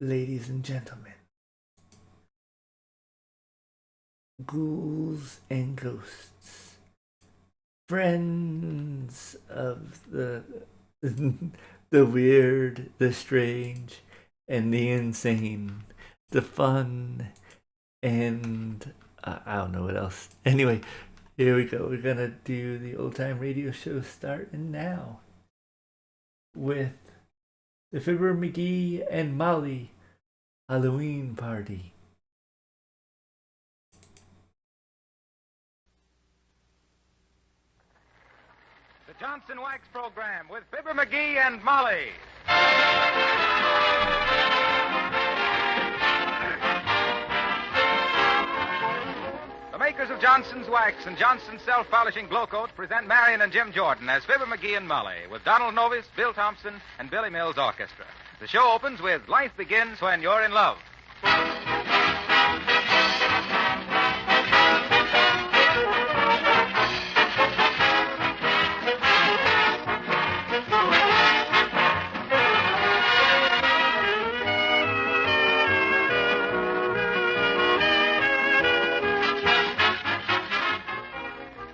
ladies and gentlemen, ghouls and ghosts, friends of the weird, the strange, and the insane, the fun, and I don't know what else. Anyway, here we go. We're gonna do the old time radio show starting now with the Fibber McGee and Molly Halloween Party. The Johnson Wax Program with Fibber McGee and Molly. The makers of Johnson's Wax and Johnson's Self-Polishing Glow Coat present Marion and Jim Jordan as Fibber McGee and Molly with Donald Novis, Bill Thompson, and Billy Mills Orchestra. The show opens with Life Begins When You're in Love.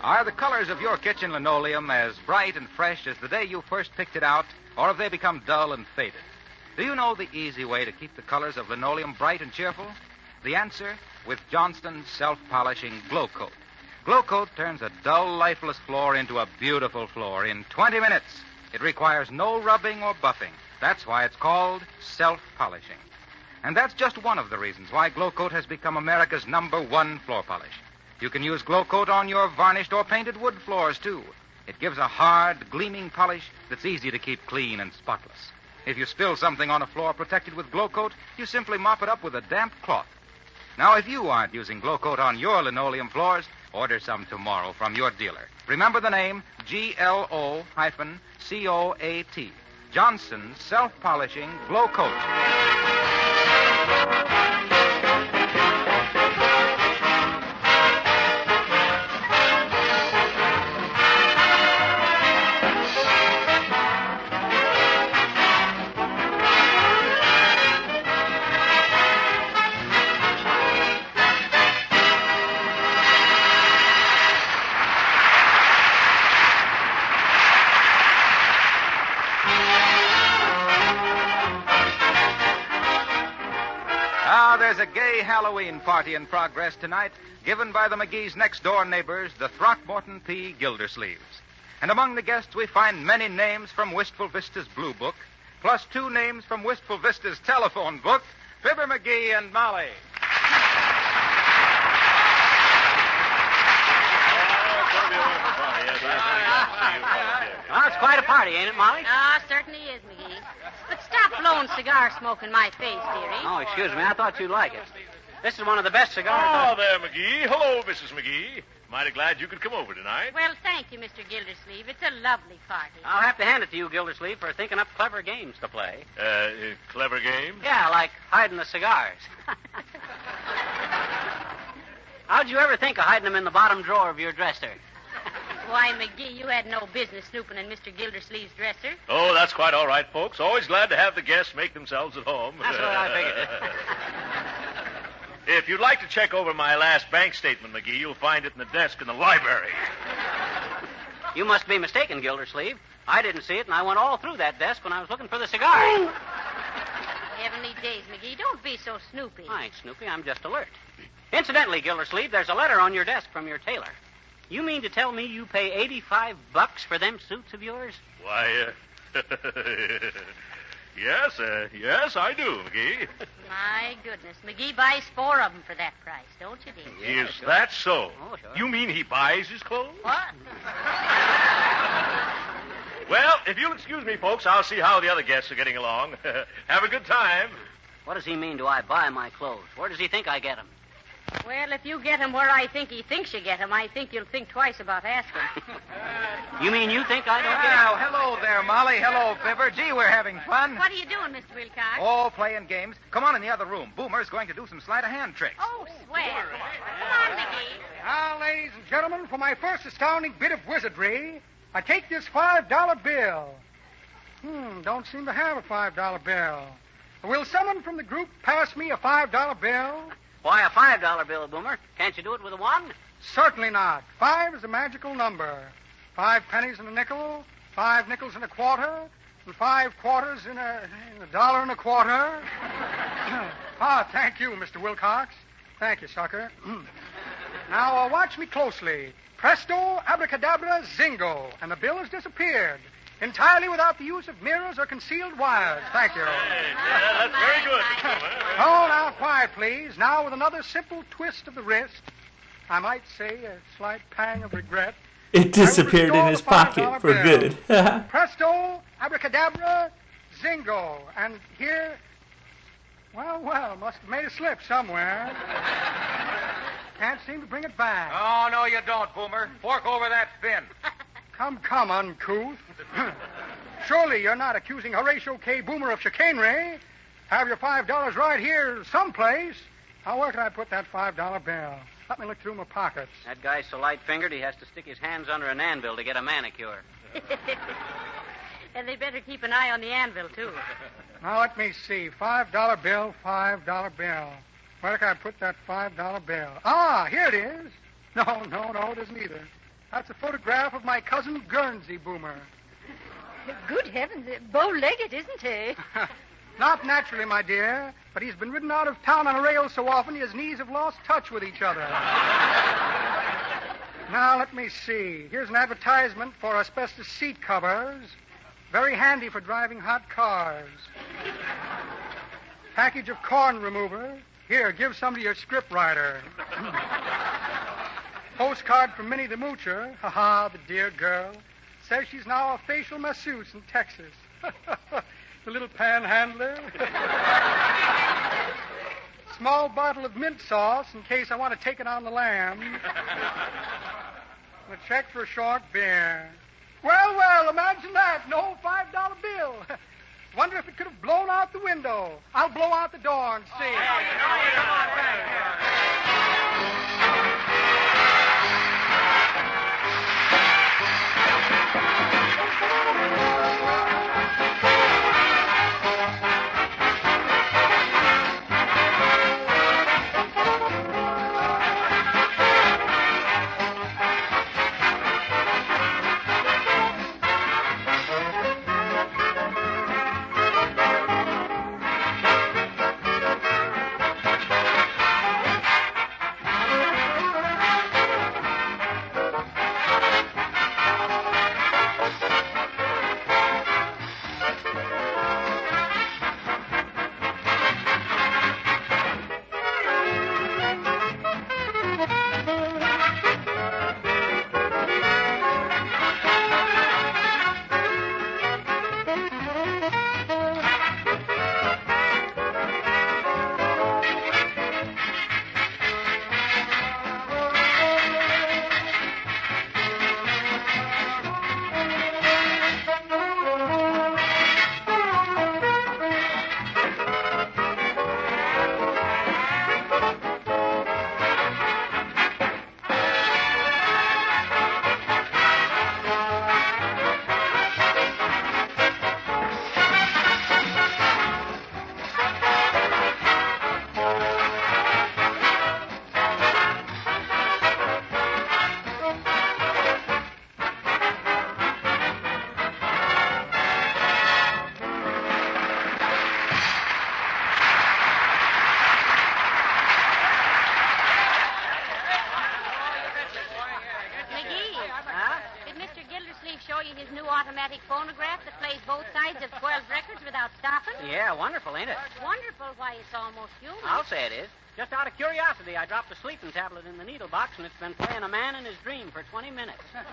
Are the colors of your kitchen linoleum as bright and fresh as the day you first picked it out, or have they become dull and faded? Do you know the easy way to keep the colors of linoleum bright and cheerful? The answer, with Johnston's Self-Polishing Glow Coat. Glow Coat turns a dull, lifeless floor into a beautiful floor in 20 minutes. It requires no rubbing or buffing. That's why it's called self-polishing. And that's just one of the reasons why Glow Coat has become America's #1 floor polish. You can use Glow Coat on your varnished or painted wood floors, too. It gives a hard, gleaming polish that's easy to keep clean and spotless. If you spill something on a floor protected with Glow Coat, you simply mop it up with a damp cloth. Now, if you aren't using Glow Coat on your linoleum floors, order some tomorrow from your dealer. Remember the name, GLO-COAT. Johnson's Self-Polishing Glow Coat. There's a gay Halloween party in progress tonight, given by the McGee's next-door neighbors, the Throckmorton P. Gildersleeves. And among the guests, we find many names from Wistful Vista's Blue Book, plus 2 names from Wistful Vista's telephone book, Fibber McGee and Molly. Well, it's quite a party, ain't it, Molly? Certainly is, McGee. But stop blowing cigar smoke in my face, dearie. Oh, excuse me. I thought you'd like it. This is one of the best cigars. Oh, there, McGee. Hello, Mrs. McGee. Mighty glad you could come over tonight. Well, thank you, Mr. Gildersleeve. It's a lovely party. I'll have to hand it to you, Gildersleeve, for thinking up clever games to play. Clever game? Yeah, like hiding the cigars. How'd you ever think of hiding them in the bottom drawer of your dresser? Why, McGee, you had no business snooping in Mr. Gildersleeve's dresser. Oh, that's quite all right, folks. Always glad to have the guests make themselves at home. That's what I figured. If you'd like to check over my last bank statement, McGee, you'll find it in the desk in the library. You must be mistaken, Gildersleeve. I didn't see it, and I went all through that desk when I was looking for the cigars. Heavenly days, McGee. Don't be so snoopy. I ain't Snoopy. I'm just alert. Incidentally, Gildersleeve, there's a letter on your desk from your tailor. You mean to tell me you pay $85 for them suits of yours? Why, yes, I do, McGee. My goodness. McGee buys 4 of them for that price, don't you, dear? Yeah, Is sure. that so? Oh, sure. You mean he buys his clothes? What? Well, if you'll excuse me, folks, I'll see how the other guests are getting along. Have a good time. What does he mean, do I buy my clothes? Where does he think I get them? Well, if you get him where I think he thinks you get him, I think you'll think twice about asking. You mean you think I don't get Well, hello there, Molly. Hello, Fibber. Gee, we're having fun. What are you doing, Mr. Wilcox? Oh, playing games. Come on in the other room. Boomer's going to do some sleight-of-hand tricks. Oh, swell. Come on, McGee. Now, ladies and gentlemen, for my first astounding bit of wizardry, I take this $5 bill. Don't seem to have a $5 bill. Will someone from the group pass me a $5 bill? Why a $5 bill, Boomer? Can't you do it with a 1? Certainly not. 5 is a magical number. 5 pennies and a nickel, 5 nickels and a quarter, and 5 quarters in a dollar and a quarter. Thank you, Mr. Wilcox. Thank you, sucker. Now, watch me closely. Presto, abracadabra, zingo. And the bill has disappeared. Entirely without the use of mirrors or concealed wires. Thank you. Hey, that's very good. Oh, now, quiet, please. Now, with another simple twist of the wrist, I might say a slight pang of regret. It disappeared in his pocket for good. Presto, abracadabra, zingo. And here, well, must have made a slip somewhere. Can't seem to bring it back. Oh, no, you don't, Boomer. Fork over that fin. Come, uncouth. Surely you're not accusing Horatio K. Boomer of chicanery. Have your $5 right here someplace. Now, where can I put that $5 bill? Let me look through my pockets. That guy's so light-fingered he has to stick his hands under an anvil to get a manicure. And they better keep an eye on the anvil, too. Now, let me see. $5 bill, $5 bill. Where can I put that $5 bill? Ah, here it is. No, it isn't either. That's a photograph of my cousin Guernsey, Boomer. Good heavens, bow-legged, isn't he? Not naturally, my dear, but he's been ridden out of town on a rail so often his knees have lost touch with each other. Now, let me see. Here's an advertisement for asbestos seat covers. Very handy for driving hot cars. Package of corn remover. Here, give some to your scriptwriter. Postcard from Minnie the Moocher. Ha-ha, the dear girl. Says she's now a facial masseuse in Texas. The little panhandler. Small bottle of mint sauce in case I want to take it on the lamb. And a check for a short beer. Well, imagine that. No $5 bill. Wonder if it could have blown out the window. I'll blow out the door and see. Come on back. automatic phonograph that plays both sides of 12 records without stopping? Yeah, wonderful, ain't it? Wonderful. Why, it's almost human. I'll say it is. Just out of curiosity, I dropped a sleeping tablet in the needle box, and it's been playing A Man in His Dream for 20 minutes. Well,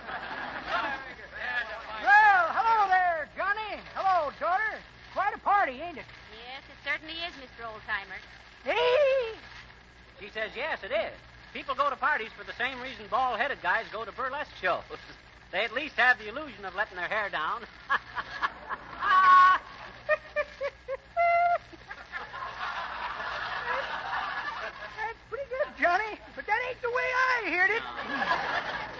hello there, Johnny. Hello, daughter. Quite a party, ain't it? Yes, it certainly is, Mr. Oldtimer. Hey! She says, yes, it is. People go to parties for the same reason bald-headed guys go to burlesque shows. They at least have the illusion of letting their hair down. That's pretty good, Johnny. But that ain't the way I heard it.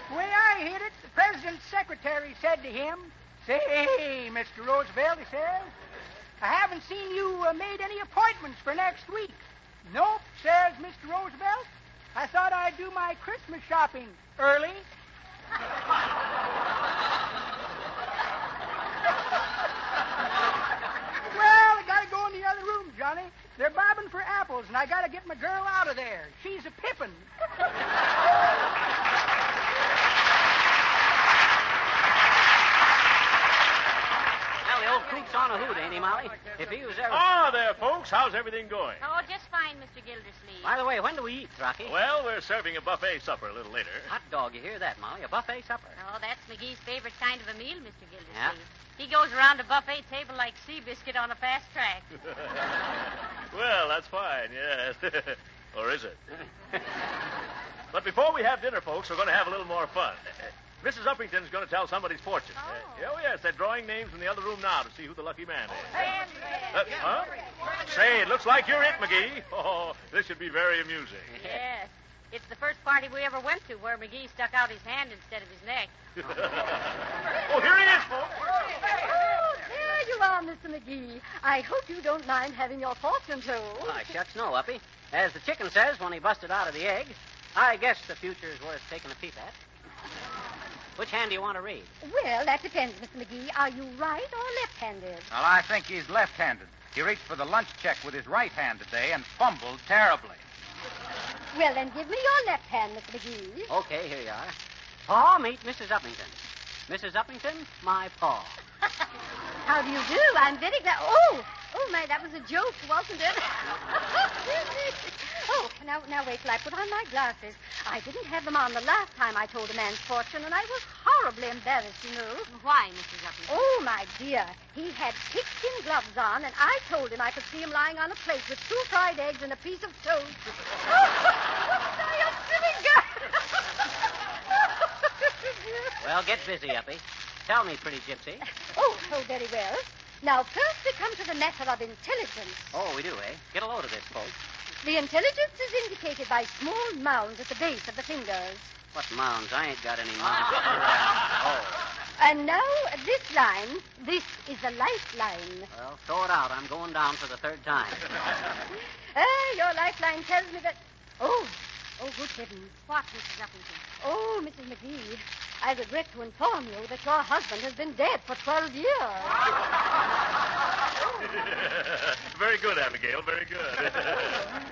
The way I heard it, the president's secretary said to him, "Say, Mr. Roosevelt," he says, I haven't seen you made any appointments for next week. Nope, says Mr. Roosevelt. I thought I'd do my Christmas shopping early. Well, I gotta go in the other room, Johnny. They're bobbing for apples, and I gotta get my girl out of there. She's a pippin'. Well, the old coop's on a hoot, ain't he, Molly? If he was ever... Ah, there, folks. How's everything going? Oh, just fine, Mr. Gildersleeve. By the way, when do we eat, Rocky? Well, we're serving a buffet supper a little later. Hot dog, you hear that, Molly? A buffet supper. Oh, that's McGee's favorite kind of a meal, Mr. Gildersleeve. Yeah? He goes around a buffet table like Seabiscuit on a fast track. Well, that's fine, yes. Or is it? But before we have dinner, folks, we're going to have a little more fun. Mrs. Uppington's going to tell somebody's fortune. Oh, yes, they're drawing names in the other room now to see who the lucky man is. Huh? Say, it looks like you're it, McGee. Oh, this should be very amusing. Yes. It's the first party we ever went to where McGee stuck out his hand instead of his neck. Oh, here he is, folks. Oh, there you are, Mr. McGee. I hope you don't mind having your fortune told. Why, shucks no, Uppy. As the chicken says when he busted out of the egg, I guess the future is worth taking a peep at. Which hand do you want to read? Well, that depends, Mr. McGee. Are you right or left-handed? Well, I think he's left-handed. He reached for the lunch check with his right hand today and fumbled terribly. Well, then give me your left hand, Mr. McGee. Okay, here you are. Paw, meet Mrs. Uppington. Mrs. Uppington, my paw. How do you do? I'm very glad. Oh, my, that was a joke, wasn't it? Oh, now wait till I put on my glasses. I didn't have them on the last time I told a man's fortune, and I was horribly embarrassed, you know. Why, Mrs. Uppington? Oh, my dear. He had pigskin gloves on, and I told him I could see him lying on a plate with 2 fried eggs and a piece of toast. Oh, you silly girl. Well, get busy, Uppy. Tell me, pretty gypsy. Oh, very well. Now, first we come to the matter of intelligence. Oh, we do, eh? Get a load of this, folks. The intelligence is indicated by small mounds at the base of the fingers. What mounds? I ain't got any mounds. Oh. And now, this line, this is a lifeline. Well, throw it out. I'm going down for the 3rd time. Your lifeline tells me that... Oh, good heavens. What, Mrs. Uppington? Oh, Mrs. McGee, I regret to inform you that your husband has been dead for 12 years. Very good, Abigail, very good.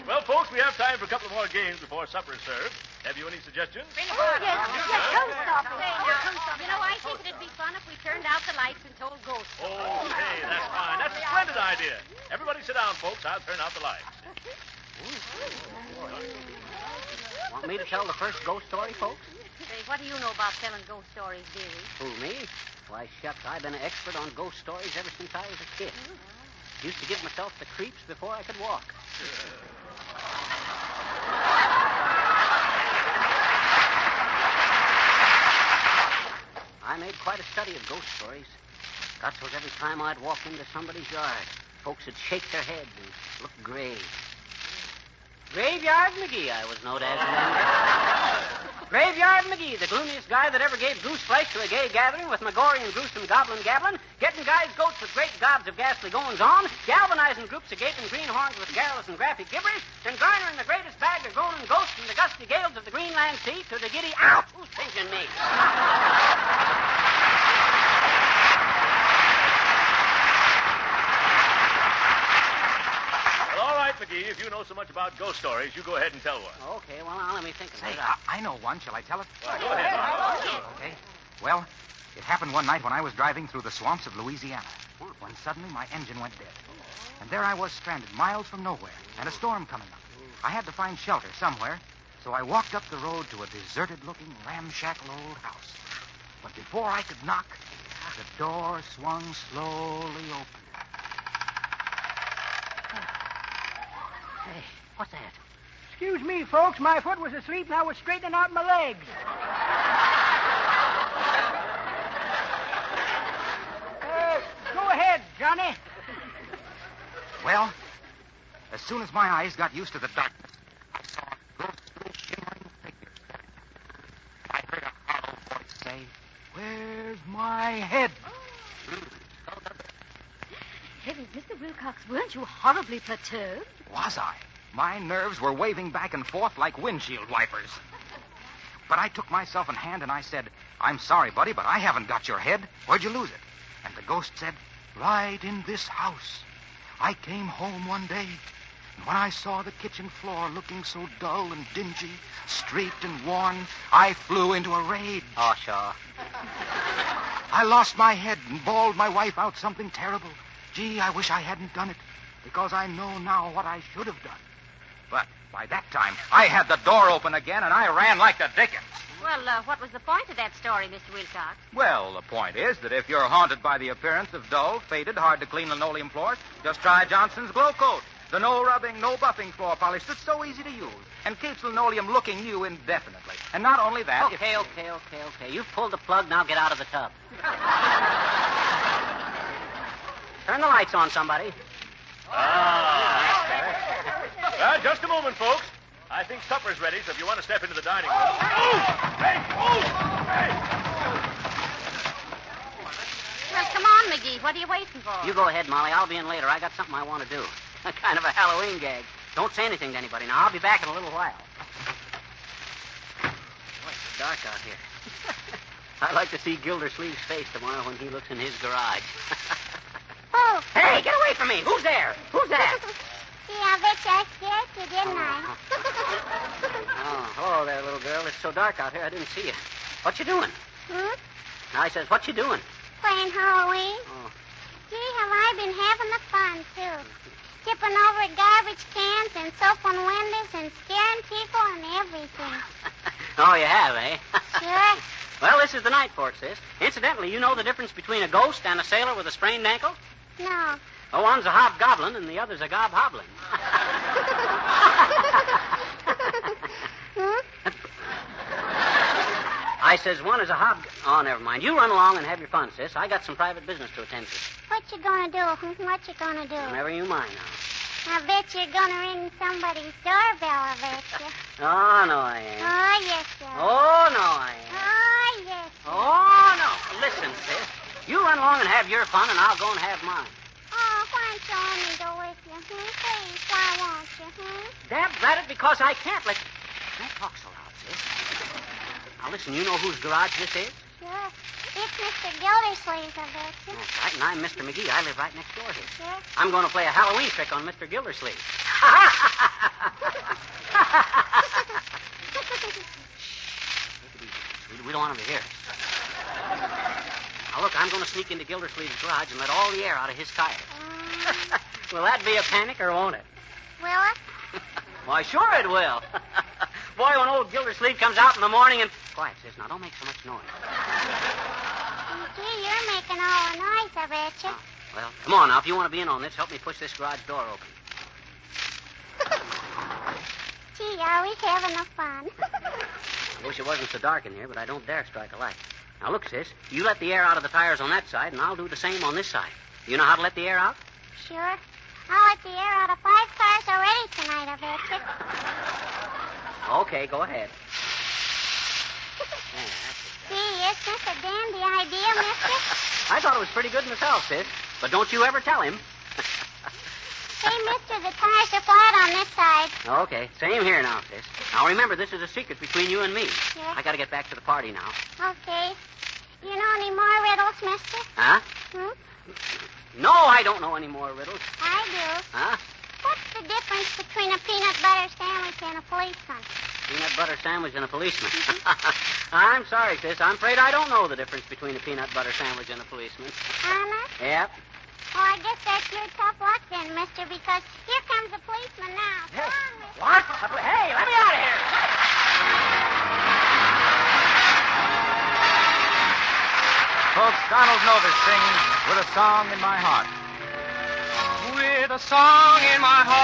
Well, folks, we have time for a couple more games before supper is served. Have you any suggestions? Oh, yes, don't stop. Say, now, you know, I think it'd be fun if we turned out the lights and told ghosts. Oh, hey, that's fine. That's a splendid idea. Everybody sit down, folks. I'll turn out the lights. Want me to tell the first ghost story, folks? Say, what do you know about telling ghost stories, dearie? Who, me? Why, shucks, I've been an expert on ghost stories ever since I was a kid. Used to give myself the creeps before I could walk. I made quite a study of ghost stories. Got so's every time I'd walk into somebody's yard, folks would shake their heads and look grave. Graveyard McGee, I was known as then. Graveyard McGee, the gloomiest guy that ever gave goose flesh to a gay gathering with Magori and gruesome goblin gabbling, getting guys' goats with great gobs of ghastly goings-on, galvanizing groups of gaping greenhorns with garrulous and graphic gibberish, then garnering the greatest bag of groaning ghosts from the gusty gales of the Greenland Sea to the giddy... Ow! Who's pinching me? McGee, if you know so much about ghost stories, you go ahead and tell one. Okay, well, now let me think of Say, it. I know one. Shall I tell it? Go ahead. Okay. Well, it happened one night when I was driving through the swamps of Louisiana, when suddenly my engine went dead. And there I was stranded miles from nowhere, and a storm coming up. I had to find shelter somewhere, so I walked up the road to a deserted-looking, ramshackle old house. But before I could knock, the door swung slowly open. Hey, what's that? Excuse me, folks. My foot was asleep and I was straightening out my legs. Go ahead, Johnny. Well, as soon as my eyes got used to the darkness, I saw a ghostly, shimmering figure. I heard a hollow voice say, "Where's my head?" Heavens, Mr. weren't you horribly perturbed? Was I? My nerves were waving back and forth like windshield wipers. But I took myself in hand and I said, I'm sorry, buddy, but I haven't got your head. Where'd you lose it? And the ghost said, right in this house. I came home one day, and when I saw the kitchen floor looking so dull and dingy, streaked and worn, I flew into a rage. Oh, sure. I lost my head and bawled my wife out something terrible. Gee, I wish I hadn't done it, because I know now what I should have done. But by that time, I had the door open again, and I ran like the dickens. Well, what was the point of that story, Mr. Wilcox? Well, the point is that if you're haunted by the appearance of dull, faded, hard-to-clean linoleum floors, just try Johnson's Glow Coat. The no-rubbing, no-buffing floor polish that's so easy to use and keeps linoleum looking new indefinitely. And not only that... Okay. You've pulled the plug, now get out of the tub. Turn the lights on, somebody. Just a moment, folks. I think supper's ready, so if you want to step into the dining room... Hey! Well, come on, McGee. What are you waiting for? You go ahead, Molly. I'll be in later. I got something I want to do. Kind of a Halloween gag. Don't say anything to anybody. Now, I'll be back in a little while. Boy, it's dark out here. I'd like to see Gildersleeve's face tomorrow when he looks in his garage. Oh. Hey, get away from me. Who's there? Who's that? Gee, I bet you I scared you, didn't I? Oh, hello there, little girl. It's so dark out here, I didn't see you. What you doing? I says, what you doing? Playing Halloween. Oh. Gee, have I been having the fun, too. Tipping over garbage cans and soap on windows and scaring people and everything. Oh, you have, eh? Sure. Well, this is the night for it, sis. Incidentally, you know the difference between a ghost and a sailor with a sprained ankle? No. Oh, one's a hobgoblin and the other's a gobhoblin. I says one is a Oh, never mind. You run along and have your fun, sis. I got some private business to attend to. What you gonna do? What you gonna do? Never you mind now. I bet you're gonna ring somebody's doorbell, I bet you. Oh, no, I ain't. Oh, yes, you are. Oh, no, I ain't. Oh, yes. Oh, no. Listen, sis. You run along and have your fun, and I'll go and have mine. Oh, why don't you let me go with you? Please, why won't you? Dab at it because I can't let you. Don't talk so loud, sis. Now, listen, you know whose garage this is? Sure. It's Mr. Gildersleeve's, I bet you. That's right, and I'm Mr. McGee. I live right next door here. Sure. I'm going to play a Halloween trick on Mr. Gildersleeve. We don't want him to hear us. Now, look, I'm going to sneak into Gildersleeve's garage and let all the air out of his tires. Will that be a panic, or won't it? Will it? Why, sure it will. Boy, when old Gildersleeve comes out in the morning and... Quiet, sis. Now, don't make so much noise. Gee, you're making all the noise, I bet you. Oh, well, come on now. If you want to be in on this, help me push this garage door open. Gee, are we having a fun? I wish it wasn't so dark in here, but I don't dare strike a light. Now, look, sis. You let the air out of the tires on that side, and I'll do the same on this side. You know how to let the air out? Sure. I'll let the air out of 5 cars already tonight, I bet you. Okay, go ahead. Gee, isn't this a dandy idea, mister? I thought it was pretty good myself, sis. But don't you ever tell him. Hey, mister, the tires are flat on this side. Okay, same here now, sis. Now, remember, this is a secret between you and me. Sure. I got to get back to the party now. Okay. You know any more riddles, mister? Huh? No, I don't know any more riddles. I do. Huh? What's the difference between a peanut butter sandwich and a policeman? Peanut butter sandwich and a policeman. I'm sorry, sis. I'm afraid I don't know the difference between a peanut butter sandwich and a policeman. Honest? Yep. Well, I guess that's your tough luck then, mister, because here comes the policeman now. Come on, mister. What? Hey, let me out of here. Folks, Donald Novis sings With a Song in My Heart. With a song in my heart,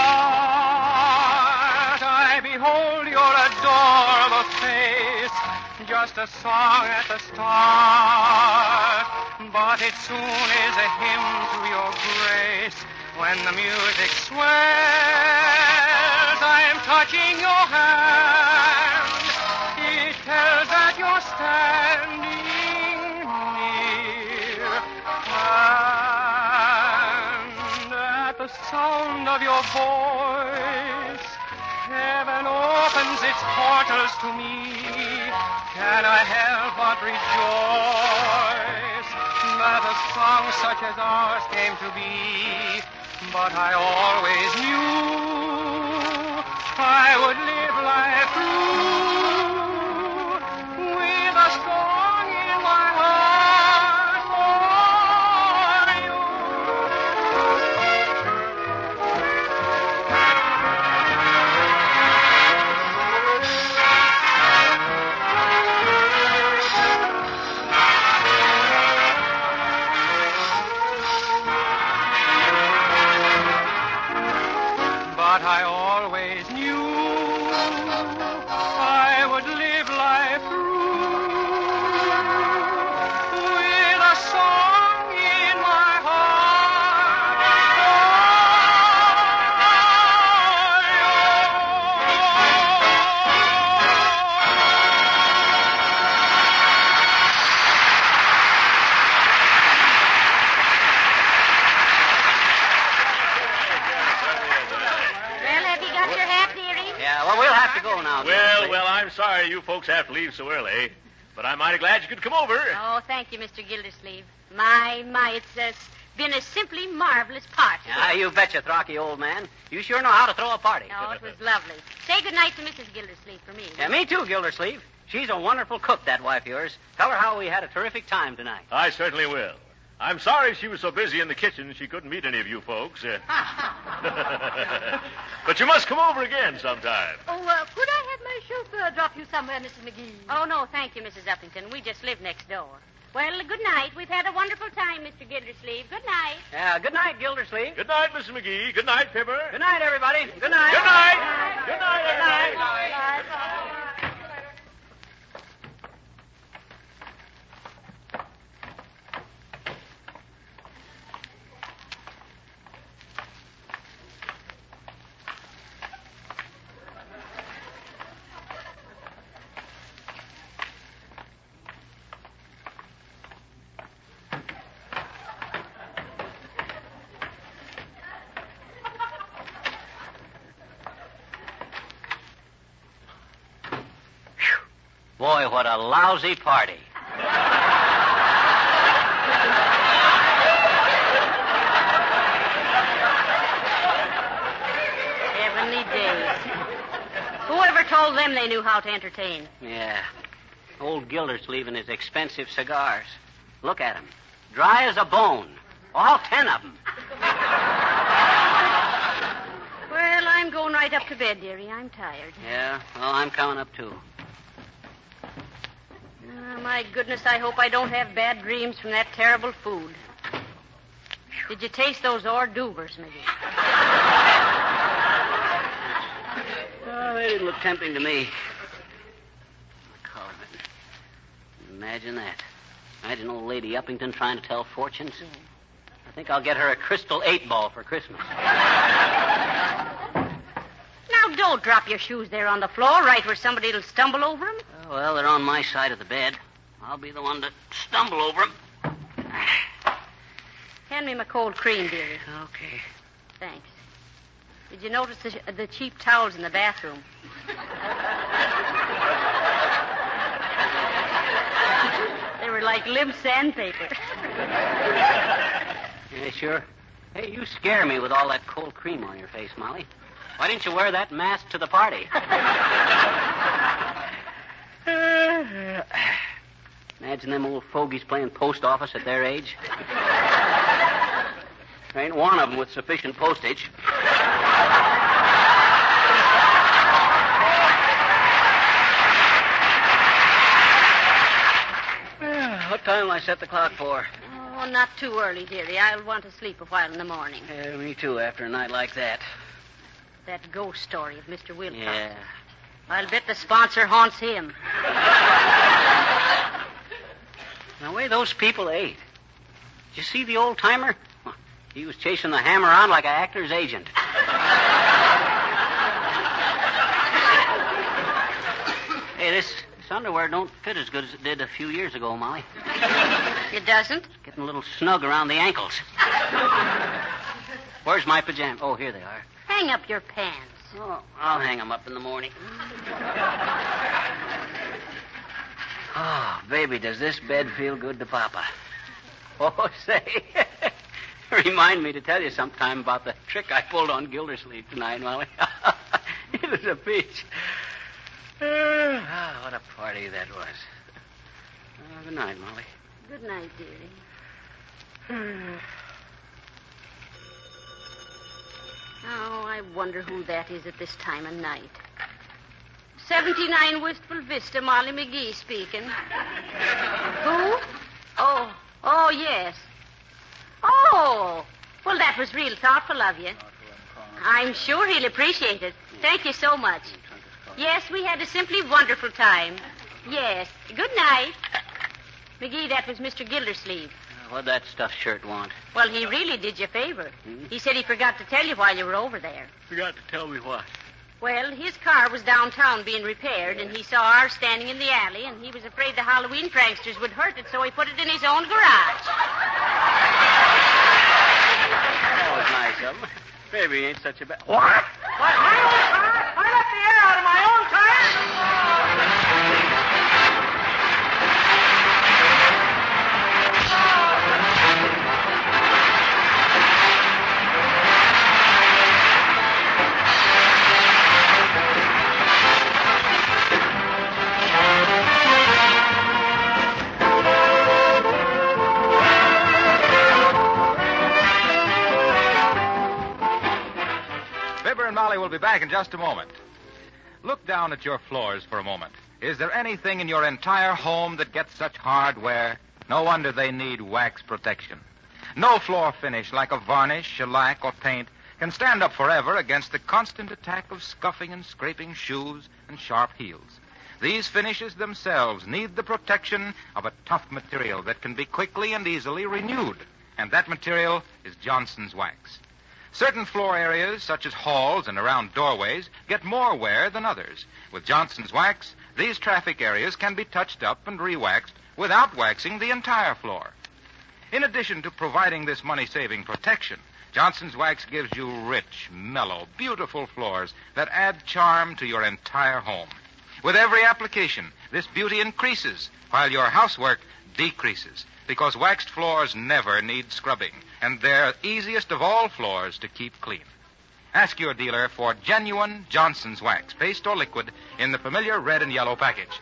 I behold your adorable face. Just a song at the start, but it soon is a hymn to your grace. When the music swells, I am touching your hand. It tells that you're standing near. And at the sound of your voice. Heaven opens its portals to me. Can I help but rejoice that a song such as ours came to be? But I always knew I would live life through with a song in my heart for you. But I always knew I would live life through with a song in my heart. Well, have you got your hat, dearie? Yeah, well, we'll have to go now. Well, I'm sorry you folks have to leave so early. But I'm mighty glad you could come over. Oh, thank you, Mr. Gildersleeve. My, it's been a simply marvelous party. Ah, you betcha, Throcky, old man. You sure know how to throw a party. Oh, it was lovely. Say good night to Mrs. Gildersleeve for me. Yeah, me too, Gildersleeve. She's a wonderful cook, that wife of yours. Tell her how we had a terrific time tonight. I certainly will. I'm sorry she was so busy in the kitchen she couldn't meet any of you folks. But you must come over again sometime. Oh, could I have my chauffeur drop you somewhere, Mrs. McGee? Oh, no, thank you, Mrs. Uppington. We just live next door. Well, good night. We've had a wonderful time, Mr. Gildersleeve. Good night. Yeah, good night, Gildersleeve. Good night, Mrs. McGee. Good night, Pipper. Good night, everybody. Good night. Good night. Good night, everybody. Boy, what a lousy party. Heavenly days. Whoever told them they knew how to entertain? Yeah. Old Gildersleeve and his expensive cigars. Look at him. Dry as a bone. All 10 of them. Well, I'm going right up to bed, dearie. I'm tired. Yeah, well, I'm coming up, too. My goodness, I hope I don't have bad dreams from that terrible food. Did you taste those hors d'oeuvres, McGee? Oh, they didn't look tempting to me. Imagine that. Imagine old Lady Uppington trying to tell fortunes. I think I'll get her a crystal 8-ball for Christmas. Now, don't drop your shoes there on the floor, right where somebody will stumble over them. Oh, well, they're on my side of the bed. I'll be the one to stumble over them. Hand me my cold cream, dearie. Okay. Thanks. Did you notice the cheap towels in the bathroom? They were like limp sandpaper. Yeah, sure. Hey, you scare me with all that cold cream on your face, Molly. Why didn't you wear that mask to the party? Imagine them old fogies playing post office at their age. There ain't one of them with sufficient postage. What time will I set the clock for? Oh, not too early, dearie. I'll want to sleep a while in the morning. Yeah, me too, after a night like that. That ghost story of Mr. Wilcox. Yeah. I'll bet the sponsor haunts him. The way those people ate. Did you see the old timer? He was chasing the hammer around like an actor's agent. Hey, this underwear don't fit as good as it did a few years ago, Molly. It doesn't? Getting a little snug around the ankles. Where's my pajamas? Oh, here they are. Hang up your pants. Oh, I'll hang them up in the morning. Oh, baby, does this bed feel good to Papa? Oh, say, remind me to tell you sometime about the trick I pulled on Gildersleeve tonight, Molly. It was a peach. What a party that was. Good night, Molly. Good night, dearie. Oh, I wonder who that is at this time of night. 79 Wistful Vista, Molly McGee speaking. Who? Oh, yes. Oh, well, that was real thoughtful of you. I'm sure he'll appreciate it. Thank you so much. Yes, we had a simply wonderful time. Yes. Good night. McGee, that was Mr. Gildersleeve. What'd that stuffed shirt want? Well, he really did you a favor. He said he forgot to tell you while you were over there. Forgot to tell me what? Well, his car was downtown being repaired, and he saw ours standing in the alley, and he was afraid the Halloween pranksters would hurt it, so he put it in his own garage. That was nice of him. Maybe he ain't such a bad... What? What? My own car? I let the air out of my own tire? Fibber and Molly will be back in just a moment. Look down at your floors for a moment. Is there anything in your entire home that gets such hard wear? No wonder they need wax protection. No floor finish like a varnish, shellac, or paint can stand up forever against the constant attack of scuffing and scraping shoes and sharp heels. These finishes themselves need the protection of a tough material that can be quickly and easily renewed. And that material is Johnson's Wax. Certain floor areas, such as halls and around doorways, get more wear than others. With Johnson's Wax, these traffic areas can be touched up and re-waxed without waxing the entire floor. In addition to providing this money-saving protection, Johnson's Wax gives you rich, mellow, beautiful floors that add charm to your entire home. With every application, this beauty increases, while your housework decreases, because waxed floors never need scrubbing, and they're easiest of all floors to keep clean. Ask your dealer for genuine Johnson's Wax, paste or liquid, in the familiar red and yellow package.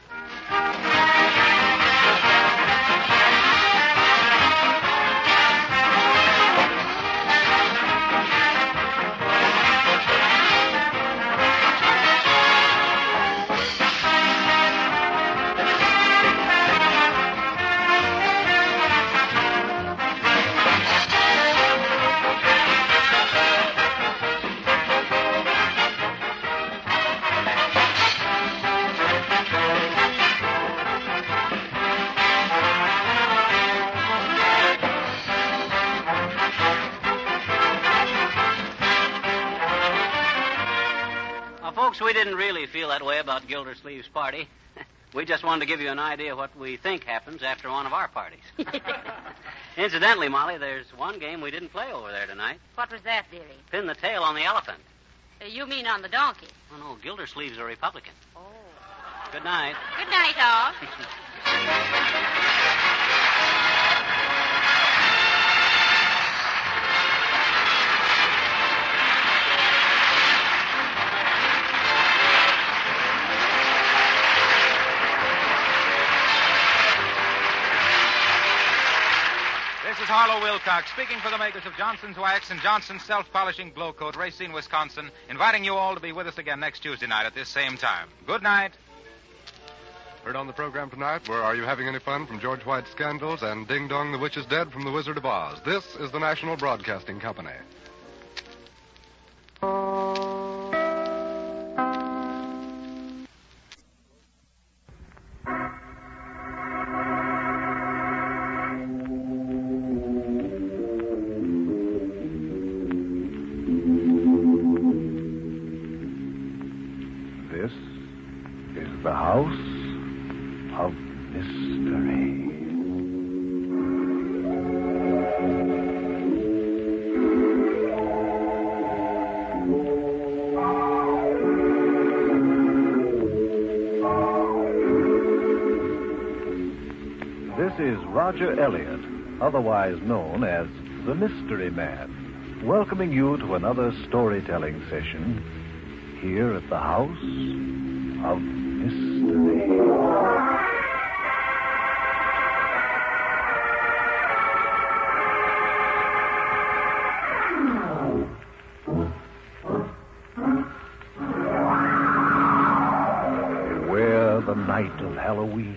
Folks, we didn't really feel that way about Gildersleeve's party. We just wanted to give you an idea of what we think happens after one of our parties. Incidentally, Molly, there's one game we didn't play over there tonight. What was that, dearie? Pin the tail on the elephant. You mean on the donkey? Oh, no, Gildersleeve's a Republican. Oh. Good night. Good night, all. This is Harlow Wilcox, speaking for the makers of Johnson's Wax and Johnson's Self-Polishing Glow Coat, Racine, Wisconsin, inviting you all to be with us again next Tuesday night at this same time. Good night. Heard on the program tonight were Are You Having Any Fun from George White's Scandals and Ding Dong the Witch is Dead from The Wizard of Oz. This is the National Broadcasting Company. This is the House of Mystery. is Roger Elliott, otherwise known as the Mystery Man, welcoming you to another storytelling session here at the House of Mystery. The night of Halloween,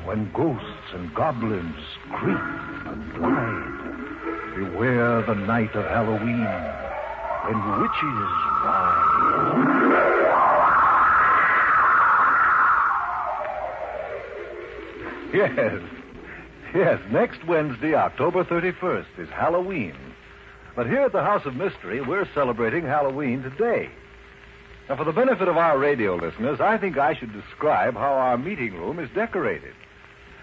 when ghosts and goblins creep and glide. Beware the night of Halloween, when witches ride. Yes, next Wednesday, October 31st, is Halloween. But here at the House of Mystery, we're celebrating Halloween today. Now, for the benefit of our radio listeners, I think I should describe how our meeting room is decorated.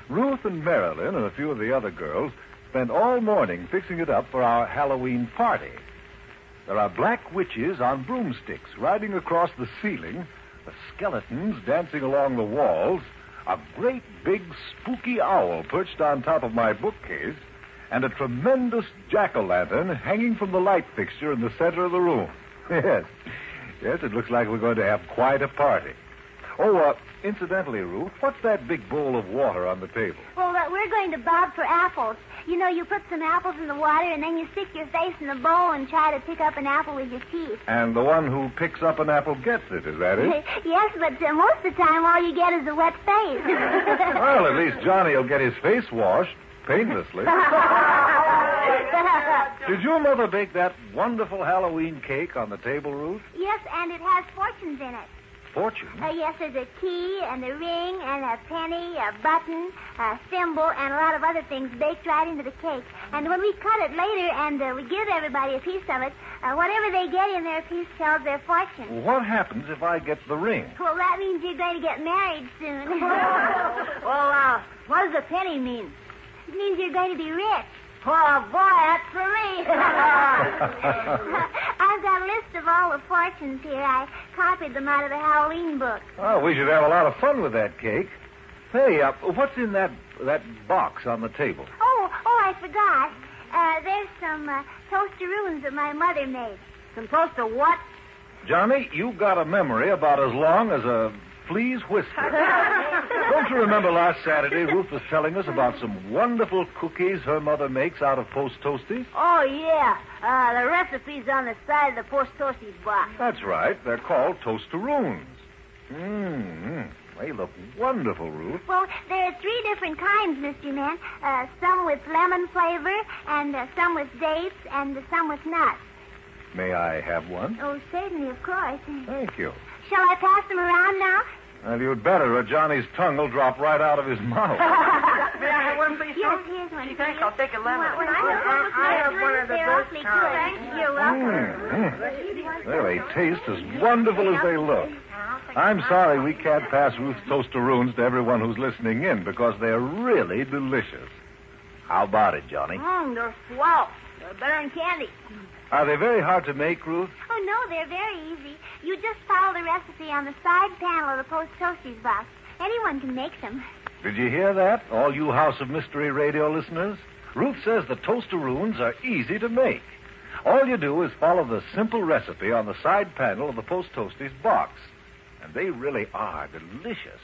Ruth and Marilyn and a few of the other girls spent all morning fixing it up for our Halloween party. There are black witches on broomsticks riding across the ceiling, the skeletons dancing along the walls, a great big spooky owl perched on top of my bookcase, and a tremendous jack-o'-lantern hanging from the light fixture in the center of the room. Yes, it looks like we're going to have quite a party. Oh, incidentally, Ruth, what's that big bowl of water on the table? Well, we're going to bob for apples. You know, you put some apples in the water, and then you stick your face in the bowl and try to pick up an apple with your teeth. And the one who picks up an apple gets it, is that it? Yes, but most of the time, all you get is a wet face. Well, at least Johnny will get his face washed painlessly. Did your mother bake that wonderful Halloween cake on the table, Ruth? Yes, and it has fortunes in it. Fortune? Yes, there's a key and a ring and a penny, a button, a thimble, and a lot of other things baked right into the cake. And when we cut it later and we give everybody a piece of it, whatever they get in their piece tells their fortune. What happens if I get the ring? Well, that means you're going to get married soon. Well, what does a penny mean? It means you're going to be rich. Oh, boy, that's for me. I've got a list of all the fortunes here. I copied them out of the Halloween book. Oh, we should have a lot of fun with that cake. Hey, what's in that box on the table? Oh, I forgot. There's some toasteroons that my mother made. Some toaster what? Johnny, you got a memory about as long as a flea's whisker. Don't you remember last Saturday Ruth was telling us about some wonderful cookies her mother makes out of Post Toasties? Oh, yeah. The recipe's on the side of the Post Toasties box. That's right. They're called Toasteroons. They look wonderful, Ruth. Well, there are 3 different kinds, Mr. Man. Some with lemon flavor, and some with dates, and some with nuts. May I have one? Oh, certainly, of course. Thank you. Shall I pass them around now? Well, you'd better, or Johnny's tongue will drop right out of his mouth. May I have one, please? Yes, here's one. Gee, thanks. I'll take a lemon. I have one of the best kinds. You're welcome. Well, they taste as wonderful as they look. I'm sorry we can't pass Ruth's Toasteroons to everyone who's listening in because they're really delicious. How about it, Johnny? They're swell. They're better than candy. Are they very hard to make, Ruth? Oh, no, they're very easy. You just follow the recipe on the side panel of the Post Toasties box. Anyone can make them. Did you hear that, all you House of Mystery radio listeners? Ruth says the Toasteroons are easy to make. All you do is follow the simple recipe on the side panel of the Post Toasties box. And they really are delicious.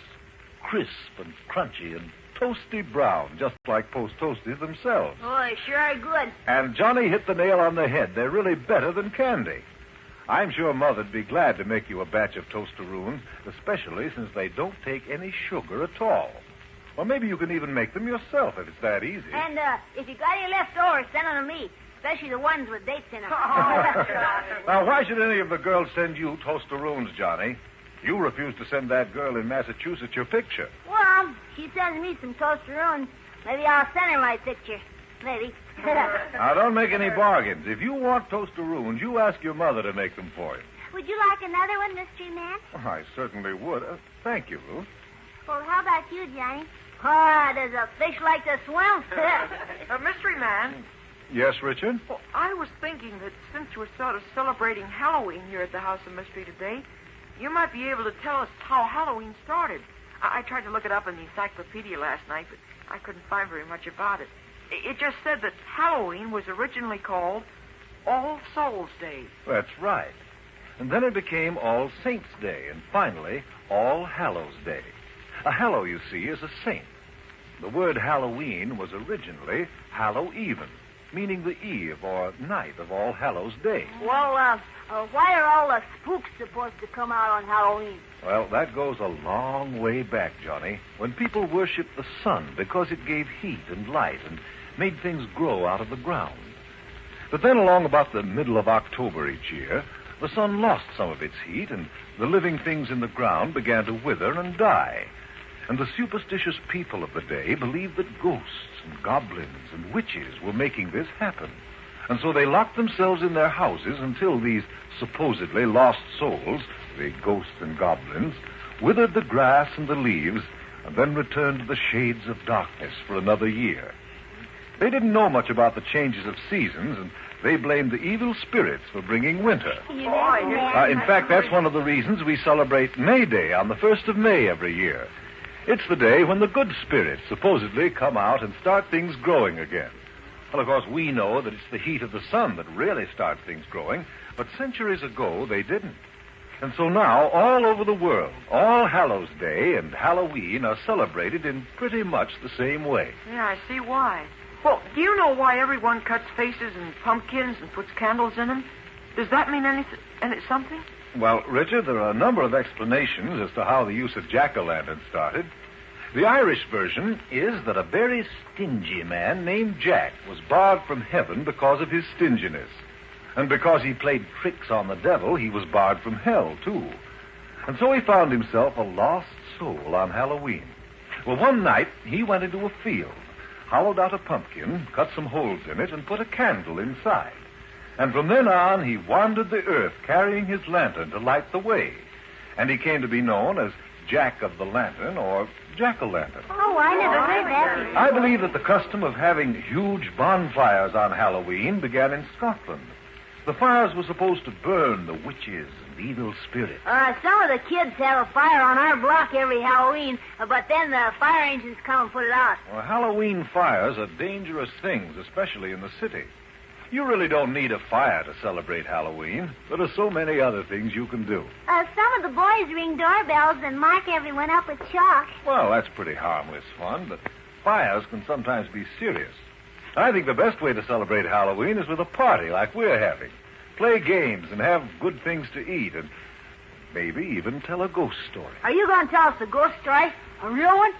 Crisp and crunchy and toasty brown, just like Post Toasties themselves. Oh, they sure are good. And Johnny hit the nail on the head. They're really better than candy. I'm sure Mother'd be glad to make you a batch of Toasteroons, especially since they don't take any sugar at all. Or maybe you can even make them yourself if it's that easy. And if you got any left over, send them to me, especially the ones with dates in them. Now, why should any of the girls send you Toasteroons, Johnny? You refused to send that girl in Massachusetts your picture. Well, she sends me some toasteroons. Maybe I'll send her my picture. Maybe. Now, don't make any bargains. If you want Toasteroons, you ask your mother to make them for you. Would you like another one, Mystery Man? Oh, I certainly would. Thank you, Ruth. Well, how about you, Johnny? Does a fish like to swim? Mystery Man. Yes, Richard? Well, I was thinking that since we're sort of celebrating Halloween here at the House of Mystery today, you might be able to tell us how Halloween started. I tried to look it up in the encyclopedia last night, but I couldn't find very much about it. It just said that Halloween was originally called All Souls Day. That's right. And then it became All Saints' Day, and finally, All Hallows' Day. A hallow, you see, is a saint. The word Halloween was originally Hallow Even, meaning the eve or night of All Hallows' Day. Well, why are all the spooks supposed to come out on Halloween? Well, that goes a long way back, Johnny, when people worshipped the sun because it gave heat and light and made things grow out of the ground. But then along about the middle of October each year, the sun lost some of its heat and the living things in the ground began to wither and die. And the superstitious people of the day believed that ghosts and goblins and witches were making this happen. And so they locked themselves in their houses until these supposedly lost souls, the ghosts and goblins, withered the grass and the leaves and then returned to the shades of darkness for another year. They didn't know much about the changes of seasons, and they blamed the evil spirits for bringing winter. In fact, that's one of the reasons we celebrate May Day on the 1st of May every year. It's the day when the good spirits supposedly come out and start things growing again. Well, of course, we know that it's the heat of the sun that really starts things growing, but centuries ago they didn't. And so now, all over the world, All Hallows Day and Halloween are celebrated in pretty much the same way. Yeah, I see why. Well, do you know why everyone cuts faces and pumpkins and puts candles in them? Does that mean something? Well, Richard, there are a number of explanations as to how the use of jack-o'-lanterns started. The Irish version is that a very stingy man named Jack was barred from heaven because of his stinginess. And because he played tricks on the devil, he was barred from hell, too. And so he found himself a lost soul on Halloween. Well, one night, he went into a field, hollowed out a pumpkin, cut some holes in it, and put a candle inside. And from then on, he wandered the earth carrying his lantern to light the way. And he came to be known as Jack of the Lantern or Jack-o'-lantern. Oh, I never heard that before. I believe that the custom of having huge bonfires on Halloween began in Scotland. The fires were supposed to burn the witches and evil spirits. Some of the kids have a fire on our block every Halloween, but then the fire engines come and put it out. Well, Halloween fires are dangerous things, especially in the city. You really don't need a fire to celebrate Halloween. There are so many other things you can do. Some of the boys ring doorbells and mark everyone up with chalk. Well, that's pretty harmless fun, but fires can sometimes be serious. I think the best way to celebrate Halloween is with a party like we're having. Play games and have good things to eat and maybe even tell a ghost story. Are you going to tell us a ghost story? A real one?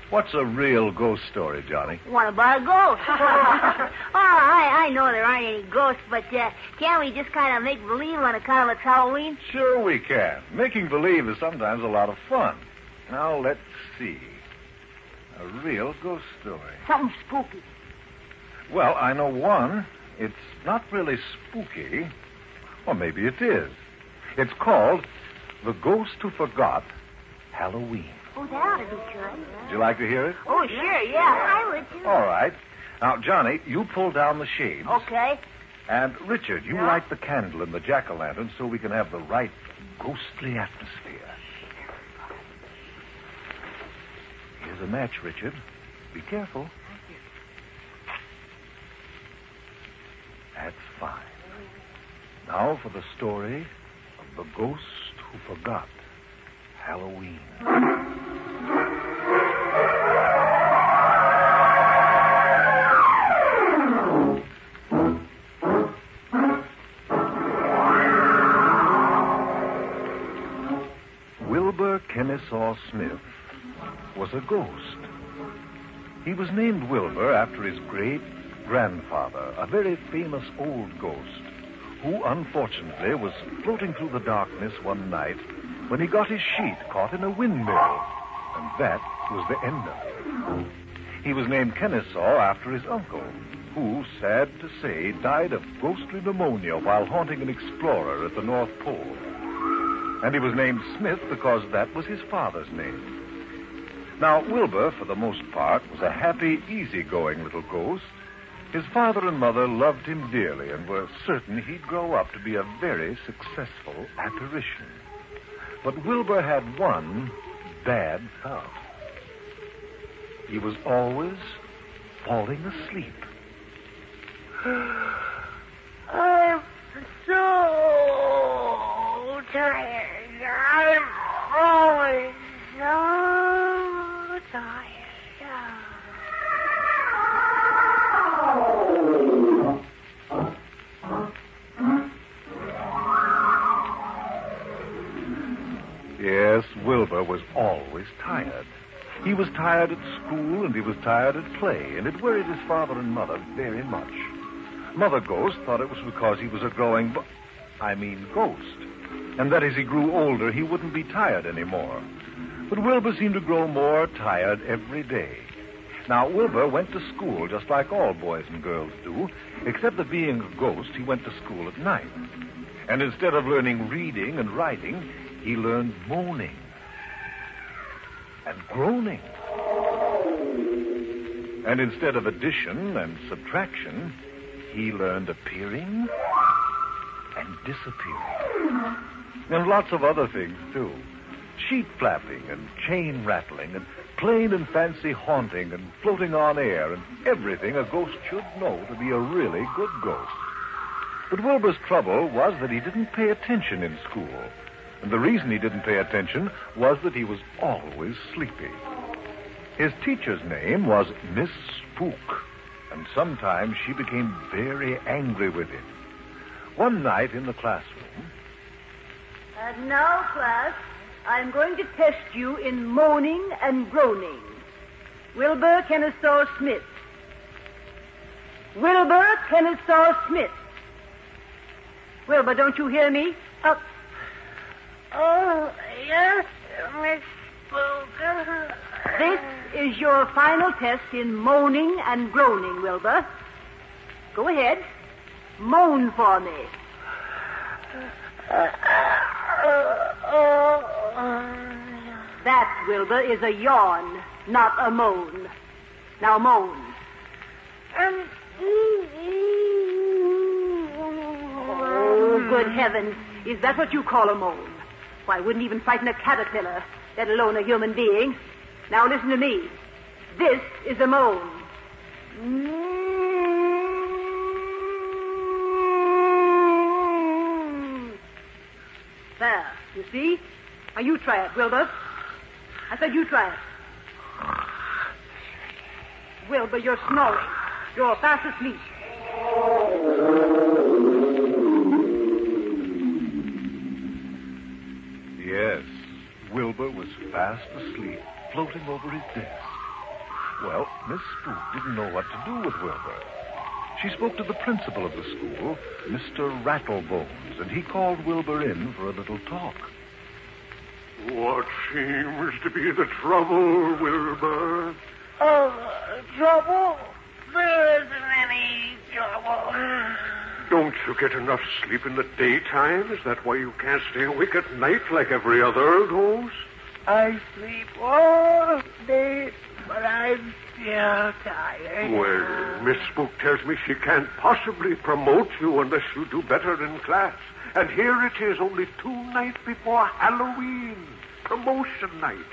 What's a real ghost story, Johnny? What about a ghost? I know there aren't any ghosts, but can't we just kind of make believe on account of it's Halloween? Sure we can. Making believe is sometimes a lot of fun. Now, let's see. A real ghost story. Something spooky. Well, I know one. It's not really spooky. Or maybe it is. It's called The Ghost Who Forgot Halloween. Oh, that ought to be good. Would you like to hear it? Oh, sure, yeah. I would, too. All right. Now, Johnny, you pull down the shades. Okay. And, Richard, you light the candle in the jack-o'-lantern so we can have the right ghostly atmosphere. Here's a match, Richard. Be careful. That's fine. Now for the story of the ghost who forgot Halloween. Wilbur Kennesaw Smith was a ghost. He was named Wilbur after his great-grandfather, a very famous old ghost, who unfortunately was floating through the darkness one night when he got his sheet caught in a windmill, and that was the end of him. He was named Kennesaw after his uncle, who, sad to say, died of ghostly pneumonia while haunting an explorer at the North Pole. And he was named Smith because that was his father's name. Now, Wilbur, for the most part, was a happy, easygoing little ghost. His father and mother loved him dearly and were certain he'd grow up to be a very successful apparition. But Wilbur had one bad thought. He was always falling asleep. I'm so tired. I'm always so tired. Yes, Wilbur was always tired. He was tired at school and he was tired at play, and it worried his father and mother very much. Mother Ghost thought it was because he was a growing ghost, and that as he grew older, he wouldn't be tired anymore. But Wilbur seemed to grow more tired every day. Now, Wilbur went to school just like all boys and girls do, except that being a ghost, he went to school at night. And instead of learning reading and writing, he learned moaning and groaning. And instead of addition and subtraction, he learned appearing and disappearing. And lots of other things, too. Sheet flapping and chain rattling and plain and fancy haunting and floating on air and everything a ghost should know to be a really good ghost. But Wilbur's trouble was that he didn't pay attention in school. And the reason he didn't pay attention was that he was always sleepy. His teacher's name was Miss Spook, and sometimes she became very angry with him. One night in the classroom... And now, class, I'm going to test you in moaning and groaning. Wilbur Kennesaw Smith. Wilbur Kennesaw Smith. Wilbur, don't you hear me? Oh, yes, Miss Spook. This is your final test in moaning and groaning, Wilbur. Go ahead. Moan for me. That, Wilbur, is a yawn, not a moan. Now moan. Oh, good heavens. Is that what you call a moan? Why, I wouldn't even frighten a caterpillar, let alone a human being. Now listen to me. This is a moan. There, you see? Now you try it, Wilbur. I said you try it. Wilbur, you're snoring. You're fast asleep. Yes, Wilbur was fast asleep, floating over his desk. Well, Miss Spook didn't know what to do with Wilbur. She spoke to the principal of the school, Mr. Rattlebones, and he called Wilbur in for a little talk. What seems to be the trouble, Wilbur? Trouble? There isn't any trouble. Don't you get enough sleep in the daytime? Is that why you can't stay awake at night like every other ghost? I sleep all day, but I'm still tired. Well, Miss Spook tells me she can't possibly promote you unless you do better in class. And here it is, only 2 nights before Halloween. Promotion night.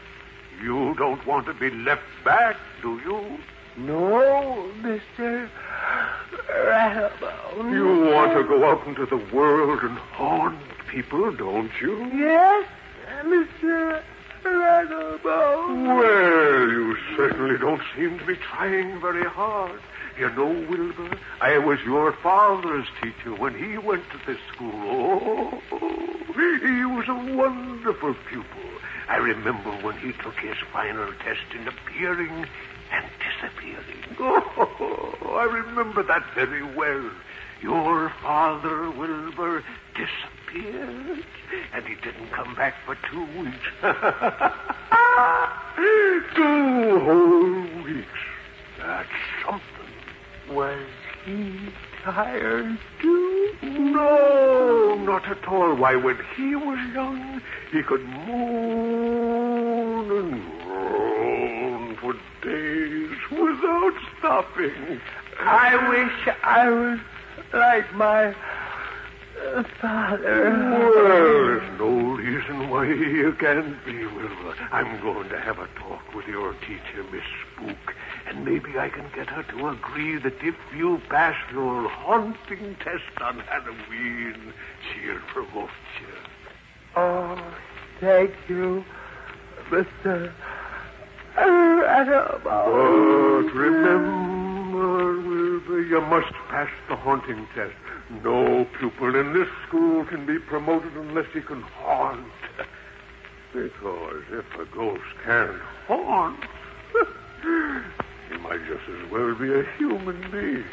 You don't want to be left back, do you? No, Mr. Rattlebone. You want to go out into the world and haunt people, don't you? Yes, Mr. Rattlebone. Well, you certainly don't seem to be trying very hard. You know, Wilbur, I was your father's teacher when he went to this school. Oh, he was a wonderful pupil. I remember when he took his final test in appearing and disappearing. Oh, I remember that very well. Your father, Wilbur, disappeared, and he didn't come back for 2 weeks. 2 whole weeks. That's something. Was he tired, too? No, not at all. Why, when he was young, he could moan and groan for days without stopping. I wish I was like my Father. Well, there's no reason why you can't be, Wilbur. I'm going to have a talk with your teacher, Miss Spook, and maybe I can get her to agree that if you pass your haunting test on Halloween, she'll promote you. Oh, thank you, Mr. Animal. But remember, Wilbur, you must pass the haunting test. No pupil in this school can be promoted unless he can haunt. Because if a ghost can't haunt, he might just as well be a human being.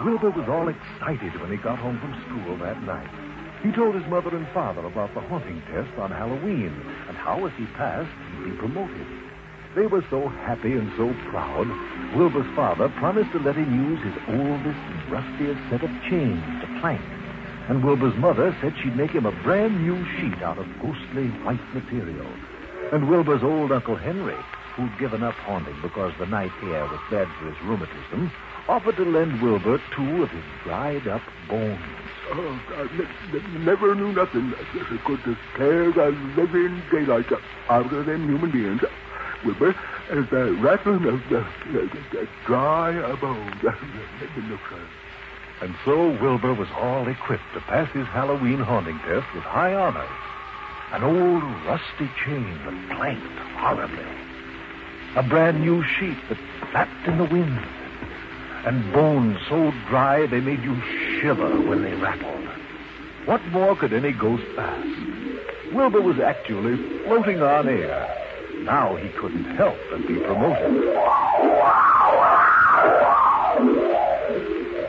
Wilbur was all excited when he got home from school that night. He told his mother and father about the haunting test on Halloween and how, if he passed, he'd be promoted. They were so happy and so proud, Wilbur's father promised to let him use his oldest and rustiest set of chains to plank. And Wilbur's mother said she'd make him a brand new sheet out of ghostly white material. And Wilbur's old Uncle Henry, who'd given up haunting because the night air was bad for his rheumatism, offered to lend Wilbur 2 of his dried-up bones. Oh, I never knew nothing that could scare the living daylight out of them human beings. Wilbur, as the rattling of the dry bones. And so Wilbur was all equipped to pass his Halloween haunting test with high honors. An old rusty chain that clanked horribly. A brand new sheet that flapped in the wind. And bones so dry they made you shiver when they rattled. What more could any ghost ask? Wilbur was actually floating on air. Now he couldn't help but be promoted.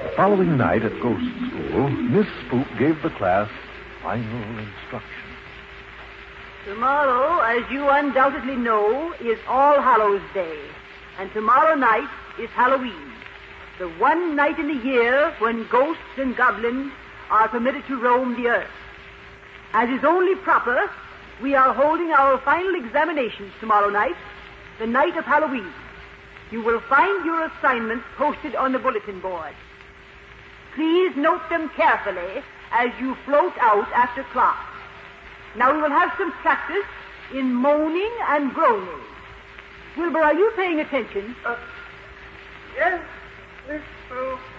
The following night at Ghost School, Miss Spook gave the class final instruction. Tomorrow, as you undoubtedly know, is All Hallows Day. And tomorrow night is Halloween. The one night in the year when ghosts and goblins are permitted to roam the earth. As is only proper, we are holding our final examinations tomorrow night, the night of Halloween. You will find your assignments posted on the bulletin board. Please note them carefully as you float out after class. Now we will have some practice in moaning and groaning. Wilbur, are you paying attention? Yes.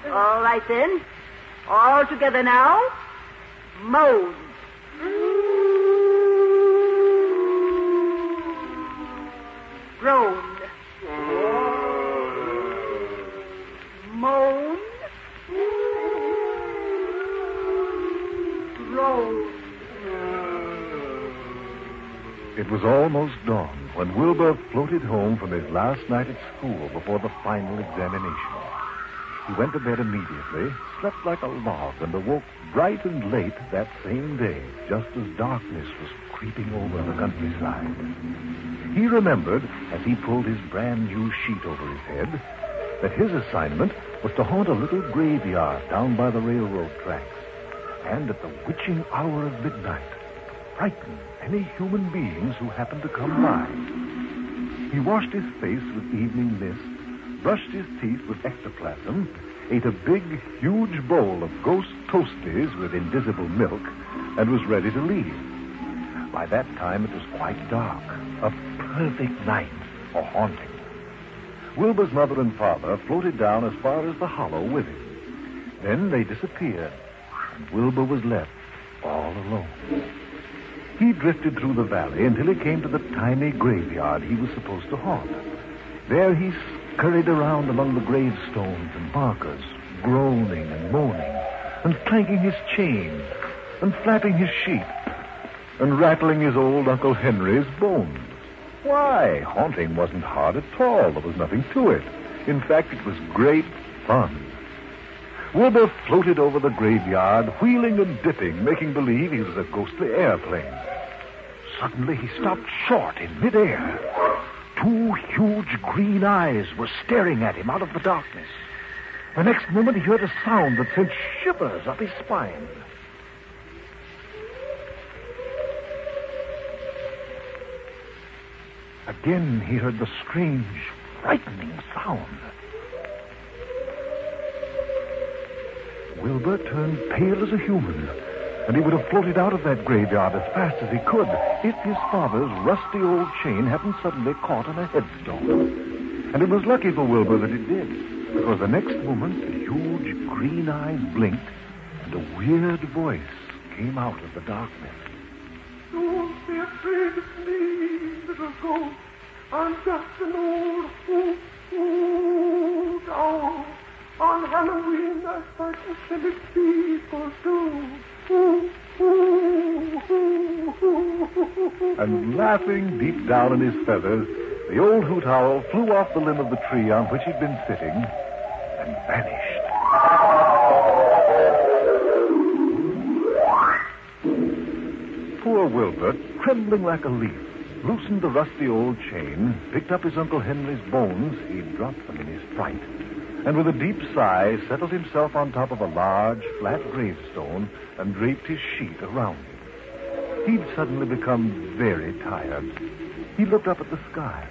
All right, then. All together now. Moan. Groan. Moan. Groan. It was almost dawn when Wilbur floated home from his last night at school before the final examination. He went to bed immediately, slept like a log, and awoke bright and late that same day, just as darkness was creeping over the countryside. He remembered, as he pulled his brand new sheet over his head, that his assignment was to haunt a little graveyard down by the railroad tracks, and at the witching hour of midnight, frighten any human beings who happened to come by. He washed his face with evening mist, brushed his teeth with ectoplasm, ate a big, huge bowl of ghost toasties with invisible milk, and was ready to leave. By that time, it was quite dark, a perfect night for haunting. Wilbur's mother and father floated down as far as the hollow with him. Then they disappeared, and Wilbur was left all alone. He drifted through the valley until he came to the tiny graveyard he was supposed to haunt. There he scurried around among the gravestones and markers, groaning and moaning, and clanking his chain, and flapping his sheet, and rattling his old Uncle Henry's bones. Why, haunting wasn't hard at all. There was nothing to it. In fact, it was great fun. Wilbur floated over the graveyard, wheeling and dipping, making believe he was a ghostly airplane. Suddenly, he stopped short in midair. 2 huge green eyes were staring at him out of the darkness. The next moment, he heard a sound that sent shivers up his spine. Again, he heard the strange, frightening sound. Wilbur turned pale as a human, and he would have floated out of that graveyard as fast as he could if his father's rusty old chain hadn't suddenly caught on a headstone. And it was lucky for Wilbur that it did, because the next moment the huge green eyes blinked and a weird voice came out of the darkness. Don't be afraid of me, little ghost. I'm just an old doll. On Halloween, I fight the silly people, too. And laughing deep down in his feathers, the old hoot owl flew off the limb of the tree on which he'd been sitting and vanished. Poor Wilbur, trembling like a leaf, loosened the rusty old chain, picked up his Uncle Henry's bones, he'd dropped them in his fright, and with a deep sigh settled himself on top of a large, flat gravestone and draped his sheet around him. He'd suddenly become very tired. He looked up at the sky.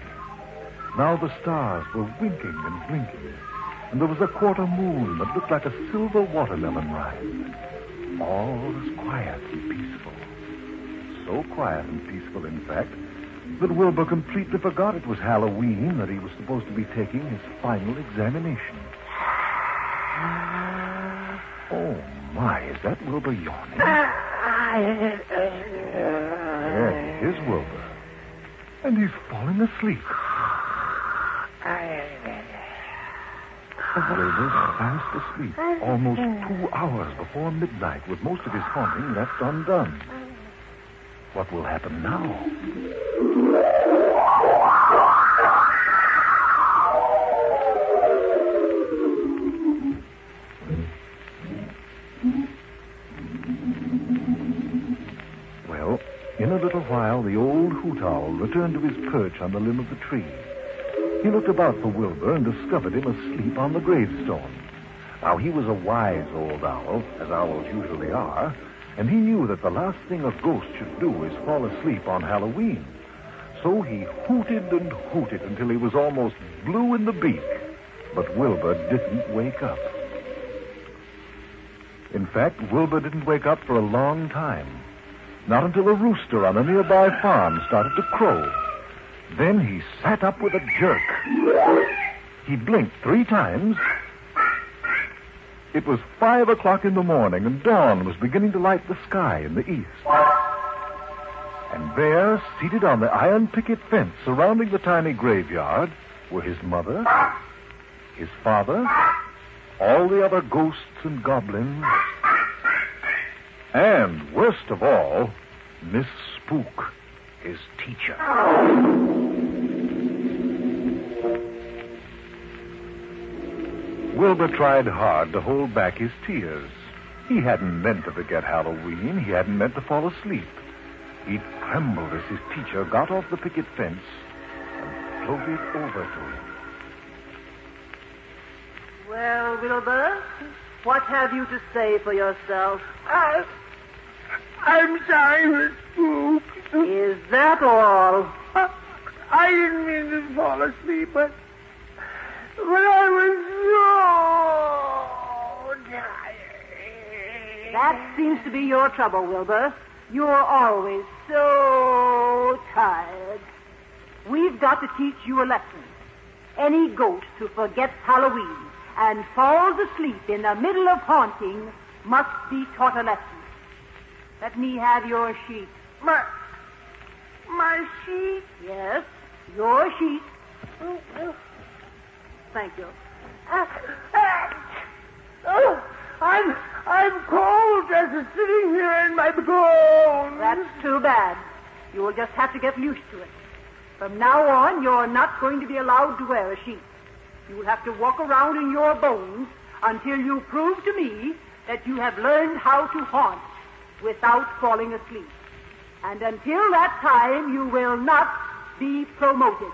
Now the stars were winking and blinking, and there was a quarter moon that looked like a silver watermelon rind. All was quiet and peaceful. So quiet and peaceful, in fact, that Wilbur completely forgot it was Halloween, that he was supposed to be taking his final examination. Oh, my, is that Wilbur yawning? Yes, it is Wilbur. And he's falling asleep. Wilbur's fast asleep, almost 2 hours before midnight, with most of his haunting left undone. What will happen now? Well, in a little while, the old hoot owl returned to his perch on the limb of the tree. He looked about for Wilbur and discovered him asleep on the gravestone. Now, he was a wise old owl, as owls usually are, and he knew that the last thing a ghost should do is fall asleep on Halloween. So he hooted and hooted until he was almost blue in the beak. But Wilbur didn't wake up. In fact, Wilbur didn't wake up for a long time. Not until a rooster on a nearby farm started to crow. Then he sat up with a jerk. He blinked 3 times. It was 5 o'clock in the morning, and dawn was beginning to light the sky in the east. And there, seated on the iron picket fence surrounding the tiny graveyard, were his mother, his father, all the other ghosts and goblins, and, worst of all, Miss Spook, his teacher. Wilbur tried hard to hold back his tears. He hadn't meant to forget Halloween. He hadn't meant to fall asleep. He trembled as his teacher got off the picket fence and floated over to him. Well, Wilbur, what have you to say for yourself? I'm sorry, Miss Spook. Is that all? I didn't mean to fall asleep, but I was so tired. That seems to be your trouble, Wilbur. You're always so tired. We've got to teach you a lesson. Any ghost who forgets Halloween and falls asleep in the middle of haunting must be taught a lesson. Let me have your sheet. My sheet? Yes, your sheet. Thank you. I'm cold just sitting here in my bones. That's too bad. You will just have to get used to it. From now on, you're not going to be allowed to wear a sheet. You will have to walk around in your bones until you prove to me that you have learned how to haunt without falling asleep. And until that time, you will not be promoted.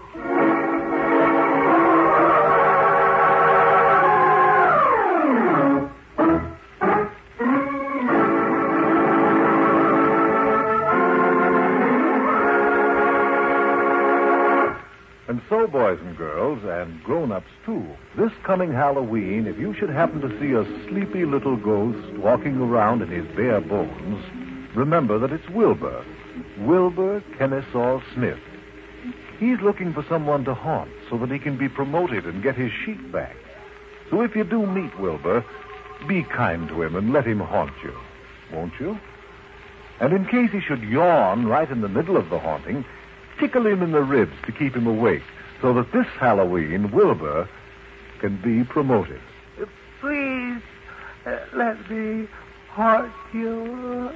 boys and girls, and grown-ups, too, this coming Halloween, if you should happen to see a sleepy little ghost walking around in his bare bones, remember that it's Wilbur. Wilbur Kennesaw Smith. He's looking for someone to haunt so that he can be promoted and get his sheep back. So if you do meet Wilbur, be kind to him and let him haunt you, won't you? And in case he should yawn right in the middle of the haunting, tickle him in the ribs to keep him awake so that this Halloween, Wilbur can be promoted. Please, let me haunt you.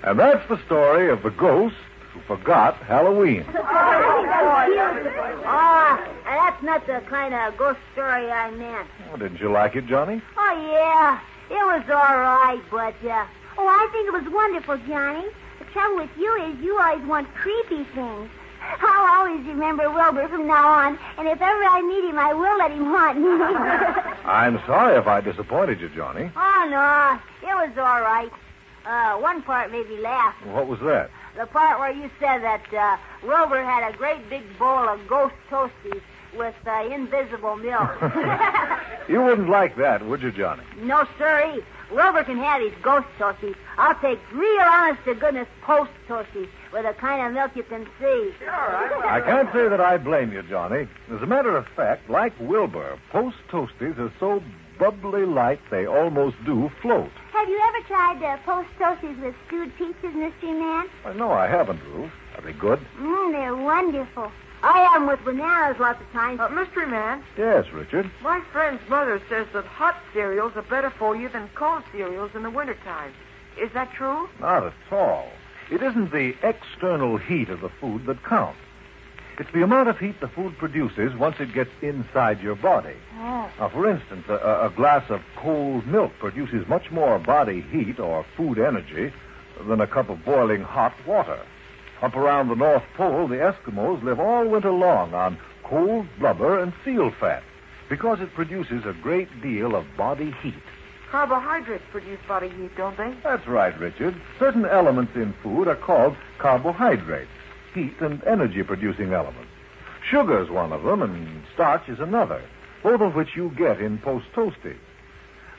And that's the story of the ghost who forgot Halloween. That's not the kind of ghost story I meant. Oh, didn't you like it, Johnny? Oh, yeah. It was all right, but, I think it was wonderful, Johnny. The trouble with you is you always want creepy things. I'll always remember Wilbur from now on, and if ever I meet him, I will let him haunt me. I'm sorry if I disappointed you, Johnny. Oh, no. It was all right. One part made me laugh. What was that? The part where you said that Wilbur had a great big bowl of ghost toasties with invisible milk. You wouldn't like that, would you, Johnny? No, sirree. Wilbur can have his ghost toasties. I'll take real honest-to-goodness post toasties with the kind of milk you can see. I can't say that I blame you, Johnny. As a matter of fact, like Wilbur, post toasties are so bubbly light they almost do float. Have you ever tried post toasties with stewed peaches, Mystery Man? No, I haven't, Ruth. Are they good? They're wonderful. I have them with bananas lots of times. Mystery Man, Yes, Richard. my friend's mother says that hot cereals are better for you than cold cereals in the wintertime. Is that true? Not at all. It isn't the external heat of the food that counts. It's the amount of heat the food produces once it gets inside your body. Oh. Now, for instance, a glass of cold milk produces much more body heat or food energy than a cup of boiling hot water. Up around the North Pole, the Eskimos live all winter long on cold blubber and seal fat because it produces a great deal of body heat. Carbohydrates produce body heat, don't they? That's right, Richard. Certain elements in food are called carbohydrates, heat and energy-producing elements. Sugar's one of them, and starch is another, both of which you get in Post Toasties.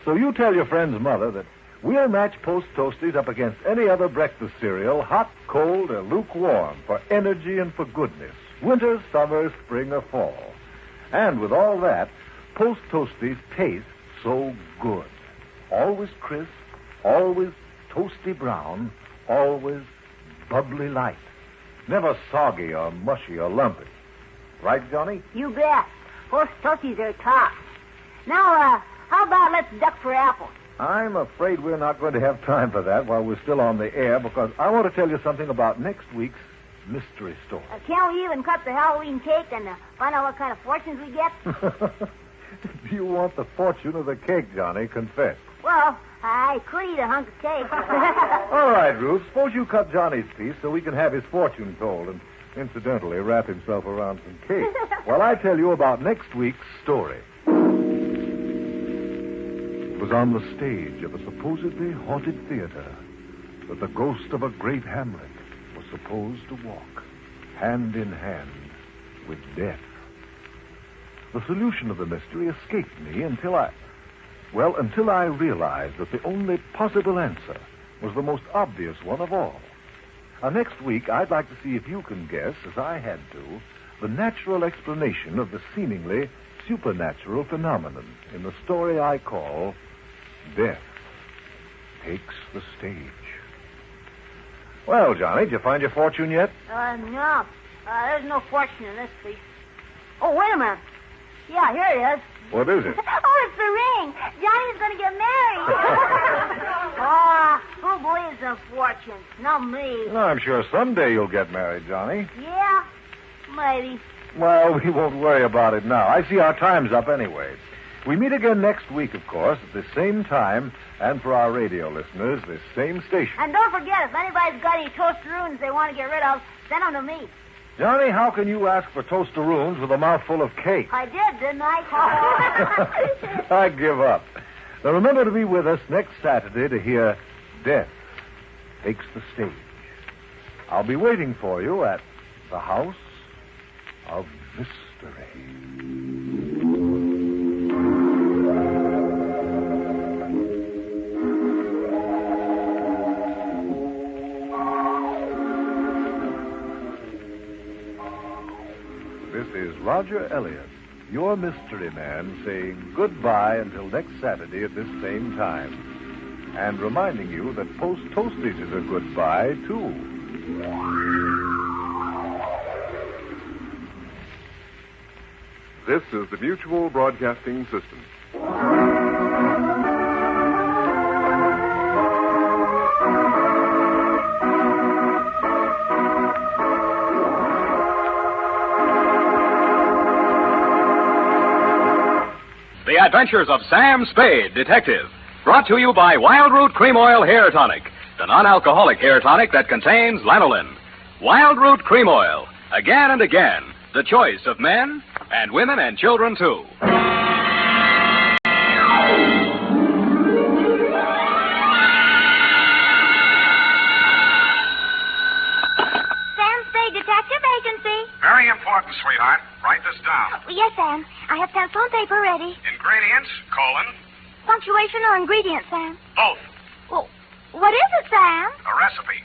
So you tell your friend's mother that we'll match Post Toasties up against any other breakfast cereal, hot, cold, or lukewarm, for energy and for goodness, winter, summer, spring, or fall. And with all that, Post Toasties taste so good. Always crisp, always toasty brown, always bubbly light. Never soggy or mushy or lumpy. Right, Johnny? You bet. Post toasties are top. Now, how about let's duck for apples? I'm afraid we're not going to have time for that while we're still on the air because I want to tell you something about next week's mystery story. Can't we even cut the Halloween cake and find out what kind of fortunes we get? Do you want the fortune of the cake, Johnny? Confess. Well, I could eat a hunk of cake. All right, Ruth. Suppose you cut Johnny's piece so we can have his fortune told and incidentally wrap himself around some cake while I tell you about next week's story. It was on the stage of a supposedly haunted theater that the ghost of a great Hamlet was supposed to walk, hand in hand, with death. The solution of the mystery escaped me until I realized that the only possible answer was the most obvious one of all. Next week, I'd like to see if you can guess, as I had to, the natural explanation of the seemingly supernatural phenomenon in the story I call Death Takes the Stage. Well, Johnny, did you find your fortune yet? No. There's no fortune in this piece. Oh, wait a minute. Yeah, here it is. What is it? Oh, it's the ring. Johnny's going to get married. Who believes in fortune? Not me. I'm sure someday you'll get married, Johnny. Yeah, maybe. Well, we won't worry about it now. I see our time's up anyway. We meet again next week, of course, at the same time, and for our radio listeners, this same station. And don't forget, if anybody's got any toasteroons they want to get rid of, send them to me. Johnny, how can you ask for toasteroons with a mouthful of cake? I did, didn't I? I give up. Now remember to be with us next Saturday to hear Death Takes the Stage. I'll be waiting for you at the House of Mystery. This is Roger Elliott, your mystery man, saying goodbye until next Saturday at this same time. And reminding you that Post Toasties is a goodbye, too. This is the Mutual Broadcasting System. The Adventures of Sam Spade, Detective. Brought to you by Wild Root Cream Oil Hair Tonic, the non-alcoholic hair tonic that contains lanolin. Wild Root Cream Oil, again and again, the choice of men and women and children, too. Sam Spade Detective Agency. Very important, sweetheart. Write this down. Yes, Sam. I have pencil and paper ready. Ingredients, colon, Punctuation or ingredients, Sam? both. Well, what is it, Sam? A recipe.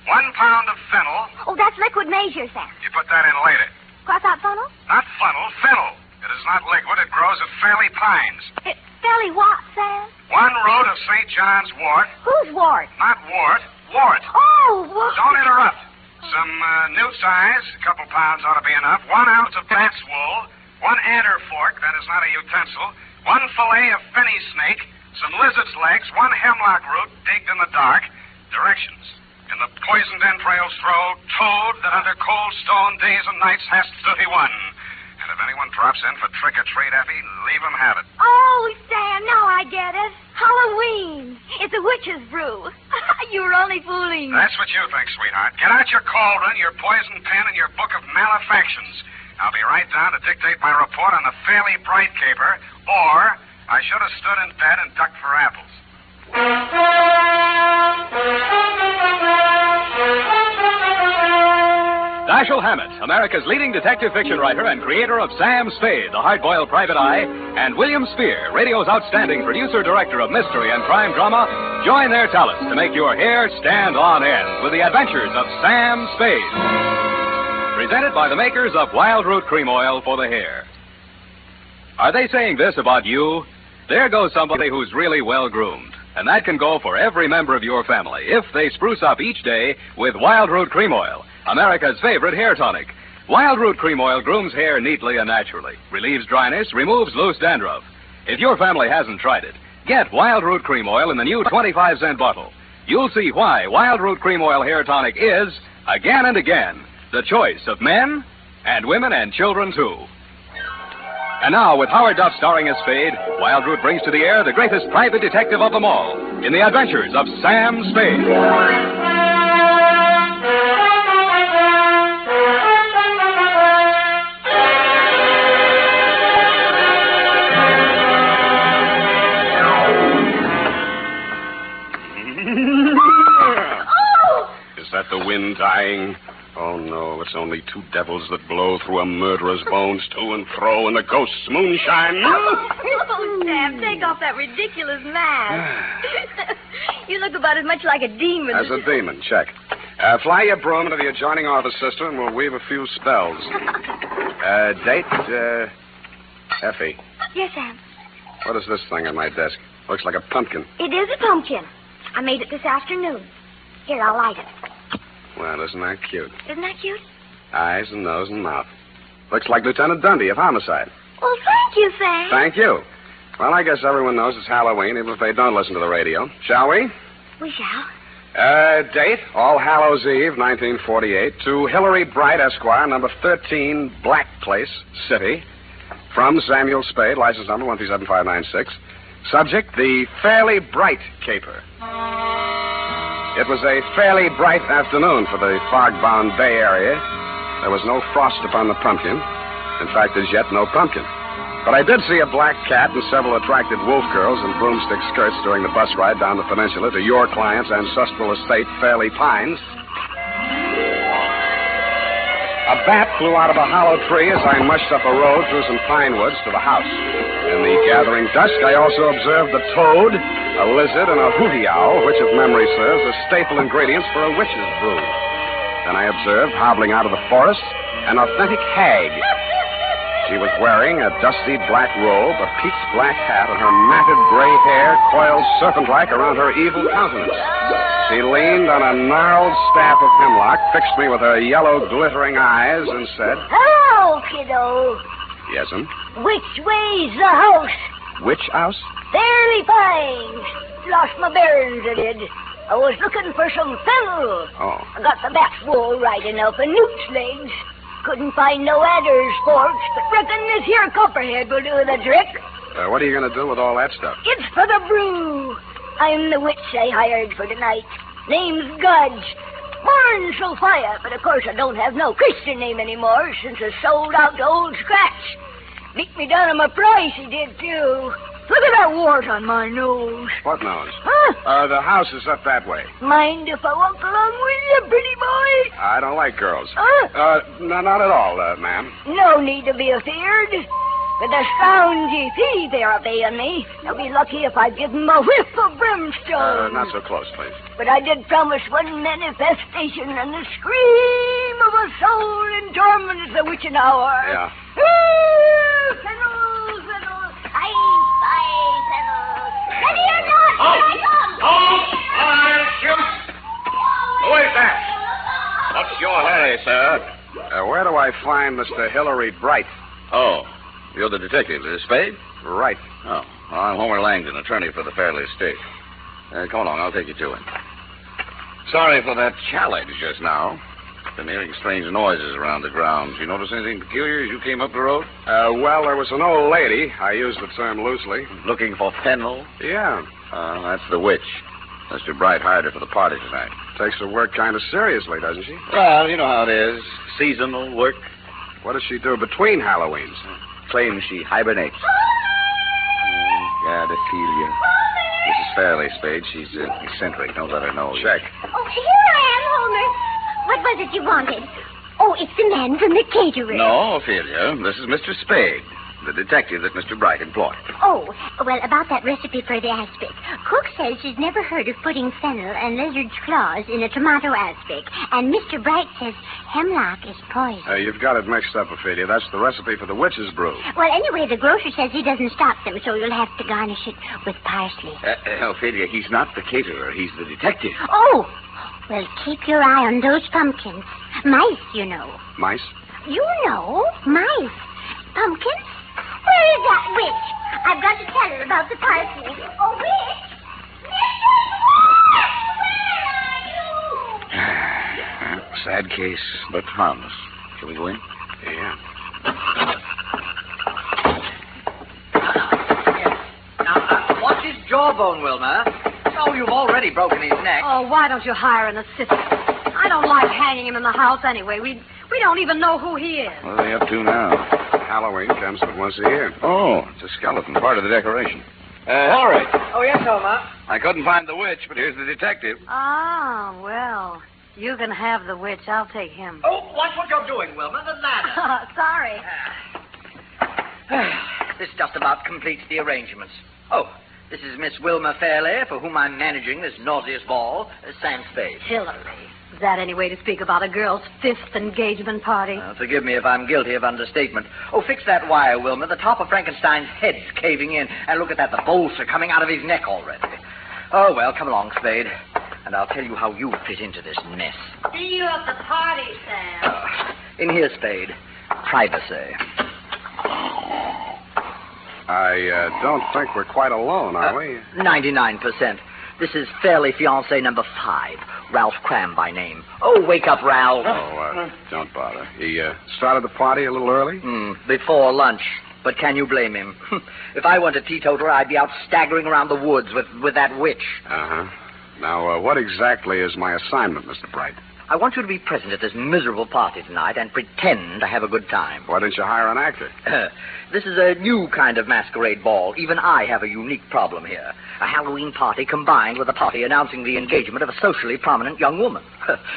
1 pound of fennel. Oh, that's liquid measure, Sam. You put that in later. Cross out funnel? Not funnel, fennel. It is not liquid. It grows at Fairley Pines. It's fairly what, Sam? 1 root of St. John's wort. Whose wart? Not wart, wart. Oh, what? Don't interrupt. Some newt size, a couple pounds ought to be enough. 1 ounce of bat's wool. 1 adder fork, that is not a utensil. 1 fillet of fenny snake. Some lizard's legs. 1 hemlock root digged in the dark. Directions. In the poisoned entrails throw toad that under cold stone days and nights hast 31. And if anyone drops in for trick or treat, Effie, leave him have it. Oh, Sam, now I get it. Halloween. It's a witch's brew. You were only fooling. That's what you think, sweetheart. Get out your cauldron, your poison pen, and your book of malefactions. I'll be right down to dictate my report on the Fairly Bright caper, or I should have stood in bed and ducked for apples. Dashiell Hammett, America's leading detective fiction writer and creator of Sam Spade, the hard-boiled private eye, and William Spear, radio's outstanding producer-director of mystery and crime drama, join their talents to make your hair stand on end with the adventures of Sam Spade. Presented by the makers of Wild Root Cream Oil for the hair. Are they saying this about you? There goes somebody who's really well-groomed. And that can go for every member of your family if they spruce up each day with Wild Root Cream Oil, America's favorite hair tonic. Wild Root Cream Oil grooms hair neatly and naturally, relieves dryness, removes loose dandruff. If your family hasn't tried it, get Wild Root Cream Oil in the new 25-cent bottle. You'll see why Wild Root Cream Oil hair tonic is, again and again, the choice of men and women and children, too. And now, with Howard Duff starring as Spade, Wild Root brings to the air the greatest private detective of them all in the adventures of Sam Spade. Is that the wind dying? Oh, no, it's only 2 devils that blow through a murderer's bones to and fro in the ghost's moonshine. Oh, Sam, take off that ridiculous mask. You look about as much like a demon. As a demon, check. Fly your broom into the adjoining office, sister, and we'll weave a few spells. Date, Effie. Yes, Sam. What is this thing on my desk? Looks like a pumpkin. It is a pumpkin. I made it this afternoon. Here, I'll light it. Well, isn't that cute? Isn't that cute? Eyes and nose and mouth. Looks like Lieutenant Dundee of Homicide. Well, thank you, Sam. Thank you. Well, I guess everyone knows it's Halloween, even if they don't listen to the radio. Shall we? We shall. Date, All Hallows Eve, 1948, to Hillary Bright, Esquire, number 13, Black Place, City. From Samuel Spade, license number 137596. Subject, the Fairly Bright caper. It was a fairly bright afternoon for the fog-bound Bay Area. There was no frost upon the pumpkin. In fact, as yet, no pumpkin. But I did see a black cat and several attractive wolf girls in broomstick skirts during the bus ride down the peninsula to your client's ancestral estate, Fairley Pines. A bat flew out of a hollow tree as I mushed up a road through some pine woods to the house. In the gathering dusk, I also observed a toad, a lizard, and a hooty owl, which, if memory serves, are staple ingredients for a witch's brew. Then I observed, hobbling out of the forest, an authentic hag. She was wearing a dusty black robe, a peaked black hat, and her matted gray hair coiled serpent-like around her evil countenance. She leaned on a gnarled staff of hemlock, fixed me with her yellow, glittering eyes, and said, Hello, kiddo. Yes'm. Which way's the house? Which house? Fairly Pines. Lost my bearings, I did. I was looking for some fennel. Oh. I got the bat's wool right enough and newt's legs. Couldn't find no adder's forks, but reckon this here copperhead will do the trick. What are you going to do with all that stuff? It's for the brew. I'm the witch I hired for tonight. Name's Gudge. Born Sophia, but of course I don't have no Christian name anymore since I sold out to Old Scratch. Beat me down on my price, he did, too. Look at that wart on my nose. What nose? Huh? The house is up that way. Mind if I walk along with you, pretty boy? I don't like girls. Huh? No, not at all, ma'am. No need to be afeared. With the sound GP they're obeying me, they'll be lucky if I give them a whiff of brimstone. Not so close, please. But I did promise one manifestation and the scream of a soul in torment at the witching hour. Yeah. Fennel, fennel, aye, fennel. Ready or not, here I come. I'll shoot. Who is that? What's your hurry, sir? Where do I find Mr. Hilary Bright? Oh, you're the detective, Spade? Right. Oh, well, I'm Homer Langdon, attorney for the Fairley estate. Come along, I'll take you to him. Sorry for that challenge just now. Been hearing strange noises around the grounds. You notice anything peculiar as you came up the road? Well, there was an old lady. I use the term loosely. Looking for fennel? Yeah. That's the witch. Mr. Bright hired her for the party tonight. Takes her work kind of seriously, doesn't she? Well, you know how it is. Seasonal work. What does she do between Halloweens? Claims she hibernates. God, I feel you. Mrs. Fairley, Spade. She's eccentric. Don't let her know. Check. Oh, here I am, Homer. What was it you wanted? Oh, it's the man from the catering. No, Ophelia. This is Mr. Spade, the detective that Mr. Bright employed. Oh, well, about that recipe for the aspic. Cook says she's never heard of putting fennel and lizard's claws in a tomato aspic. And Mr. Bright says hemlock is poison. You've got it mixed up, Ophelia. That's the recipe for the witch's brew. Well, anyway, the grocer says he doesn't stock them, so you'll have to garnish it with parsley. Ophelia, he's not the caterer. He's the detective. Oh! Well, keep your eye on those pumpkins. Mice, you know. Mice? You know, mice. Pumpkins? Where is that witch? I've got to tell her about the parsley. Oh, witch! Mrs. Witch, where are you? Sad case, but harmless. Shall we go in? Yeah. Now, what's his jawbone, Wilma? Oh, you've already broken his neck. Oh, why don't you hire an assistant? I don't like hanging him in the house anyway. We don't even know who he is. What are they up to now? Halloween comes but once a year. Oh, it's a skeleton, part of the decoration. Hillary. Oh, yes, Homer. I couldn't find the witch, but here's the detective. Ah, well, you can have the witch. I'll take him. Oh, watch what you're doing, Wilma. The ladder. Sorry. This just about completes the arrangements. Oh, this is Miss Wilma Fairley, for whom I'm managing this nauseous ball, Sam Spade. Hillary. Is that any way to speak about a girl's 5th engagement party? Forgive me if I'm guilty of understatement. Oh, fix that wire, Wilma. The top of Frankenstein's head's caving in. And look at that. The bolts are coming out of his neck already. Oh, well, come along, Spade. And I'll tell you how you fit into this mess. See you at the party, Sam. In here, Spade. Privacy. I don't think we're quite alone, are we? 99%. This is Fairley fiancé number 5, Ralph Cram by name. Oh, wake up, Ralph. Oh, don't bother. He started the party a little early? Before lunch. But can you blame him? If I weren't a teetotaler, I'd be out staggering around the woods with that witch. Uh-huh. Now, what exactly is my assignment, Mr. Bright? I want you to be present at this miserable party tonight and pretend to have a good time. Why didn't you hire an actor? This is a new kind of masquerade ball. Even I have a unique problem here. A Halloween party combined with a party announcing the engagement of a socially prominent young woman.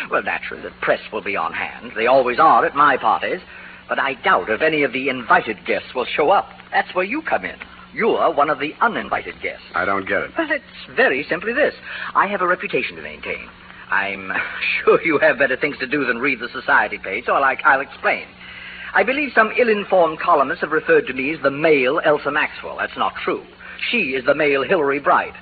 Well, naturally, the press will be on hand. They always are at my parties. But I doubt if any of the invited guests will show up. That's where you come in. You're one of the uninvited guests. I don't get it. Well, it's very simply this. I have a reputation to maintain. I'm sure you have better things to do than read the society page, so I'll explain. I believe some ill-informed columnists have referred to me as the male Elsa Maxwell. That's not true. She is the male Hillary Bright.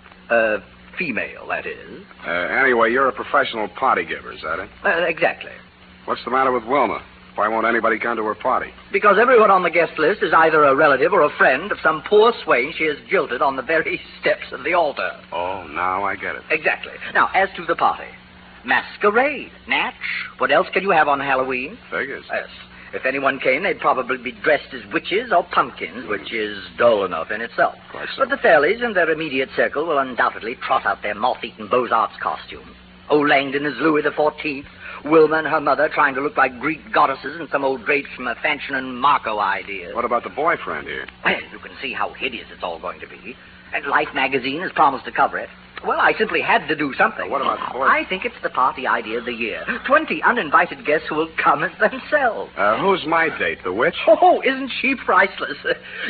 Female, that is. Anyway, you're a professional party giver, is that it? Exactly. What's the matter with Wilma? Why won't anybody come to her party? Because everyone on the guest list is either a relative or a friend of some poor swain she has jilted on the very steps of the altar. Oh, now I get it. Exactly. Now, as to the party. Masquerade, Natch. What else can you have on Halloween? Figures. Yes. If anyone came, they'd probably be dressed as witches or pumpkins, which is dull enough in itself. Quite so. But the Fairleys and their immediate circle will undoubtedly trot out their moth-eaten Beaux-Arts costumes. Old Langdon is Louis XIV. Wilma and her mother trying to look like Greek goddesses and some old drapes from a Fanchon and Marco idea. What about the boyfriend here? Well, you can see how hideous it's all going to be. And Life magazine has promised to cover it. Well, I simply had to do something. What about the boyfriend? I think it's the party idea of the year. 20 uninvited guests who will come as themselves. Who's my date, the witch? Oh, isn't she priceless?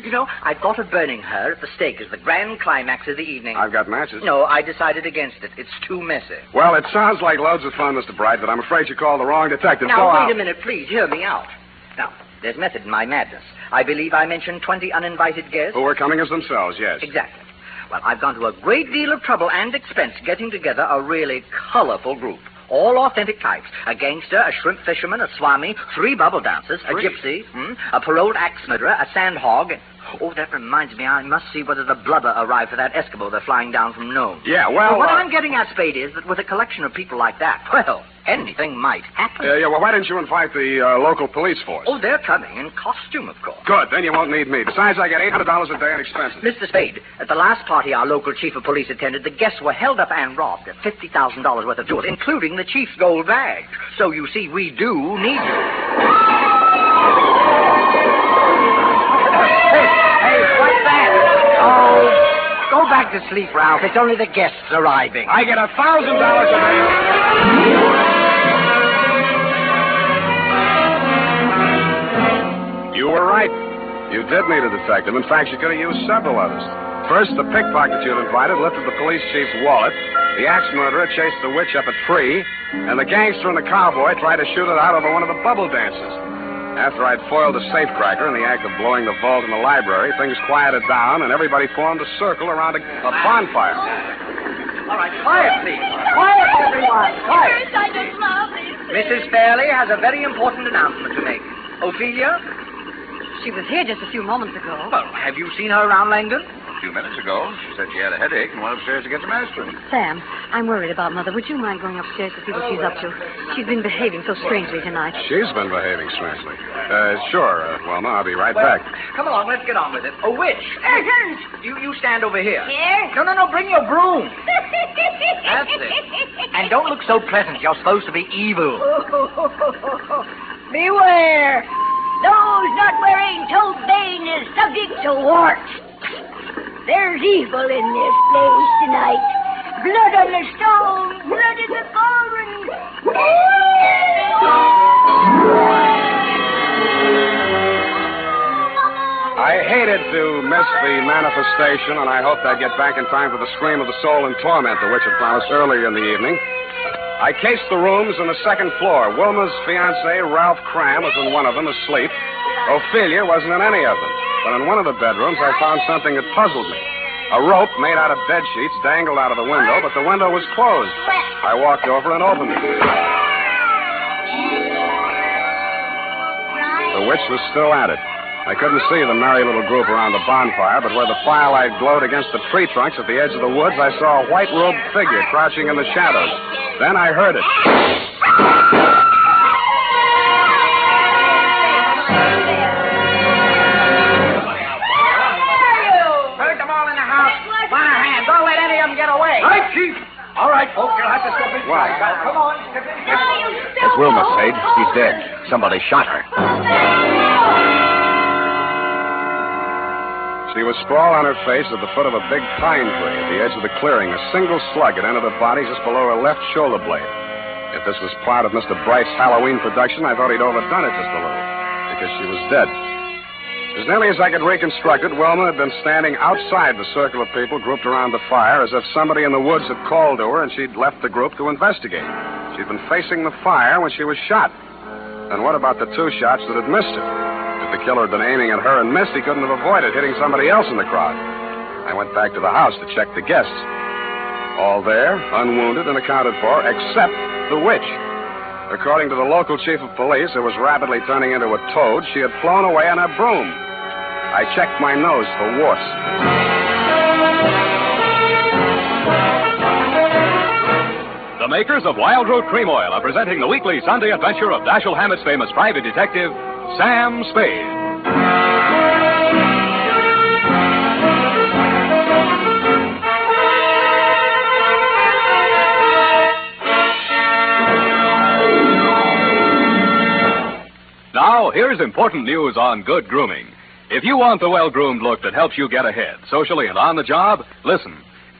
You know, I thought of burning her at the stake as the grand climax of the evening. I've got matches. No, I decided against it. It's too messy. Well, it sounds like loads of fun, Mr. Bright, but I'm afraid you called the wrong detective. Now, so wait a minute, please. Hear me out. Now, there's method in my madness. I believe I mentioned 20 uninvited guests. Who are coming as themselves, yes. Exactly. Well, I've gone to a great deal of trouble and expense getting together a really colorful group. All authentic types. A gangster, a shrimp fisherman, a swami, 3 bubble dancers, a gypsy, a paroled axe murderer, a sandhog. Oh, that reminds me, I must see whether the blubber arrived for that Eskimo they're flying down from Nome. Yeah, well... what I'm getting at, Spade, is that with a collection of people like that, well, anything might happen. well, why didn't you invite the local police force? Oh, they're coming in costume, of course. Good, then you won't need me. Besides, I get $800 a day in expenses. Mr. Spade, at the last party our local chief of police attended, the guests were held up and robbed of $50,000 worth of jewels, including the chief's gold bag. So, you see, we do need you. Hey, what's that? Oh, go back to sleep, Ralph. It's only the guests arriving. I get $1,000 a day. You were right. You did need a detective. In fact, you could have used several others. First, the pickpocket you'd invited lifted the police chief's wallet. The axe murderer chased the witch up a tree. And the gangster and the cowboy tried to shoot it out over one of the bubble dances. After I'd foiled a safecracker in the act of blowing the vault in the library, things quieted down and everybody formed a circle around a bonfire. All right, quiet, please. Quiet, everyone. Quiet. I just love this. Mrs. Fairley has a very important announcement to make. Ophelia? She was here just a few moments ago. Well, have you seen her around Langdon? A few minutes ago, she said she had a headache and went upstairs to get some aspirin. Sam, I'm worried about Mother. Would you mind going upstairs to see what she's up to? She's been behaving so strangely tonight. She's been behaving strangely. Sure, Wilma, I'll be right back. Come along, let's get on with it. A witch. You stand over here. Here? No, bring your broom. That's it. And don't look so pleasant. You're supposed to be evil. Beware! Those not wearing toad bane is subject to warts. There's evil in this place tonight. Blood on the stone, blood in the cauldron. I hated to miss the manifestation, and I hoped I'd get back in time for the scream of the soul in torment, the witch had promised earlier in the evening. I cased the rooms on the second floor. Wilma's fiancé, Ralph Cram, was in one of them, asleep. Ophelia wasn't in any of them. But in one of the bedrooms, I found something that puzzled me. A rope made out of bed sheets dangled out of the window, but the window was closed. I walked over and opened it. The witch was still at it. I couldn't see the merry little group around the bonfire, but where the firelight glowed against the tree trunks at the edge of the woods, I saw a white-robed figure crouching in the shadows. Then I heard it. Heard them all in the house. Fire hand. Don't let any of them get away. Right, Chief. All right, folks, you'll have to step inside. Why? Now, come on, step inside. It's Wilma, Spade. He's dead. Somebody shot her. She was sprawled on her face at the foot of a big pine tree at the edge of the clearing. A single slug had entered her body just below her left shoulder blade. If this was part of Mr. Bright's Halloween production, I thought he'd overdone it just a little, because she was dead. As nearly as I could reconstruct it, Wilma had been standing outside the circle of people grouped around the fire as if somebody in the woods had called to her and she'd left the group to investigate. She'd been facing the fire when she was shot. And what about the 2 shots that had missed her? If the killer had been aiming at her and missed, he couldn't have avoided hitting somebody else in the crowd. I went back to the house to check the guests. All there, unwounded and accounted for, except the witch. According to the local chief of police, who was rapidly turning into a toad, she had flown away on her broom. I checked my nose for warts. The makers of Wild Root Cream Oil are presenting the weekly Sunday adventure of Dashiell Hammett's famous private detective, Sam Spade. Now, here's important news on good grooming. If you want the well-groomed look that helps you get ahead, socially and on the job, listen.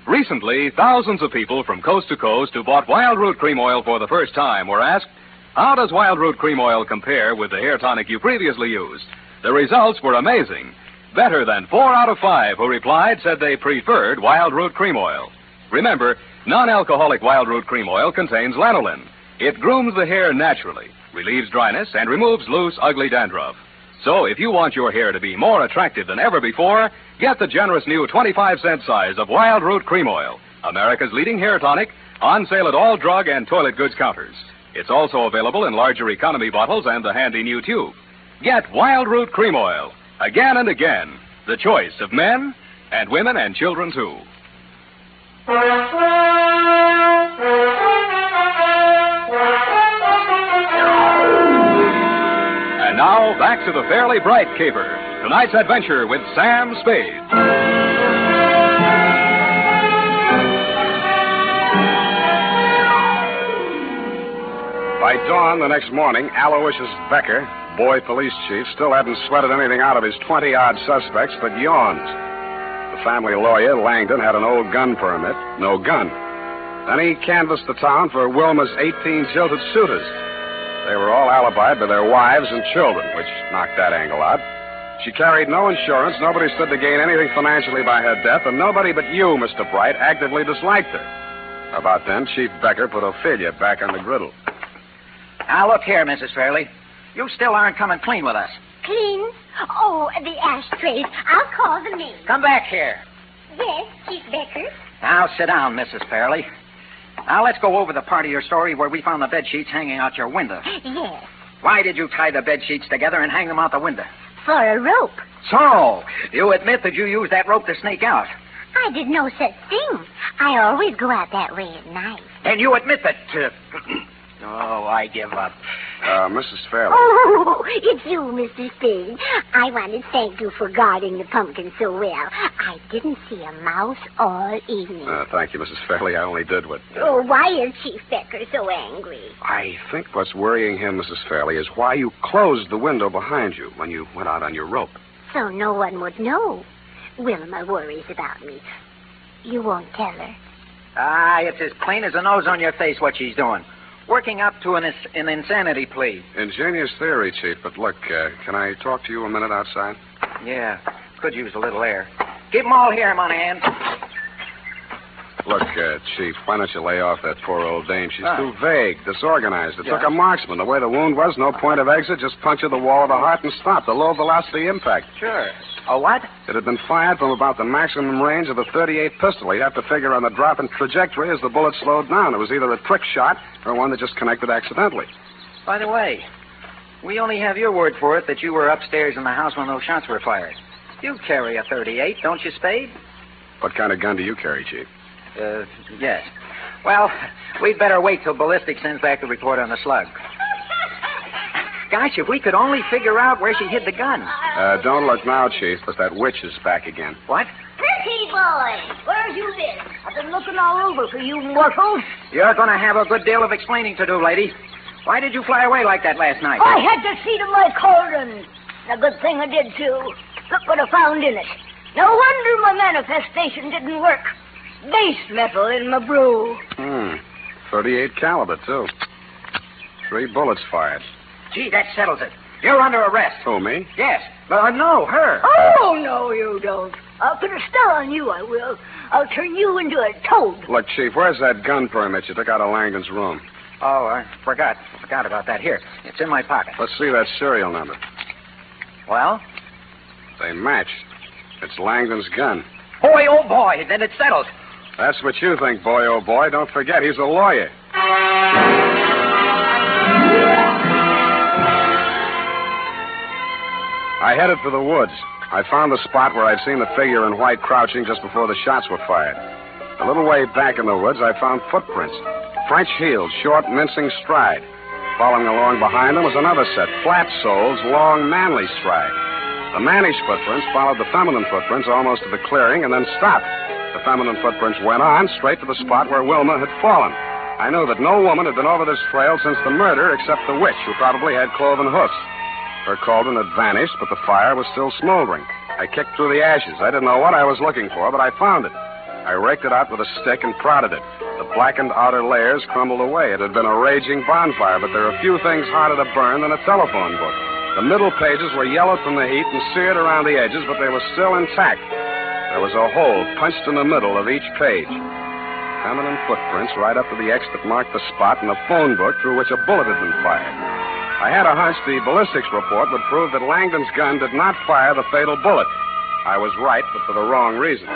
Recently, thousands of people from coast to coast who bought Wild Root Cream Oil for the first time were asked, how does Wild Root Cream Oil compare with the hair tonic you previously used? The results were amazing. Better than 4 out of 5 who replied said they preferred Wild Root Cream Oil. Remember, non-alcoholic Wild Root Cream Oil contains lanolin. It grooms the hair naturally, relieves dryness, and removes loose, ugly dandruff. So if you want your hair to be more attractive than ever before, get the generous new 25-cent size of Wild Root Cream Oil, America's leading hair tonic, on sale at all drug and toilet goods counters. It's also available in larger economy bottles and the handy new tube. Get Wild Root Cream Oil, again and again, the choice of men and women and children, too. And now, back to the Fairly Bright Caper. Tonight's adventure with Sam Spade. By dawn the next morning, Aloysius Becker, boy police chief, still hadn't sweated anything out of his 20-odd suspects but yawns. The family lawyer, Langdon, had an old gun permit, no gun. Then he canvassed the town for Wilma's 18 jilted suitors. They were all alibied by their wives and children, which knocked that angle out. She carried no insurance, nobody stood to gain anything financially by her death, and nobody but you, Mr. Bright, actively disliked her. About then, Chief Becker put Ophelia back on the griddle. Now, look here, Mrs. Fairley. You still aren't coming clean with us. Clean? Oh, the ashtrays. I'll call the maid. Come back here. Yes, Chief Becker. Now, sit down, Mrs. Fairley. Now, let's go over the part of your story where we found the bed sheets hanging out your window. Yes. Why did you tie the bed sheets together and hang them out the window? For a rope. So, you admit that you used that rope to sneak out. I did no such thing. I always go out that way at night. And you admit that... Oh, I give up. Mrs. Fairley. Oh, it's you, Mr. Spade. I want to thank you for guarding the pumpkin so well. I didn't see a mouse all evening. Thank you, Mrs. Fairley. I only did what... Oh, why is Chief Becker so angry? I think what's worrying him, Mrs. Fairley, is why you closed the window behind you when you went out on your rope. So no one would know. Wilma worries about me. You won't tell her? Ah, it's as plain as a nose on your face what she's doing. Working up to an insanity plea. Ingenious theory, Chief, but look, can I talk to you a minute outside? Yeah, could use a little air. Keep them all here, Monahan. Look, Chief, why don't you lay off that poor old dame? She's too vague, disorganized. It took a marksman. The way the wound was, no point of exit, just puncture the wall of the heart and stop. The low-velocity impact. Sure. A what? It had been fired from about the maximum range of a .38 pistol. You'd have to figure on the drop in trajectory as the bullet slowed down. It was either a trick shot or one that just connected accidentally. By the way, we only have your word for it that you were upstairs in the house when those shots were fired. You carry a .38, don't you, Spade? What kind of gun do you carry, Chief? Yes. Well, we'd better wait till ballistics sends back the report on the slug. Gosh, if we could only figure out where she hid the gun. Don't look now, Chief, but that witch is back again. What? Pretty boy. Where's you been? I've been looking all over for you mortals. You're going to have a good deal of explaining to do, lady. Why did you fly away like that last night? I had to see to my cauldron. A good thing I did, too. Look what I found in it. No wonder my manifestation didn't work. Base metal in my brew. 38 caliber, too. 3 bullets fired. Gee, that settles it. You're under arrest. Who, me? Yes. No, her. Oh, no, you don't. I'll put a star on you, I will. I'll turn you into a toad. Look, Chief, where's that gun permit you took out of Langdon's room? Oh, I forgot about that. Here, it's in my pocket. Let's see that serial number. Well? They match. It's Langdon's gun. Boy, oh boy, then it's settled. That's what you think, boy, oh boy. Don't forget, he's a lawyer. I headed for the woods. I found the spot where I'd seen the figure in white crouching just before the shots were fired. A little way back in the woods, I found footprints. French heels, short, mincing stride. Following along behind them was another set, flat soles, long, manly stride. The mannish footprints followed the feminine footprints almost to the clearing and then stopped. The feminine footprints went on straight to the spot where Wilma had fallen. I knew that no woman had been over this trail since the murder except the witch, who probably had cloven hoofs. Her cauldron had vanished, but the fire was still smoldering. I kicked through the ashes. I didn't know what I was looking for, but I found it. I raked it out with a stick and prodded it. The blackened outer layers crumbled away. It had been a raging bonfire, but there are few things harder to burn than a telephone book. The middle pages were yellowed from the heat and seared around the edges, but they were still intact. There was a hole punched in the middle of each page. Feminine footprints right up to the X that marked the spot in the phone book through which a bullet had been fired. I had a hunch the ballistics report would prove that Langdon's gun did not fire the fatal bullet. I was right, but for the wrong reason.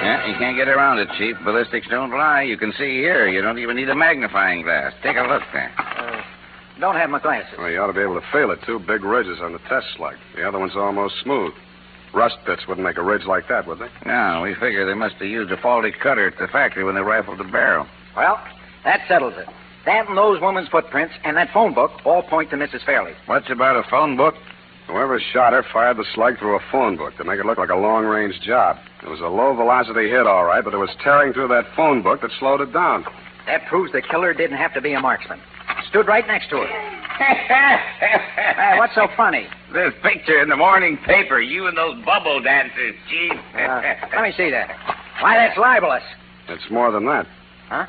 Yeah, you can't get around it, Chief. Ballistics don't lie. You can see here. You don't even need a magnifying glass. Take a look there. Don't have my glasses. Well, you ought to be able to feel it. 2 big ridges on the test slug. The other one's almost smooth. Rust pits wouldn't make a ridge like that, would they? No, we figure they must have used a faulty cutter at the factory when they rifled the barrel. Well, that settles it. That and those women's footprints and that phone book all point to Mrs. Fairley. What's about a phone book? Whoever shot her fired the slug through a phone book to make it look like a long-range job. It was a low-velocity hit, all right, but it was tearing through that phone book that slowed it down. That proves the killer didn't have to be a marksman. Stood right next to her. What's so funny? This picture in the morning paper, you and those bubble dancers, Chief. Let me see that. Why, that's libelous. It's more than that. Huh?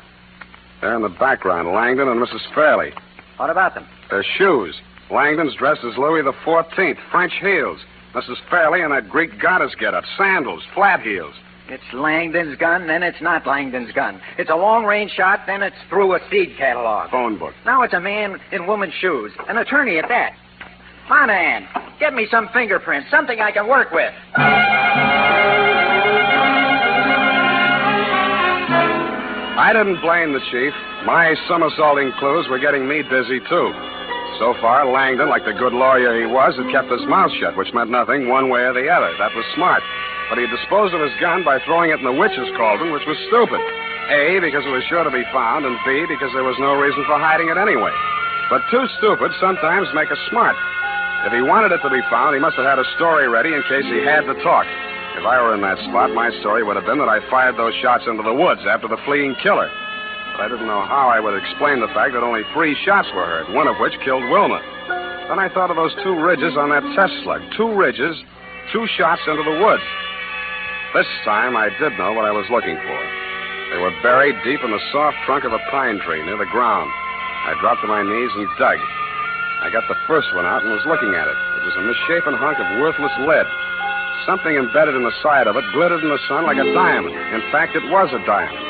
There in the background, Langdon and Mrs. Fairley. What about them? Their shoes. Langdon's dressed as Louis XIV, French heels. Mrs. Fairley in that Greek goddess getup, sandals, flat heels. It's Langdon's gun, then it's not Langdon's gun. It's a long-range shot, then it's through a seed catalog. Phone book. Now it's a man in woman's shoes. An attorney at that. Monahan, get me some fingerprints, something I can work with. I didn't blame the chief. My somersaulting clues were getting me dizzy, too. So far, Langdon, like the good lawyer he was, had kept his mouth shut, which meant nothing one way or the other. That was smart. But he disposed of his gun by throwing it in the witch's cauldron, which was stupid. A, because it was sure to be found, and B, because there was no reason for hiding it anyway. But two stupid sometimes make us smart. If he wanted it to be found, he must have had a story ready in case he had to talk. If I were in that spot, my story would have been that I fired those shots into the woods after the fleeing killer. But I didn't know how I would explain the fact that only 3 shots were heard, one of which killed Wilma. Then I thought of those 2 ridges on that test slug. 2 ridges, 2 shots into the woods. This time, I did know what I was looking for. They were buried deep in the soft trunk of a pine tree near the ground. I dropped to my knees and dug. I got the first one out and was looking at it. It was a misshapen hunk of worthless lead. Something embedded in the side of it glittered in the sun like a diamond. In fact, it was a diamond.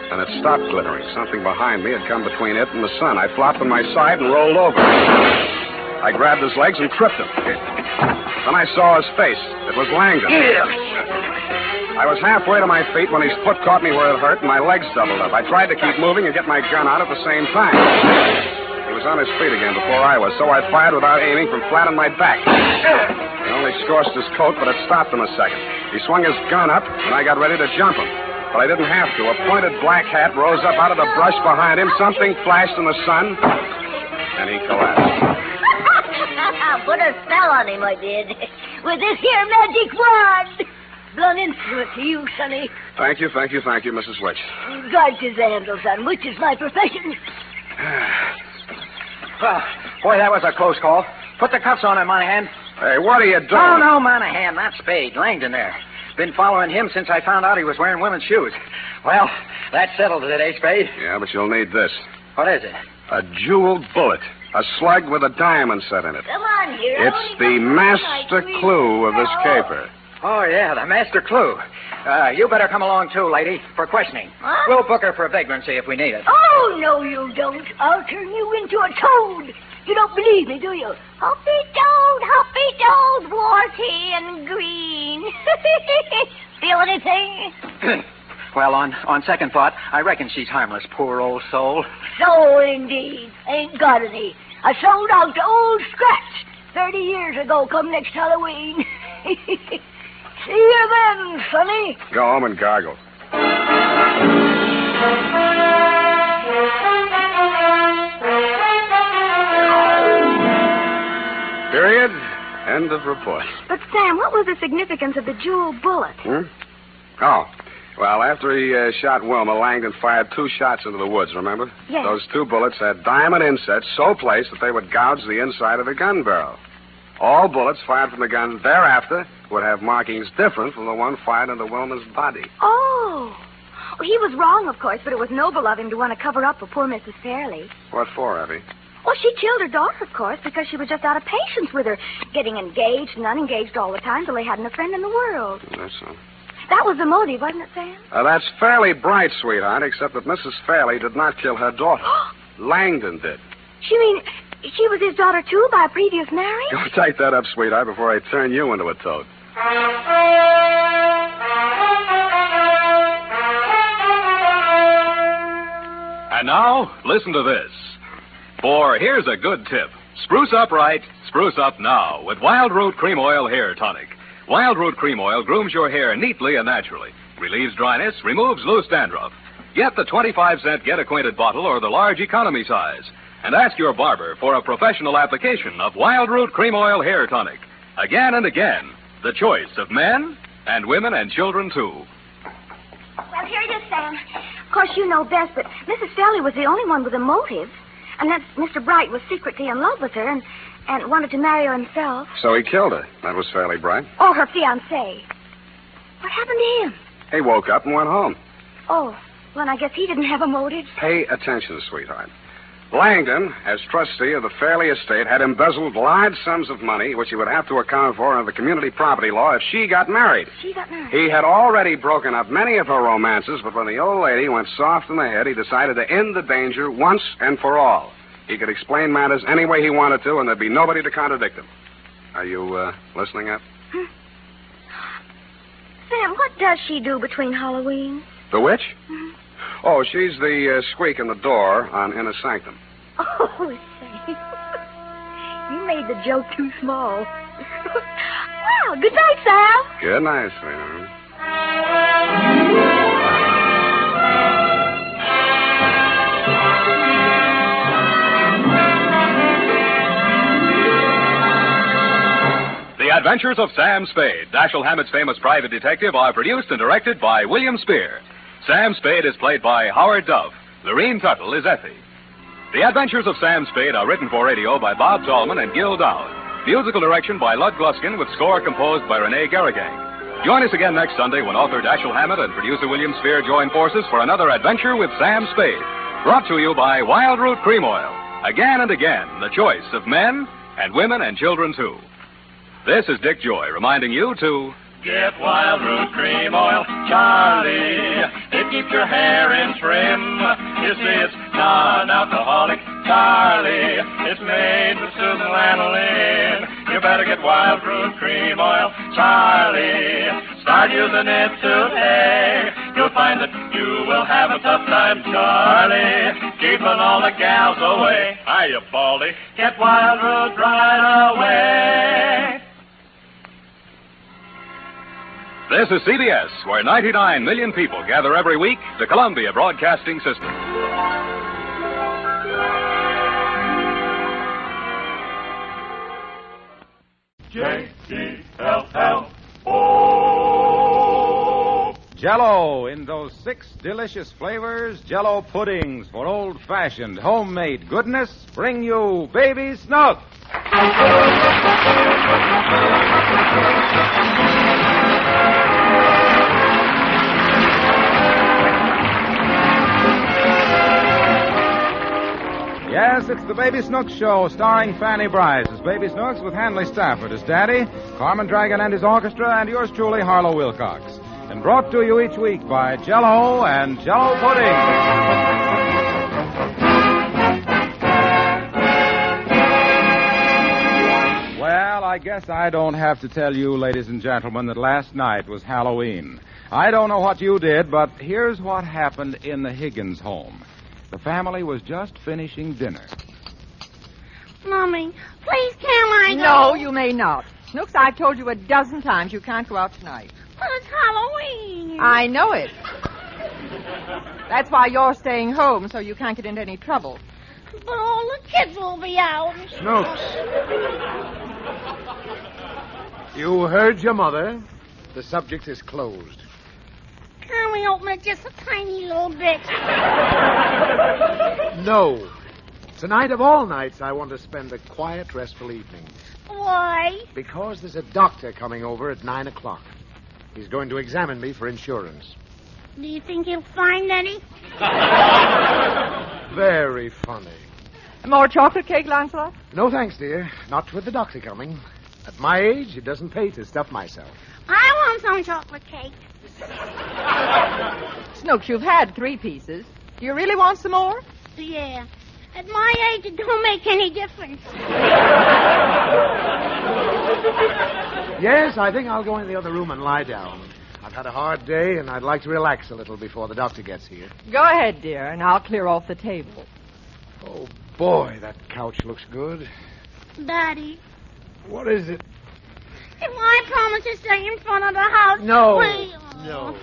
And it stopped glittering. Something behind me had come between it and the sun. I flopped on my side and rolled over. I grabbed his legs and tripped him. Then I saw his face. It was Langdon. I was halfway to my feet when his foot caught me where it hurt and my legs doubled up. I tried to keep moving and get my gun out at the same time. He was on his feet again before I was, so I fired without aiming from flat on my back. He only scorched his coat, but it stopped in a second. He swung his gun up, and I got ready to jump him. But I didn't have to. A pointed black hat rose up out of the brush behind him. Something flashed in the sun, and he collapsed. put a spell on him, I did. With this here magic wand. Blown instrument to you, Sonny. Thank you, Mrs. Witch. God is the handle, son, which is my profession. Well, boy, that was a close call. Put the cuffs on him, Monahan. Hey, what are you doing? Oh, no, Monahan, not Spade. Langdon there. Been following him since I found out he was wearing women's shoes. Well, that settles it, eh, Spade? Yeah, but you'll need this. What is it? A jeweled bullet. A slug with a diamond set in it. Come on, here. It's the master clue of this caper. Oh, yeah, the master clue. You better come along, too, lady, for questioning. What? We'll book her for a vagrancy if we need it. Oh, no, you don't. I'll turn you into a toad. You don't believe me, do you? Hoppy toad, warty and green. Feel anything? Well, on second thought, I reckon she's harmless, poor old soul. So, indeed. Ain't got any. I sold out to old Scratch 30 years ago come next Halloween. See you then, Sonny. Go home and gargle. Period. End of report. But, Sam, what was the significance of the jewel bullet? Oh. Well, after he shot Wilma, Langdon fired 2 shots into the woods, remember? Yes. Those 2 bullets had diamond insets so placed that they would gouge the inside of the gun barrel. All bullets fired from the gun thereafter would have markings different from the one fired into Wilma's body. Oh. He was wrong, of course, but it was noble of him to want to cover up for poor Mrs. Fairley. What for, Effie? Well, she killed her daughter, of course, because she was just out of patience with her, getting engaged and unengaged all the time till they hadn't a friend in the world. That's so. That was the motive, wasn't it, Sam? That's fairly bright, sweetheart, except that Mrs. Fairley did not kill her daughter. Langdon did. You mean she was his daughter, too, by a previous marriage? Go take that up, sweetheart, before I turn you into a toad. And now, listen to this. For here's a good tip. Spruce up right, spruce up now with Wild Root Cream Oil Hair Tonic. Wild Root Cream Oil grooms your hair neatly and naturally, relieves dryness, removes loose dandruff. Get the 25-cent Get Acquainted bottle or the large economy size. And ask your barber for a professional application of Wild Root Cream Oil Hair Tonic. Again and again, the choice of men and women and children, too. Well, here it is, Sam. Of course, you know best, but Mrs. Fairley was the only one with a motive. And that Mr. Bright was secretly in love with her and wanted to marry her himself. So he killed her. That was fairly bright. Oh, her fiancé. What happened to him? He woke up and went home. Oh, well, I guess he didn't have a motive. Pay attention, sweetheart. Langdon, as trustee of the Fairley estate, had embezzled large sums of money, which he would have to account for under the community property law if she got married. She got married? He had already broken up many of her romances, but when the old lady went soft in the head, he decided to end the danger once and for all. He could explain matters any way he wanted to, and there'd be nobody to contradict him. Are you listening up? Sam, what does she do between Halloween? The witch? Mm-hmm. Oh, she's the squeak in the door on Inner Sanctum. Oh, say. You made the joke too small. Well, good night, Sam. Good night, sweetheart. The Adventures of Sam Spade, Dashiell Hammett's famous private detective, are produced and directed by William Spear. Sam Spade is played by Howard Duff. Lorene Tuttle is Effie. The Adventures of Sam Spade are written for radio by Bob Tallman and Gil Dowd. Musical direction by Lud Gluskin with score composed by Rene Garrigang. Join us again next Sunday when author Dashiell Hammett and producer William Spear join forces for another adventure with Sam Spade. Brought to you by Wild Root Cream Oil. Again and again, the choice of men and women and children, too. This is Dick Joy reminding you to... Get Wild Root Cream Oil, Charlie. It keeps your hair in trim. You see, it's non-alcoholic, Charlie. It's made with Susan Lanolin. You better get Wild Root Cream Oil, Charlie. Start using it today. You'll find that you will have a tough time, Charlie, keeping all the gals away. Hiya, Baldy. Get Wild Root right away. This is CBS, where 99 million people gather every week, the Columbia Broadcasting System. J-E-L-L-O. Jell-O in those 6 delicious flavors, Jell-O puddings for old-fashioned homemade goodness, bring you Baby Snooks. Yes, it's the Baby Snooks Show, starring Fanny Bryce as Baby Snooks with Hanley Stafford as Daddy, Carmen Dragon and his orchestra, and yours truly, Harlow Wilcox. And brought to you each week by Jell-O and Jell-O Pudding. Well, I guess I don't have to tell you, ladies and gentlemen, that last night was Halloween. I don't know what you did, but here's what happened in the Higgins home. The family was just finishing dinner. Mommy, please can't I go? No, you may not. Snooks, I've told you a dozen times you can't go out tonight. But it's Halloween. I know it. That's why you're staying home, so you can't get into any trouble. But all the kids will be out. Snooks. You heard your mother. The subject is closed. Can we open it just a tiny little bit? No. Tonight of all nights, I want to spend a quiet, restful evening. Why? Because there's a doctor coming over at 9 o'clock. He's going to examine me for insurance. Do you think he'll find any? Very funny. More chocolate cake, Lancelot? No thanks, dear. Not with the doctor coming. At my age, it doesn't pay to stuff myself. I want some chocolate cake. Snooks, you've had 3 pieces. Do you really want some more? Yeah. At my age, it don't make any difference. Yes, I think I'll go in the other room and lie down. I've had a hard day, and I'd like to relax a little before the doctor gets here. Go ahead, dear, and I'll clear off the table. Oh, boy, that couch looks good. Daddy, What is it? if I promise to stay in front of the house, No. please. No.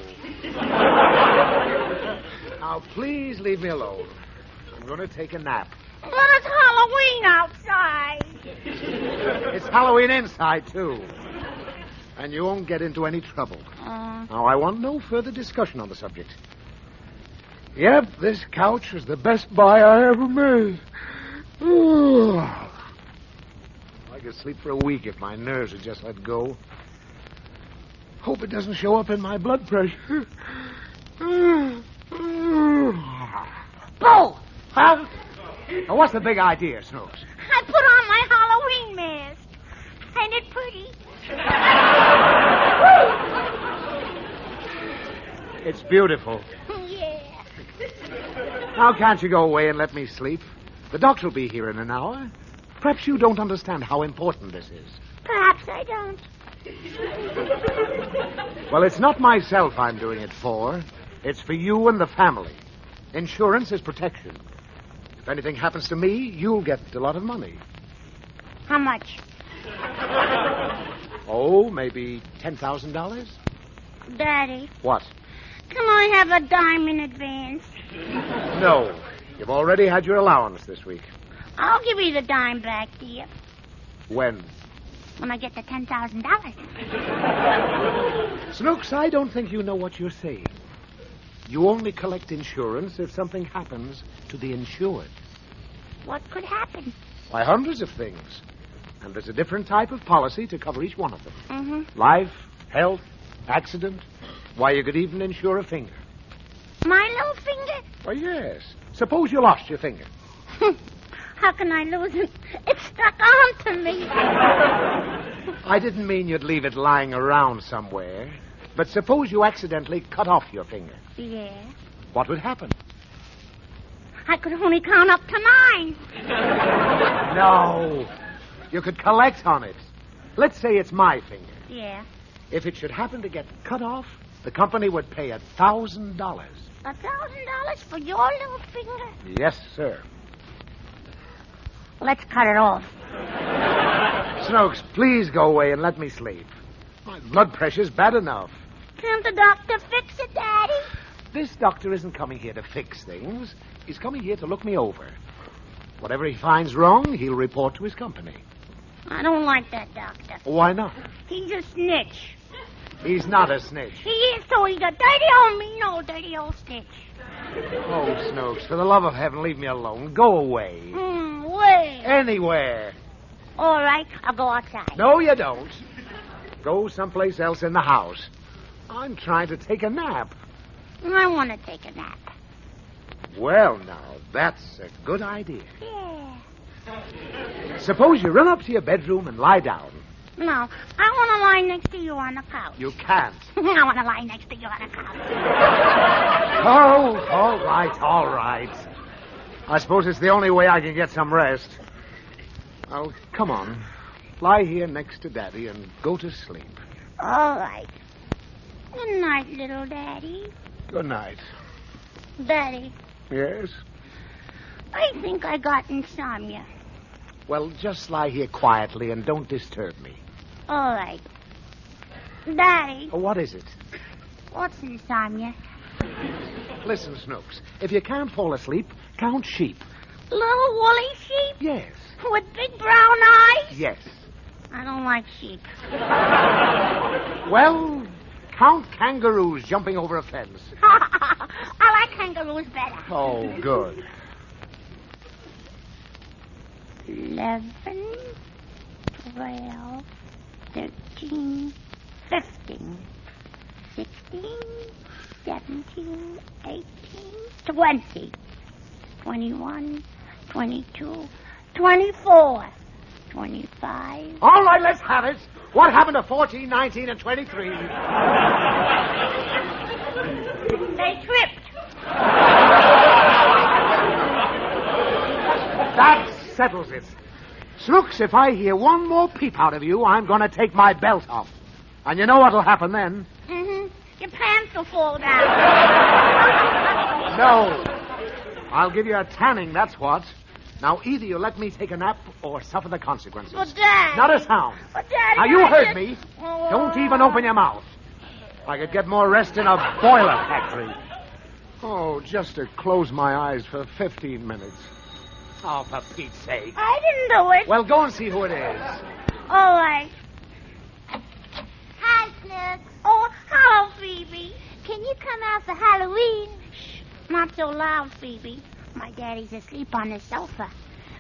Now, please leave me alone. I'm going to take a nap. But it's Halloween outside. It's Halloween inside, too. And you won't get into any trouble. Now, I want no further discussion on the subject. Yep, this couch was the best buy I ever made. I could sleep for a week if my nerves had just let go. Hope it doesn't show up in my blood pressure. Bo! Huh? Now, what's the big idea, Snooks? I put on my Halloween mask. Ain't it pretty? It's beautiful. Yeah. Now, can't you go away and let me sleep? The doctor will be here in an hour. Perhaps you don't understand how important this is. Perhaps I don't. Well, it's not myself I'm doing it for. It's for you and the family. Insurance is protection. If anything happens to me, you'll get a lot of money. How much? Oh, maybe $10,000? Daddy, What? can I have a dime in advance? No. You've already had your allowance this week. I'll give you the dime back, dear, When? when I get the $10,000. Snooks, I don't think you know what you're saying. You only collect insurance if something happens to the insured. What could happen? Why, hundreds of things. And there's a different type of policy to cover each one of them. Mm-hmm. Life, health, accident. Why, you could even insure a finger. My little finger? Why, yes. Suppose you lost your finger. How can I lose it? It's stuck onto me. I didn't mean you'd leave it lying around somewhere. But suppose you accidentally cut off your finger. Yeah. What would happen? I could only count up to 9. No. You could collect on it. Let's say it's my finger. Yeah. If it should happen to get cut off, the company would pay $1,000. $1,000 for your little finger? Yes, sir. Let's cut it off. Snooks, please go away and let me sleep. My blood pressure's bad enough. Can't the doctor fix it, Daddy? This doctor isn't coming here to fix things. He's coming here to look me over. Whatever he finds wrong, he'll report to his company. I don't like that doctor. Why not? He's a snitch. He's not a snitch. He is, so he's a dirty old mean old dirty old snitch. Oh, Snooks, for the love of heaven, leave me alone. Go away. Where? Anywhere. All right, I'll go outside. No, you don't. Go someplace else in the house. I'm trying to take a nap. I want to take a nap. Well, now, that's a good idea. Yeah. Suppose you run up to your bedroom and lie down. No, I want to lie next to you on the couch. You can't. I want to lie next to you on the couch. Oh, all right. I suppose it's the only way I can get some rest. Well, come on. Lie here next to Daddy and go to sleep. All right. Good night, little Daddy. Good night. Daddy, Yes? I think I got insomnia. Well, just lie here quietly and don't disturb me. All right. Daddy, What is it? what's insomnia? Listen, Snooks. If you can't fall asleep, count sheep. Little woolly sheep? Yes. With big brown eyes? Yes. I don't like sheep. Well, count kangaroos jumping over a fence. I like kangaroos better. Oh, good. 11, 12, 13, 15, 16, 17, 18, 20, 21, 22, 24, 25. All right, let's have it. What happened to 14, 19, and 23? They tripped. That settles it. Snooks, if I hear one more peep out of you, I'm going to take my belt off. And you know what'll happen then? Mm-hmm. Your pants will fall down. No. I'll give you a tanning, that's what. Now, either you let me take a nap or suffer the consequences. But, Dad. Not a sound. But, Daddy, Now, you I heard just- me. Don't even open your mouth. I could get more rest in a boiler factory. Oh, just to close my eyes for 15 minutes. Oh, for Pete's sake. I didn't do it. Well, go and see who it is. All right. Hi, Snooks. Oh, hello, Phoebe. Can you come out for Halloween? Not so loud, Phoebe. My daddy's asleep on the sofa.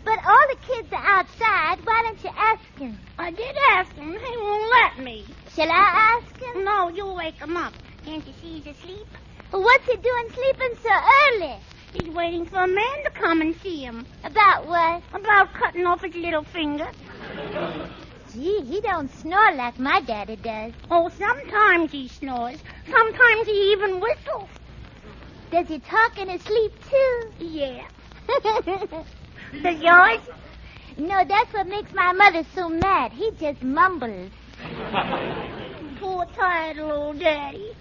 But all the kids are outside. Why don't you ask him? I did ask him. He won't let me. Shall I ask him? No, you wake him up. Can't you see he's asleep? Well, what's he doing sleeping so early? He's waiting for a man to come and see him. About what? About cutting off his little finger. Gee, he don't snore like my daddy does. Oh, sometimes he snores. Sometimes he even whistles. Does he talk in his sleep, too? Yeah. Does yours? No, that's what makes my mother so mad. He just mumbles. Poor tired little daddy.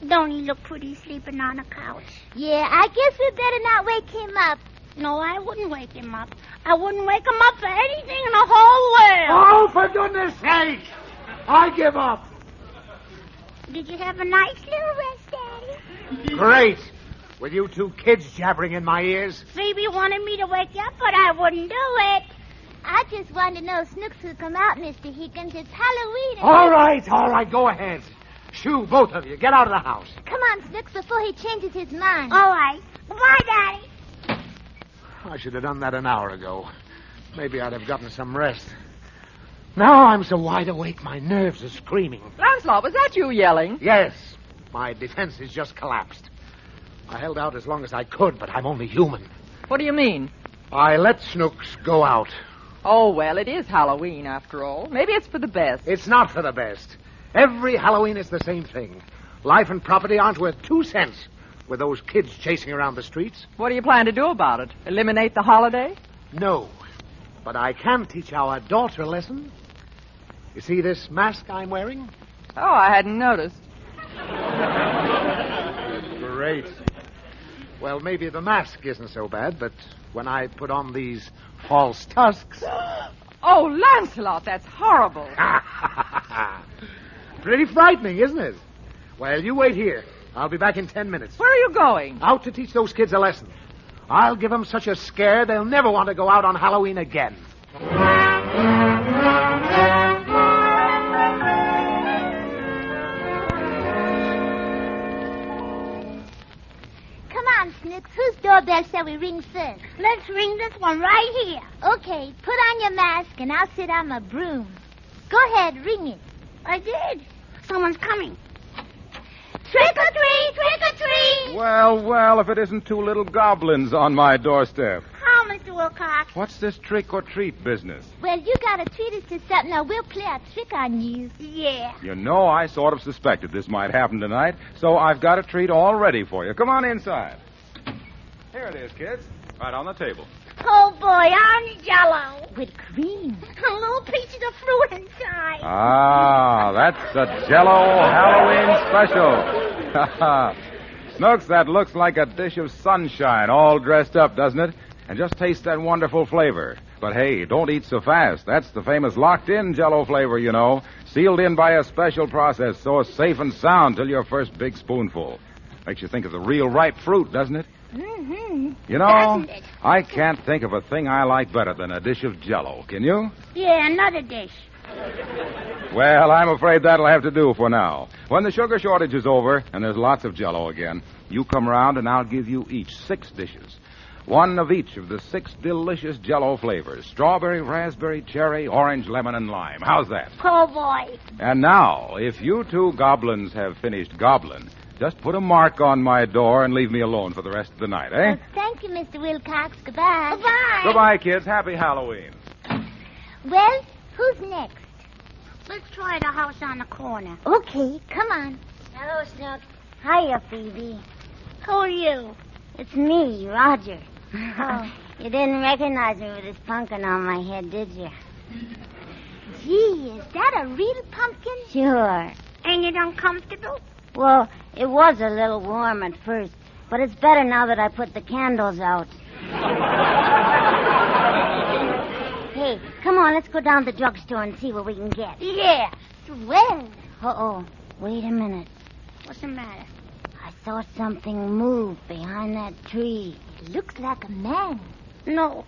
Don't he look pretty sleeping on a couch? Yeah, I guess we better not wake him up. No, I wouldn't wake him up. I wouldn't wake him up for anything in the whole world. Oh, for goodness sake! I give up. Did you have a nice little rest, Daddy? Great. With you two kids jabbering in my ears. Phoebe wanted me to wake you up, but I wouldn't do it. I just wanted to know if Snooks would come out, Mr. Higgins. It's Halloween. and- All right, go ahead. Shoo, both of you. Get out of the house. Come on, Snooks, before he changes his mind. All right. Goodbye, Daddy. I should have done that an hour ago. Maybe I'd have gotten some rest. Now I'm so wide awake, my nerves are screaming. Lancelot, was that you yelling? Yes. My defenses just collapsed. I held out as long as I could, but I'm only human. What do you mean? I let Snooks go out. Oh, well, it is Halloween, after all. Maybe it's for the best. It's not for the best. Every Halloween is the same thing. Life and property aren't worth 2 cents with those kids chasing around the streets. What do you plan to do about it? Eliminate the holiday? No. But I can teach our daughter a lesson. You see this mask I'm wearing? Oh, I hadn't noticed. Great. Well, maybe the mask isn't so bad, but when I put on these false tusks... Oh, Lancelot, that's horrible. Pretty frightening, isn't it? Well, you wait here. I'll be back in 10 minutes. Where are you going? Out to teach those kids a lesson. I'll give them such a scare they'll never want to go out on Halloween again. on, Snooks. Whose doorbell shall we ring first? Let's ring this one right here. Okay, put on your mask and I'll sit on my broom. Go ahead, ring it. I did. Someone's coming. Trick or treat, trick or treat. Well, well, if it isn't two little goblins on my doorstep. How, Mr. Wilcox? What's this trick or treat business? Well, you gotta treat us to something or we'll play a trick on you. Yeah. You know, I sort of suspected this might happen tonight, so I've got a treat all ready for you. Come on inside. Here it is, kids. Right on the table. Oh, boy, orange Jell-O. With cream. A little piece of fruit inside. Ah, that's a Jell-O Halloween special. Snooks, that looks like a dish of sunshine all dressed up, doesn't it? And just taste that wonderful flavor. But hey, don't eat so fast. That's the famous locked-in Jell-O flavor, you know. Sealed in by a special process, so it's safe and sound till your first big spoonful. Makes you think of the real ripe fruit, doesn't it? Mm-hmm. You know, I can't think of a thing I like better than a dish of Jell-O. Can you? Yeah, another dish. Well, I'm afraid that'll have to do for now. When the sugar shortage is over and there's lots of Jell-O again, you come around and I'll give you each 6 dishes. One of each of the 6 delicious Jell-O flavors. Strawberry, raspberry, cherry, orange, lemon, and lime. How's that? Oh, boy. And now, if you two goblins have finished gobbling, just put a mark on my door and leave me alone for the rest of the night, eh? Thank you, Mr. Wilcox. Goodbye. Goodbye. Goodbye, kids. Happy Halloween. Well, who's next? Let's try the house on the corner. Okay, come on. Hello, Snook. Hiya, Phoebe. Who are you? It's me, Roger. Oh, you didn't recognize me with this pumpkin on my head, did you? Gee, is that a real pumpkin? Sure. Ain't it uncomfortable? Well, it was a little warm at first, but it's better now that I put the candles out. Hey, come on, let's go down to the drugstore and see what we can get. Yeah. Swell. Uh-oh. Wait a minute. What's the matter? I saw something move behind that tree. It looks like a man. No,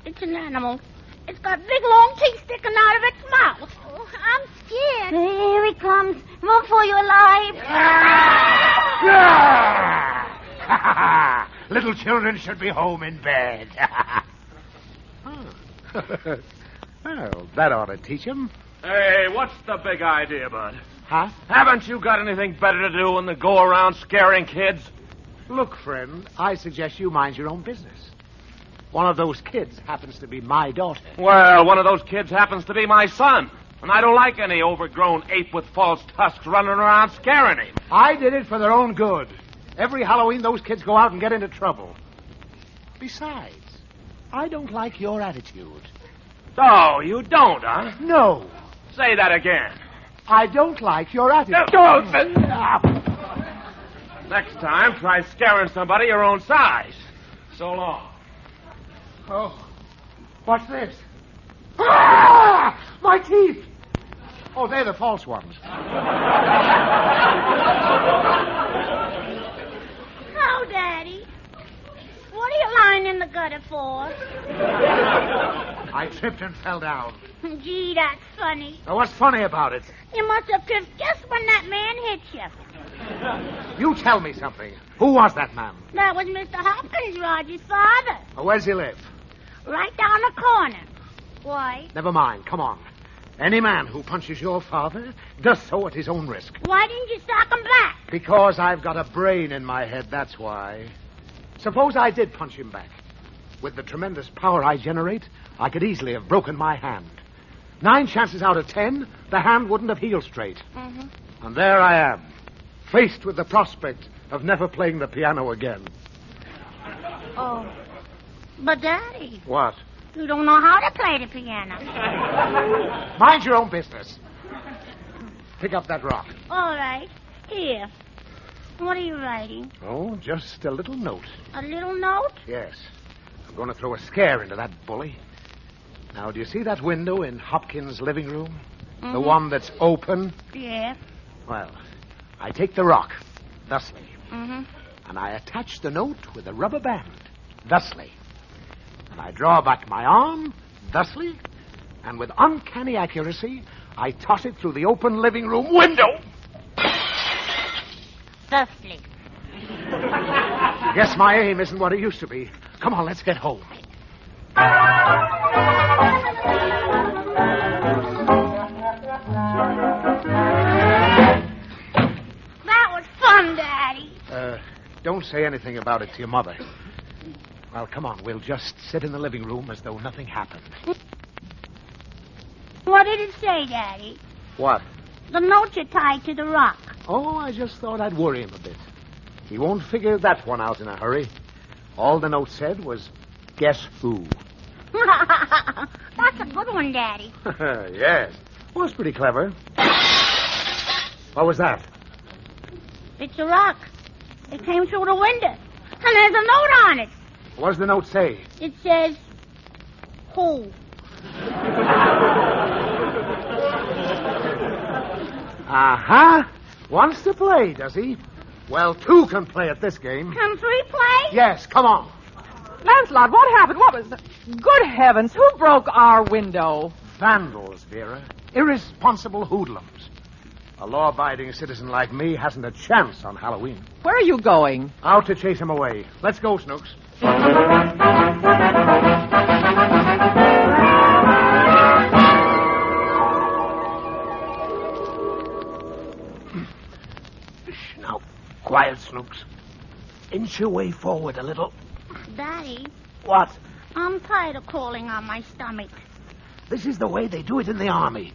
it's an animal. It's got big, long teeth sticking out of its mouth. Oh, I'm scared. Here he comes. Run for your life. Little children should be home in bed. Well, that ought to teach them. Hey, what's the big idea, Bud? Huh? Haven't you got anything better to do than to go around scaring kids? Look, friend, I suggest you mind your own business. One of those kids happens to be my daughter. Well, one of those kids happens to be my son. And I don't like any overgrown ape with false tusks running around scaring him. I did it for their own good. Every Halloween, those kids go out and get into trouble. Besides, I don't like your attitude. Oh, you don't, huh? No. Say that again. I don't like your attitude. Next time, try scaring somebody your own size. So long. Oh, what's this? Ah! My teeth! Oh, they're the false ones. Oh, Daddy. What are you lying in the gutter for? I tripped and fell down. Gee, that's funny. Now, what's funny about it? You must have tripped just when that man hit you. You tell me something. Who was that man? That was Mr. Hopkins, Roger's father. Where's he live? Right down the corner. Why? Never mind. Come on. Any man who punches your father does so at his own risk. Why didn't you sock him back? Because I've got a brain in my head, that's why. Suppose I did punch him back. With the tremendous power I generate, I could easily have broken my hand. 9 chances out of 10, the hand wouldn't have healed straight. Mm-hmm. And there I am, faced with the prospect of never playing the piano again. Oh. But, Daddy. What? You don't know how to play the piano. Mind your own business. Pick up that rock. All right. Here. What are you writing? Oh, just a little note. A little note? Yes. I'm going to throw a scare into that bully. Now, do you see that window in Hopkins' living room? Mm-hmm. The one that's open? Yeah. Well, I take the rock, thusly. Mm-hmm. And I attach the note with a rubber band, thusly. And I draw back my arm, thusly. And with uncanny accuracy, I toss it through the open living room window. Thusly. Guess my aim isn't what it used to be. Come on, let's get home. That was fun, Daddy. Don't say anything about it to your mother. Well, come on. We'll just sit in the living room as though nothing happened. What did it say, Daddy? What? The note you tied to the rock. Oh, I just thought I'd worry him a bit. He won't figure that one out in a hurry. All the note said was, guess who? That's a good one, Daddy. Yes. Well, it's pretty clever. What was that? It's a rock. It came through the window. And there's a note on it. What does the note say? It says, who? Uh-huh. Wants to play, does he? Well, two can play at this game. Can three play? Yes, come on. Lancelot, what happened? What was... Good heavens, who broke our window? Vandals, Vera. Irresponsible hoodlums. A law-abiding citizen like me hasn't a chance on Halloween. Where are you going? Out to chase him away. Let's go, Snooks. Now, quiet, Snooks. Inch your way forward a little. Daddy, What? I'm tired of crawling on my stomach. This is the way they do it in the army.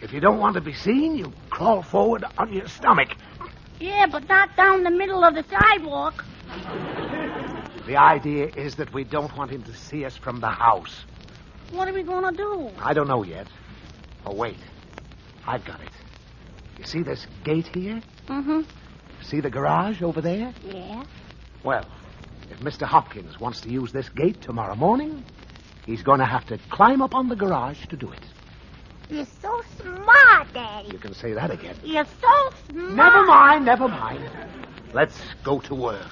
If you don't want to be seen, you crawl forward on your stomach. Yeah, but not down the middle of the sidewalk. The idea is that we don't want him to see us from the house. What are we going to do? I don't know yet. Oh, wait. I've got it. You see this gate here? Mm-hmm. See the garage over there? Yeah. Well, if Mr. Hopkins wants to use this gate tomorrow morning, he's going to have to climb up on the garage to do it. You're so smart, Daddy. You can say that again. You're so smart. Never mind. Let's go to work.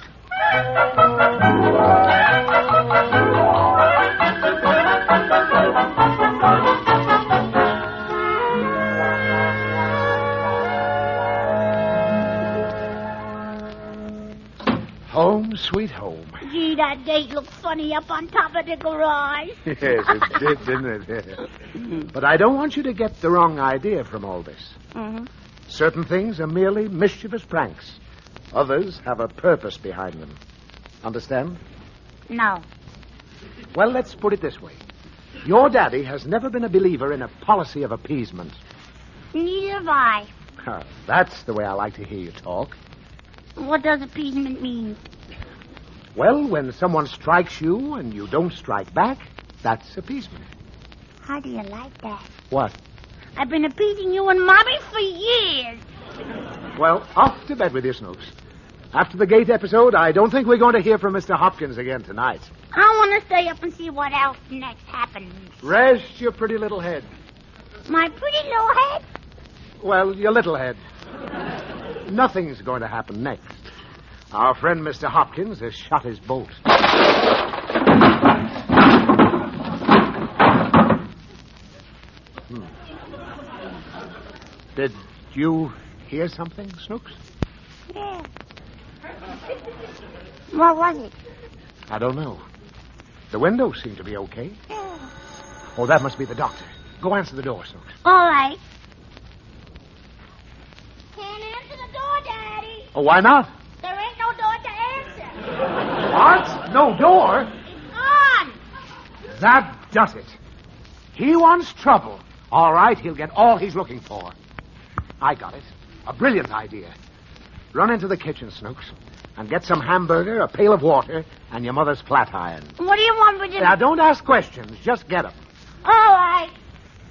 Home, sweet home. Gee, that gate looked funny up on top of the garage. Yes, it did, didn't it? But I don't want you to get the wrong idea from all this. Mm-hmm. Certain things are merely mischievous pranks. Others have a purpose behind them. Understand? No. Well, let's put it this way. Your daddy has never been a believer in a policy of appeasement. Neither have I. That's the way I like to hear you talk. What does appeasement mean? Well, when someone strikes you and you don't strike back, that's appeasement. How do you like that? What? I've been appeasing you and Mommy for years. Well, off to bed with you, Snooks. After the gate episode, I don't think we're going to hear from Mr. Hopkins again tonight. I want to stay up and see what else next happens. Rest your pretty little head. My pretty little head? Well, your little head. Nothing's going to happen next. Our friend Mr. Hopkins has shot his bolt. Did you hear something, Snooks? Yeah. What was it? I don't know. The windows seem to be okay. Oh, that must be the doctor. Go answer the door, Snooks. All right. Can't answer the door, Daddy. Oh, why not? There ain't no door to answer. What? No door? It's on. That does it. He wants trouble. All right, he'll get all he's looking for. I got it. A brilliant idea. Run into the kitchen, Snooks, and get some hamburger, a pail of water, and your mother's flat iron. What do you want me to... Now, don't ask questions. Just get them. All right.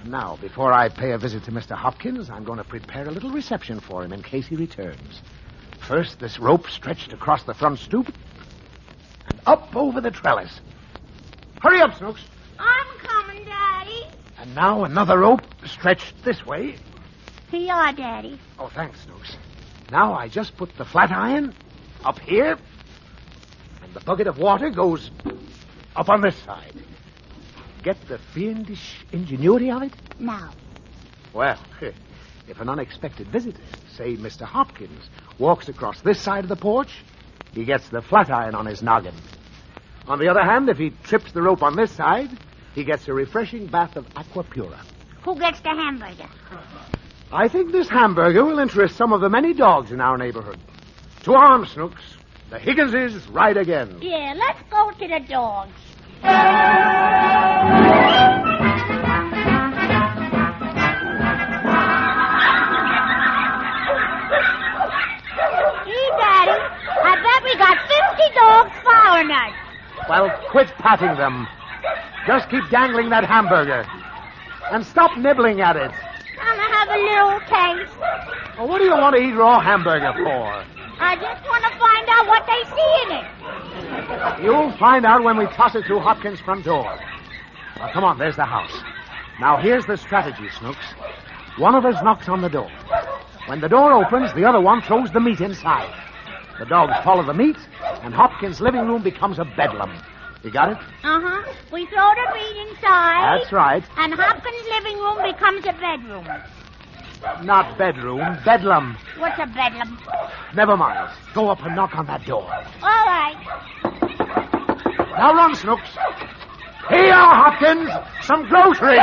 Now, before I pay a visit to Mr. Hopkins, I'm going to prepare a little reception for him in case he returns. First, this rope stretched across the front stoop and up over the trellis. Hurry up, Snooks. I'm coming, Daddy. And now another rope stretched this way. Here you are, Daddy. Oh, thanks, Snooks. Now I just put the flat iron up here, and the bucket of water goes up on this side. Get the fiendish ingenuity of it? Now. Well, if an unexpected visitor, say Mr. Hopkins, walks across this side of the porch, he gets the flat iron on his noggin. On the other hand, if he trips the rope on this side, he gets a refreshing bath of aqua pura. Who gets the hamburger? I think this hamburger will interest some of the many dogs in our neighborhood. To arms, Snooks. The Higginses ride again. Yeah, let's go to the dogs. Gee, Daddy, I bet we got 50 dogs following us. Well, quit patting them. Just keep dangling that hamburger. And stop nibbling at it. I'm gonna have a little taste. Well, what do you want to eat raw hamburger for? I just want to find out what they see in it. You'll find out when we toss it through Hopkins' front door. Now, come on, there's the house. Now, here's the strategy, Snooks. One of us knocks on the door. When the door opens, the other one throws the meat inside. The dogs follow the meat, and Hopkins' living room becomes a bedlam. You got it? Uh-huh. We throw the meat inside. That's right. And Hopkins' living room becomes a bedroom. Not bedroom, bedlam. What's a bedlam? Never mind. Go up and knock on that door. All right. Now run, Snooks. Here you are, Hopkins. Some groceries.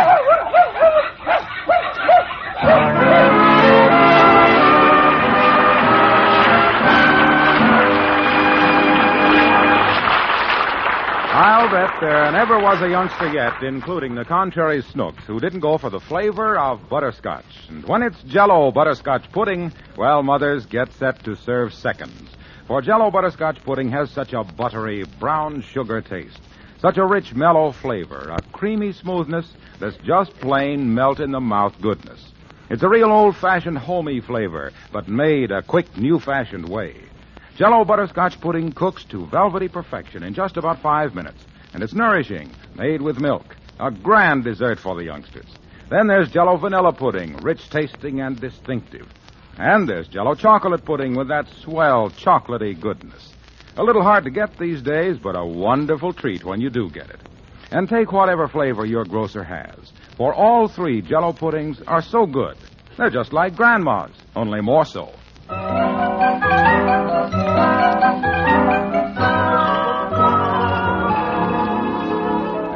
I'll bet there never was a youngster yet, including the contrary Snooks, who didn't go for the flavor of butterscotch. And when it's Jell-O butterscotch pudding, well, mothers, get set to serve seconds. For Jell-O butterscotch pudding has such a buttery, brown sugar taste, such a rich, mellow flavor, a creamy smoothness that's just plain melt-in-the-mouth goodness. It's a real old-fashioned, homey flavor, but made a quick, new-fashioned way. Jell-O butterscotch pudding cooks to velvety perfection in just about 5 minutes. And it's nourishing, made with milk. A grand dessert for the youngsters. Then there's Jell-O vanilla pudding, rich tasting and distinctive. And there's Jell-O chocolate pudding with that swell, chocolatey goodness. A little hard to get these days, but a wonderful treat when you do get it. And take whatever flavor your grocer has. For all three Jell-O puddings are so good. They're just like Grandma's, only more so.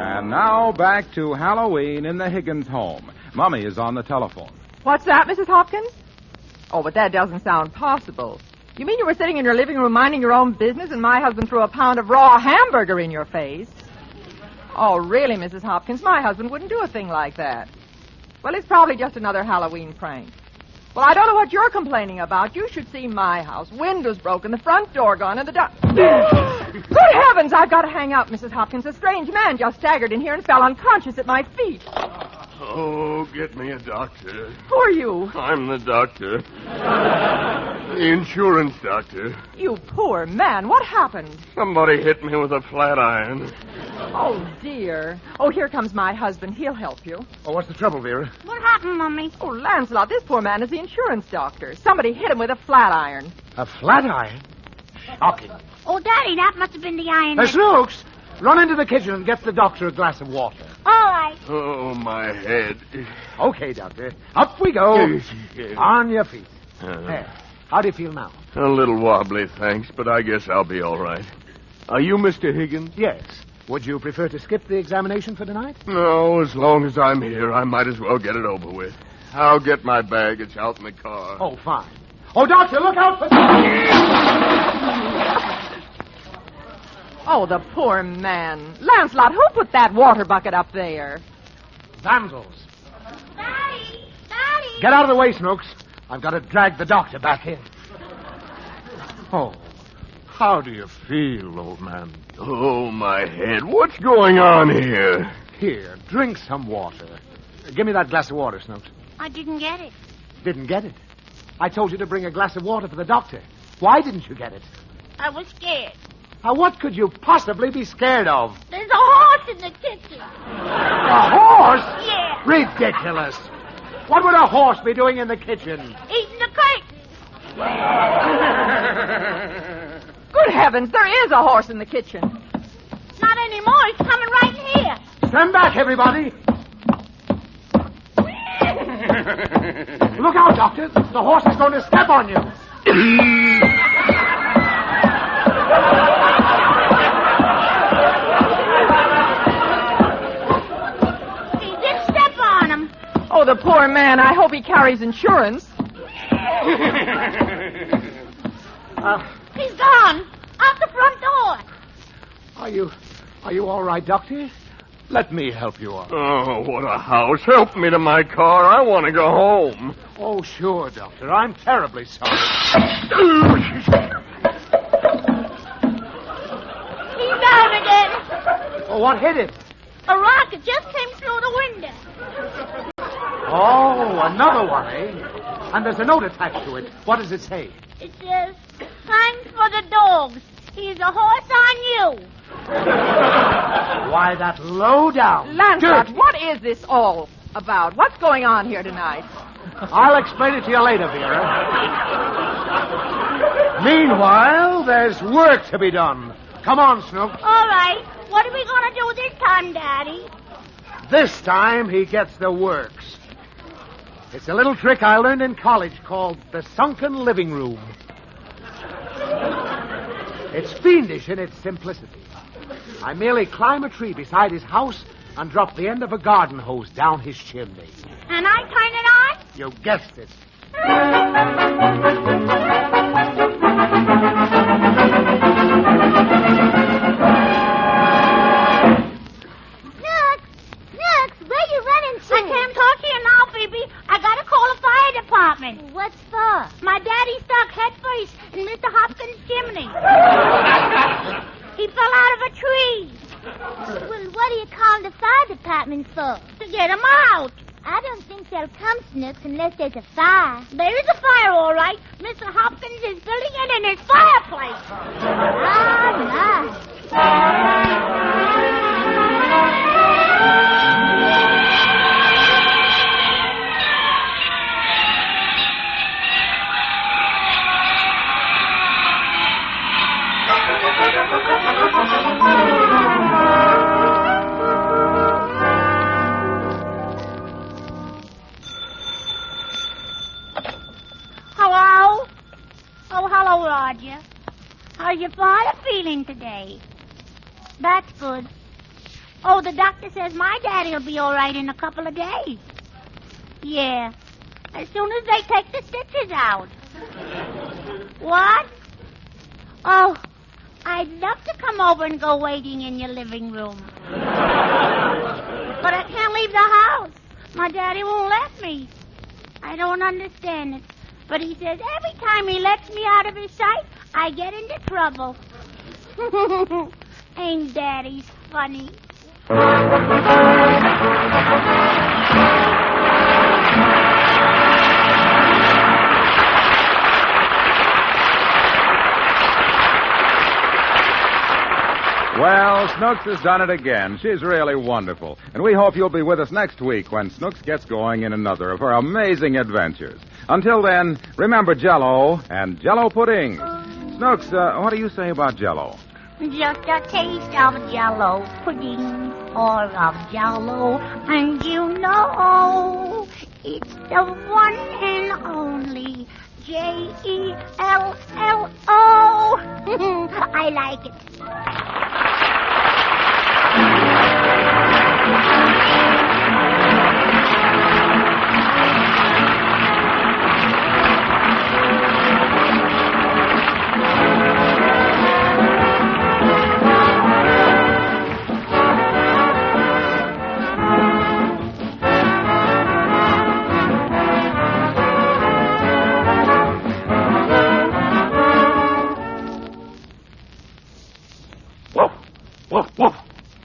And now back to Halloween in the Higgins home. Mummy is on the telephone. What's that, Mrs. Hopkins? Oh, but that doesn't sound possible. You mean you were sitting in your living room minding your own business and my husband threw a pound of raw hamburger in your face? Oh, really, Mrs. Hopkins? My husband wouldn't do a thing like that. Well, it's probably just another Halloween prank. Well, I don't know what you're complaining about. You should see my house. Windows broken, the front door gone, and the Good heavens, I've got to hang up, Mrs. Hopkins. A strange man just staggered in here and fell unconscious at my feet. Oh, get me a doctor. Who are you? I'm the doctor. The insurance doctor. You poor man. What happened? Somebody hit me with a flat iron. Oh, dear. Oh, here comes my husband. He'll help you. Oh, what's the trouble, Vera? What happened, Mummy? Oh, Lancelot, this poor man is the insurance doctor. Somebody hit him with a flat iron. A flat iron? Shocking. Oh, Daddy, that must have been the iron. Snooks, run into the kitchen and get the doctor a glass of water. All right. Oh, my head. Okay, Doctor. Up we go. On your feet. There. How do you feel now? A little wobbly, thanks, but I guess I'll be all right. Are you Mr. Higgins? Yes. Would you prefer to skip the examination for tonight? No, as long as I'm here, I might as well get it over with. I'll get my baggage out in the car. Oh, fine. Oh, Doctor, look out for... Oh, the poor man. Lancelot, who put that water bucket up there? Vandals. Daddy! Daddy! Get out of the way, Snooks. I've got to drag the doctor back in. Oh, how do you feel, old man? Oh, my head. What's going on here? Here, drink some water. Give me that glass of water, Snooks. I didn't get it. Didn't get it? I told you to bring a glass of water for the doctor. Why didn't you get it? I was scared. Now, what could you possibly be scared of? There's a horse in the kitchen. A horse? Yeah. Ridiculous. What would a horse be doing in the kitchen? Eating the cake. Good heavens, there is a horse in the kitchen. Not anymore. He's coming right in here. Stand back, everybody. Look out, Doctor. The horse is going to step on you. Poor man, I hope he carries insurance. He's gone. Out the front door. Are you all right, Doctor? Let me help you up. Oh, what a house. Help me to my car. I want to go home. Oh, sure, Doctor. I'm terribly sorry. He's down again. Oh, what hit it? A rocket just came through the window. Oh, another one, eh? And there's a note attached to it. What does it say? It says, thanks for the dogs. He's a horse on you. Why, that low down. Lancelot, what is this all about? What's going on here tonight? I'll explain it to you later, Vera. Meanwhile, there's work to be done. Come on, Snook. All right. What are we going to do this time, Daddy? This time, he gets the works. It's a little trick I learned in college called the sunken living room. It's fiendish in its simplicity. I merely climb a tree beside his house and drop the end of a garden hose down his chimney. And I turn it on? You guessed it. Snooks, where you running to? I can't talk to you now, Phoebe. I gotta call the fire department. What's for? My daddy stuck head first in Mr. Hopkins' chimney. He fell out of a tree. Well, what are you calling the fire department for? To get him out. I don't think they'll come, Snooks, unless there's a fire. There is a fire, all right. Mr. Hopkins is building it in his fireplace. Hello? Oh, hello, Roger. How's your father feeling today? That's good. Oh, the doctor says my daddy will be all right in a couple of days. Yeah, as soon as they take the stitches out. What? Oh, I'd love to come over and go waiting in your living room. But I can't leave the house. My daddy won't let me. I don't understand it. But he says every time he lets me out of his sight, I get into trouble. Ain't daddies funny? Well, Snooks has done it again. She's really wonderful. And we hope you'll be with us next week when Snooks gets going in another of her amazing adventures. Until then, remember Jell-O and Jell-O pudding. Snooks, what do you say about Jell-O? Just a taste of Jell-O pudding or of Jell-O, and you know it's the one and only Jell-O. I like it.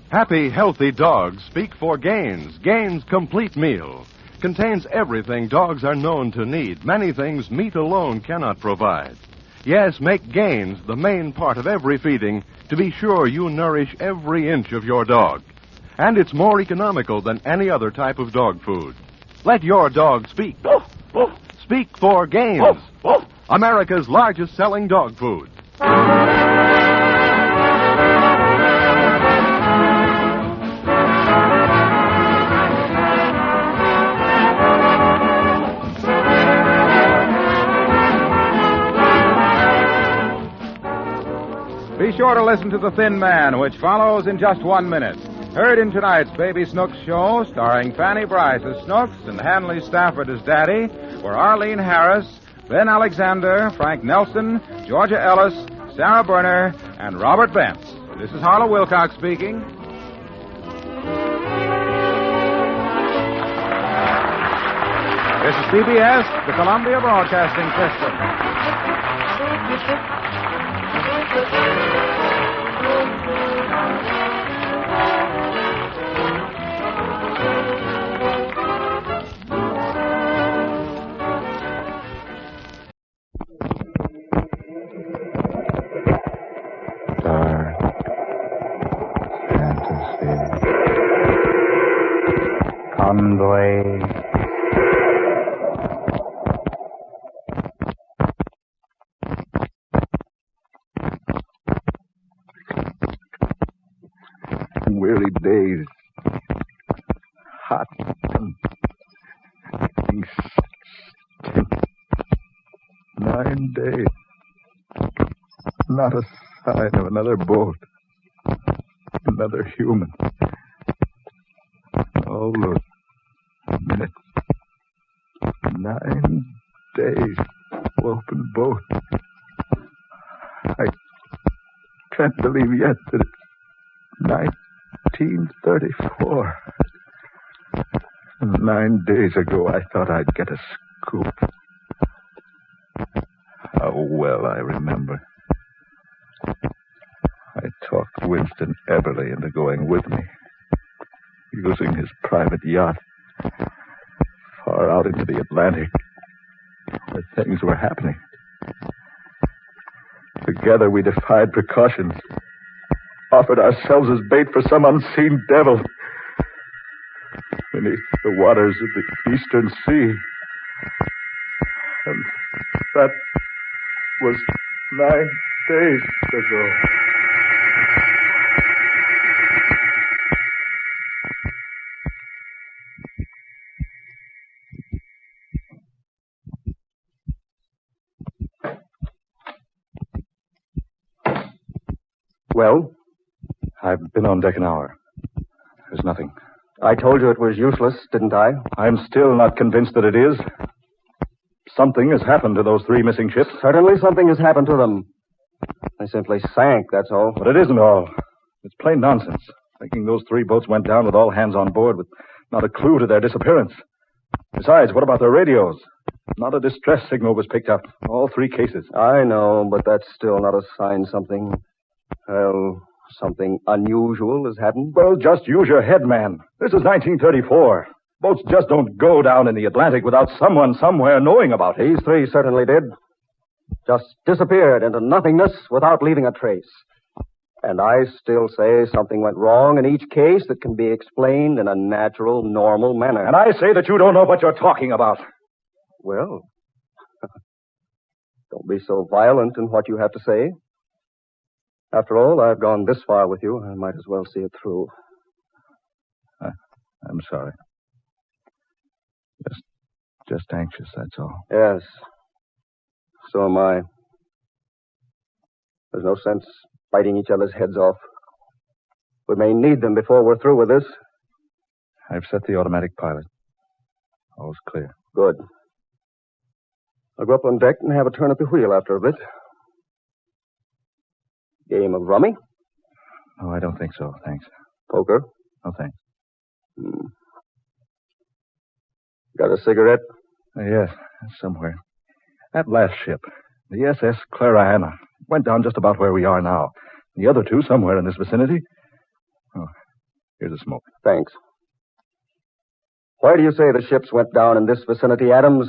Happy, healthy dogs speak for Gaines. Gaines Complete Meal contains everything dogs are known to need. Many things meat alone cannot provide. Yes, make Gaines the main part of every feeding to be sure you nourish every inch of your dog. And it's more economical than any other type of dog food. Let your dog speak. Speak for Gaines, America's largest selling dog food. Be sure to listen to The Thin Man, which follows in just 1 minute. Heard in tonight's Baby Snooks show, starring Fanny Bryce as Snooks and Hanley Stafford as Daddy, were Arlene Harris, Ben Alexander, Frank Nelson, Georgia Ellis, Sarah Berner, and Robert Bentz. This is Harlow Wilcox speaking. This is CBS, the Columbia Broadcasting System. Convoy. Weary days. Hot and stink. 9 days. Not a sign of another boat. Another human. All those minutes. 9 days. Open boat. I can't believe yet that it's 1934. 9 days ago, I thought I'd get a scoop. How well I remember. I talked Winston Eberly into going with me, using his private yacht far out into the Atlantic, where things were happening. Together we defied precautions, offered ourselves as bait for some unseen devil beneath the waters of the Eastern Sea. And that was 9 days ago. Well? I've been on deck an hour. There's nothing. I told you it was useless, didn't I? I'm still not convinced that it is. Something has happened to those 3 missing ships. Certainly something has happened to them. They simply sank, that's all. But it isn't all. It's plain nonsense. Thinking those 3 boats went down with all hands on board with not a clue to their disappearance. Besides, what about their radios? Not a distress signal was picked up. All 3 cases. I know, but that's still not a sign something... Well, something unusual has happened. Well, just use your head, man. This is 1934. Boats just don't go down in the Atlantic without someone somewhere knowing about it. These 3 certainly did. Just disappeared into nothingness without leaving a trace. And I still say something went wrong in each case that can be explained in a natural, normal manner. And I say that you don't know what you're talking about. Well, don't be so violent in what you have to say. After all, I've gone this far with you. I might as well see it through. I'm sorry. Just anxious, that's all. Yes. So am I. There's no sense biting each other's heads off. We may need them before we're through with this. I've set the automatic pilot. All's clear. Good. I'll go up on deck and have a turn at the wheel after a bit. Game of rummy? No, I don't think so, thanks. Poker? No, thanks. Got a cigarette? Yes, somewhere. That last ship, the SS Clara Anna, went down just about where we are now. The other 2 somewhere in this vicinity. Oh, here's a smoke. Thanks. Why do you say the ships went down in this vicinity, Adams?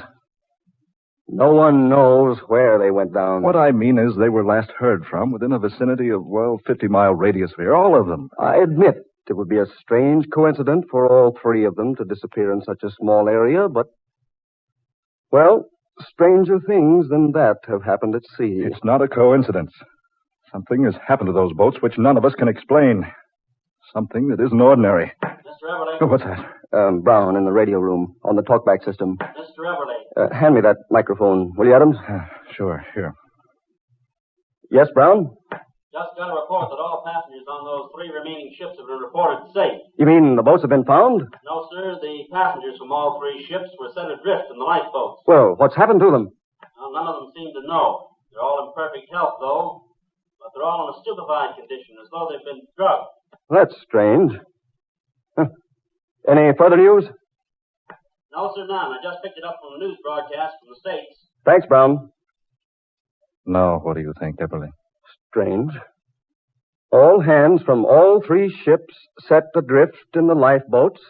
No one knows where they went down. What I mean is they were last heard from within a vicinity of, 50-mile radius here, all of them. I admit it would be a strange coincidence for all 3 of them to disappear in such a small area, but, well, stranger things than that have happened at sea. It's not a coincidence. Something has happened to those boats which none of us can explain. Something that isn't ordinary. Mr. Everly. Oh, what's that? Brown in the radio room on the talkback system. Mr. Everly. Hand me that microphone, will you, Adams? Sure, here. Yes, Brown? Just got a report that all passengers on those 3 remaining ships have been reported safe. You mean the boats have been found? No, sir. The passengers from all 3 ships were set adrift in the lifeboats. Well, what's happened to them? Well, none of them seem to know. They're all in perfect health, though. But they're all in a stupefied condition, as though they've been drugged. That's strange. Huh. Any further news? No, sir, none. I just picked it up from a news broadcast from the States. Thanks, Brown. Now, what do you think, Epperly? Strange. All hands from all 3 ships set adrift in the lifeboats,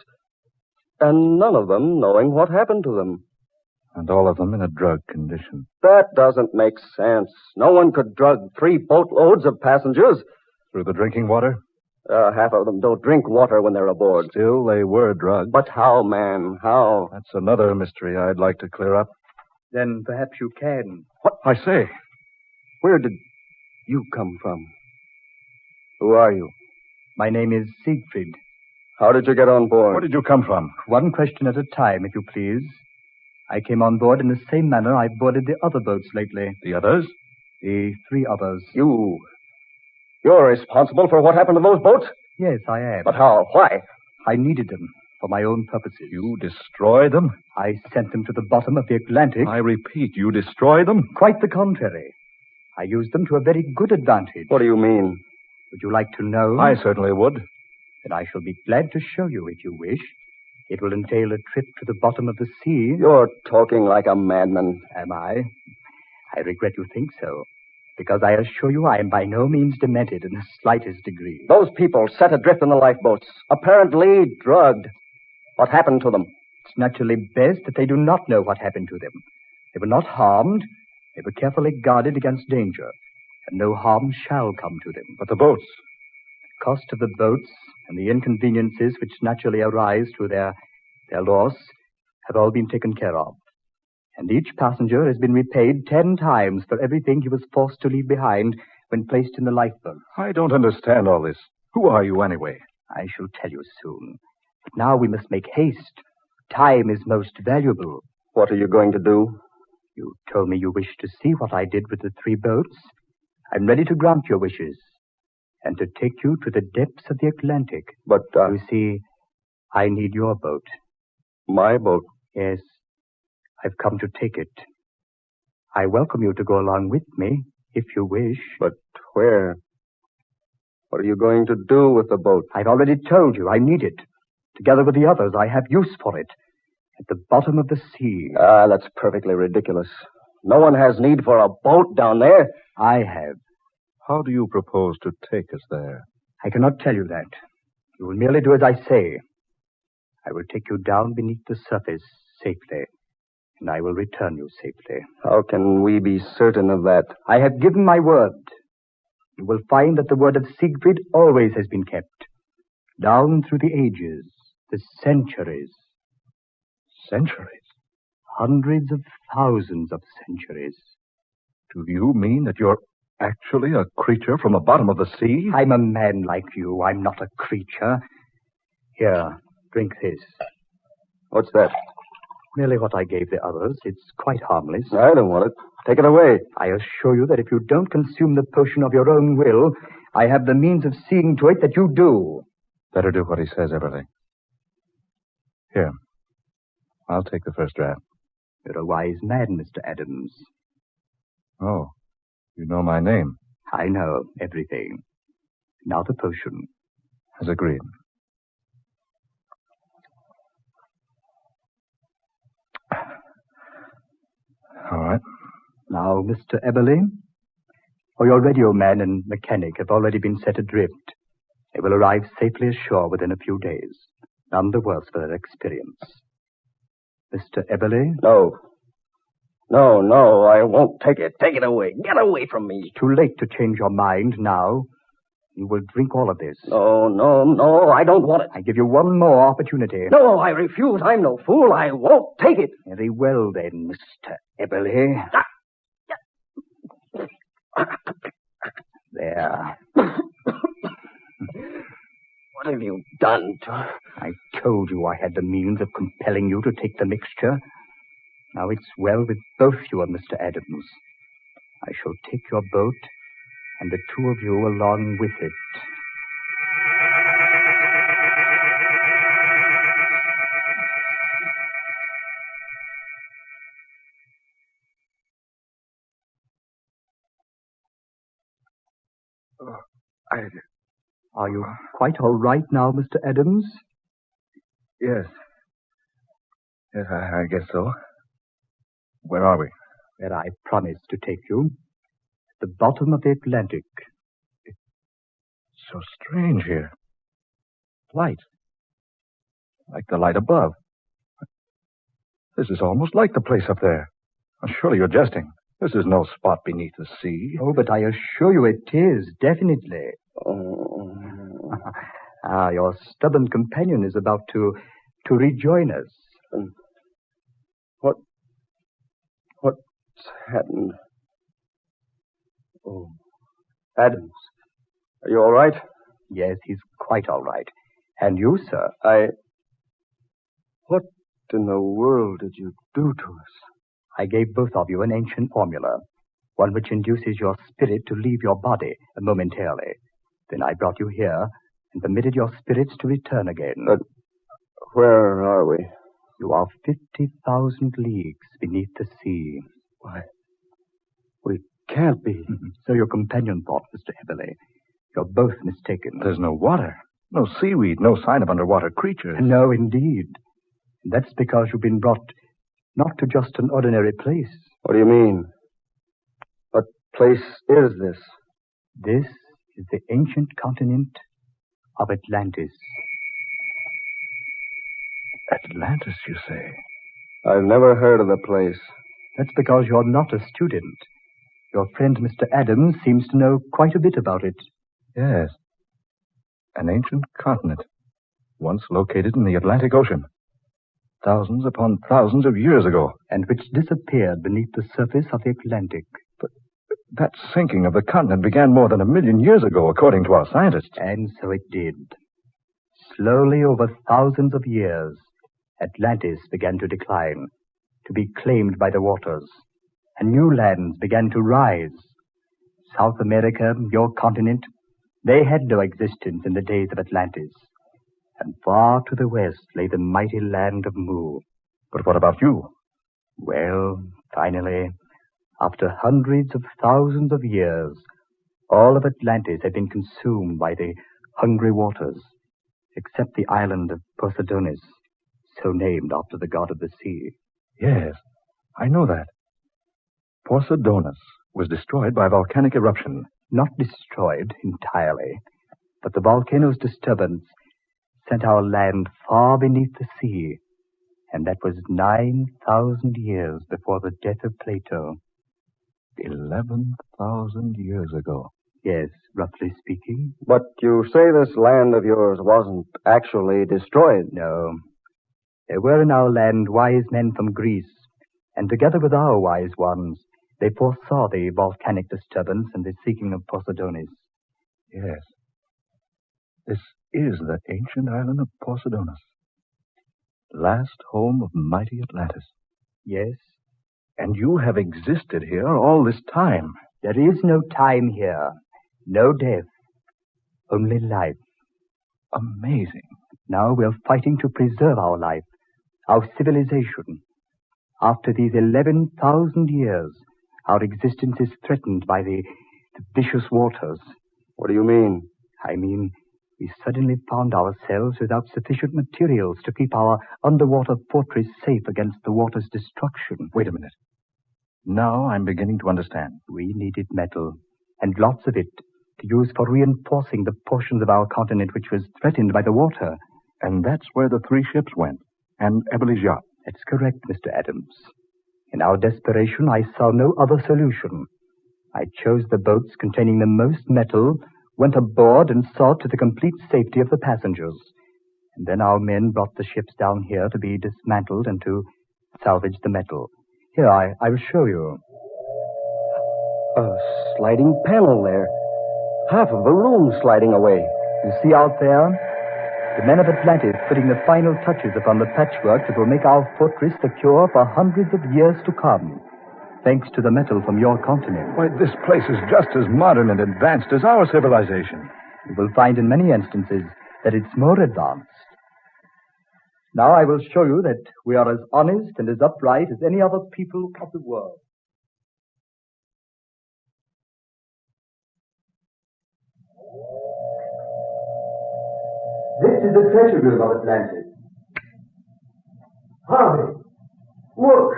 and none of them knowing what happened to them. And all of them in a drug condition. That doesn't make sense. No one could drug 3 boatloads of passengers. Through the drinking water? Half of them don't drink water when they're aboard. Still, they were drugged. But how, man? How? That's another mystery I'd like to clear up. Then perhaps you can. What? I say. Where did you come from? Who are you? My name is Siegfried. How did you get on board? Where did you come from? One question at a time, if you please. I came on board in the same manner I boarded the other boats lately. The others? The 3 others. You're responsible for what happened to those boats? Yes, I am. But how? Why? I needed them for my own purposes. You destroyed them? I sent them to the bottom of the Atlantic. I repeat, you destroyed them? Quite the contrary. I used them to a very good advantage. What do you mean? Would you like to know? I certainly would. Then I shall be glad to show you if you wish. It will entail a trip to the bottom of the sea. You're talking like a madman. Am I? I regret you think so, because I assure you I am by no means demented in the slightest degree. Those people set adrift in the lifeboats, apparently drugged. What happened to them? It's naturally best that they do not know what happened to them. They were not harmed. They were carefully guarded against danger, and no harm shall come to them. But the boats? The cost of the boats and the inconveniences which naturally arise through their loss have all been taken care of. And each passenger has been repaid 10 times for everything he was forced to leave behind when placed in the lifeboat. I don't understand all this. Who are you, anyway? I shall tell you soon. But now we must make haste. Time is most valuable. What are you going to do? You told me you wished to see what I did with the 3 boats. I'm ready to grant your wishes and to take you to the depths of the Atlantic. But, You see, I need your boat. My boat? Yes. I've come to take it. I welcome you to go along with me, if you wish. But where? What are you going to do with the boat? I've already told you I need it. Together with the others, I have use for it. At the bottom of the sea. That's perfectly ridiculous. No one has need for a boat down there. I have. How do you propose to take us there? I cannot tell you that. You will merely do as I say. I will take you down beneath the surface safely, and I will return you safely. How can we be certain of that? I have given my word. You will find that the word of Siegfried always has been kept. Down through the ages, the centuries. Centuries? Hundreds of thousands of centuries. Do you mean that you're actually a creature from the bottom of the sea? I'm a man like you. I'm not a creature. Here, drink this. What's that? Merely what I gave the others. It's quite harmless. I don't want it. Take it away. I assure you that if you don't consume the potion of your own will, I have the means of seeing to it that you do. Better do what he says, Everly. Here. I'll take the first draft. You're a wise man, Mr. Adams. Oh, you know my name. I know everything. Now the potion. As agreed. All right. Now, Mr. Eberly, your radio man and mechanic have already been set adrift. They will arrive safely ashore within a few days. None the worse for their experience. Mr. Eberly? No. No, I won't take it. Take it away. Get away from me. Too late to change your mind now. You will drink all of this. No, I don't want it. I give you one more opportunity. No, I refuse. I'm no fool. I won't take it. Very well, then, Mr. Eberly. There. What have you done to her? I told you I had the means of compelling you to take the mixture. Now it's well with both you and Mr. Adams. I shall take your boat and the two of you along with it. Are you quite all right now, Mr. Adams? Yes. Yes, I guess so. Where are we? Where I promised to take you. At the bottom of the Atlantic. It's so strange here. Light. Like the light above. This is almost like the place up there. Surely you're jesting. This is no spot beneath the sea. Oh, but I assure you it is, definitely. Your stubborn companion is about to rejoin us. What's happened? Oh, Adams, are you all right? Yes, he's quite all right. And you, sir? What in the world did you do to us? I gave both of you an ancient formula, one which induces your spirit to leave your body momentarily. Then I brought you here and permitted your spirits to return again. But where are we? You are 50,000 leagues beneath the sea. Why, we can't be. So your companion thought, Mr. Heberley. You're both mistaken. There's no water, no seaweed, no sign of underwater creatures. No, indeed. That's because you've been brought not to just an ordinary place. What do you mean? What place is this? This is the ancient continent of Atlantis. Atlantis, you say? I've never heard of the place. That's because you're not a student. Your friend, Mr. Adams, seems to know quite a bit about it. Yes. An ancient continent, once located in the Atlantic Ocean. Thousands upon thousands of years ago. And which disappeared beneath the surface of the Atlantic. But that sinking of the continent began more than 1,000,000 years ago, according to our scientists. And so it did. Slowly, over thousands of years, Atlantis began to decline, to be claimed by the waters, and new lands began to rise. South America, your continent, they had no existence in the days of Atlantis. And far to the west lay the mighty land of Mu. But what about you? Well, finally, after hundreds of thousands of years, all of Atlantis had been consumed by the hungry waters, except the island of Poseidonis, so named after the god of the sea. Yes, I know that. Poseidonis was destroyed by volcanic eruption. Not destroyed entirely, but the volcano's disturbance sent our land far beneath the sea, and that was 9,000 years before the death of Plato. 11,000 years ago. Yes, roughly speaking. But you say this land of yours wasn't actually destroyed. No. There were in our land wise men from Greece, and together with our wise ones, they foresaw the volcanic disturbance and the sinking of Poseidonis. Yes. This is the ancient island of Poseidonis, last home of mighty Atlantis. Yes. And you have existed here all this time. There is no time here, no death, only life. Amazing. Now we're fighting to preserve our life, our civilization. After these 11,000 years, our existence is threatened by the vicious waters. What do you mean? I mean, we suddenly found ourselves without sufficient materials to keep our underwater fortress safe against the water's destruction. Wait a minute. Now I'm beginning to understand. We needed metal, and lots of it, to use for reinforcing the portions of our continent which was threatened by the water. And that's where the 3 ships went, and Eberly's yacht. That's correct, Mr. Adams. In our desperation, I saw no other solution. I chose the boats containing the most metal, went aboard, and saw to the complete safety of the passengers. And then our men brought the ships down here to be dismantled and to salvage the metal. Here, I will show you. A sliding panel there. Half of the room sliding away. You see out there? The men of Atlantis putting the final touches upon the patchwork that will make our fortress secure for hundreds of years to come. thanks to the metal from your continent. Why, this place is just as modern and advanced as our civilization. You will find in many instances that it's more advanced. Now I will show you that we are as honest and as upright as any other people of the world. This is the treasure room of Atlantis. Harvey, look.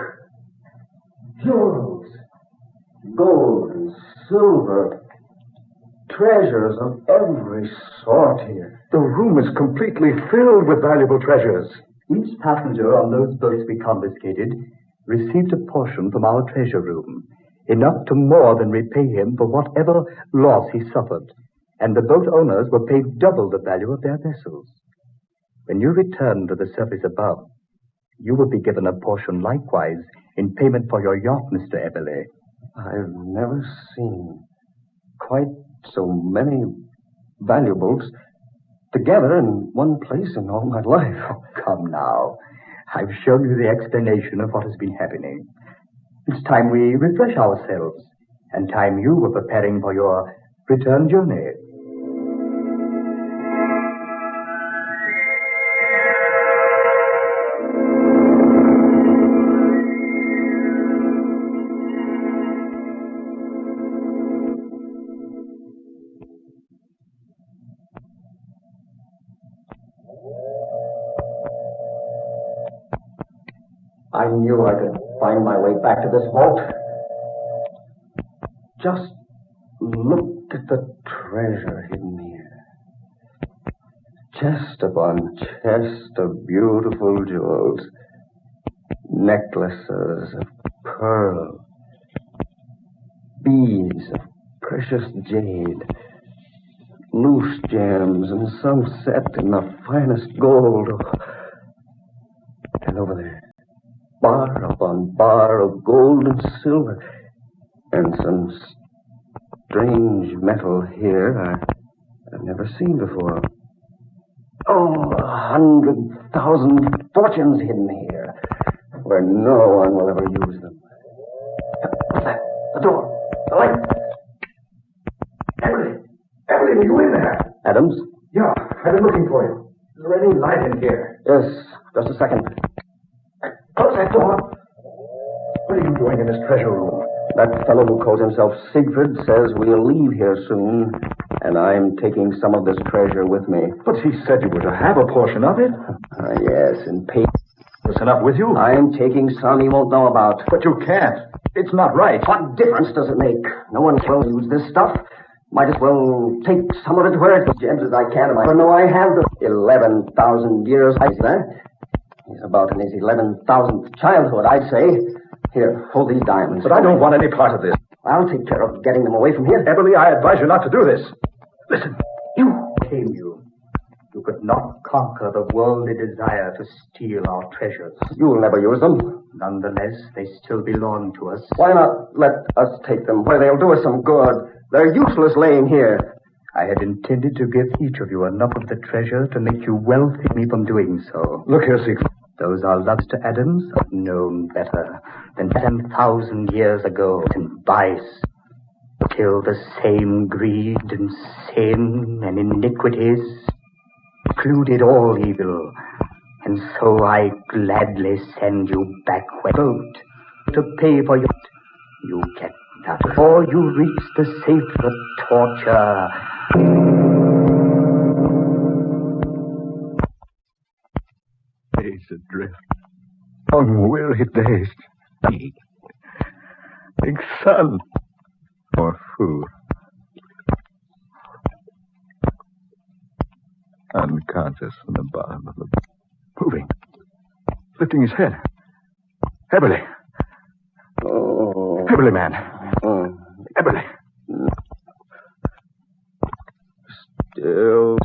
Jewels, gold and silver, treasures of every sort here. The room is completely filled with valuable treasures. Each passenger on those boats we confiscated received a portion from our treasure room, enough to more than repay him for whatever loss he suffered, and the boat owners were paid double the value of their vessels. When you return to the surface above, you will be given a portion likewise in payment for your yacht, Mr. Eberle. I've never seen quite so many valuables together in one place in all my life. Oh, come now. I've shown you the explanation of what has been happening. It's time we refresh ourselves, and time you were preparing for your return journey. I knew I could find my way back to this vault. Just look at the treasure hidden here. Chest upon chest of beautiful jewels. Necklaces of pearl. Beads of precious jade. Loose gems and some set in the finest gold. And over there, bar upon bar of gold and silver, and some strange metal here I've never seen before. 100,000 fortunes hidden here, where no one will ever use them. What's that? The door. The light. Emily, are you in there? Adams? Yeah, I've been looking for you. Is there any light in here? Yes, just a second. Close that door. What are you doing in this treasure room? That fellow who calls himself Siegfried says we'll leave here soon, and I'm taking some of this treasure with me. But he said you were to have a portion of it. Yes, in pay. Listen up with you. I'm taking some he won't know about. But you can't. It's not right. What difference does it make? No one will use this stuff. Might as well take some of it where it's as gentle as I can. I know I have the 11,000 years. I see that. He's about in his 11,000th childhood, I'd say. Here, hold these diamonds. But I don't want any part of this. I'll take care of getting them away from here. Eberle, I advise you not to do this. Listen, you could not conquer the worldly desire to steal our treasures. You'll never use them. Nonetheless, they still belong to us. Why not let us take them where they'll do us some good? They're useless laying here. I had intended to give each of you enough of the treasure to make you wealthy me from doing so. Look here, Siegfried. Those are loves to Adams have known better than 10,000 years ago in vice. Till the same greed and sin and iniquities included all evil. And so I gladly send you back where boat to pay for your... You get that before you reach the safer torture. Days adrift, unweary days. Big sun or food. Unconscious in the bottom of the... Moving. Lifting his head. Eberle. Oh. Eberle, man. Eberle. Still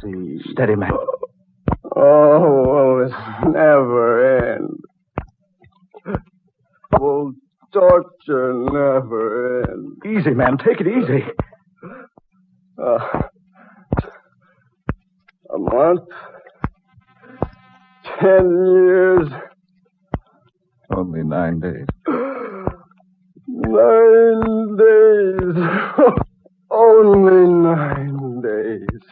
steady, man. Oh, will this never end? Will torture never end? Easy, man. Take it easy. A month? 10 years? Only 9 days. 9 9 days. Only 9 days.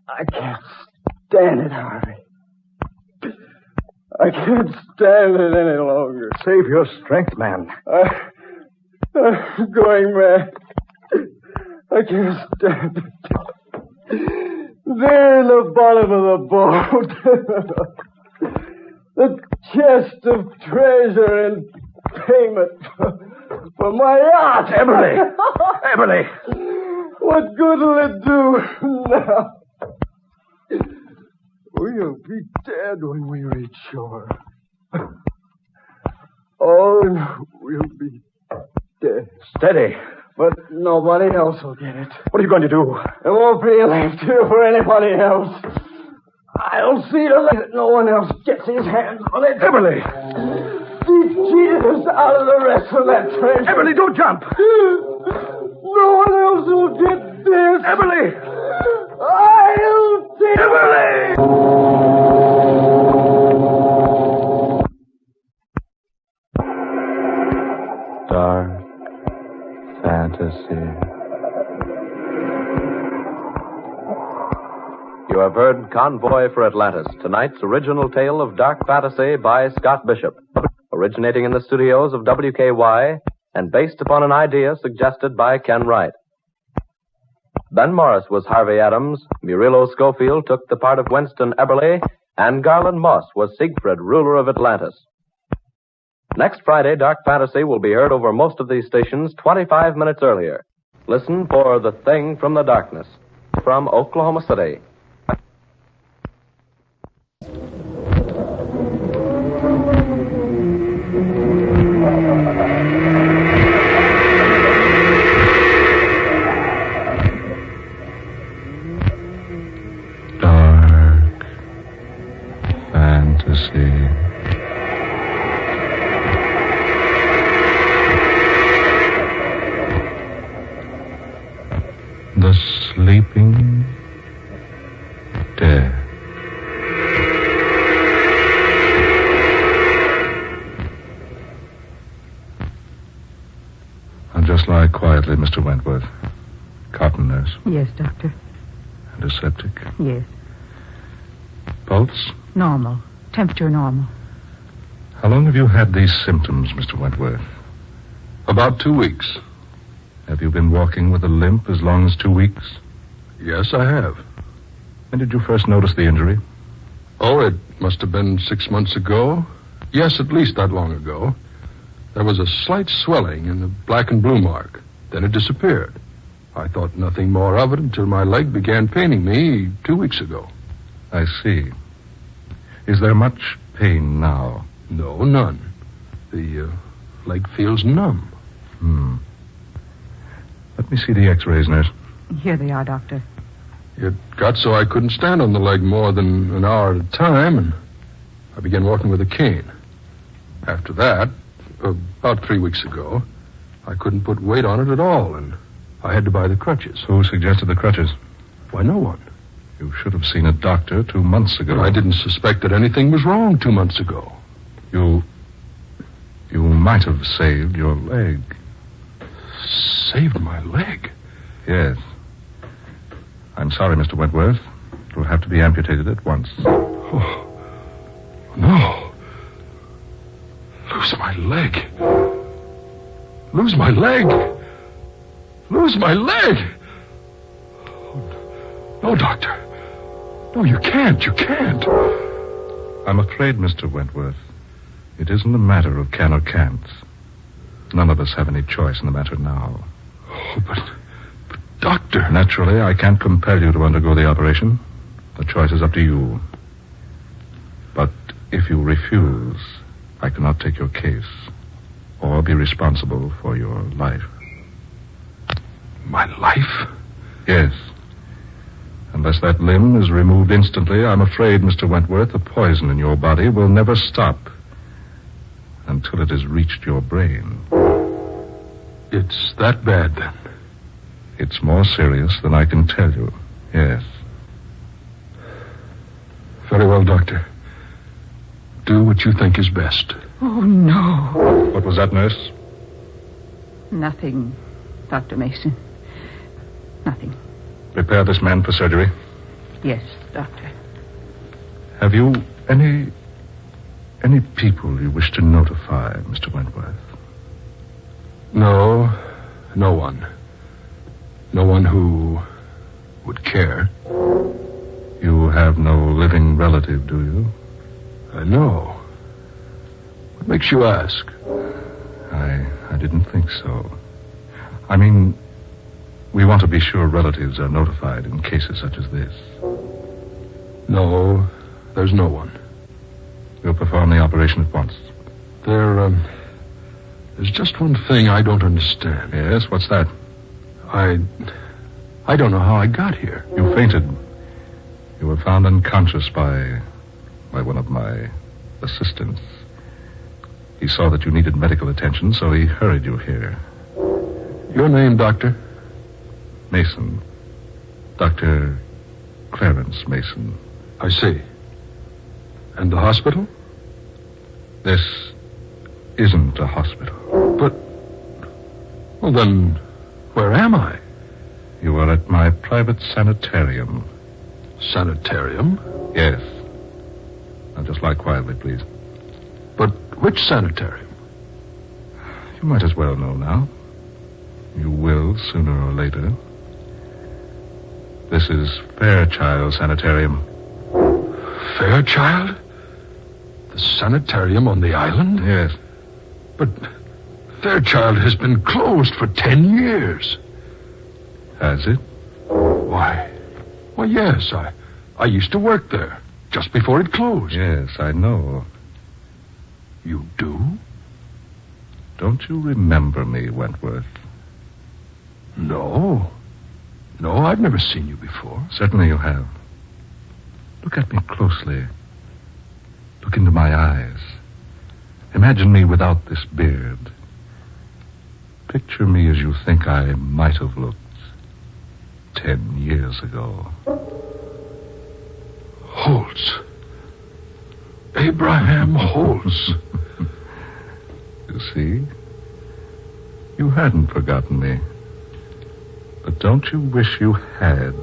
I can't stand it, Harvey. I can't stand it any longer. Save your strength, man. I'm going mad. I can't stand it. There in the bottom of the boat. The chest of treasure in payment for my yacht. Eberly! What good will it do now? We'll be dead when we reach shore. Oh, we'll be dead. Steady. But nobody else will get it. What are you going to do? There won't be left here for anybody else. I'll see to it that no one else gets his hands on it. Eberly! He cheated us out of the rest of that treasure. Eberly, don't jump! No one else will get this. Eberly! I'll take Eberly! Dark fantasy. You have heard Convoy for Atlantis, tonight's original tale of dark fantasy by Scott Bishop, originating in the studios of WKY and based upon an idea suggested by Ken Wright. Ben Morris was Harvey Adams, Murillo Schofield took the part of Winston Eberly, and Garland Moss was Siegfried, ruler of Atlantis. Next Friday, Dark Fantasy will be heard over most of these stations 25 minutes earlier. Listen for The Thing from the Darkness from Oklahoma City. Dark fantasy. The sleeping dead. Now just lie quietly, Mr. Wentworth. Cotton nurse. Yes, Doctor. Antiseptic. Yes. Pulse? Normal. Temperature normal. How long have you had these symptoms, Mr. Wentworth? About 2 weeks. Have you been walking with a limp as long as 2 weeks? Yes, I have. When did you first notice the injury? Oh, it must have been 6 months ago. Yes, at least that long ago. There was a slight swelling in the black and blue mark. Then it disappeared. I thought nothing more of it until my leg began paining me 2 weeks ago. I see. Is there much pain now? No, none. The leg feels numb. Let me see the x-rays, nurse. Here they are, Doctor. It got so I couldn't stand on the leg more than an hour at a time, and I began walking with a cane. After that, about 3 weeks ago, I couldn't put weight on it at all, and I had to buy the crutches. Who suggested the crutches? Why, no one. You should have seen a doctor 2 months ago. But I didn't suspect that anything was wrong 2 months ago. You might have saved your leg. Saved my leg? Yes. I'm sorry, Mr. Wentworth. It will have to be amputated at once. Oh, no. Lose my leg. Lose my leg. Lose my leg. Oh, no, Doctor. No, you can't. You can't. I'm afraid, Mr. Wentworth, it isn't a matter of can or can't. None of us have any choice in the matter now. Oh, but Doctor... Naturally, I can't compel you to undergo the operation. The choice is up to you. But if you refuse, I cannot take your case or be responsible for your life. My life? Yes. Unless that limb is removed instantly, I'm afraid, Mr. Wentworth, the poison in your body will never stop until it has reached your brain. It's that bad, then? It's more serious than I can tell you, yes. Very well, Doctor. do what you think is best. Oh, no. What was that, nurse? Nothing, Dr. Mason. Nothing. Prepare this man for surgery. Yes, Doctor. Have you any people you wish to notify, Mr. Wentworth? No, no one. No one who would care. You have no living relative, do you? No. What makes you ask? I didn't think so. I mean, we want to be sure relatives are notified in cases such as this. No, there's no one. We'll perform the operation at once. There's just one thing I don't understand. Yes, what's that? I don't know how I got here. You fainted. You were found unconscious by one of my assistants. He saw that you needed medical attention, so he hurried you here. Your name, Doctor? Mason. Dr. Clarence Mason. I see. And the hospital? This isn't a hospital. But, well then, where am I? You are at my private sanitarium. Sanitarium? Yes. Now just lie quietly, please. But which sanitarium? You might as well know now. You will sooner or later. This is Fairchild Sanitarium. Fairchild? The sanitarium on the island? Yes. But Fairchild has been closed for 10 years. Has it? Why, yes. I used to work there just before it closed. Yes, I know. You do? Don't you remember me, Wentworth? No. No, I've never seen you before. Certainly you have. Look at me closely. Look into my eyes. Imagine me without this beard. Picture me as you think I might have looked 10 years ago. Holtz. Abraham Holtz. You see? You hadn't forgotten me. But don't you wish you had?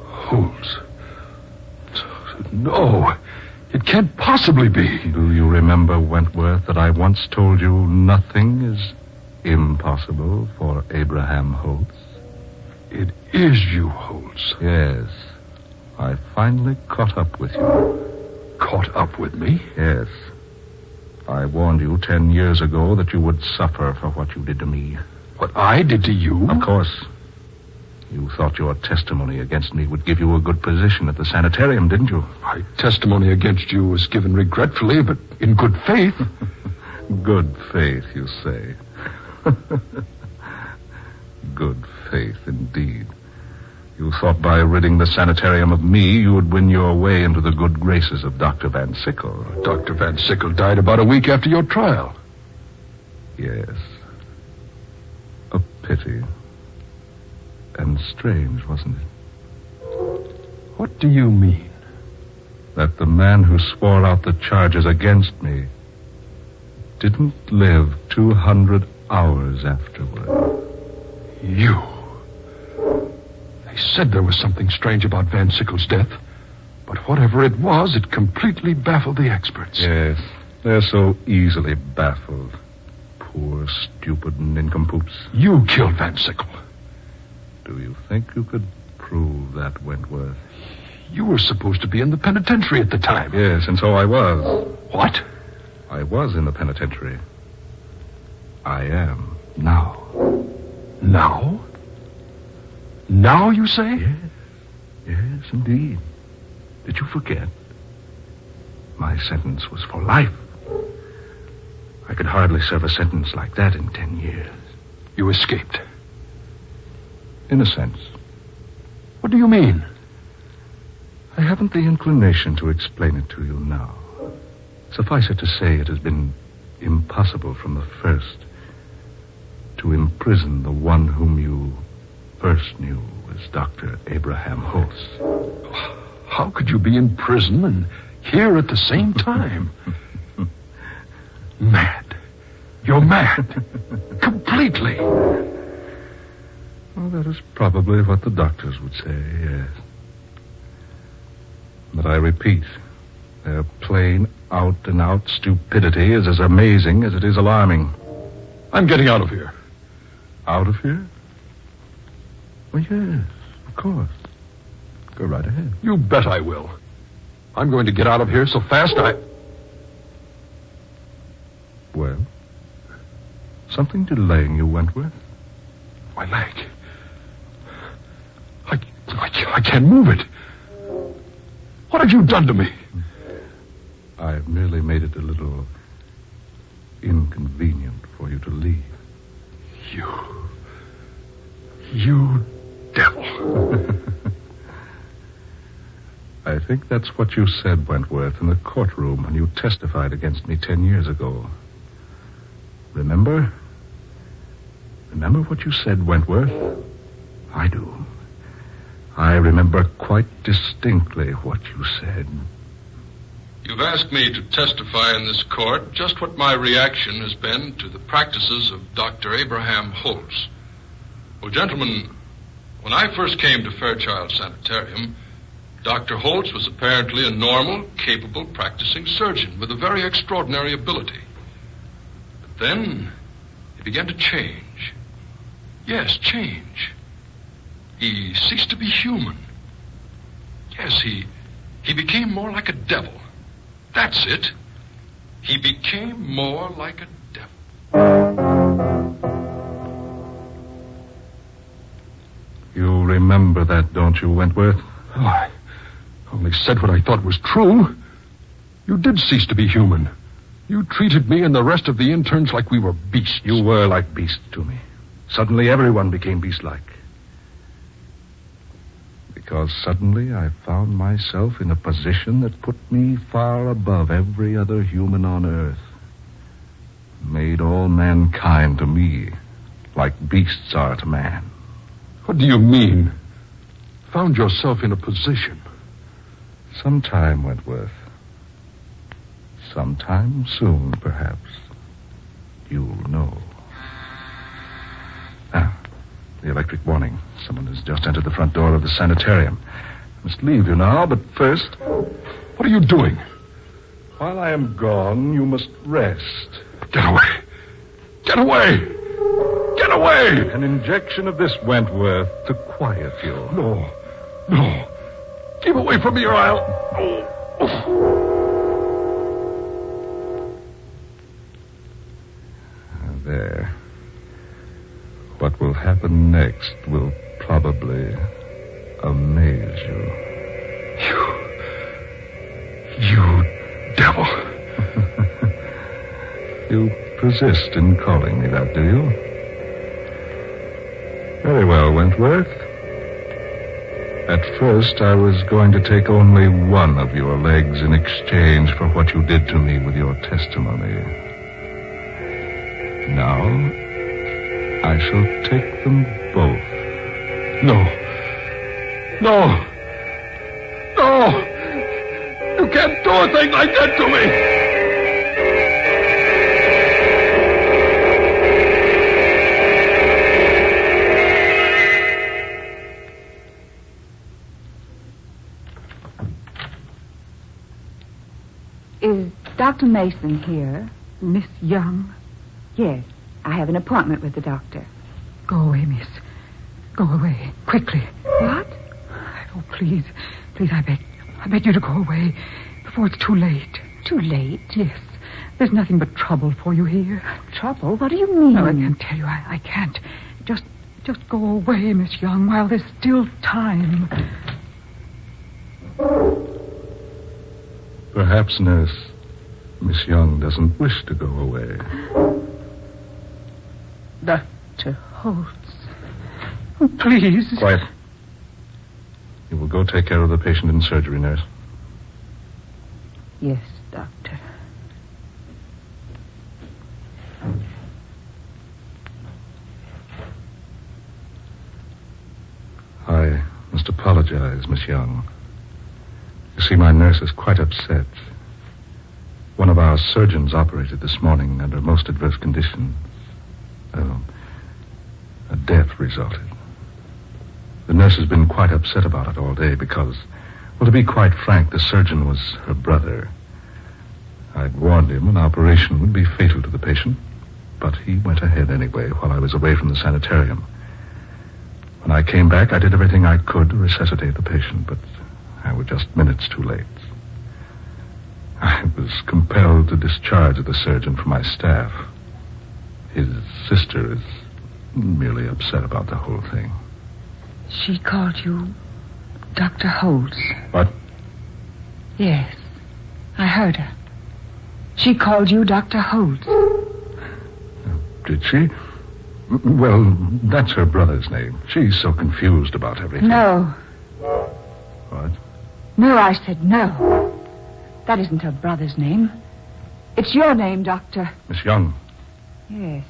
Holtz. No, it can't possibly be. Do you remember, Wentworth, that I once told you nothing is impossible for Abraham Holtz? It is you, Holtz. Yes. I finally caught up with you. Caught up with me? Yes. I warned you 10 years ago that you would suffer for what you did to me. What I did to you? Of course. You thought your testimony against me would give you a good position at the sanitarium, didn't you? My testimony against you was given regretfully, but in good faith. Good faith, you say. Good faith, indeed. You thought by ridding the sanitarium of me, you would win your way into the good graces of Dr. Van Sickle. Dr. Van Sickle died about a week after your trial. Yes. A pity. And strange, wasn't it? What do you mean? That the man who swore out the charges against me didn't live 200 hours afterward. You. They said there was something strange about Van Sickle's death, but whatever it was, it completely baffled the experts. Yes, they're so easily baffled. Poor, stupid nincompoops. You killed Van Sickle. Do you think you could prove that, Wentworth? You were supposed to be in the penitentiary at the time. Yes, and so I was. What? I was in the penitentiary. I am now. Now? Now, you say? Yes. Yes, indeed. Did you forget? My sentence was for life. I could hardly serve a sentence like that in 10 years. You escaped? In a sense. What do you mean? I haven't the inclination to explain it to you now. Suffice it to say, it has been impossible from the first to imprison the one whom you first knew as Dr. Abraham Holtz. How could you be in prison and here at the same time. Mad. You're mad. Completely. Well, that is probably what the doctors would say, yes. But I repeat, their plain, out-and-out stupidity is as amazing as it is alarming. I'm getting out of here. Out of here? Well, yes, of course. Go right ahead. You bet I will. I'm going to get out of here so fast Well? Something delaying you, Wentworth? My leg. I can't move it. What have you done to me? I've merely made it a little inconvenient for you to leave. You devil. I think that's what you said, Wentworth, in the courtroom when you testified against me 10 years ago. Remember? Remember what you said, Wentworth? I do. I remember quite distinctly what you said. You've asked me to testify in this court just what my reaction has been to the practices of Dr. Abraham Holtz. Well, gentlemen, when I first came to Fairchild Sanitarium, Dr. Holtz was apparently a normal, capable, practicing surgeon with a very extraordinary ability. But then he began to change. Yes, change. He ceased to be human. Yes, he became more like a devil. That's it. He became more like a devil. You remember that, don't you, Wentworth? Oh, I only said what I thought was true. You did cease to be human. You treated me and the rest of the interns like we were beasts. You were like beasts to me. Suddenly everyone became beast-like. Because suddenly I found myself in a position that put me far above every other human on earth. Made all mankind to me like beasts are to man. What do you mean? Found yourself in a position? Sometime, Wentworth. Sometime soon, perhaps. You'll know. The electric warning. Someone has just entered the front door of the sanitarium. I must leave you now, but first... What are you doing? While I am gone, you must rest. Get away! Get away! Get away! An injection of this, Wentworth, to quiet you. No. Keep away from me or I'll... There. What will happen next will probably amaze you. You devil. You persist in calling me that, do you? Very well, Wentworth. At first, I was going to take only one of your legs in exchange for what you did to me with your testimony. Now, I shall take them both. No. You can't do a thing like that to me. Is Dr. Mason here? Miss Young? Yes. I have an appointment with the doctor. Go away, miss. Go away. Quickly. What? Oh, please. Please, I beg you to go away before it's too late. Too late? Yes. There's nothing but trouble for you here. Trouble? What do you mean? No, I can't tell you. I can't. Just go away, Miss Young, while there's still time. Perhaps, nurse, Miss Young doesn't wish to go away. Dr. Holtz. Oh, please. Quiet. You will go take care of the patient in surgery, nurse. Yes, doctor. I must apologize, Miss Young. You see, my nurse is quite upset. One of our surgeons operated this morning under most adverse conditions. A death resulted. The nurse has been quite upset about it all day because, well, to be quite frank, the surgeon was her brother. I'd warned him an operation would be fatal to the patient, but he went ahead anyway while I was away from the sanitarium. When I came back, I did everything I could to resuscitate the patient, but I was just minutes too late. I was compelled to discharge the surgeon from my staff. His sister is merely upset about the whole thing. She called you Dr. Holtz. What? Yes, I heard her. She called you Dr. Holtz. Did she? Well, that's her brother's name. She's so confused about everything. No. What? No, I said no. That isn't her brother's name. It's your name, Doctor. Miss Young. Yes.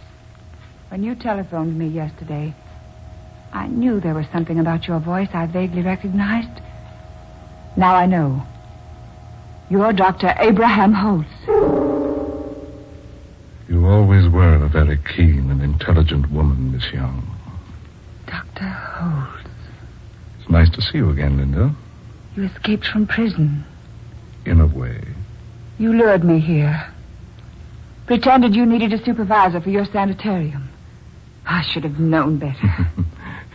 When you telephoned me yesterday, I knew there was something about your voice I vaguely recognized. Now I know. You're Dr. Abraham Holtz. You always were a very keen and intelligent woman, Miss Young. Dr. Holtz. It's nice to see you again, Linda. You escaped from prison. In a way. You lured me here. Pretended you needed a supervisor for your sanitarium. I should have known better.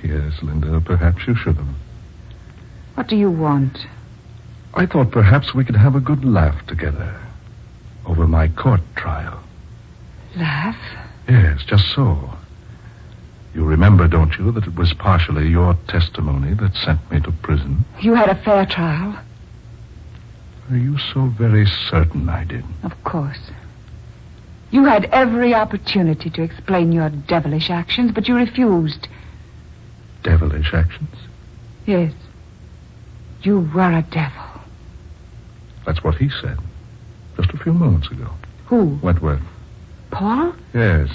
Yes, Linda, perhaps you should have. What do you want? I thought perhaps we could have a good laugh together over my court trial. Laugh? Yes, just so. You remember, don't you, that it was partially your testimony that sent me to prison? You had a fair trial? Are you so very certain I did? Of course. You had every opportunity to explain your devilish actions, but you refused. Devilish actions? Yes. You were a devil. That's what he said just a few moments ago. Who? Wentworth. Paul? Yes.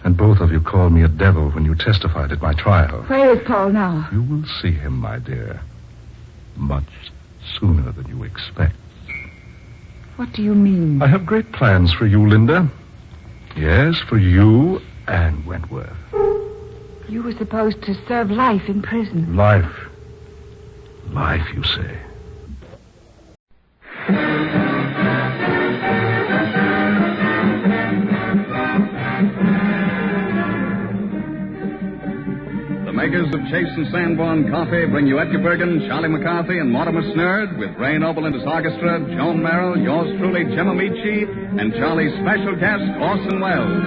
And both of you called me a devil when you testified at my trial. Where is Paul now? You will see him, my dear. Much sooner than you expect. What do you mean? I have great plans for you, Linda. Yes, for you and Wentworth. You were supposed to serve life in prison. Life. Life, you say. The makers of Chase and Sanborn Coffee bring you Edgar Bergen, Charlie McCarthy, and Mortimer Snerd with Ray Noble and his orchestra, Joan Merrill, yours truly, Jim Amici, and Charlie's special guest, Orson Welles.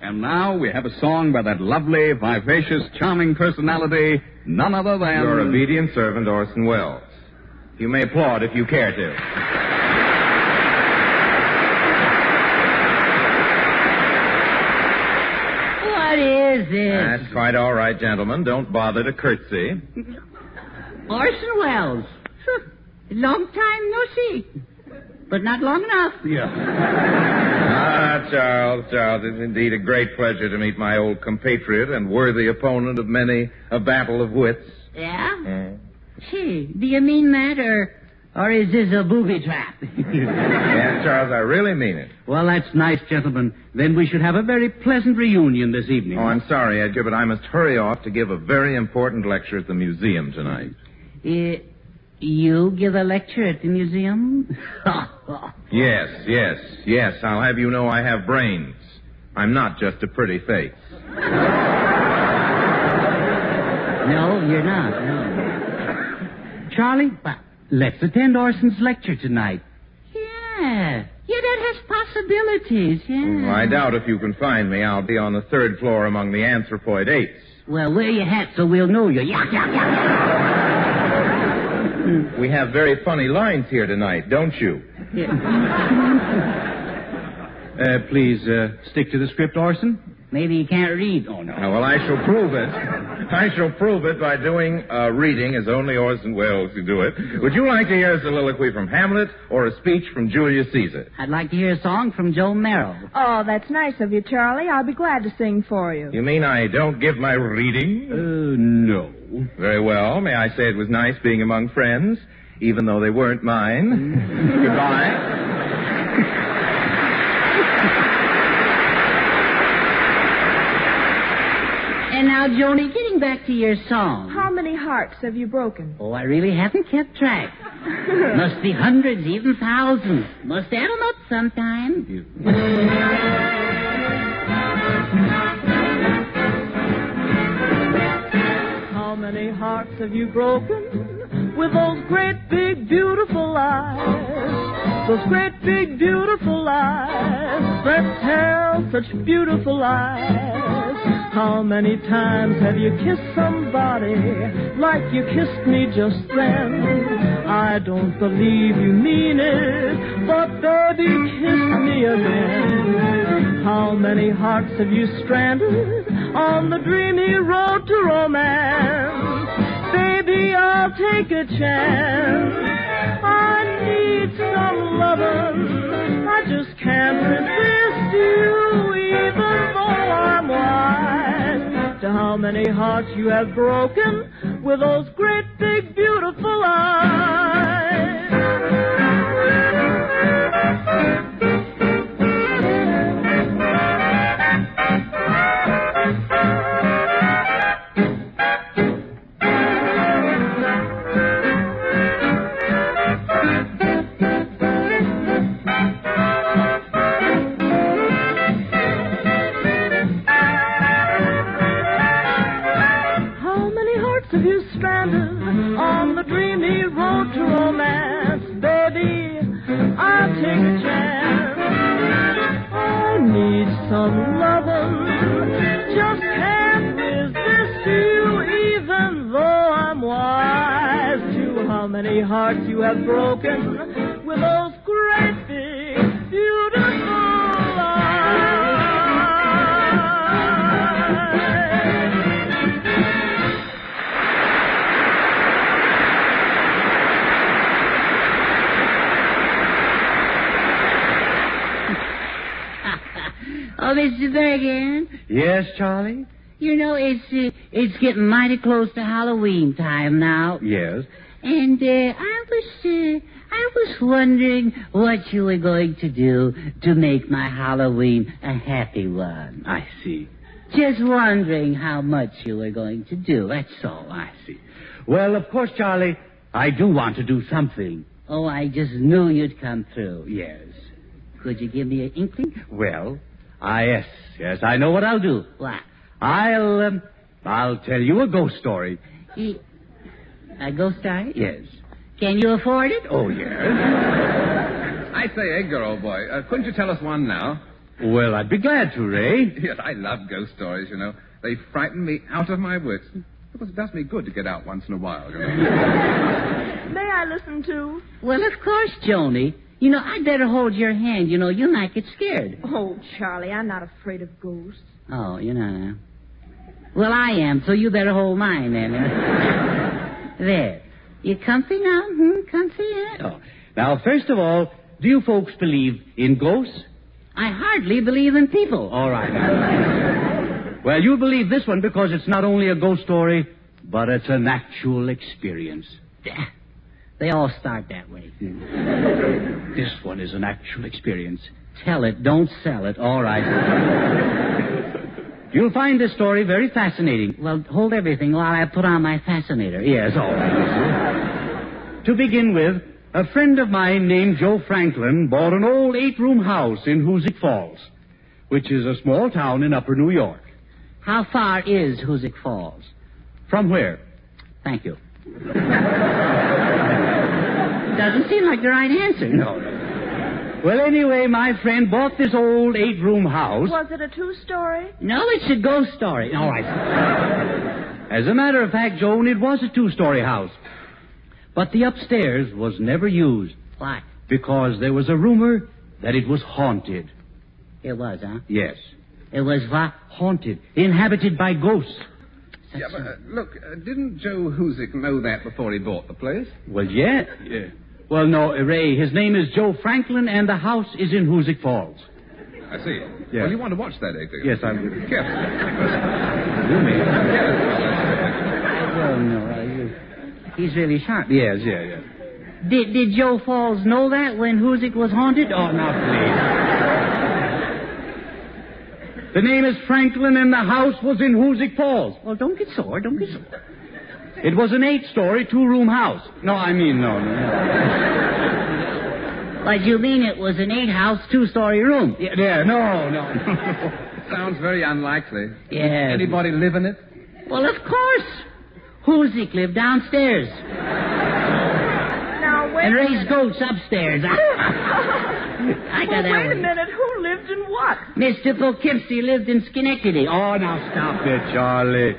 And now we have a song by that lovely, vivacious, charming personality, none other than... Your obedient servant, Orson Welles. You may applaud if you care to. What is it? That's quite all right, gentlemen. Don't bother to curtsy. Orson Welles. Long time no see. But not long enough. Charles, it's indeed a great pleasure to meet my old compatriot and worthy opponent of many a battle of wits. Yeah? Gee, do you mean that, or is this a booby trap? Yeah, Charles, I really mean it. Well, that's nice, gentlemen. Then we should have a very pleasant reunion this evening. Oh, I'm sorry, Edgar, but I must hurry off to give a very important lecture at the museum tonight. You give a lecture at the museum? Yes. I'll have you know I have brains. I'm not just a pretty face. No, you're not, no. Charlie, let's attend Orson's lecture tonight. Yeah, that has possibilities, yeah. I doubt if you can find me. I'll be on the third floor among the anthropoid apes. Well, wear your hat so we'll know you. We have very funny lines here tonight, don't you? Please, stick to the script, Orson. Maybe you can't read. Oh, no. Well, I shall prove it. I shall prove it by doing a reading as only Orson Welles could do it. Would you like to hear a soliloquy from Hamlet or a speech from Julius Caesar? I'd like to hear a song from Joe Merrill. Oh, that's nice of you, Charlie. I'll be glad to sing for you. You mean I don't give my reading? No. Very well. May I say it was nice being among friends, even though they weren't mine. Goodbye. And now, Joni, getting back to your song. How many hearts have you broken? Oh, I really haven't kept track. Must be hundreds, even thousands. Must add them up sometime. How many hearts have you broken with those great big beautiful eyes? Those great big beautiful eyes that tell such beautiful lies. How many times have you kissed somebody like you kissed me just then? I don't believe you mean it, but baby, kiss me again. How many hearts have you stranded on the dreamy road to romance? Baby, I'll take a chance. I need some lovin'. I just can't resist you, even though I'm wise. To how many hearts you have broken with those great big beautiful eyes. On the dreamy road to romance, baby, I'll take a chance. I need some lovin', just can't resist you, even though I'm wise. To how many hearts you have broken with those great big beautiful eyes. Oh, Mr. Bergen. Yes, Charlie? You know, it's getting mighty close to Halloween time now. Yes. And I was wondering what you were going to do to make my Halloween a happy one. I see. Just wondering how much you were going to do, that's all. I see. Well, of course, Charlie, I do want to do something. Oh, I just knew you'd come through. Yes. Could you give me an inkling? Well, yes, I know what I'll do. What? I'll tell you a ghost story. A ghost story? Yes. Can you afford it? Oh, yes. I say, Edgar, old boy, couldn't you tell us one now? Well, I'd be glad to, Ray. Yes, I love ghost stories, you know. They frighten me out of my wits. Because it does me good to get out once in a while, you know. May I listen to? Well, of course, Joni. You know, I'd better hold your hand. You know, you might get scared. Oh, Charlie, I'm not afraid of ghosts. Oh, you're not. Well, I am, so you better hold mine then. There. You comfy now? Comfy, yeah? Oh. Now, first of all, do you folks believe in ghosts? I hardly believe in people. All right. Well, you believe this one because it's not only a ghost story, but it's an actual experience. They all start that way. This one is an actual experience. Tell it, don't sell it. All right. You'll find this story very fascinating. Well, hold everything while I put on my fascinator. Yes, all right. To begin with, a friend of mine named Joe Franklin bought an old 8-room house in Hoosick Falls, which is a small town in upper New York. How far is Hoosick Falls? From where? Thank you. Doesn't seem like the right answer. No. Well, anyway, my friend bought this old 8-room house. Was it a 2-story? No, it's a ghost story. All right. As a matter of fact, Joan, it was a 2-story house. But the upstairs was never used. Why? Because there was a rumor that it was haunted. It was, huh? Yes. It was what? Haunted. Inhabited by ghosts. Yeah, but look, didn't Joe Huzik know that before he bought the place? Well, yeah. Well, no, Ray, his name is Joe Franklin, and the house is in Hoosick Falls. I see. Yeah. Well, you want to watch that, do you? Yes, I will. Careful. You may. Well, no, he's really sharp. Yes. Did Joe Falls know that when Hoosick was haunted? Oh, now, please. The name is Franklin, and the house was in Hoosick Falls. Well, don't get sore. It was an 8-story, 2-room house. No. But you mean it was an 8-house, 2-story room? Yeah, no. Sounds very unlikely. Yes. Anybody live in it? Well, of course. Hoosick lived downstairs. Now, wait And a raised minute. goats upstairs. I got that Wait a one. minute. Who lived in what? Mr. Poughkeepsie lived in Schenectady. Oh, now stop it, Charlie.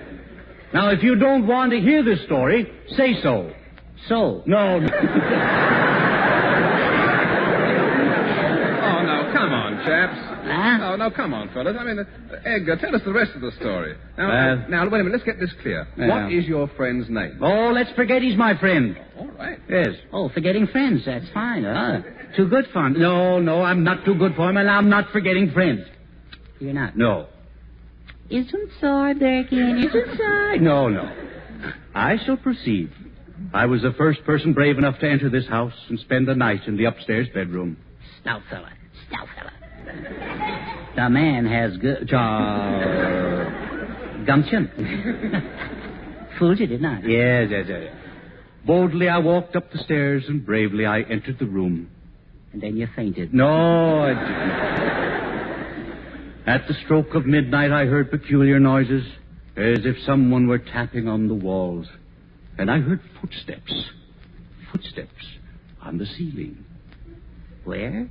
Now, if you don't want to hear this story, say so. So? No. Oh, no, come on, chaps. Huh? Oh, no, come on, fellas. I mean, Edgar, tell us the rest of the story. Now, wait a minute. Let's get this clear. Yeah. What is your friend's name? Oh, let's forget he's my friend. All right. Yes. Oh, forgetting friends. That's fine. Too good for him. No, I'm not too good for him, and I'm not forgetting friends. You're not. No. Isn't so, Berkey? Isn't so? No. I shall proceed. I was the first person brave enough to enter this house and spend the night in the upstairs bedroom. Stout fella. The man has good gumption. Fooled you, didn't I? Yes. Boldly I walked up the stairs, and bravely I entered the room. And then you fainted. No, I didn't. At the stroke of midnight, I heard peculiar noises, as if someone were tapping on the walls. And I heard footsteps on the ceiling. Where?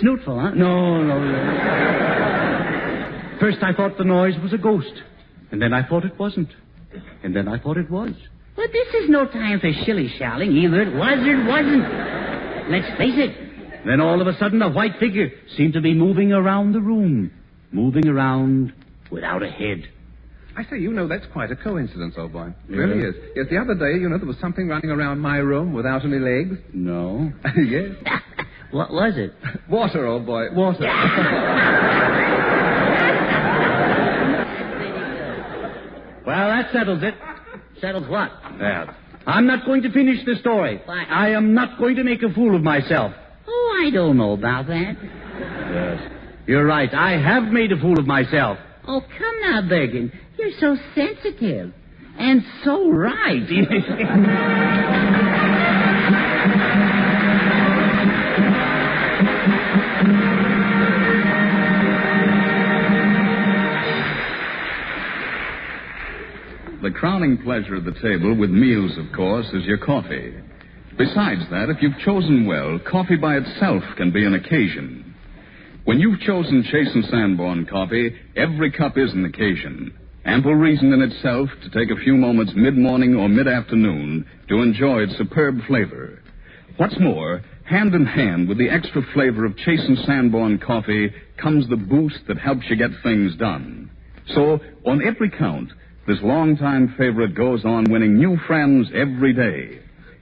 Snootful, huh? No. First I thought the noise was a ghost, and then I thought it wasn't, and then I thought it was. Well, this is no time for shilly-shallying. Either it was or it wasn't. Let's face it. Then all of a sudden a white figure seemed to be moving around the room, moving around without a head. I say, that's quite a coincidence, old boy. It really is. Yes, the other day, there was something running around my room without any legs. No. Yes. What was it? Water, old boy. Water. Well, that settles it. Settles what? Well, I'm not going to finish the story. Why? I am not going to make a fool of myself. Oh, I don't know about that. Yes. You're right. I have made a fool of myself. Oh, come now, Bergen. You're so sensitive. And so right. The crowning pleasure of the table, with meals, of course, is your coffee. Besides that, if you've chosen well, coffee by itself can be an occasion. When you've chosen Chase and Sanborn coffee, every cup is an occasion. Ample reason in itself to take a few moments mid-morning or mid-afternoon to enjoy its superb flavor. What's more, hand in hand with the extra flavor of Chase and Sanborn coffee comes the boost that helps you get things done. So, on every count, this longtime favorite goes on winning new friends every day.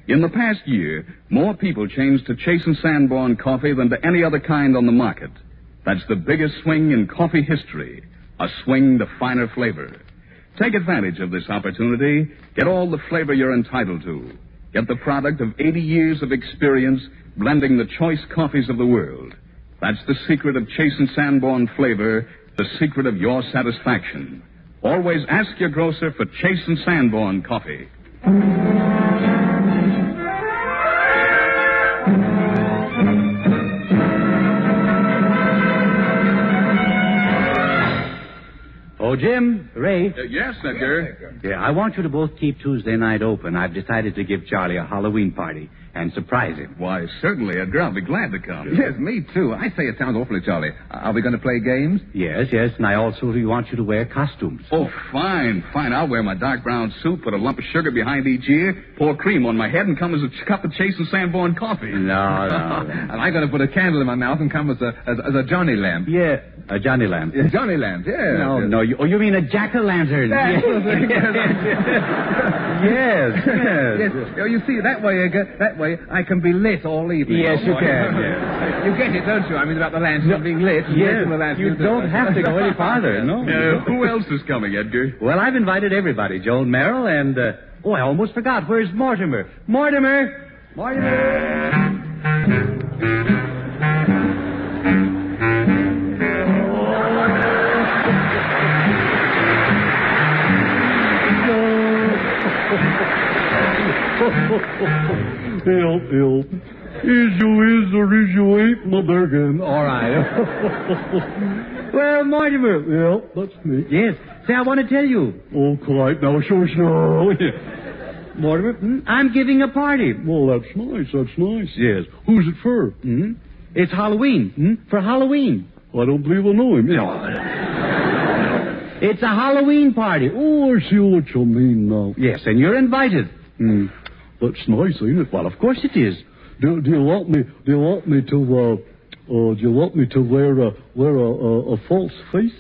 In the past year, more people changed to Chase and Sanborn coffee than to any other kind on the market. That's the biggest swing in coffee history, a swing to finer flavor. Take advantage of this opportunity. Get all the flavor you're entitled to. Get the product of 80 years of experience blending the choice coffees of the world. That's the secret of Chase and Sanborn flavor, the secret of your satisfaction. Always ask your grocer for Chase and Sanborn coffee. Oh, Jim, Ray. Yes, Edgar. Yeah, I want you to both keep Tuesday night open. I've decided to give Charlie a Halloween party and surprise him. Why, certainly, Edgar. I'll be glad to come. Yes, me too. I say it sounds awfully jolly. Are we going to play games? Yes, and I also want you to wear costumes. Oh, fine. I'll wear my dark brown suit, put a lump of sugar behind each ear, pour cream on my head, and come as a cup of Chase and Sanborn coffee. No. And I'm going to put a candle in my mouth and come as a Johnny Lamp. Yeah, a Johnny Lamp. Yeah, Johnny Lamp, yeah. No. You mean a jack-o'-lantern? Yes. Oh, you see, that way, Edgar, I can be lit all evening. Yes, you can. Yes. You get it, don't you? I mean, about the lantern being lit. Yes, you don't have to go any farther, no. Who else is coming, Edgar? Well, I've invited everybody. Joan Merrill and, I almost forgot. Where's Mortimer? Mortimer! Help. Is you ain't my bergen. All right. Well, Mortimer. Yeah, that's me. Yes. Say, I want to tell you. Oh, quite now, sure. Mortimer, I'm giving a party. Well, that's nice. Yes. Who's it for? Mm-hmm. It's Halloween. For Halloween. I don't believe I know him. No. It's a Halloween party. Oh, I see what you mean now. Yes, and you're invited. That's nice, ain't it? Well, of course it is. Do you want me to wear a false face?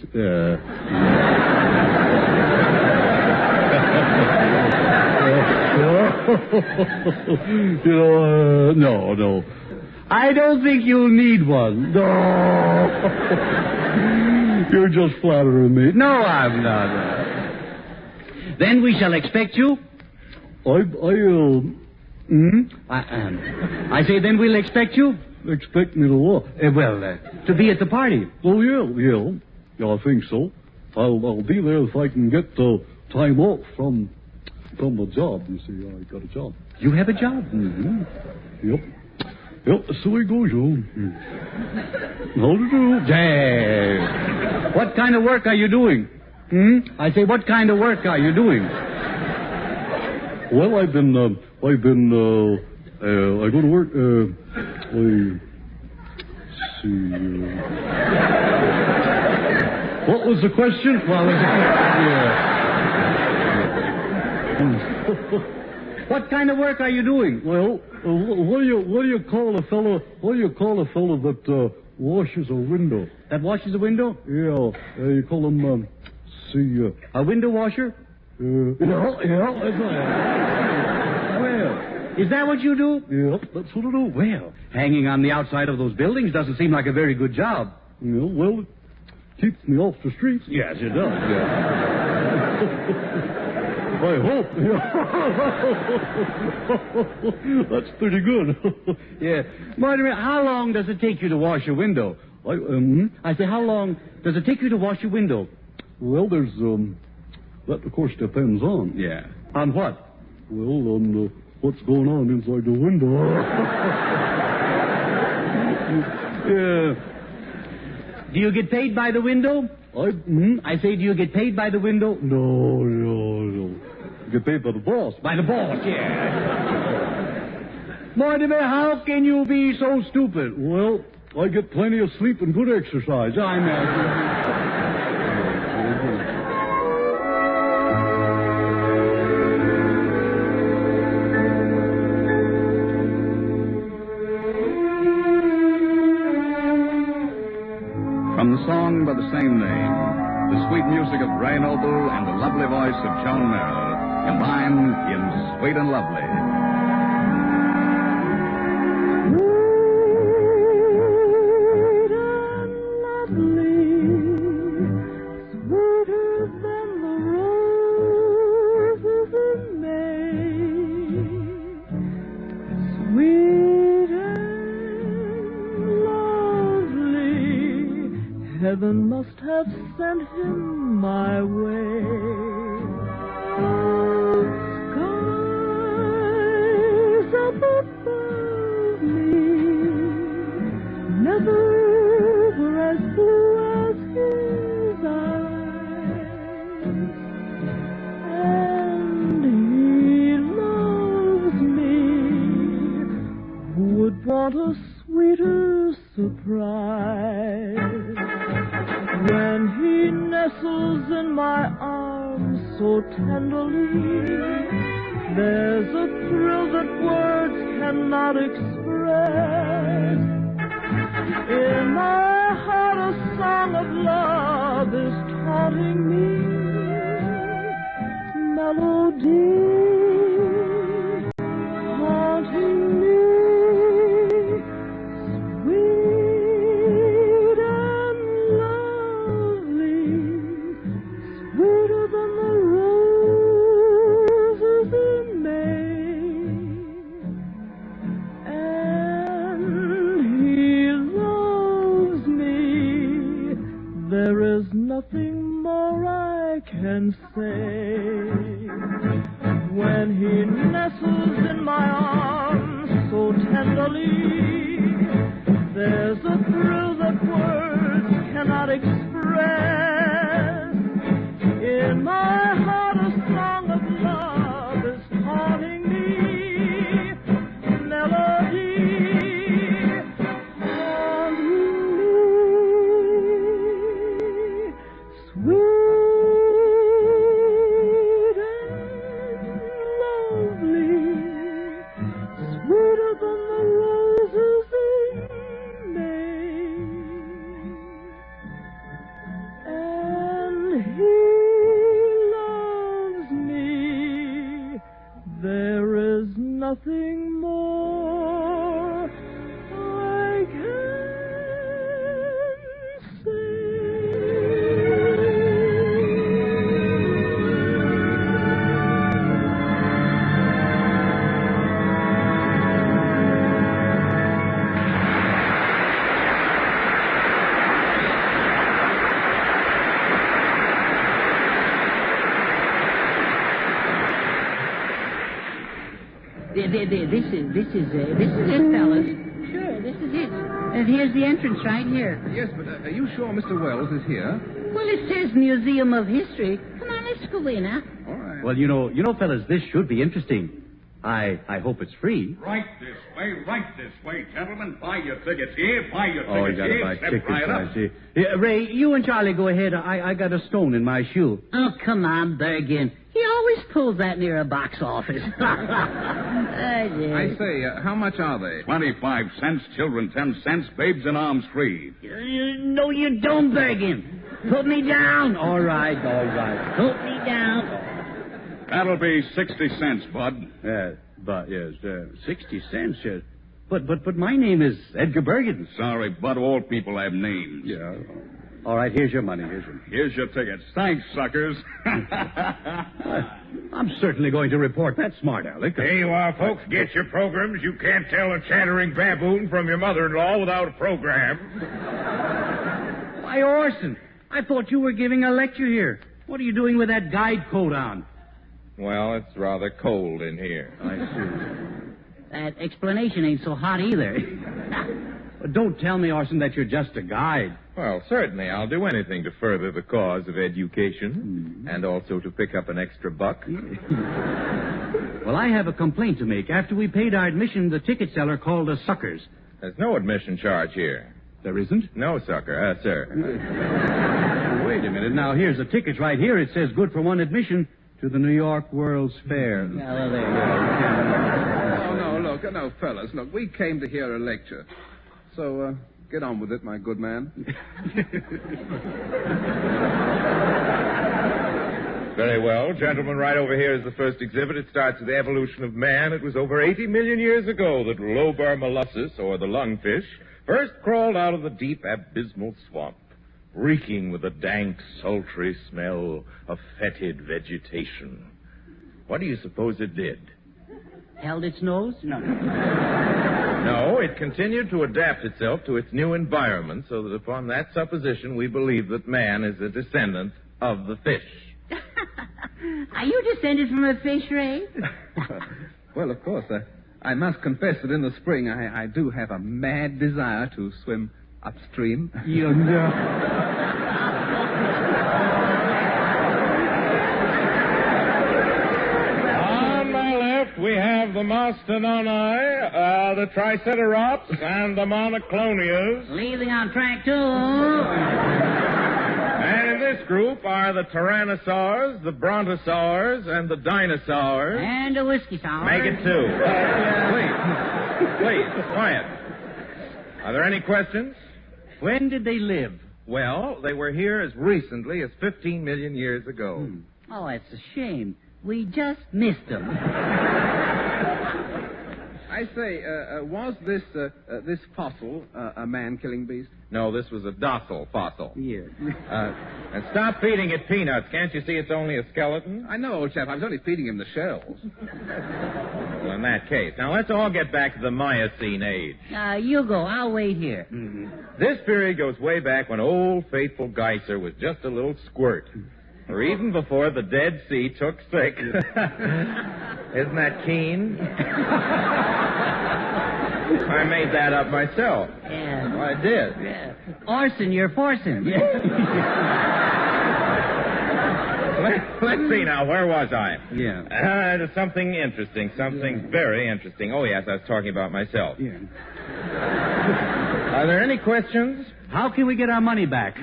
No. I don't think you'll need one. No. You're just flattering me. No, I'm not. Then we shall expect you. I say then we'll expect you. Expect me to what? To be at the party. Oh, yeah, I think so. I'll be there if I can get time off from a job. You see, I got a job. You have a job? Mm-hmm. Yep, that's the way it goes, How to do? Dang. What kind of work are you doing? I say, what kind of work are you doing? Well, I go to work, what was the question? What kind of work are you doing? Well, what do you call a fellow that washes a window? That washes a window? Yeah, you call him, a window washer? Yeah, that's right. Well, is that what you do? Yep, that's what I do. Well, hanging on the outside of those buildings doesn't seem like a very good job. Yeah, well, it keeps me off the streets. Yes, it does. I hope. That's pretty good. Yeah. Mortimer, how long does it take you to wash a window? I say, how long does it take you to wash a window? Well, there's, that, of course, depends on. Yeah. On what? Well, on what's going on inside the window. Yeah. Do you get paid by the window? I say, do you get paid by the window? No. Get paid by the boss. By the boss, yeah. Mortimer, how can you be so stupid? Well, I get plenty of sleep and good exercise. I'm From the song by the same name, the sweet music of Ray Noble and the lovely voice of Joan Merrill combined in Sweet and Lovely. Heaven must have sent him my way. Skies up above me never were as blue as his eyes. want a sweeter surprise. When he nestles in my arms so tenderly, there's a thrill that words cannot express. In my heart a song of love is taunting me. Melody, haunting me. Sweet and lovely, sweeter than the roses in May. And he loves me. There is nothing more I can say. When he nestles in my arms so tenderly, there's a thrill that words cannot express. In my heart a song of love is haunting me. Melody, haunting me. Sweet and lovely, sweeter than the roses in May. And he loves me. There is nothing more I can This is it, fellas. Sure, this is it. And here's the entrance right here. Yes, but are you sure Mr. Wells is here? Well, it says Museum of History. Come on, let's go in, huh? All right. Well, you know, fellas, this should be interesting. I hope it's free. Right this way, gentlemen. Buy your tickets here. Buy your Oh, you tickets gotta here. buy Step tickets, right up. I see. Yeah, Ray, you and Charlie go ahead. I got a stone in my shoe. Oh, come on, Bergen. He always pulls that near a box office. I say, how much are they? 25 cents, children 10 cents, babes in arms free. No, you don't, Bergen. Put me down. All right. Put me down. That'll be 60 cents, Bud. But yes, 60 cents. Yes. But my name is Edgar Bergen. Sorry, Bud, all people have names. Yeah. All right, here's your money. Here's your tickets. Thanks, suckers. I'm certainly going to report that smart aleck. There you are, folks. Get your programs. You can't tell a chattering baboon from your mother-in-law without a program. Why, Orson, I thought you were giving a lecture here. What are you doing with that guide coat on? Well, it's rather cold in here. I see. That explanation ain't so hot either. Don't tell me, Orson, that you're just a guide. Well, certainly. I'll do anything to further the cause of education and also to pick up an extra buck. Well, I have a complaint to make. After we paid our admission, the ticket seller called us suckers. There's no admission charge here. There isn't? No, sucker. Sir. Wait a minute. Now, here's the tickets right here. It says good for one admission to the New York World's Fair. Well, there you No, fellas, look, we came to hear a lecture. So, get on with it, my good man. Very well. Gentlemen, right over here is the first exhibit. It starts with the evolution of man. It was over 80 million years ago that Lobar mollussus, or the lungfish, first crawled out of the deep abysmal swamp, reeking with a dank, sultry smell of fetid vegetation. What do you suppose it did? Held its nose? No. No, it continued to adapt itself to its new environment, so that upon that supposition we believe that man is a descendant of the fish. Are you descended from a fish, Ray? Well, of course. I must confess that in the spring I do have a mad desire to swim upstream. You know. On my left, we have have the Mastodoni, the Triceratops, and the Monoclonias. Leaving on track 2. And in this group are the Tyrannosaurs, the Brontosaurs, and the Dinosaurs. And a whiskey sour. Make it 2. Please, quiet. Are there any questions? When did they live? Well, they were here as recently as 15 million years ago. Oh, that's a shame. We just missed them. I say, was this fossil a man-killing beast? No, this was a docile fossil. Yeah. And stop feeding it peanuts. Can't you see it's only a skeleton? I know, old chap. I was only feeding him the shells. Well, in that case. Now, let's all get back to the Miocene age. You go. I'll wait here. This period goes way back when old faithful Geyser was just a little squirt. Or even before the Dead Sea took sick. Isn't that keen? I made that up myself. Yeah. I did. Yeah. Orson, you're forcing. Let's see now. Where was I? Yeah. There's something interesting. Something very interesting. Oh, yes, I was talking about myself. Yeah. Are there any questions? How can we get our money back?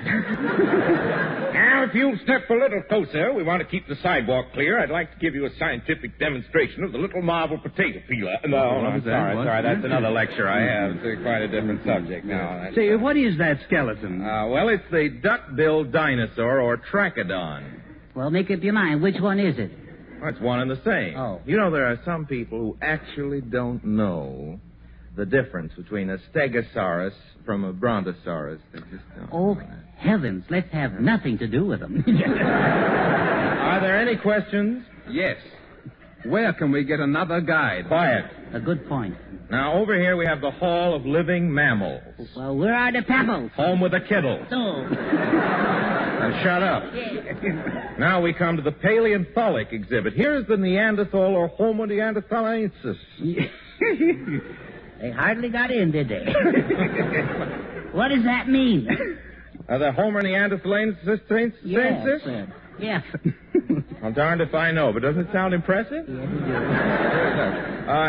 Now, if you'll step a little closer, we want to keep the sidewalk clear. I'd like to give you a scientific demonstration of the little marble potato peeler. No, I'm sorry. That's another lecture I have. It's quite a different subject now. Say, what is that skeleton? Well, it's the duck-billed dinosaur, or Trachodon. Well, make up your mind. Which one is it? Well, it's one and the same. Oh. You know, there are some people who actually don't know the difference between a Stegosaurus from a Brontosaurus. They just don't. Oh, heavens. Let's have nothing to do with them. Are there any questions? Yes. Where can we get another guide? Quiet. A good point. Now, over here we have the Hall of Living Mammals. Well, where are the pebbles? Home with the kittles. Oh. Now, shut up. Yeah. Now we come to the Paleontologic exhibit. Here's the Neanderthal or Homo neanderthalensis. They hardly got in, did they? What does that mean? The Homo neanderthalensis? Yes. Yes. Well, darned if I know, but doesn't it sound impressive? Yes, it does.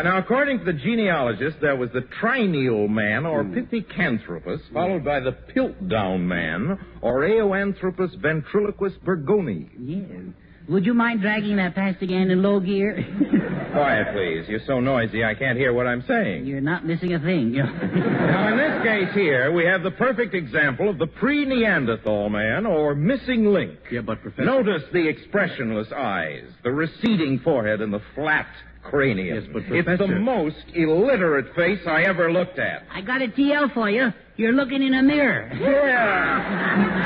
Now, according to the genealogist, there was the Trineal man, or Pithecanthropus, followed by the Piltdown man, or Eoanthropus ventriloquus burgoni. Yes. Would you mind dragging that past again in low gear? Quiet, please. You're so noisy I can't hear what I'm saying. You're not missing a thing. Now, in this case here, we have the perfect example of the pre-Neanderthal man, or missing link. Yeah, but Professor... Notice the expressionless eyes, the receding forehead, and the flat cranium. Yes, but Professor... It's the most illiterate face I ever looked at. I got a TL for you. You're looking in a mirror. Yeah.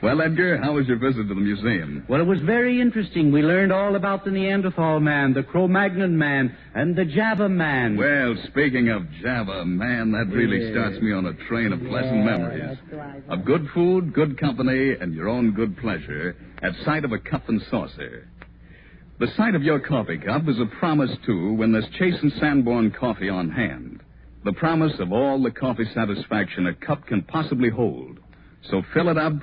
Well, Edgar, how was your visit to the museum? Well, it was very interesting. We learned all about the Neanderthal man, the Cro-Magnon man, and the Java man. Well, speaking of Java, man, that really starts me on a train of pleasant memories. Of good food, good company, and your own good pleasure at sight of a cup and saucer. The sight of your coffee cup is a promise, too, when there's Chase and Sanborn coffee on hand. The promise of all the coffee satisfaction a cup can possibly hold. So fill it up,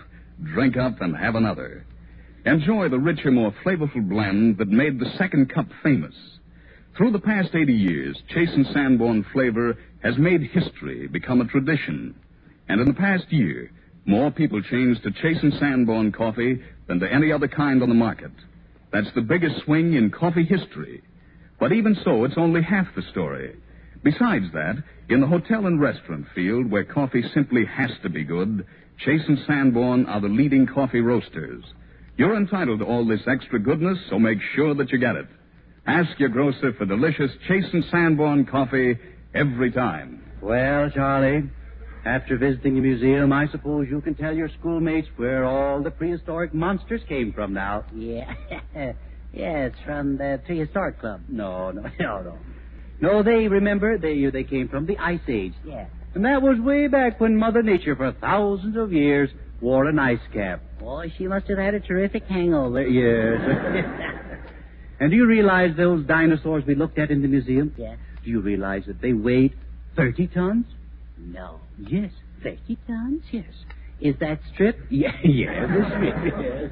drink up, and have another. Enjoy the richer, more flavorful blend that made the second cup famous. Through the past 80 years, Chase and Sanborn flavor has made history, become a tradition. And in the past year, more people changed to Chase and Sanborn coffee than to any other kind on the market. That's the biggest swing in coffee history. But even so, it's only half the story. Besides that, in the hotel and restaurant field, where coffee simply has to be good, Chase and Sanborn are the leading coffee roasters. You're entitled to all this extra goodness, so make sure that you get it. Ask your grocer for delicious Chase and Sanborn coffee every time. Well, Charlie, after visiting the museum, I suppose you can tell your schoolmates where all the prehistoric monsters came from now. Yeah. Yes, from the Prehistoric Club. No. No, they came from the Ice Age. Yeah. And that was way back when Mother Nature, for thousands of years, wore an ice cap. Boy, she must have had a terrific hangover. Yes. And do you realize those dinosaurs we looked at in the museum? Yeah. Do you realize that they weighed 30 tons? No. Yes. 30 tons? Yes. Is that strip? Yeah, the strip, yes.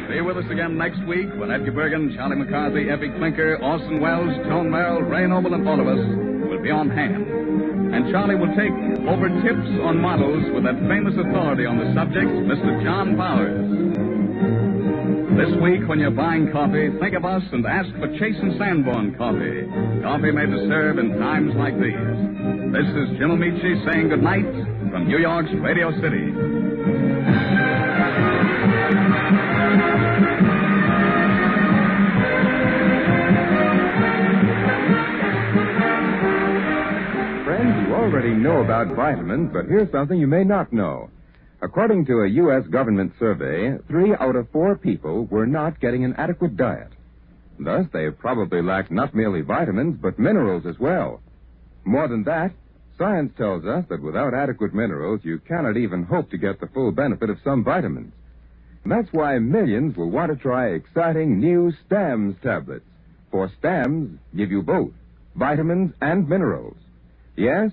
Be with us again next week when Edgar Bergen, Charlie McCarthy, Effie Clinker, Orson Welles, Joan Merrill, Ray Noble, and all of us will be on hand. And Charlie will take over tips on models with that famous authority on the subject, Mr. John Powers. This week, when you're buying coffee, think of us and ask for Chase and Sanborn coffee. Coffee made to serve in times like these. This is Jim Amici saying good night from New York's Radio City. Friends, you already know about vitamins, but here's something you may not know. According to a U.S. government survey, 3 out of 4 people were not getting an adequate diet. Thus, they probably lacked not merely vitamins, but minerals as well. More than that, science tells us that without adequate minerals, you cannot even hope to get the full benefit of some vitamins. That's why millions will want to try exciting new STAMS tablets. For STAMS give you both vitamins and minerals. Yes,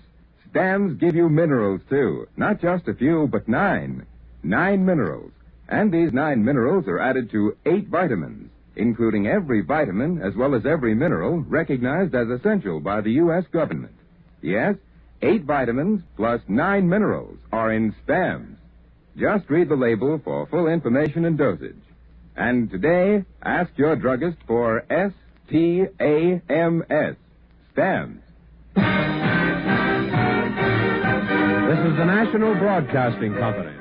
STAMS give you minerals, too. Not just a few, but 9. 9 minerals. And these 9 minerals are added to 8 vitamins, including every vitamin as well as every mineral recognized as essential by the U.S. government. Yes, 8 vitamins plus 9 minerals are in STAMS. Just read the label for full information and dosage. And today, ask your druggist for STAMS. STAMS. This is the National Broadcasting Company.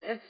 It's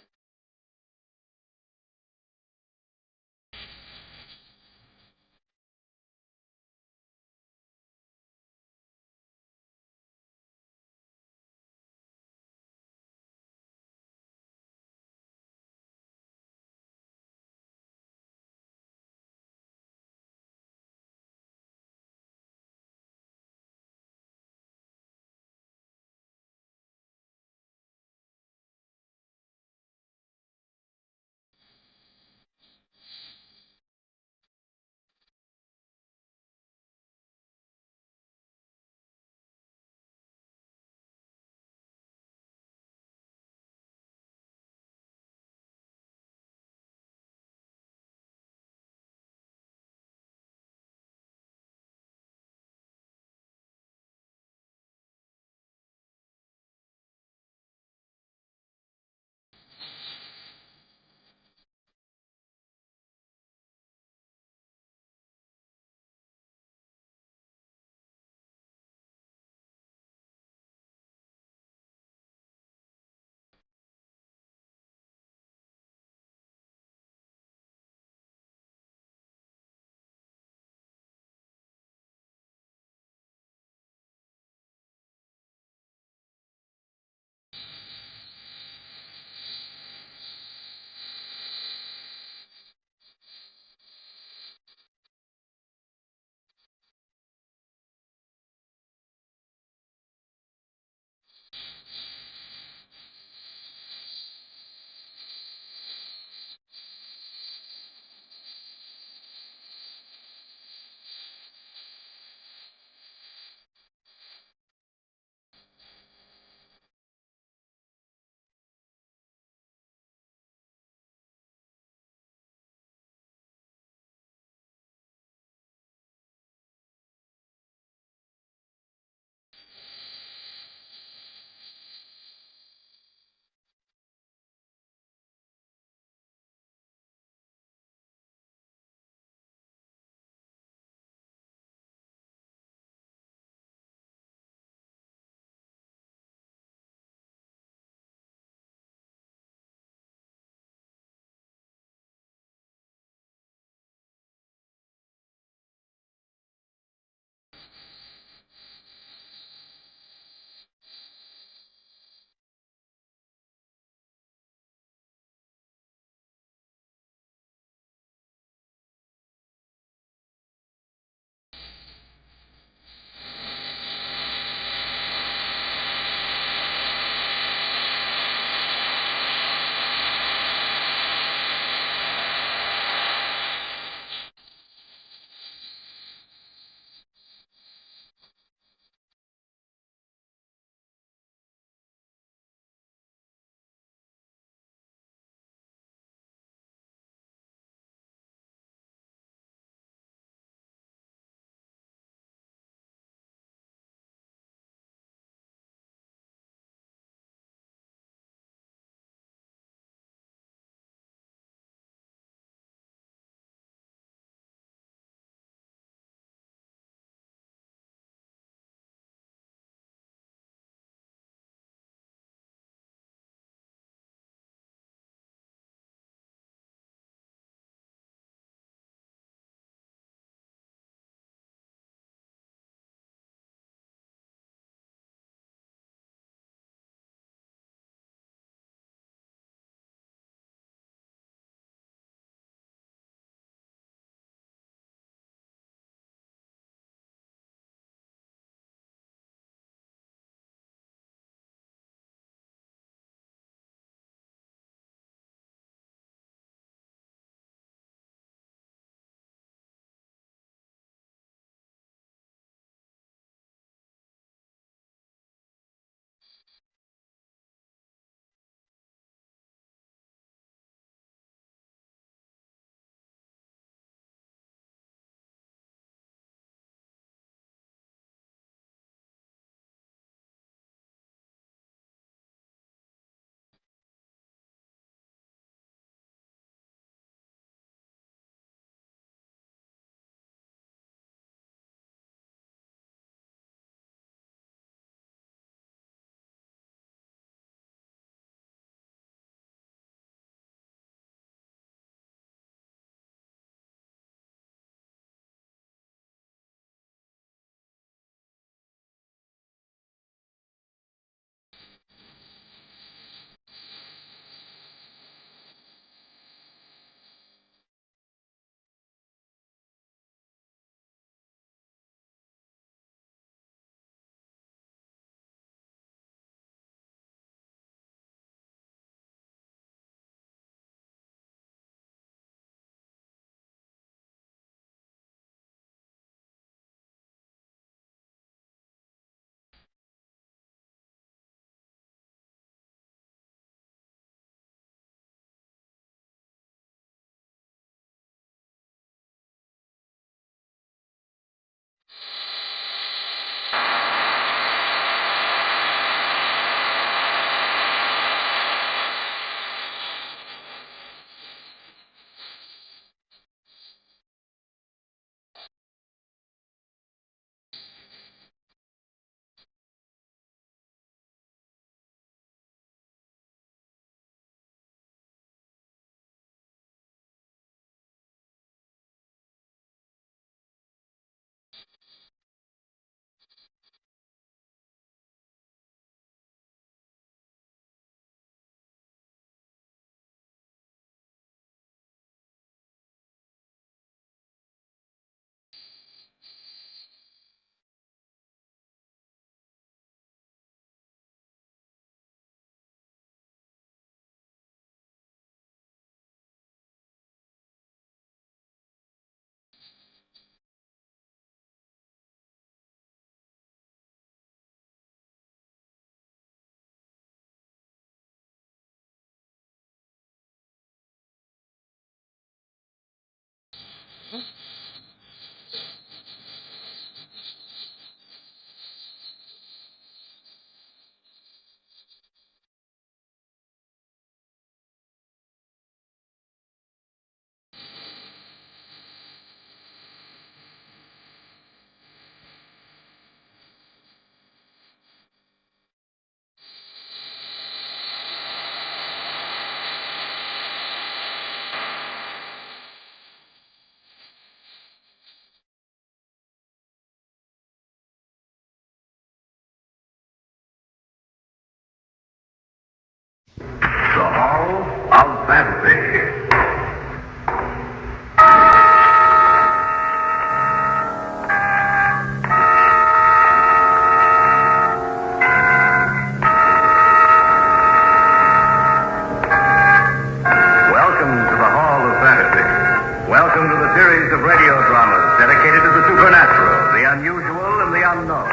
radio dramas dedicated to the supernatural, the unusual, and the unknown.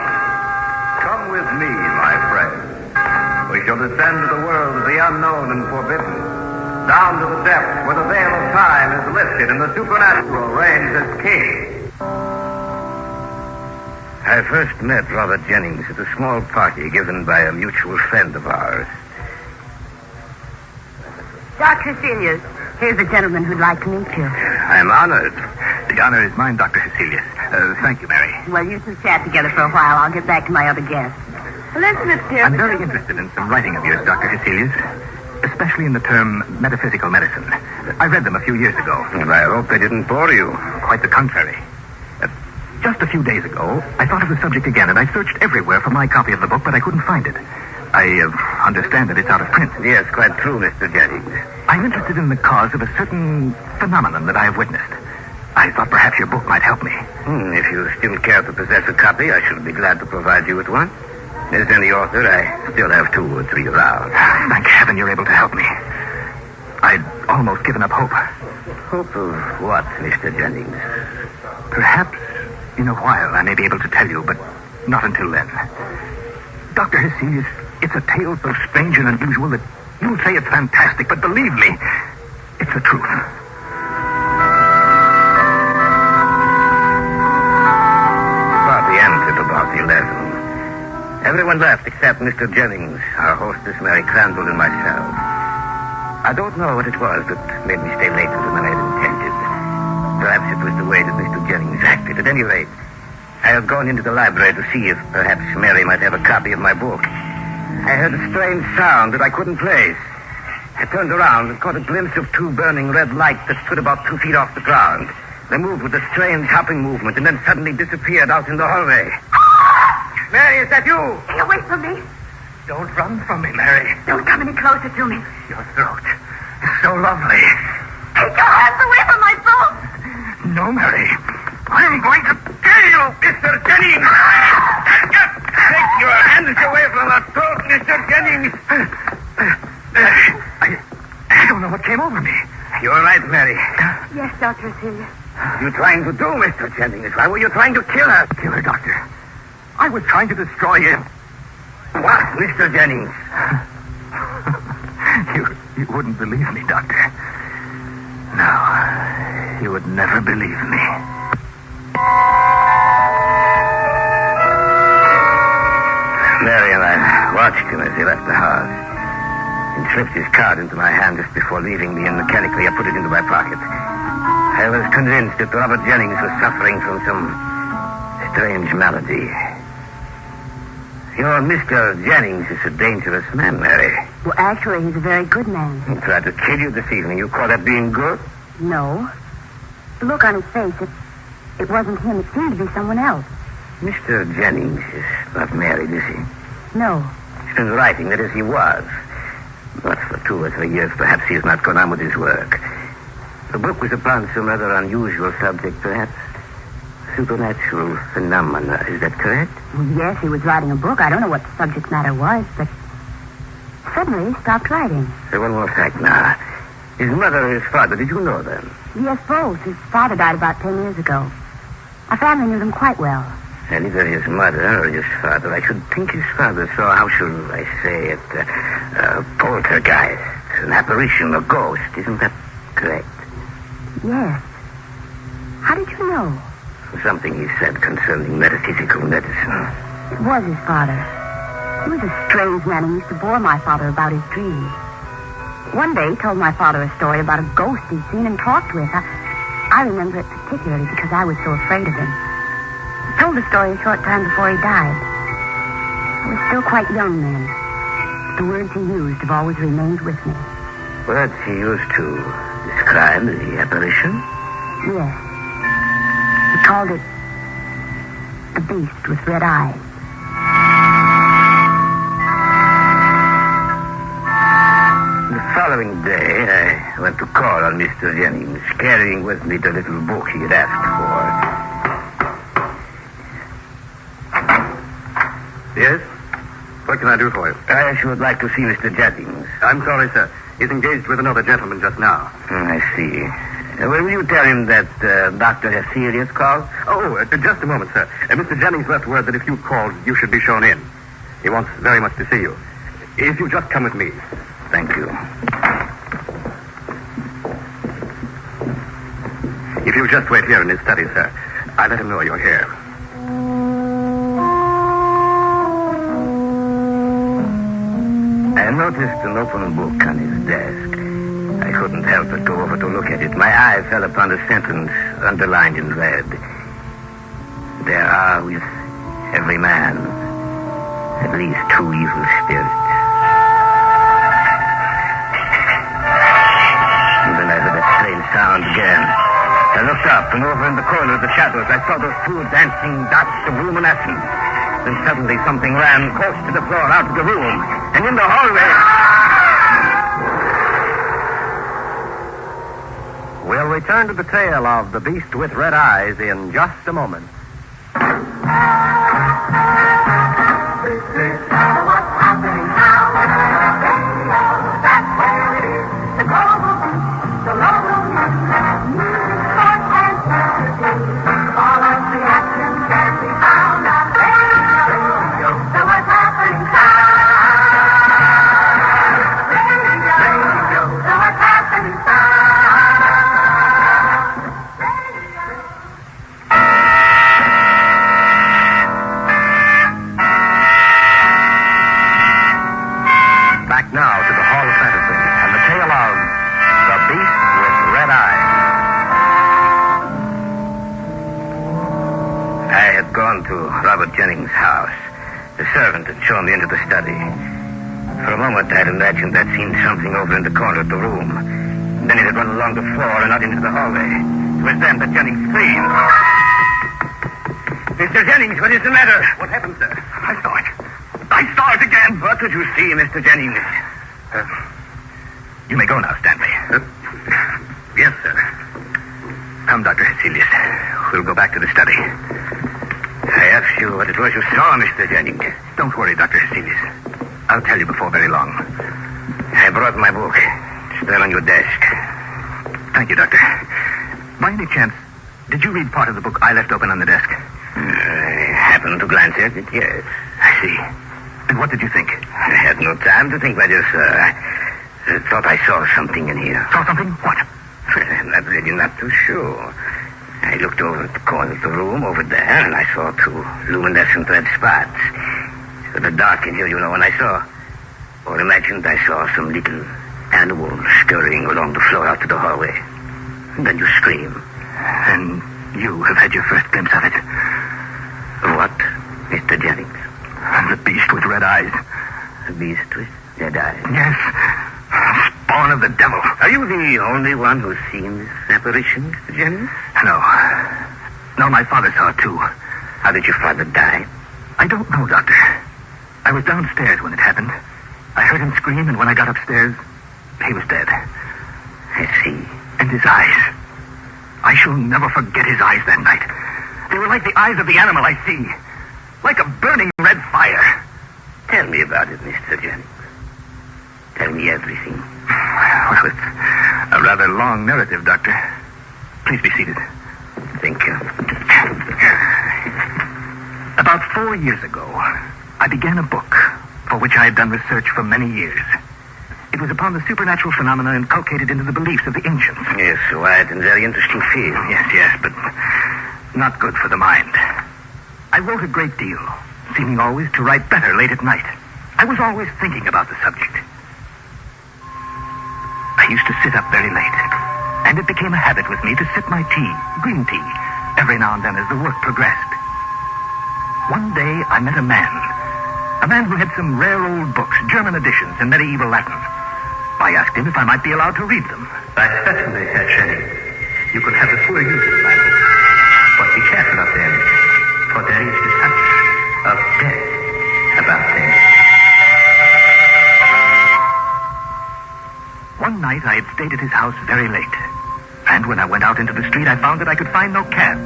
Come with me, my friends. We shall descend to the world of the unknown and forbidden, down to the depths where the veil of time is lifted and the supernatural reigns as king. I first met Robert Jennings at a small party given by a mutual friend of ours. Dr. Hecelius, here's a gentleman who'd like to meet you. I'm honored. The honor is mine, Dr. Hecelius. Thank you, Mary. Well, you two chat together for a while. I'll get back to my other guests. Elizabeth, dear. I'm very interested in some writing of yours, Dr. Hecelius, especially in the term metaphysical medicine. I read them a few years ago. And I hope they didn't bore you. Quite the contrary. Just a few days ago, I thought of the subject again, and I searched everywhere for my copy of the book, but I couldn't find it. I understand that it's out of print. Yes, quite true, Mr. Jennings. I'm interested in the cause of a certain phenomenon that I have witnessed. I thought perhaps your book might help me. If you still care to possess a copy, I should be glad to provide you with one. As any author, I still have 2 or 3 around. Thank heaven you're able to help me. I'd almost given up hope. Hope of what, Mr. Jennings? Perhaps in a while I may be able to tell you, but not until then. Dr. Hecelius, it's a tale so strange and unusual that you'll say it's fantastic, but believe me, it's the truth. Party ended about 11. Everyone left except Mr. Jennings, our hostess Mary Crandall, and myself. I don't know what it was that made me stay later than I had intended. Perhaps it was the way that Mr. Jennings acted. At any rate, I had gone into the library to see if perhaps Mary might have a copy of my book. I heard a strange sound that I couldn't place. I turned around and caught a glimpse of 2 burning red lights that stood about 2 feet off the ground. They moved with a strange hopping movement and then suddenly disappeared out in the hallway. Mary, is that you? Stay away from me. Don't run from me, Mary. Don't come any closer to me. Your throat is so lovely. Take your hands away from my throat. No, Mary. I'm going to kill you, Mr. Jennings. Take your hands away from her throat, Mr. Jennings. I don't know what came over me. You're right, Mary. Yes, Dr. Hecelius. What are you trying to do, Mr. Jennings? Why were you trying to kill her? Kill her, Doctor. I was trying to destroy you. What, Mr. Jennings? You wouldn't believe me, Doctor. No, you would never believe me. Mary and I watched him as he left the house. He slipped his card into my hand just before leaving me, and mechanically I put it into my pocket. I was convinced that Robert Jennings was suffering from some strange malady. Your Mr. Jennings is a dangerous man, Mary. Well, actually, he's a very good man. He tried to kill you this evening. You call that being good? No. The look on his face, it wasn't him. It seemed to be someone else. Mr. Jennings is not married, is he? No. He's been writing that as he was. But for 2 or 3 years, perhaps he has not gone on with his work. The book was upon some rather unusual subject, perhaps. Supernatural phenomena. Is that correct? Well, yes, he was writing a book. I don't know what the subject matter was, but suddenly he stopped writing. So one more fact now. His mother and his father, did you know them? Yes, both. His father died about 10 years ago. Our family knew them quite well. And either his mother or his father. I should think his father saw, how shall I say it, a poltergeist, an apparition, a ghost. Isn't that correct? Yes. How did you know? Something he said concerning metaphysical medicine. It was his father. He was a strange man and used to bore my father about his dreams. One day he told my father a story about a ghost he'd seen and talked with. I remember it particularly because I was so afraid of him. He told the story a short time before he died. I was still quite young then. The words he used have always remained with me. Words he used to describe the apparition? Yes. He called it the beast with red eyes. The following day, I went to call on Mr. Jennings, carrying with me the little book he had asked for. Yes? What can I do for you? I should like to see Mr. Jennings. I'm sorry, sir. He's engaged with another gentleman just now. I see. Will you tell him that Dr. Hesselius called? Oh, just a moment, sir. Mr. Jennings left word that if you called, you should be shown in. He wants very much to see you. If you just come with me. Thank you. If you just wait here in his study, sir, I'll let him know you're here. I noticed an open book on his desk. I couldn't help but go over to look at it. My eye fell upon a sentence underlined in red. There are with every man at least 2 evil spirits. And then I heard that strange sound again. I looked up, and over in the corner of the shadows, I saw those 2 dancing dots of luminescence. Then suddenly something ran close to the floor, out of the room, and in the hallway. We'll return to the tale of The Beast with Red Eyes in just a moment. Jennings' house. The servant had shown me into the study. For a moment, I had imagined I'd seen something over in the corner of the room. Then it had run along the floor and out into the hallway. It was then that Jennings screamed. Mr. Jennings, what is the matter? What happened, sir? I saw it. I saw it again. What did you see, Mr. Jennings? You may go now, Stanley. Yes, sir. Come, Dr. Hesselius. We'll go back to the study. I asked you what it was you saw, Mr. Jennings. Don't worry, Dr. Hesselius. I'll tell you before very long. I brought my book. It's there on your desk. Thank you, Doctor. By any chance, did you read part of the book I left open on the desk? I happened to glance at it, yes. I see. And what did you think? I had no time to think, my dear sir. I thought I saw something in here. Saw something? What? I'm really not too sure. I looked over at the corner of the room, over there, and I saw 2 luminescent red spots. It's a bit dark in here, you know, and I saw, or imagined I saw some little animal scurrying along the floor out to the hallway. And then you scream. And you have had your first glimpse of it. What, Mr. Jennings? The beast with red eyes. The beast with red eyes? Yes. Spawn of the devil. Are you the only one who's seen this apparition, Mr. Jennings? No. No, my father saw it too. How did your father die? I don't know, Doctor. I was downstairs when it happened. I heard him scream, and when I got upstairs, he was dead. I see. And his eyes. I shall never forget his eyes that night. They were like the eyes of the animal I see. Like a burning red fire. Tell me about it, Mr. Jennings. Tell me everything. Well, it's a rather long narrative, Doctor. Please be seated. Thank you. About 4 years ago, I began a book for which I had done research for many years. It was upon the supernatural phenomena inculcated into the beliefs of the ancients. Yes, a wide and very interesting field. Yes, but not good for the mind. I wrote a great deal, seeming always to write better late at night. I was always thinking about the subject. I used to sit up very late, and it became a habit with me to sip my tea, green tea, every now and then as the work progressed. One day, I met a man who had some rare old books, German editions in medieval Latin. I asked him if I might be allowed to read them. I certainly, Herr Schenning. You could have the full use of my book. But be careful of them, for there is the touch of death about them. One night, I had stayed at his house very late. And when I went out into the street, I found that I could find no cab.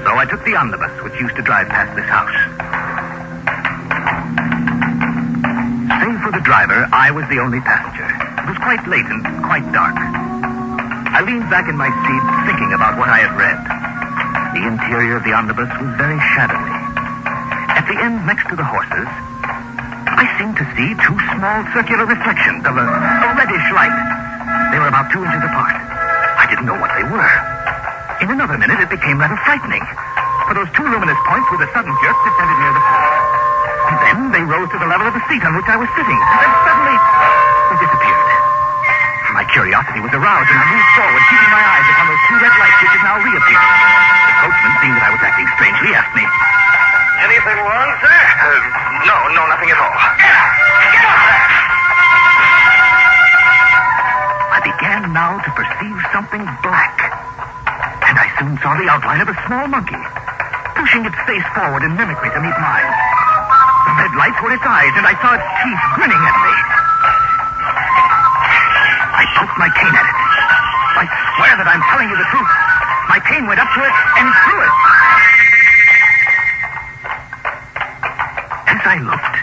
So I took the omnibus, which used to drive past this house. Save for the driver, I was the only passenger. It was quite late and quite dark. I I leaned back in my seat, thinking about what I had read. The interior of the omnibus was very shadowy. At the end, next to the horses, I seemed to see two small circular reflections of a reddish light. They were about 2 inches apart. I didn't know what they were. In another minute, it became rather frightening, for those two luminous points with a sudden jerk descended near the floor. And then they rose to the level of the seat on which I was sitting, and then suddenly they disappeared. My curiosity was aroused, and I moved forward, keeping my eyes upon those two red lights which had now reappeared. The coachman, seeing that I was acting strangely, asked me, Anything wrong, sir? No, nothing at all. Get off there! I began now to perceive something black, and I soon saw the outline of a small monkey, pushing its face forward in mimicry to meet mine. The red lights were its eyes, and I saw its teeth grinning at me. I poked my cane at it. I swear that I'm telling you the truth. My cane went up to it and through it. As I looked,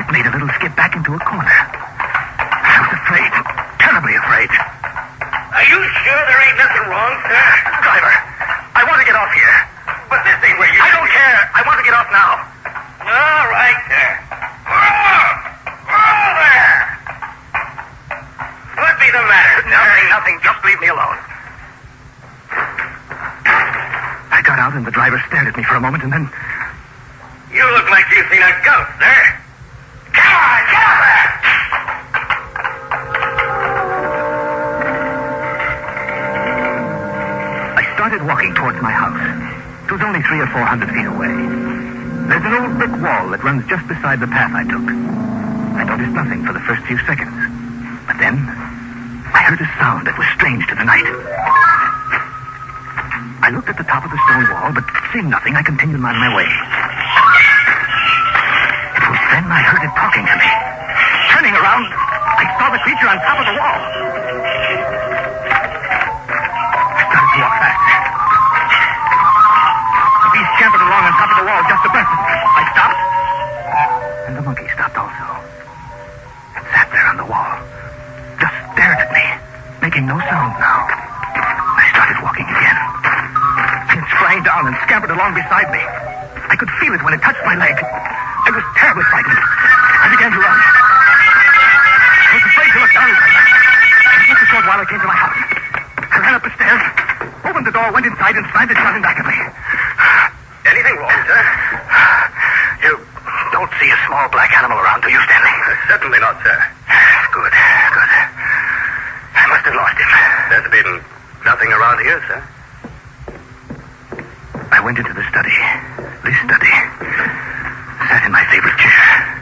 it made a little skip back into a corner. I was afraid, terribly afraid. Are you sure there ain't nothing wrong, sir? Driver, I want to get off here. But this ain't where you... I don't care. I want to get off now. All right, sir. Oh, there! What be the matter, sir? Nothing. Just leave me alone. I got out, and the driver stared at me for a moment, and then... You look like you've seen a ghost, sir. Come on, get up there! I started walking towards my house. It was only 300 or 400 feet away. There's an old brick wall that runs just beside the path I took. I noticed nothing for the first few seconds. But then, I heard a sound that was strange to the night. I looked at the top of the stone wall, but seeing nothing, I continued on my way. It was then I heard it talking to me. Turning around, I saw the creature on top of the wall. I started to walk faster. The beast scampered along on top of the wall just abreast of me. I stopped, and the monkey stopped also. It sat there on the wall, just stared at me, making no sound now. I started walking again. It sprang down and scampered along beside me. I could feel it when it touched my leg. I was terribly frightened. I began to run. I was afraid to look down. And just a short while I came to my house. I ran up the stairs, opened the door, went inside, and slammed it shut in back of me. Anything wrong, sir? You don't see a small black animal around, do you, Stanley? Certainly not, sir. Good. I must have lost him. There's been nothing around here, sir. I went into the study. This study. Sat in my favorite chair.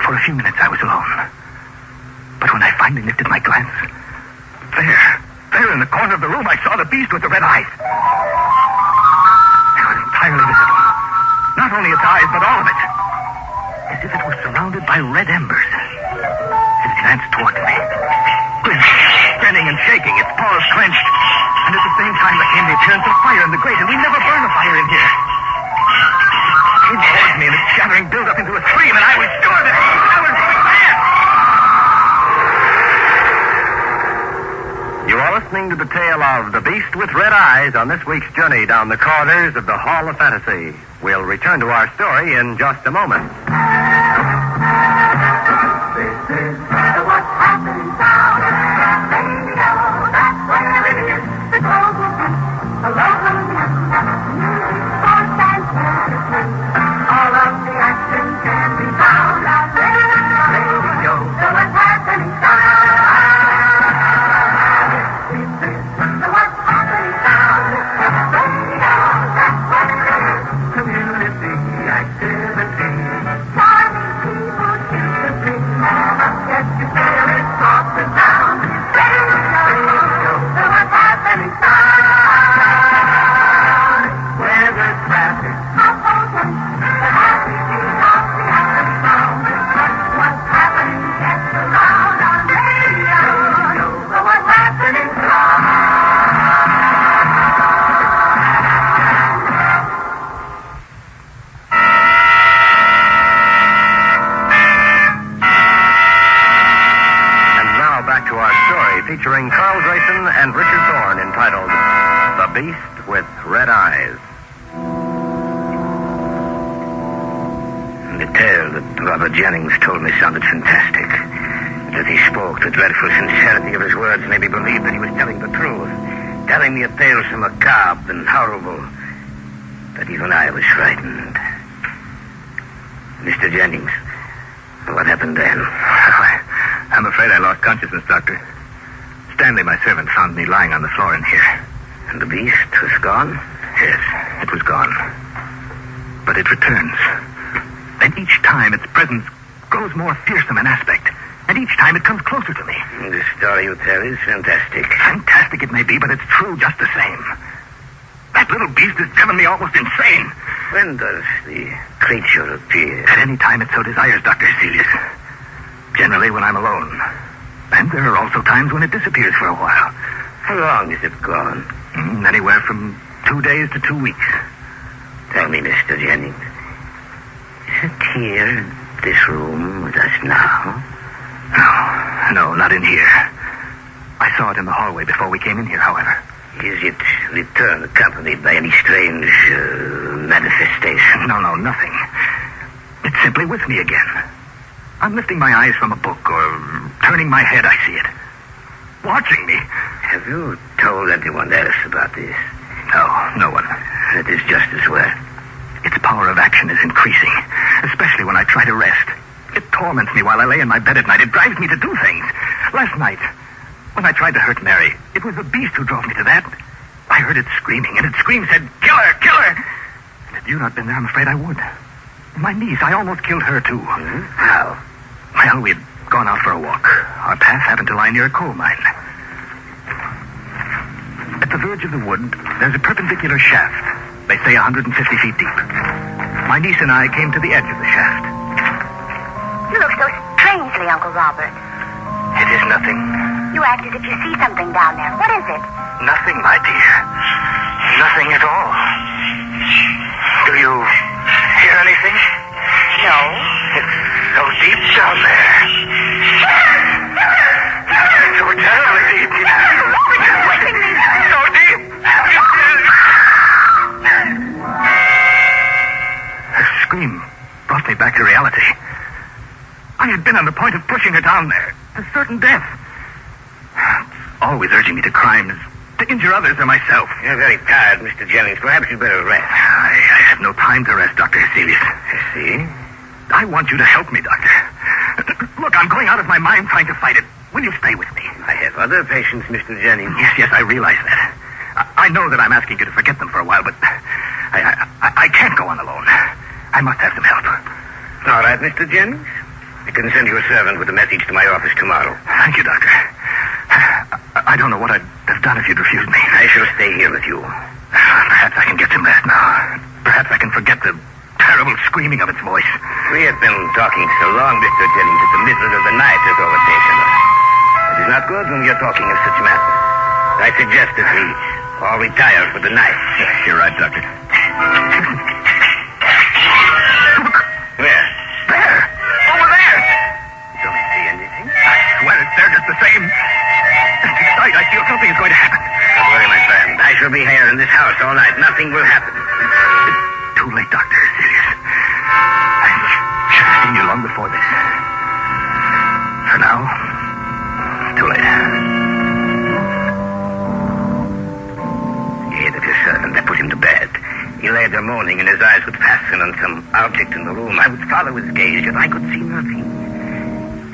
For a few minutes I was alone. But when I finally lifted my glance, there in the corner of the room, I saw the beast with the red eyes. It was entirely visible. Not only its eyes, but all of it. As if it was surrounded by red embers. It advanced toward me. Grinning and shaking, its paws clenched. And at the same time there came the appearance of fire in the grate, and we never burn a fire in here. It came towards me, and its shattering built up into a scream, and I was sure that I was going mad. You are listening to the tale of The Beast with Red Eyes on this week's journey down the corridors of the Hall of Fantasy. We'll return to our story in just a moment. Featuring Carl Grayson and Richard Beast with Red Eyes. The tale that Robert Jennings told me sounded fantastic. As he spoke, the dreadful sincerity of his words made me believe that he was telling the truth, telling me a tale so macabre and horrible that even I was frightened. Mr. Jennings, what happened then? I'm afraid I lost consciousness, Doctor. Stanley, my servant, found me lying on the floor in here. And the beast was gone? Yes, it was gone. But it returns. And each time its presence grows more fearsome in aspect. And each time it comes closer to me. The story you tell is fantastic. Fantastic it may be, but it's true just the same. That little beast has driven me almost insane. When does the creature appear? At any time it so desires, Dr. Celius. Generally when I'm alone. And there are also times when it disappears for a while. How long is it gone? Anywhere from 2 days to 2 weeks. Tell me, Mr. Jennings, is it here in this room with us now? No, not in here. I saw it in the hallway before we came in here, however. Is it return accompanied by any strange manifestation? No, nothing. It's simply with me again. I'm lifting my eyes from a book or turning my head, I see it. Watching me. Have you told anyone else about this? No one. That is just as well. Its power of action is increasing, especially when I try to rest. It torments me while I lay in my bed at night. It drives me to do things. Last night, when I tried to hurt Mary, it was the beast who drove me to that. I heard it screaming, and its scream said, "Kill her! Kill her!" And had you not been there, I'm afraid I would. My niece, I almost killed her, too. Mm-hmm. How? Well, we'd gone out for a walk. Our path happened to lie near a coal mine. At the verge of the wood, there's a perpendicular shaft. They say 150 feet deep. My niece and I came to the edge of the shaft. You look so strangely, Uncle Robert. It is nothing. You act as if you see something down there. What is it? Nothing, my dear. Nothing at all. Do you hear anything? No. It's so deep down there. So terribly deep. So deep. Her scream brought me back to reality. I had been on the point of pushing her down there to certain death. Always urging me to crimes, to injure others or myself. You're very tired, Mr. Jennings. Perhaps you'd better rest. I have no time to rest, Dr. Hesselius. I see. I want you to help me, Doctor. Look, I'm going out of my mind trying to fight it. Will you stay with me? I have other patients, Mr. Jennings. Yes, I realize that. I know that I'm asking you to forget them for a while, but I can't go on alone. I must have some help. All right, Mr. Jennings. I can send you a servant with a message to my office tomorrow. Thank you, Doctor. I don't know what I'd have done if you'd refused me. I shall stay here with you. Perhaps I can get some rest now. Perhaps I can forget the terrible screaming of its voice. We have been talking so long, Mr. Jennings, that the middle of the night has overtaken us. It is not good when we are talking of such matters. I suggest that we all retire for the night. You're right, Doctor. Look. Where? There. Over there. Don't see anything. I swear it's there just the same. Inside, I feel something is going to happen. Don't worry, my friend. I shall be here in this house all night. Nothing will happen. It's too late, Doctor. Serious. I should have seen you long before this. For now, too late. He had his servant. I put him to bed. He lay there moaning, and his eyes would fasten on some object in the room. I would follow his gaze, yet I could see nothing.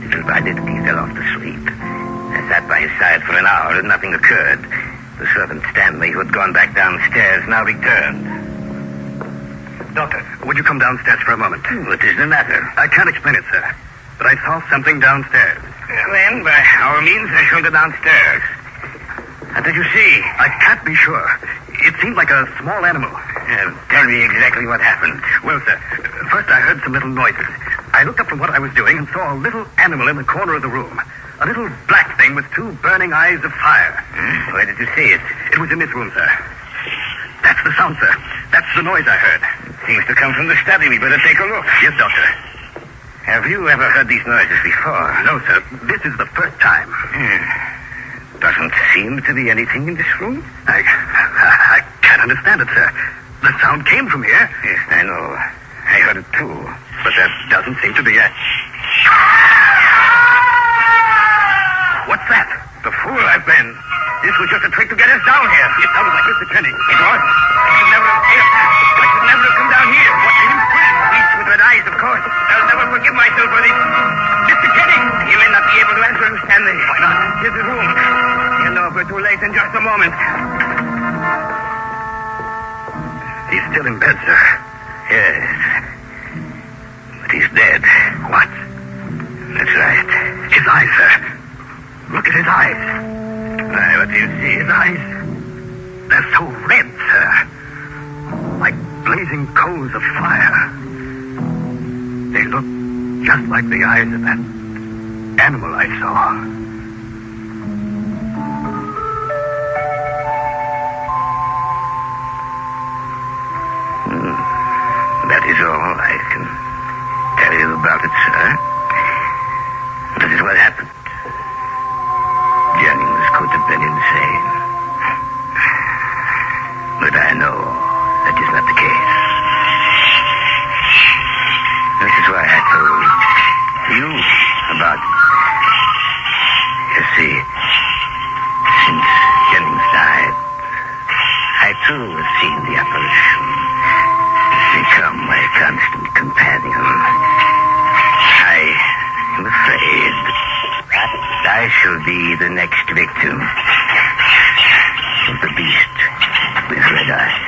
Little by little, he fell off to sleep. I sat by his side for an hour, and nothing occurred. The servant Stanley, who had gone back downstairs, now returned. Doctor, would you come downstairs for a moment? What is the matter? I can't explain it, sir, but I saw something downstairs. Then, by our means, I shall go downstairs. What did you see? I can't be sure. It seemed like a small animal. Tell me exactly what happened. Well, sir, first I heard some little noises. I looked up from what I was doing and saw a little animal in the corner of the room. A little black thing with two burning eyes of fire. Where did you see it? It was in this room, sir. That's the sound, sir. That's the noise I heard. It seems to come from the study. We better take a look. Yes, Doctor. Have you ever heard these noises before? No, sir. This is the first time. Doesn't seem to be anything in this room. I understand it, sir. The sound came from here. Yes, I know. I heard it too. But there doesn't seem to be a... What's that? The fool I've been. This was just a trick to get us down here. It sounded like Mr. Jennings. It was. I should never have escaped. I should never have come down here. What made him scream? Beast with red eyes, of course. I'll never forgive myself for this. Mr. Jennings! He may not be able to answer, Stanley. Why not? Here's his room. He'll know if we're too late in just a moment. He's still in bed, sir. Yes. But he's dead. What? That's right. His eyes, sir. Look at his eyes. Why, what do you see? His eyes. They're so red, sir. Like blazing coals of fire. They look just like the eyes of that animal I saw. That is all I can tell you about it, sir. This is what happened. Jennings could have been insane. But I know that is not the case. This is why I told you about it. You see, since Jennings died, I too have seen the apparition become my constant companion. I am afraid that I shall be the next victim of the beast with red eyes.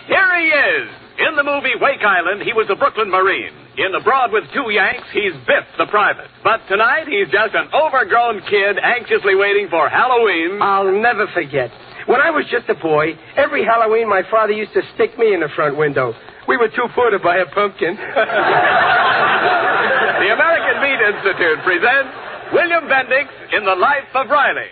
Here he is. In the movie Wake Island, he was a Brooklyn Marine. In Abroad with Two Yanks, he's Biff the Private. But tonight, he's just an overgrown kid anxiously waiting for Halloween. I'll never forget. When I was just a boy, every Halloween my father used to stick me in the front window. We were too poor to buy a pumpkin. The American Meat Institute presents William Bendix in The Life of Riley.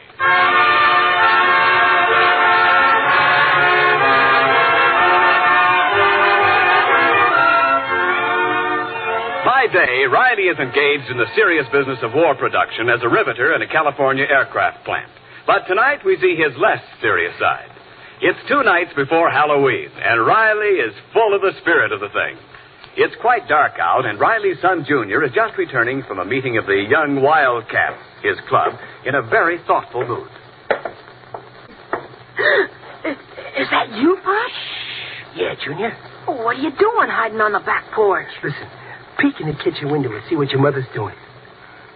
By day, Riley is engaged in the serious business of war production as a riveter in a California aircraft plant. But tonight we see his less serious side. It's 2 nights before Halloween, and Riley is full of the spirit of the thing. It's quite dark out, and Riley's son, Junior, is just returning from a meeting of the Young Wildcats, his club, in a very thoughtful mood. Is that you, Pop? Yeah, Junior? Oh, what are you doing hiding on the back porch? Listen, peek in the kitchen window and see what your mother's doing.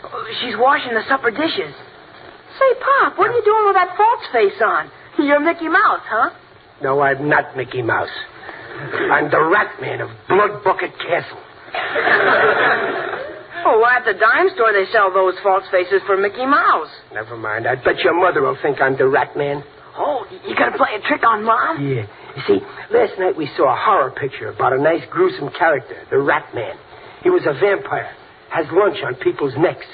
Oh, she's washing the supper dishes. Say, Pop, what are you doing with that false face on? You're Mickey Mouse, huh? No, I'm not Mickey Mouse. I'm the Rat Man of Blood Bucket Castle. Oh, at the dime store they sell those false faces for Mickey Mouse. Never mind. I bet your mother will think I'm the Rat Man. Oh, you gonna play a trick on Mom? Yeah. You see, last night we saw a horror picture about a nice gruesome character, the Rat Man. He was a vampire, has lunch on people's necks.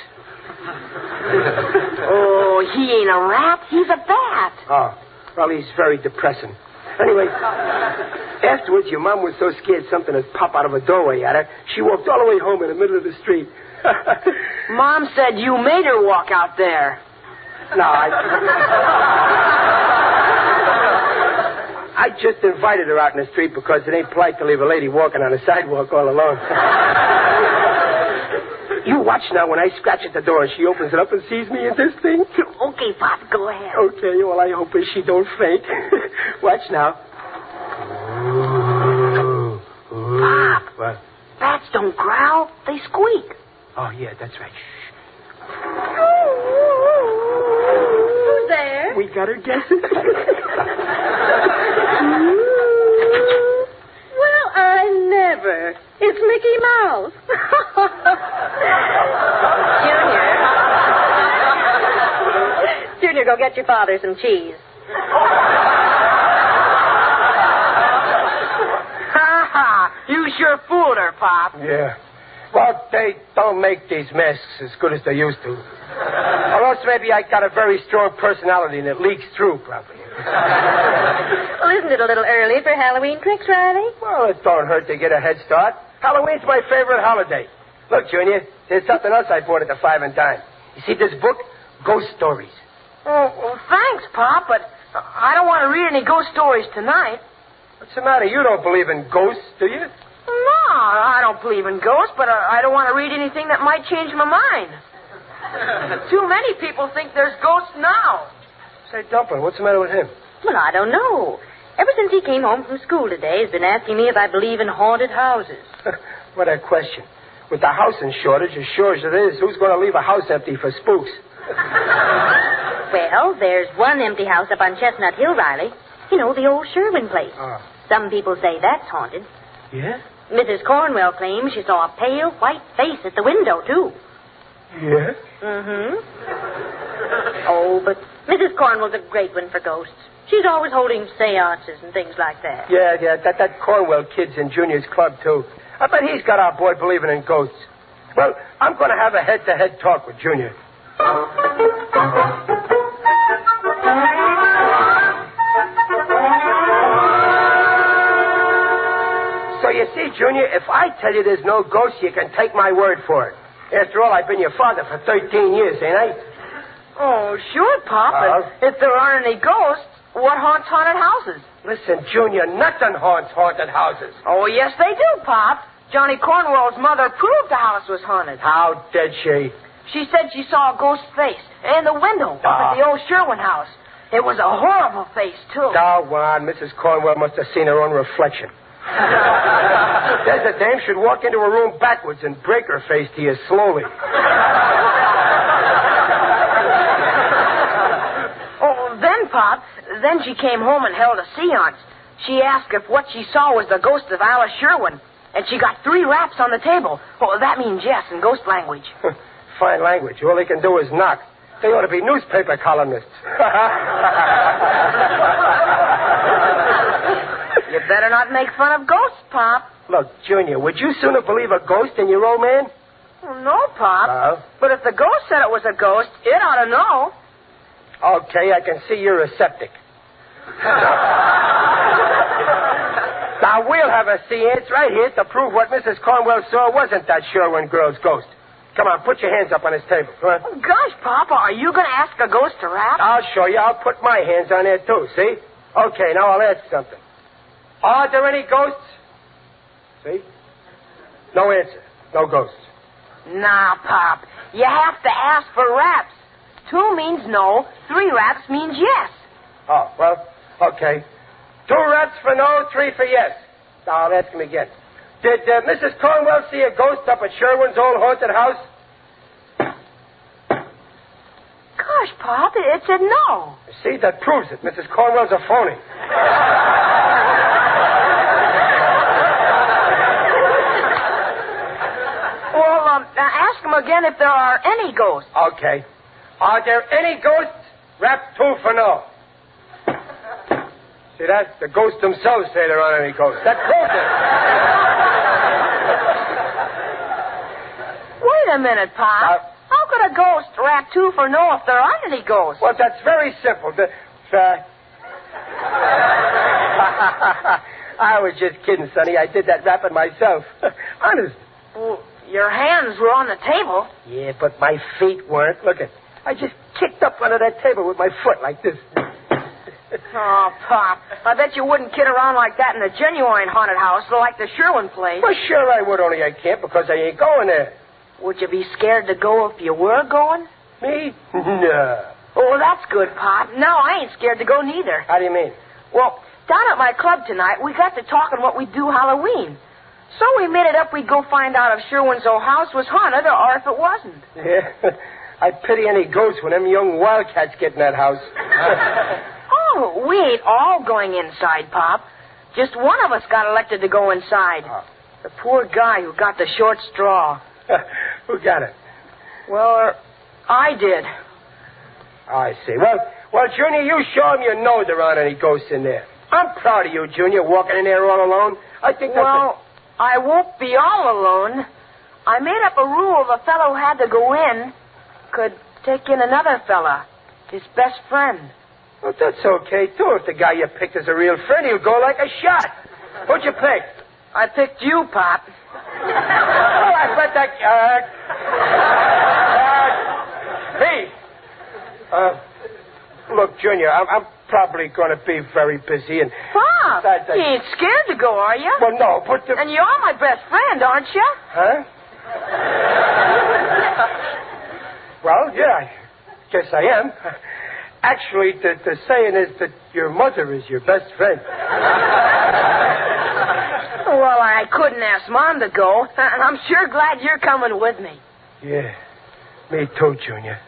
Oh, he ain't a rat. He's a bat. Oh, well, he's very depressing. Anyway, afterwards, your mom was so scared something would pop out of a doorway at her, she walked all the way home in the middle of the street. Mom said you made her walk out there. No, I just invited her out in the street because it ain't polite to leave a lady walking on a sidewalk all alone. You watch now when I scratch at the door and she opens it up and sees me in this thing. Okay, Pop, go ahead. Okay, all I hope is she don't faint. Watch now. Pop. What? Bats don't growl. They squeak. Oh, yeah, that's right. Who's there? We got her guessing. Well, I never. It's Mickey Mouse. Junior, go get your father some cheese. Ha ha! You sure fooled her, Pop. Yeah. Well, they don't make these masks as good as they used to. Or else maybe I got a very strong personality and it leaks through properly. Well, isn't it a little early for Halloween tricks, Riley? Well, it don't hurt to get a head start. Halloween's my favorite holiday. Look, Junior, there's something else I bought at the 5 and Dime. You see this book? Ghost Stories. Oh, well, thanks, Pop, but I don't want to read any ghost stories tonight. What's the matter? You don't believe in ghosts, do you? No, I don't believe in ghosts, but I don't want to read anything that might change my mind. Too many people think there's ghosts now. Say, Dumplin', what's the matter with him? Well, I don't know. Ever since he came home from school today, he's been asking me if I believe in haunted houses. What a question. With the housing shortage, as sure as it is, who's going to leave a house empty for spooks? Well, there's one empty house up on Chestnut Hill, Riley. You know, the old Sherwin place. Oh. Some people say that's haunted. Yeah? Mrs. Cornwell claims she saw a pale, white face at the window, too. Yeah? Mm-hmm. Oh, but Mrs. Cornwell's a great one for ghosts. She's always holding seances and things like that. Yeah, that Cornwell kid's in Junior's club, too. I bet he's got our boy believing in ghosts. Well, I'm going to have a head-to-head talk with Junior. So you see, Junior, if I tell you there's no ghosts, you can take my word for it. After all, I've been your father for 13 years, ain't I? Oh, sure, Pop. But if there aren't any ghosts, what haunts haunted houses? Listen, Junior, nothing haunts haunted houses. Oh, yes, they do, Pop. Johnny Cornwell's mother proved the house was haunted. How did she? She said she saw a ghost face in the window up at the old Sherwin house. It was a horrible face, too. Doggone, Mrs. Cornwell must have seen her own reflection. There's a dame should walk into a room backwards and break her face to you slowly. Oh, then she came home and held a seance. She asked if what she saw was the ghost of Alice Sherwin, and she got 3 raps on the table. Oh, that means yes in ghost language. Fine language. All they can do is knock. They ought to be newspaper columnists. You better not make fun of ghosts, Pop. Look, Junior, would you sooner believe a ghost than your old man? Well, no, Pop. But if the ghost said it was a ghost, it ought to know. Okay, I can see you're a septic. Now, we'll have a seance right here to prove what Mrs. Cornwell saw wasn't that Sherwin girl's ghost. Come on, put your hands up on this table. Come on. Oh, gosh, Papa, are you going to ask a ghost to rap? I'll show you. I'll put my hands on there, too, see? Okay, now I'll ask something. Are there any ghosts? See? No answer. No ghosts. Nah, Pop. You have to ask for raps. 2 means no. 3 raps means yes. Oh, well, okay. 2 raps for no, 3 for yes. Now, I'll ask him again. Did Mrs. Cornwell see a ghost up at Sherwin's old haunted house? Gosh, Pop, it said no. See, that proves it. Mrs. Cornwell's a phony. Well, ask him again if there are any ghosts. Okay. Are there any ghosts? Rap 2 for no. See that? The ghosts themselves say there aren't any ghosts. That proves it. Wait a minute, Pop. How could a ghost rap 2 for no if there aren't any ghosts? Well, that's very simple. I was just kidding, Sonny. I did that rapping myself. Honest. Well, your hands were on the table. Yeah, but my feet weren't. Look at. I just kicked up under that table with my foot like this. Oh, Pop. I bet you wouldn't kid around like that in a genuine haunted house like the Sherwin place. Well, sure I would, only I can't because I ain't going there. Would you be scared to go if you were going? Me? No. Oh, that's good, Pop. No, I ain't scared to go neither. How do you mean? Well, down at my club tonight, we got to talking what we'd do Halloween. So we made it up we'd go find out if Sherwin's old house was haunted or if it wasn't. Yeah. I pity any ghosts when them young wildcats get in that house. Oh, we ain't all going inside, Pop. Just one of us got elected to go inside. Oh. The poor guy who got the short straw. Who got it? Well, I did. I see. Well, Junior, you show him you know there aren't any ghosts in there. I'm proud of you, Junior, walking in there all alone. I think that's... Well, I won't be all alone. I made up a rule if a fellow had to go in, could take in another fella, his best friend. Well, that's okay, too. If the guy you picked is a real friend, he'll go like a shot. Who'd you pick? I picked you, Pop. Well, I let that... Look, Junior, I'm probably going to be very busy and... Pop, you ain't scared to go, are you? Well, no, but... And you're my best friend, aren't you? Huh? Well, yeah, I guess I am. Actually, the saying is that your mother is your best friend. Well, I couldn't ask Mom to go, and I'm sure glad you're coming with me. Yeah, me too, Junior.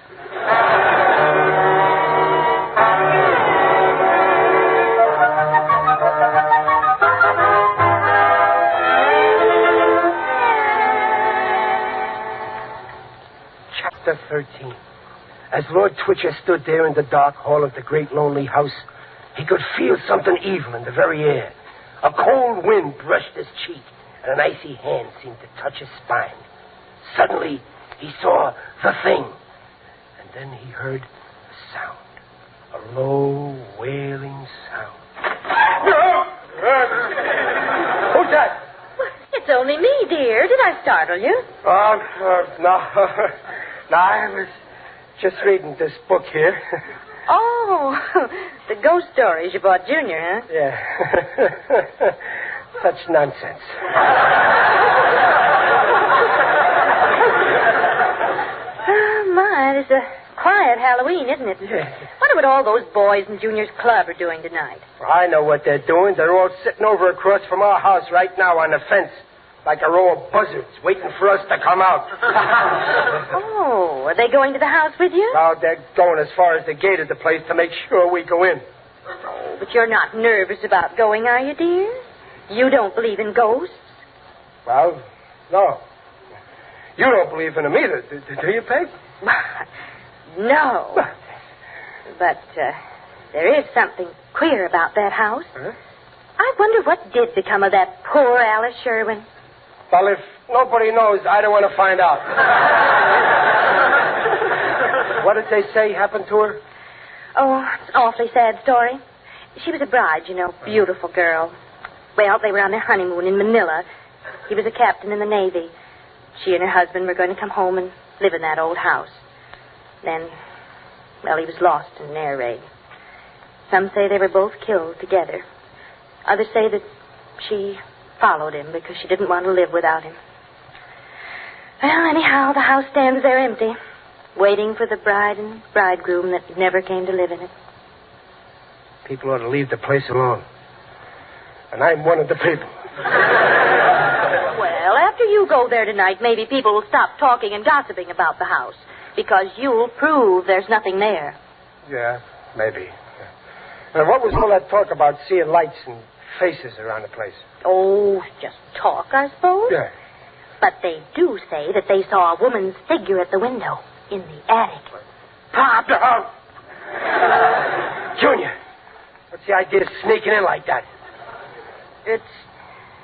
Chapter 13. As Lord Twitcher stood there in the dark hall of the great lonely house, he could feel something evil in the very air. A cold wind brushed his cheek, and an icy hand seemed to touch his spine. Suddenly, he saw the thing, and then he heard a sound, a low, wailing sound. Who's that? It's only me, dear. Did I startle you? No. No, I was just reading this book here. Oh, the ghost stories you bought Junior, huh? Yeah. Such nonsense. Oh, my, it's a quiet Halloween, isn't it? Wonder what all those boys in Junior's club are doing tonight. Well, I know what they're doing. They're all sitting over across from our house right now on the fence, like a row of buzzards, waiting for us to come out. Oh, are they going to the house with you? Now, they're going as far as the gate of the place to make sure we go in. Oh, but you're not nervous about going, are you, dear? You don't believe in ghosts? Well, no. You don't believe in them either, do you, Peg? No. But there is something queer about that house. Huh? I wonder what did become of that poor Alice Sherwin. Well, if nobody knows, I don't want to find out. What did they say happened to her? Oh, it's an awfully sad story. She was a bride, you know, beautiful girl. Well, they were on their honeymoon in Manila. He was a captain in the Navy. She and her husband were going to come home and live in that old house. Then, well, he was lost in an air raid. Some say they were both killed together. Others say that she followed him because she didn't want to live without him. Well, anyhow, the house stands there empty, waiting for the bride and bridegroom that never came to live in it. People ought to leave the place alone. And I'm one of the people. Well, after you go there tonight, maybe people will stop talking and gossiping about the house, because you'll prove there's nothing there. Yeah, maybe. And what was all that talk about seeing lights and faces around the place? Oh, just talk, I suppose. Yeah. But they do say that they saw a woman's figure at the window in the attic. Pop! Junior, what's the idea of sneaking in like that? It's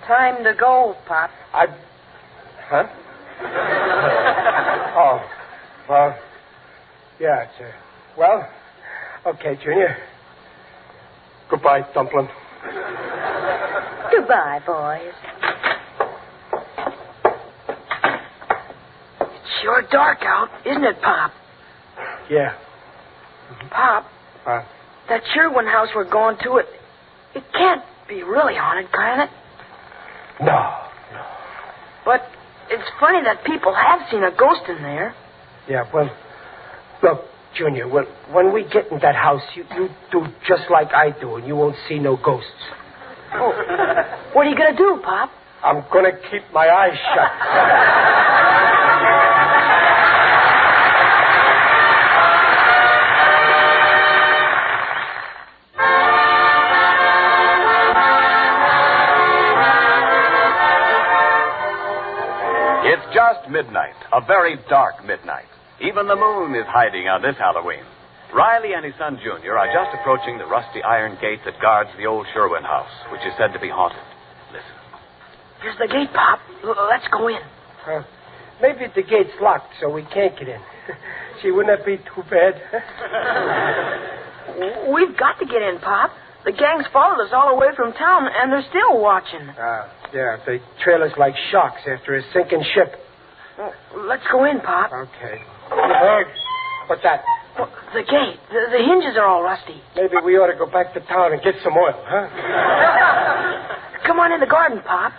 time to go, Pop. Huh? Oh, well, yeah, it's well, okay, Junior. Goodbye, Dumpling. Goodbye, boys. It's sure dark out, isn't it, Pop? Yeah. Pop, that Sherwin house we're going to, it can't be really haunted, can it? No. But it's funny that people have seen a ghost in there. Yeah, well, look, Junior, when we get in that house, you do just like I do, and you won't see no ghosts. Oh, what are you going to do, Pop? I'm going to keep my eyes shut. It's just midnight, a very dark midnight. Even the moon is hiding on this Halloween. Riley and his son Junior are just approaching the rusty iron gate that guards the old Sherwin house, which is said to be haunted. Listen. Here's the gate, Pop. Let's go in. Maybe the gate's locked, so we can't get in. Gee, wouldn't that be too bad? We've got to get in, Pop. The gang's followed us all the way from town, and they're still watching. Yeah, they trail us like sharks after a sinking ship. Well, let's go in, Pop. Okay. Hey, what's that? Well, the gate. The hinges are all rusty. Maybe we ought to go back to town and get some oil, huh? Come on in the garden, Pop.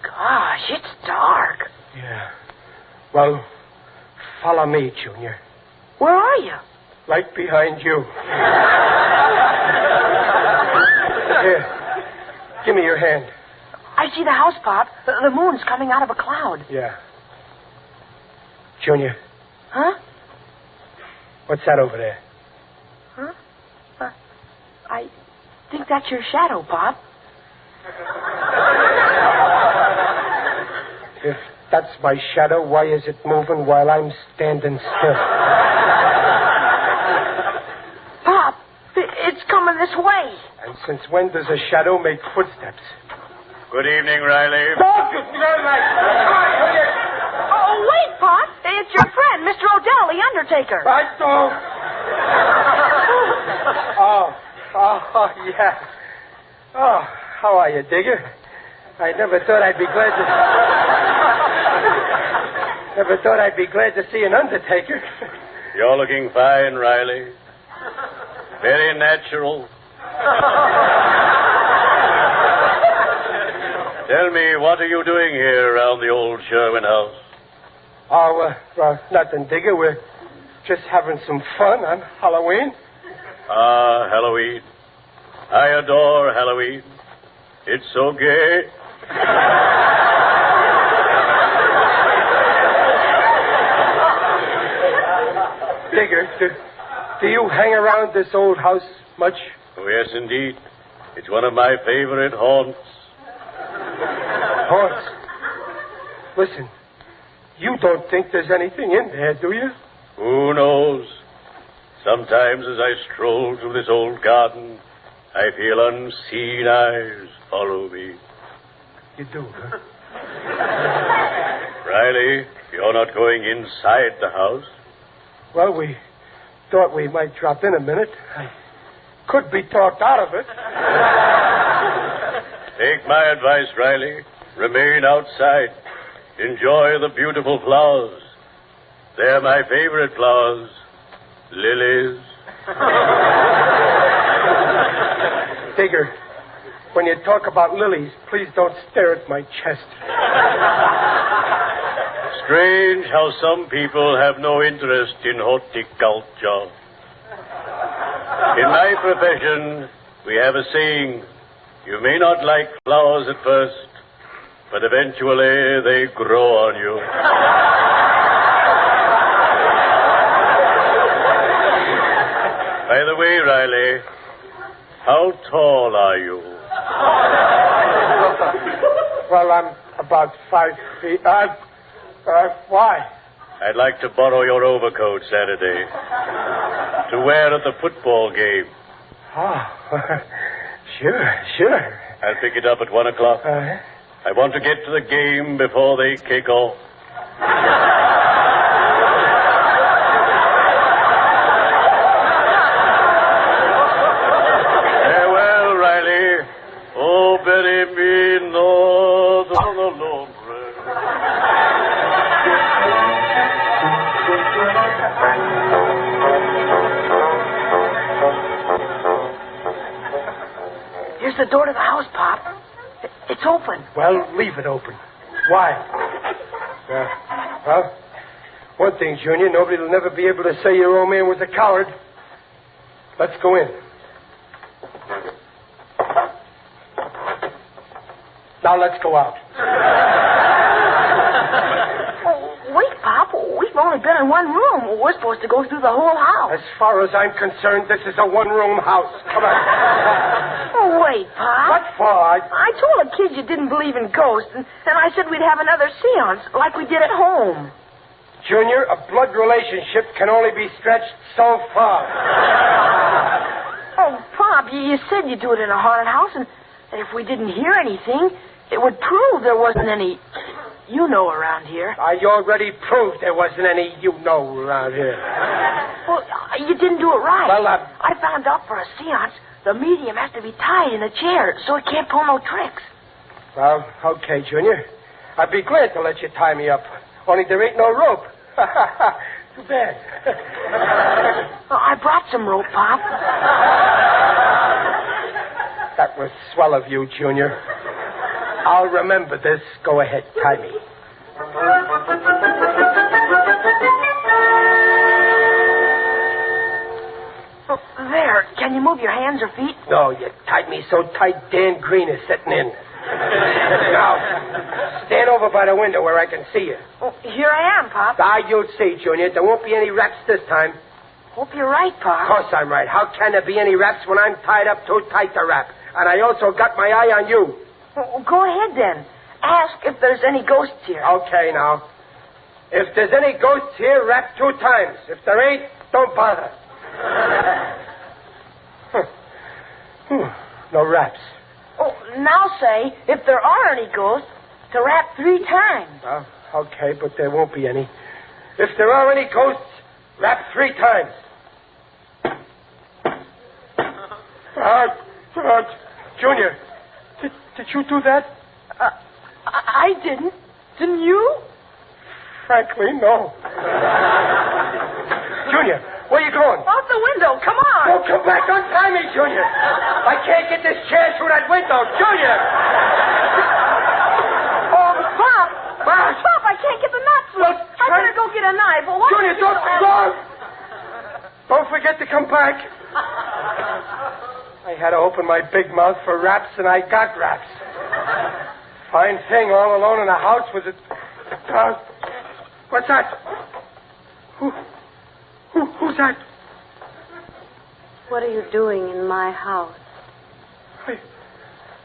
Gosh, it's dark. Yeah. Well, follow me, Junior. Where are you? Right behind you. Here. Give me your hand. I see the house, Pop. The moon's coming out of a cloud. Yeah. Junior. Huh? What's that over there? Huh? I think that's your shadow, Pop. If that's my shadow, why is it moving while I'm standing still? Pop, it's coming this way. And since when does a shadow make footsteps? Good evening, Riley. Oh, wait, Pop. It's your friend, Mr. Odell, the undertaker. I don't. Yeah. Oh, how are you, Digger? I never thought I'd be glad to see an undertaker. You're looking fine, Riley. Very natural. Tell me, what are you doing here around the old Sherwin house? Oh, nothing, Digger. We're just having some fun on Halloween. Ah, Halloween. I adore Halloween. It's so gay. Digger, do you hang around this old house much? Oh, yes, indeed. It's one of my favorite haunts. Haunts? Listen, you don't think there's anything in there, do you? Who knows? Sometimes as I stroll through this old garden, I feel unseen eyes follow me. You do, huh? Riley, you're not going inside the house? Well, we thought we might drop in a minute. I could be talked out of it. Take my advice, Riley. Remain outside. Enjoy the beautiful flowers. They're my favorite flowers. Lilies. Digger, when you talk about lilies, please don't stare at my chest. Strange how some people have no interest in horticulture. In my profession, we have a saying, you may not like flowers at first, but eventually they grow on you. By the way, Riley, how tall are you? Well, I'm about 5 feet. Why? I'd like to borrow your overcoat Saturday to wear at the football game. Oh, sure. I'll pick it up at 1 o'clock. I want to get to the game before they kick off. Farewell, Riley. Oh, bury me north on the Lord. Here's the door to the house, Pop. It's open. Well, leave it open. Why? Well, one thing, Junior, nobody will never be able to say your old man was a coward. Let's go in. Now let's go out. Oh, wait, Pop. We've only been in one room. We're supposed to go through the whole house. As far as I'm concerned, this is a one-room house. Come on. Oh, wait, Pop. What for? I told the kids you didn't believe in ghosts, and I said we'd have another seance like we did at home. Junior, a blood relationship can only be stretched so far. Oh, Pop, you said you'd do it in a haunted house, and if we didn't hear anything, it would prove there wasn't any you-know around here. I already proved there wasn't any you-know around here. Well, you didn't do it right. Well, I found out for a seance, the medium has to be tied in a chair so it can't pull no tricks. Well, okay, Junior. I'd be glad to let you tie me up. Only there ain't no rope. Too bad. I brought some rope, Pop. That was swell of you, Junior. I'll remember this. Go ahead, tie me. Oh, there. Can you move your hands or feet? No, you tied me so tight Dan Green is sitting in. Now, stand over by the window where I can see you. Oh, here I am, Pop. You'll see, Junior. There won't be any raps this time. Hope you're right, Pop. Of course I'm right. How can there be any raps when I'm tied up too tight to rap? And I also got my eye on you. Well, go ahead, then. Ask if there's any ghosts here. Okay, now. If there's any ghosts here, rap 2 times. If there ain't, don't bother. No raps. Oh, now say, if there are any ghosts, to rap 3 times. Okay, but there won't be any. If there are any ghosts, rap 3 times. Junior, did you do that? I didn't. Didn't you? Frankly, no. Junior, where you going? Out the window. Come on. Don't come back. Untie me, Junior. I can't get this chair through that window. Junior! Oh, Pop. Pop, I can't get the nuts loose. I better go get a knife. Well, Junior, don't forget to come back. I had to open my big mouth for raps, and I got raps. Fine thing, all alone in the house with it. What's that? Who's that? What are you doing in my house?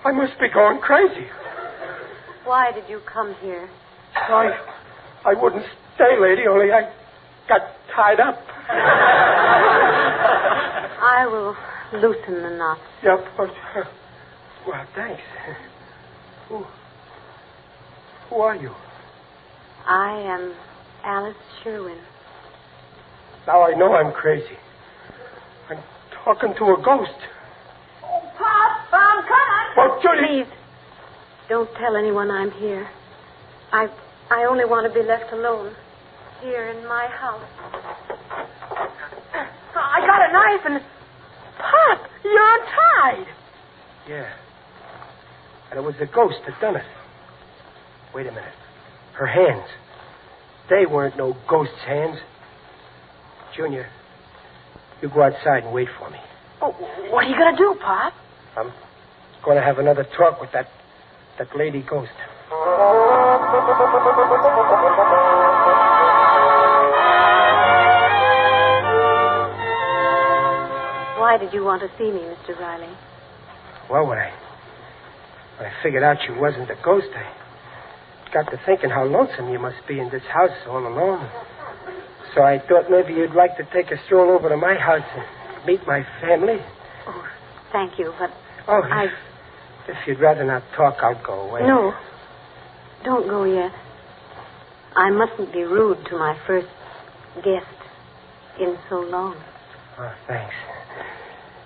I must be going crazy. Why did you come here? I wouldn't stay, lady, only I got tied up. I will loosen the knot. Yep. Well, thanks. Who are you? I am Alice Sherwin. Now I know I'm crazy. I'm talking to a ghost. Oh, Pop, I'm coming. Oh, Judy! Please, don't tell anyone I'm here. I only want to be left alone here in my house. I got a knife and... Pop, you're untied. Yeah. And it was the ghost that done it. Wait a minute. Her hands. They weren't no ghost's hands. Junior, you go outside and wait for me. Oh, what are you going to do, Pop? I'm going to have another talk with that lady ghost. Why did you want to see me, Mr. Riley? Well, when I figured out you wasn't a ghost, I got to thinking how lonesome you must be in this house all alone. So I thought maybe you'd like to take a stroll over to my house and meet my family. Oh, thank you, but if you'd rather not talk, I'll go away. No, don't go yet. I mustn't be rude to my first guest in so long. Oh, thanks.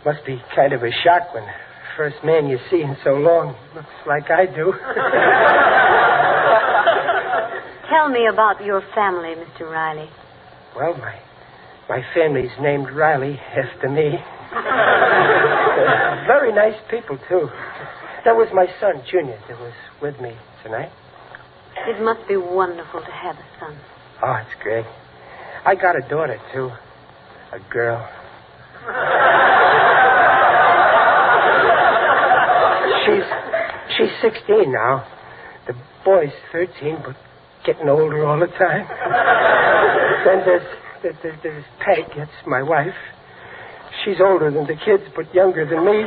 Must be kind of a shock when the first man you see in so long looks like I do. Tell me about your family, Mr. Riley. Well, my family's named Riley after me. Very nice people, too. That was my son, Junior, that was with me tonight. It must be wonderful to have a son. Oh, it's great. I got a daughter, too. A girl. She's 16 now. The boy's 13, but getting older all the time. Then there's Peg. That's my wife. She's older than the kids, but younger than me.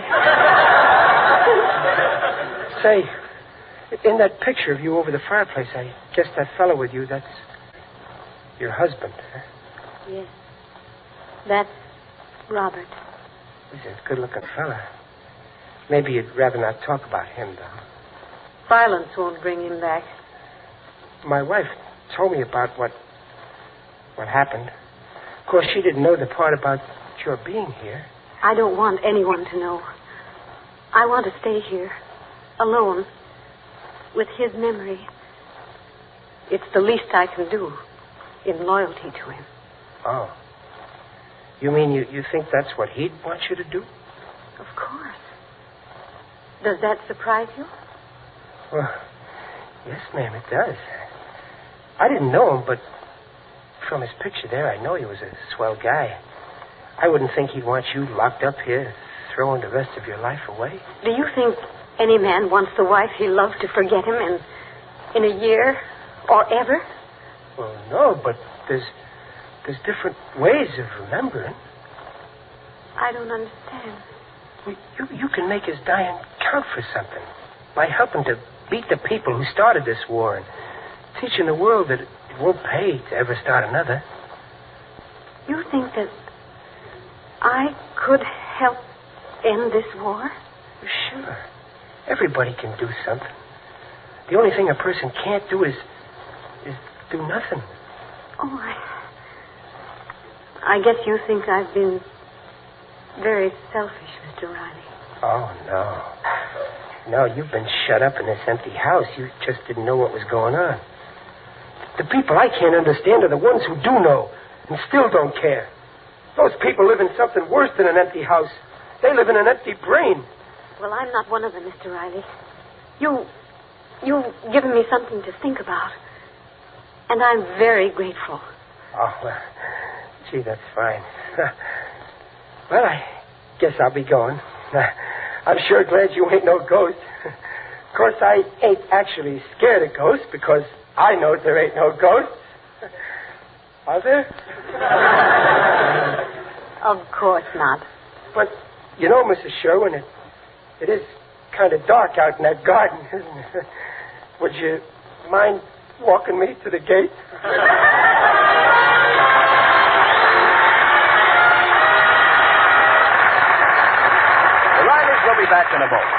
Say, in that picture of you over the fireplace, I guess that fellow with you, that's your husband, huh? Yes. That's Robert. He's a good-looking fella. Maybe you'd rather not talk about him, though. Violence won't bring him back. My wife told me about what happened. Of course, she didn't know the part about your being here. I don't want anyone to know. I want to stay here, alone, with his memory. It's the least I can do in loyalty to him. Oh. You mean you think that's what he'd want you to do? Of course. Does that surprise you? Well, yes, ma'am, it does. I didn't know him, but from his picture there, I know he was a swell guy. I wouldn't think he'd want you locked up here, throwing the rest of your life away. Do you think any man wants the wife he loved to forget him in a year or ever? Well, no, but there's different ways of remembering. I don't understand. Well, you can make his dying count for something by helping to beat the people who started this war and teaching the world that it won't pay to ever start another. You think that I could help end this war? Sure. Everybody can do something. The only thing a person can't do is do nothing. Oh, I guess you think I've been very selfish, Mr. Riley. Oh, no. No, you've been shut up in this empty house. You just didn't know what was going on. The people I can't understand are the ones who do know and still don't care. Those people live in something worse than an empty house. They live in an empty brain. Well, I'm not one of them, Mr. Riley. You've given me something to think about. And I'm very grateful. Oh, well, gee, that's fine. Well, I guess I'll be going. I'm sure glad you ain't no ghost. Of course, I ain't actually scared of ghosts because I know there ain't no ghosts. Are there? Of course not. But, you know, Mrs. Sherwin, it is kind of dark out in that garden, isn't it? Would you mind walking me to the gate? The Rileys will be back in a moment.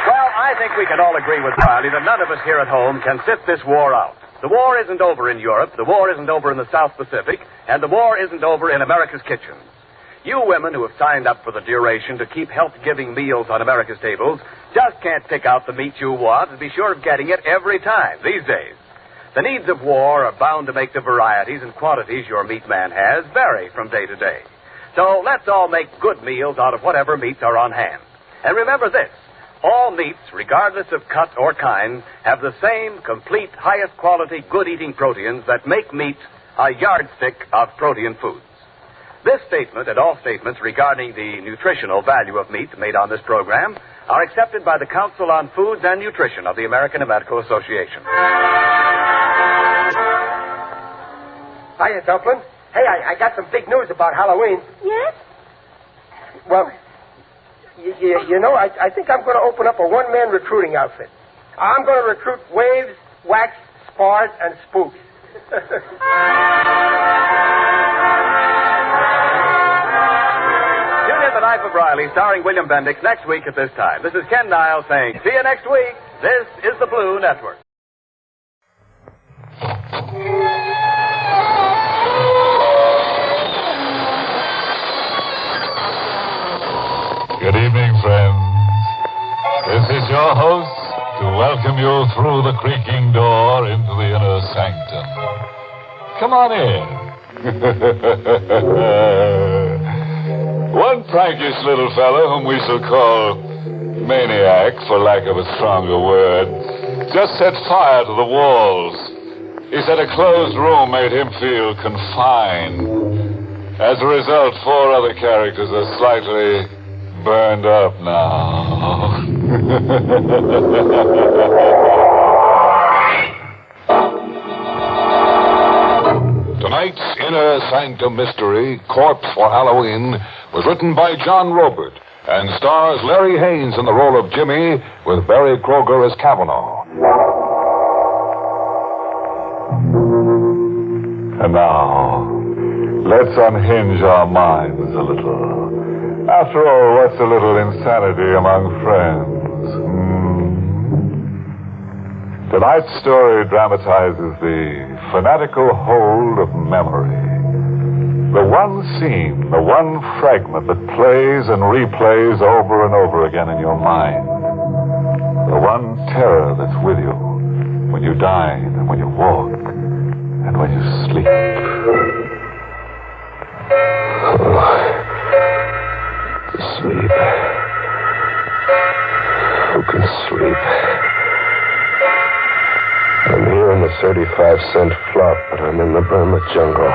Well, I think we can all agree with Riley that none of us here at home can sit this war out. The war isn't over in Europe, the war isn't over in the South Pacific, and the war isn't over in America's kitchens. You women who have signed up for the duration to keep health-giving meals on America's tables just can't pick out the meat you want and be sure of getting it every time these days. The needs of war are bound to make the varieties and quantities your meat man has vary from day to day. So let's all make good meals out of whatever meats are on hand. And remember this, all meats, regardless of cut or kind, have the same complete, highest quality, good-eating proteins that make meat a yardstick of protein foods. This statement and all statements regarding the nutritional value of meat made on this program are accepted by the Council on Foods and Nutrition of the American Medical Association. Hiya, Dumpling. Hey, I got some big news about Halloween. Yes? Well, you know, I think I'm going to open up a one-man recruiting outfit. I'm going to recruit waves, wax, spars, and spooks. Tune in The Life of Riley, starring William Bendix, next week at this time. This is Ken Niles saying, see you next week. This is the Blue Network. Good evening, friends. This is your host to welcome you through the creaking door into the inner sanctum. Come on in. One prankish little fellow, whom we shall call Maniac, for lack of a stronger word, just set fire to the walls. He said a closed room made him feel confined. As a result, 4 other characters are slightly burned up now. Tonight's Inner Sanctum Mystery, Corpse for Halloween, was written by John Robert and stars Larry Haynes in the role of Jimmy with Barry Kroger as Cavanaugh. And now, let's unhinge our minds a little. After all, what's a little insanity among friends? Tonight's story dramatizes the fanatical hold of memory. The one scene, the one fragment that plays and replays over and over again in your mind. The one terror that's with you when you dine and when you walk. And when you sleep... To sleep. Who can sleep? I'm here in the 35-cent flop, but I'm in the Burma jungle.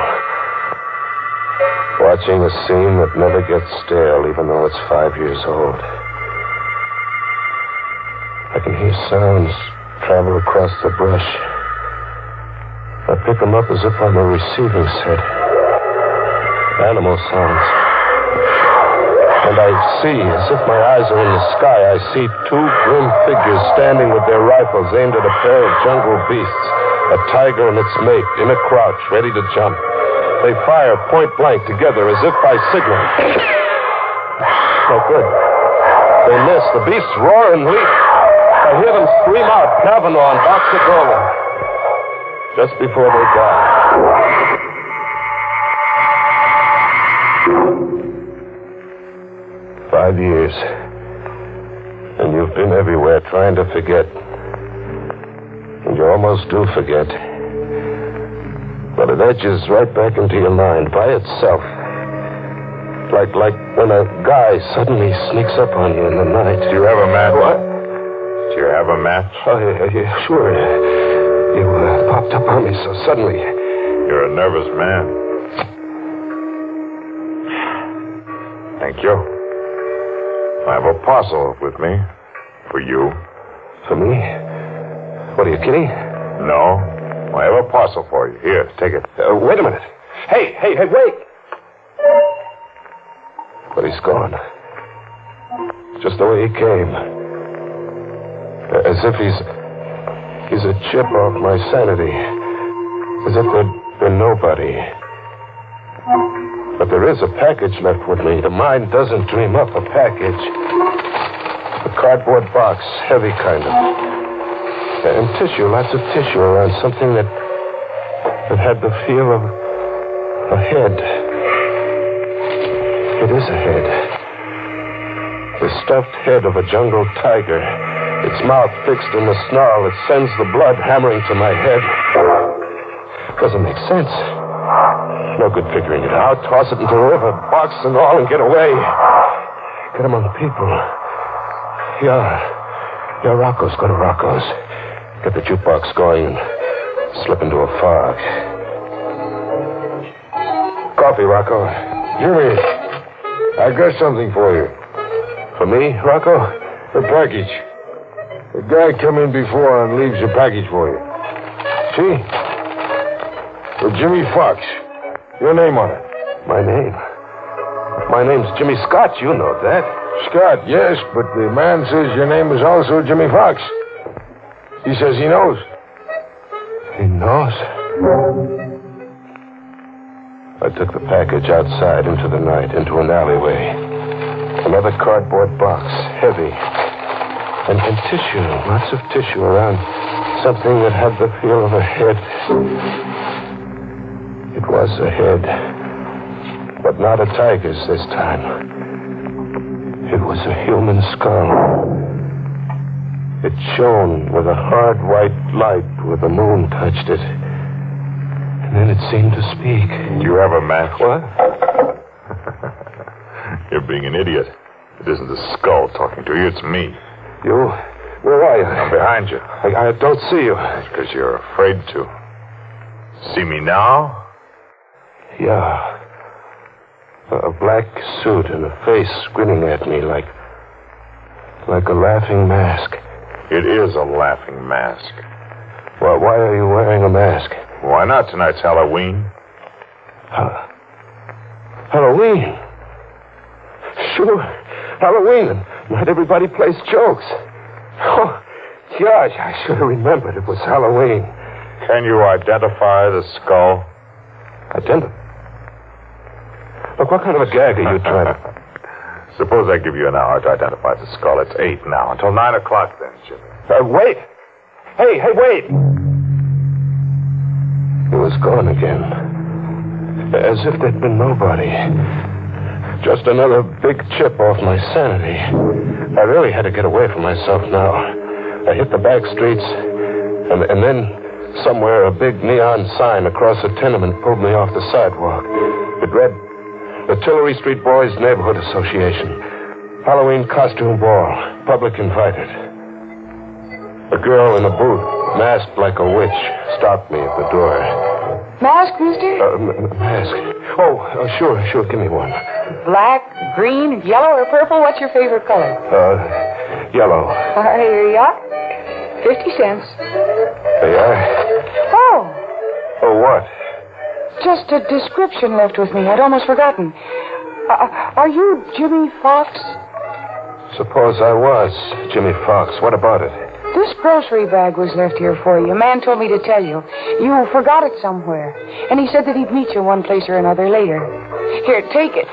Watching a scene that never gets stale, even though it's 5 years old. I can hear sounds travel across the brush. I pick them up as if I'm a receiving set. Animal sounds. And I see, as if my eyes are in the sky, I see two grim figures standing with their rifles aimed at a pair of jungle beasts, a tiger and its mate, in a crouch, ready to jump. They fire point blank together as if by signal. No good. They miss. The beasts roar and leap. I hear them scream out, Kavanaugh and Boxagola, just before they die. 5 years. And you've been everywhere trying to forget. And you almost do forget. But it edges right back into your mind by itself. Like when a guy suddenly sneaks up on you in the night. Do you have a match? What? Do you have a match? Oh, yeah, sure. You popped up on me so suddenly. You're a nervous man. Thank you. I have a parcel with me. For you. For me? What, are you kidding? No. I have a parcel for you. Here, take it. Wait a minute. Hey, wait! But he's gone. Just the way he came. As if he's a chip off my sanity. As if there'd been nobody. But there is a package left with me. The mind doesn't dream up a package. A cardboard box, heavy kind of. And tissue, lots of tissue around something that had the feel of a head. It is a head. The stuffed head of a jungle tiger. Its mouth fixed in a snarl that sends the blood hammering to my head. Doesn't make sense. No good figuring it out. Toss it into the river, box and all, and get away. Get among people. Yeah, Rocco's. Go to Rocco's. Get the jukebox going and slip into a fog. Coffee, Rocco. Jimmy, I got something for you. For me, Rocco? A package. A guy come in before and leaves a package for you. See? For Jimmy Fox. Your name on it. My name? My name's Jimmy Scott. You know that. Scott, yes, but the man says your name is also Jimmy Fox. He says he knows. He knows? I took the package outside into the night, into an alleyway. Another cardboard box, heavy. And tissue, lots of tissue around something that had the feel of a head. It was a head, but not a tiger's this time. It was a human skull. It shone with a hard white light where the moon touched it. And then it seemed to speak. Do you have a match? What? You're being an idiot. It isn't the skull talking to you, it's me. You? Where are you? I'm behind you. I don't see you. It's because you're afraid to. See me now? Yeah. A black suit and a face grinning at me like a laughing mask. It is a laughing mask. Well, why are you wearing a mask? Why not? Tonight's Halloween. Halloween? Sure. Halloween. Not everybody plays jokes. Oh, gosh, I should have remembered it was Halloween. Can you identify the skull? Identify? Look, what kind of a gag are you trying to... Suppose I give you an hour to identify the skull. It's 8 now. Until 9 o'clock then, Jimmy. Wait! Hey, wait! It was gone again. As if there'd been nobody. Just another big chip off my sanity. I really had to get away from myself now. I hit the back streets, and then Somewhere, a big neon sign across a tenement pulled me off the sidewalk. It read, the Tillery Street Boys Neighborhood Association. Halloween costume ball. Public invited. A girl in a booth, masked like a witch, stopped me at the door. Mask, mister? Mask. Oh, sure. Give me one. Black, green, yellow, or purple? What's your favorite color? Yellow. Here you are. 50 cents. There you are. Oh, what? Just a description left with me. I'd almost forgotten. Are you Jimmy Fox? Suppose I was Jimmy Fox. What about it? This grocery bag was left here for you. A man told me to tell you. You forgot it somewhere. And he said that he'd meet you one place or another later. Here, take it.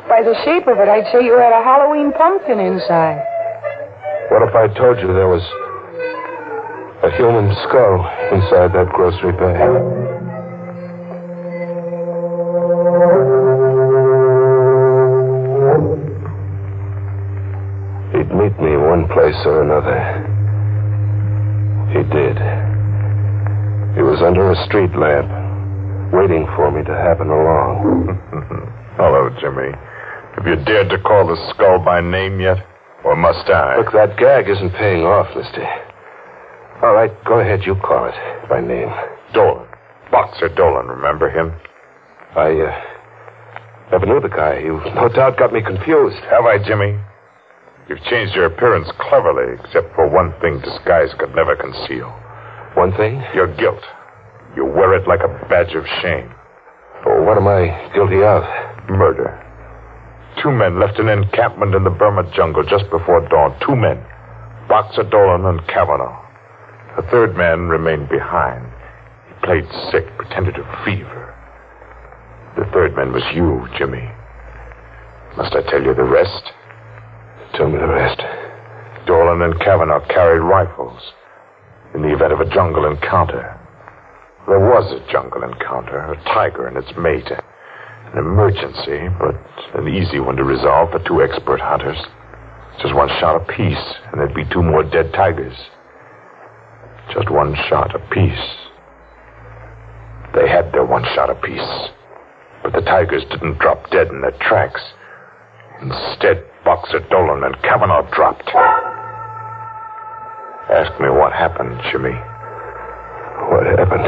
By the shape of it, I'd say you had a Halloween pumpkin inside. What if I told you there was a human skull inside that grocery bag? He'd meet me one place or another. He did. He was under a street lamp, waiting for me to happen along. Hello, Jimmy. Have you dared to call the skull by name yet? Or must I? Look, that gag isn't paying off, mister. All right, go ahead. You call it by name. Dolan. Boxer Dolan, remember him? I never knew the guy. You no doubt got me confused. Have I, Jimmy? You've changed your appearance cleverly, except for one thing disguise could never conceal. One thing? Your guilt. You wear it like a badge of shame. Oh, what am I guilty of? Murder. 2 men left an encampment in the Burma jungle just before dawn. 2 men. Boxer Dolan and Kavanaugh. A 3rd man remained behind. He played sick, pretended to fever. The 3rd man was you, Jimmy. Must I tell you the rest? Tell me the rest. Dolan and Kavanaugh carried rifles in the event of a jungle encounter. There was a jungle encounter, a tiger and its mate. An emergency, but an easy one to resolve for 2 expert hunters. Just 1 shot apiece, and there'd be 2 more dead tigers. Just 1 shot apiece. They had their 1 shot apiece. But the tigers didn't drop dead in their tracks. Instead, Boxer Dolan and Kavanaugh dropped. Ask me what happened, Jimmy. What happened?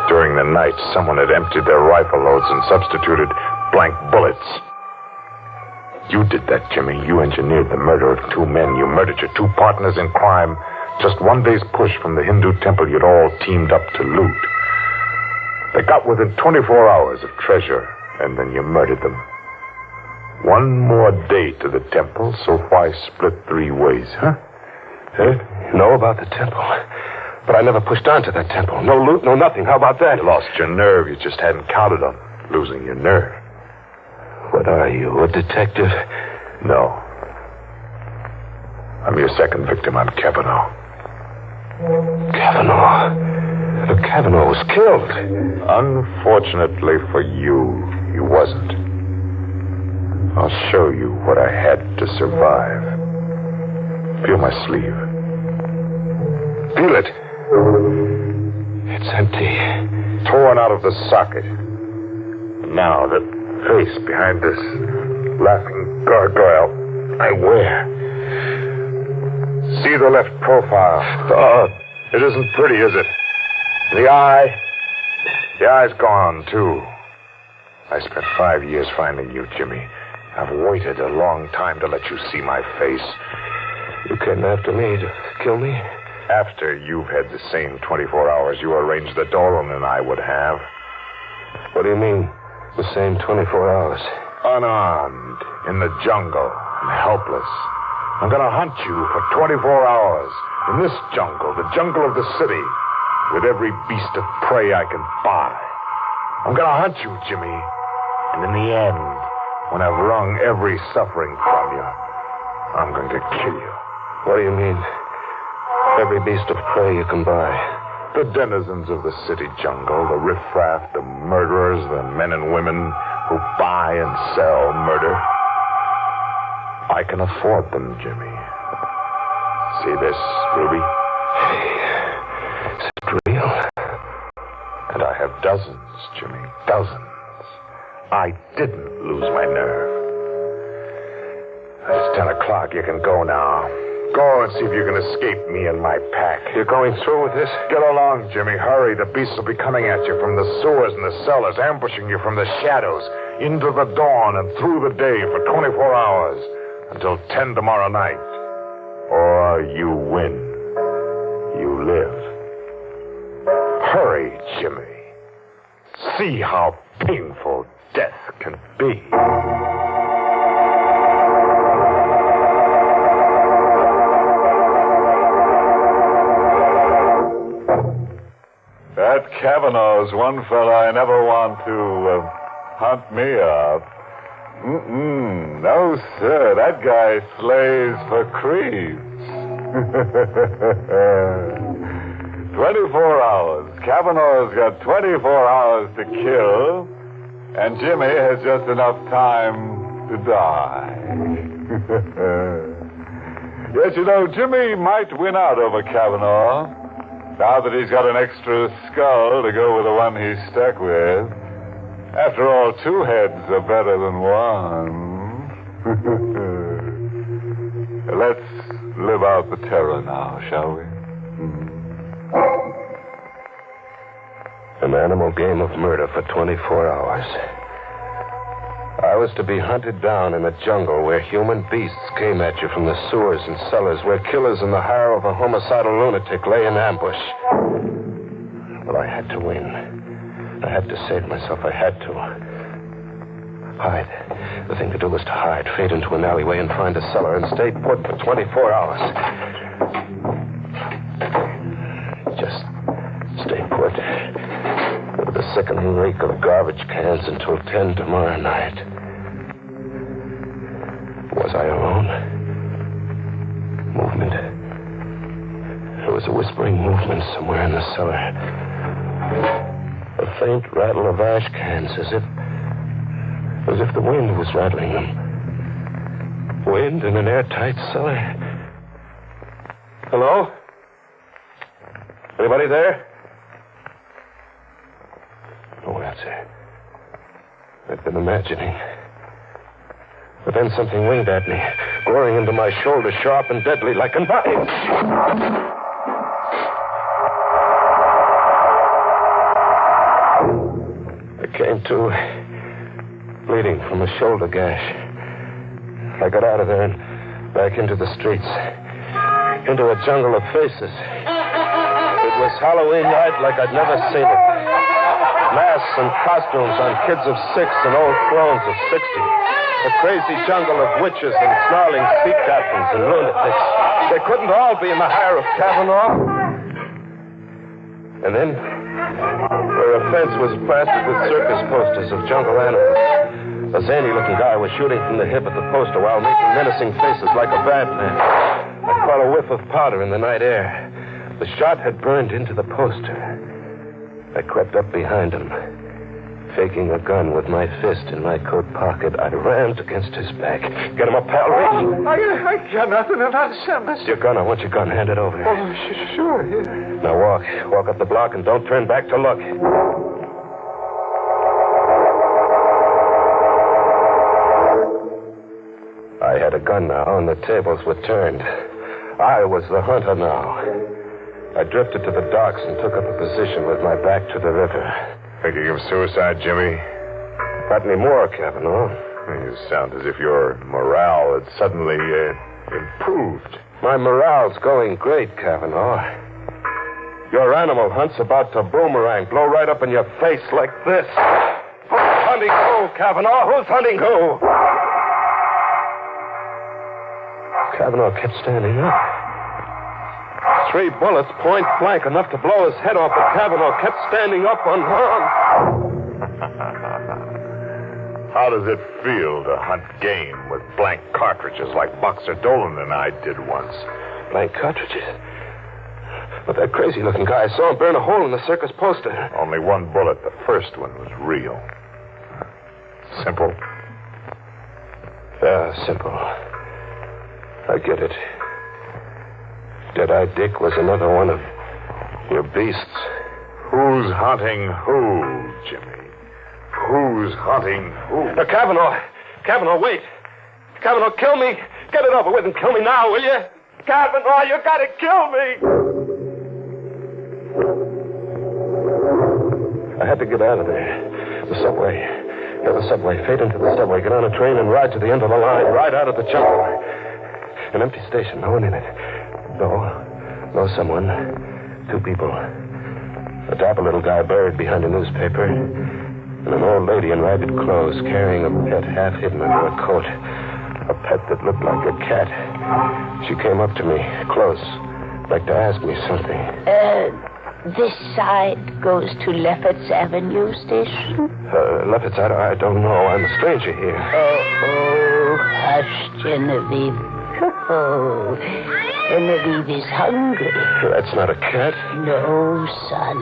During the night, someone had emptied their rifle loads and substituted blank bullets. You did that, Jimmy. You engineered the murder of 2 men. You murdered your 2 partners in crime. Just 1 day's push from the Hindu temple you'd all teamed up to loot. They got within 24 hours of treasure, and then you murdered them. 1 more day to the temple, so why split 3 ways, huh? You know about the temple. But I never pushed on to that temple. No loot, no nothing. How about that? You lost your nerve. You just hadn't counted on losing your nerve. What are you, a detective? No. I'm your 2nd victim. I'm Kavanaugh. Kavanaugh? But Kavanaugh was killed. Unfortunately for you, he wasn't. I'll show you what I had to survive. Feel my sleeve. Feel it. It's empty. Torn out of the socket. Now, the face behind this laughing gargoyle I wear. See the left profile. Oh, it isn't pretty, is it? The eye's gone, too. I spent 5 years finding you, Jimmy. I've waited a long time to let you see my face. You came after me to kill me? After you've had the same 24 hours you arranged that Dolan and I would have. What do you mean, the same 24 hours? Unarmed, in the jungle, and helpless. I'm going to hunt you for 24 hours. In this jungle, the jungle of the city, with every beast of prey I can buy. I'm going to hunt you, Jimmy. And in the end, when I've wrung every suffering from you, I'm going to kill you. What do you mean? Every beast of prey you can buy. The denizens of the city jungle, the riffraff, the murderers, the men and women who buy and sell murder. I can afford them, Jimmy. See this, Ruby? Hey, is it Dozens, Jimmy. Dozens. I didn't lose my nerve. It's 10 o'clock. You can go now. Go and see if you can escape me and my pack. You're going through with this? Get along, Jimmy. Hurry. The beasts will be coming at you from the sewers and the cellars, ambushing you from the shadows, into the dawn and through the day for 24 hours, until 10 tomorrow night. Or you win. You live. Hurry, Jimmy. See how painful death can be. That Kavanaugh's one fella I never want to hunt me up. No, sir. That guy slays for creeps. 24 hours. Kavanaugh's got 24 hours to kill, and Jimmy has just enough time to die. Yes, you know, Jimmy might win out over Kavanaugh, now that he's got an extra skull to go with the one he's stuck with. After all, 2 heads are better than one. Let's live out the terror now, shall we? An animal game of murder for 24 hours. I was to be hunted down in a jungle where human beasts came at you from the sewers and cellars, where killers in the hire of a homicidal lunatic lay in ambush. Well, I had to win. I had to save myself. I had to. Hide. The thing to do was to hide, fade into an alleyway and find a cellar and stay put for 24 hours. Just stay put. With the sickening reek of garbage cans until 10 tomorrow night. Was I alone? Movement. There was a whispering movement somewhere in the cellar. A faint rattle of ash cans, as if the wind was rattling them. Wind in an airtight cellar. Hello? Anybody there? No answer. I'd been imagining. But then something winged at me, goring into my shoulder, sharp and deadly, like a knife. I came to, bleeding from a shoulder gash. I got out of there and back into the streets, into a jungle of faces. It was Halloween night like I'd never seen it. Masks and costumes on kids of 6 and old crones of 60. A crazy jungle of witches and snarling sea captains and lunatics. They couldn't all be in the hire of Kavanaugh. And then, where a fence was plastered with circus posters of jungle animals, a zany-looking guy was shooting from the hip at the poster while making menacing faces like a bad man. I caught a whiff of powder in the night air. The shot had burned into the poster. I crept up behind him. Faking a gun with my fist in my coat pocket, I rammed against his back. Get him up, pal. I got nothing to understand, mister. Your gun. I want your gun. Hand it over. Oh, sure. Here. Now walk. Walk up the block and don't turn back to look. I had a gun now, and the tables were turned. I was the hunter now. I drifted to the docks and took up a position with my back to the river. Thinking of suicide, Jimmy? Not anymore, Kavanaugh. You sound as if your morale had suddenly improved. My morale's going great, Kavanaugh. Your animal hunt's about to boomerang, blow right up in your face like this. Who's hunting who, Kavanaugh? Who's hunting who? Kavanaugh kept standing up. 3 bullets, point blank, enough to blow his head off, but Kavanaugh kept standing up unharmed. How does it feel to hunt game with blank cartridges like Boxer Dolan and I did once? Blank cartridges? But that crazy-looking guy, I saw him burn a hole in the circus poster. Only 1 bullet. The first one was real. Simple? Yeah, simple. I get it. Dead-Eye Dick was another one of your beasts. Who's hunting who, Jimmy? Who's hunting who? Kavanaugh, wait. Kavanaugh, kill me. Get it over with and kill me now, will you? Kavanaugh, you gotta kill me. I had to get out of there. The subway. Get the subway. Fade into the subway. Get on a train and ride to the end of the line. Ride out of the jungle. An empty station. No one in it. No someone. Two people. A dapper little guy buried behind a newspaper. And an old lady in ragged clothes carrying a pet half hidden under a coat. A pet that looked like a cat. She came up to me, close, like to ask me something. This side goes to Lefferts Avenue Station? Lefferts, I don't know. I'm a stranger here. Oh, hush, Genevieve. Oh, Genevieve is hungry. That's not a cat. No, son.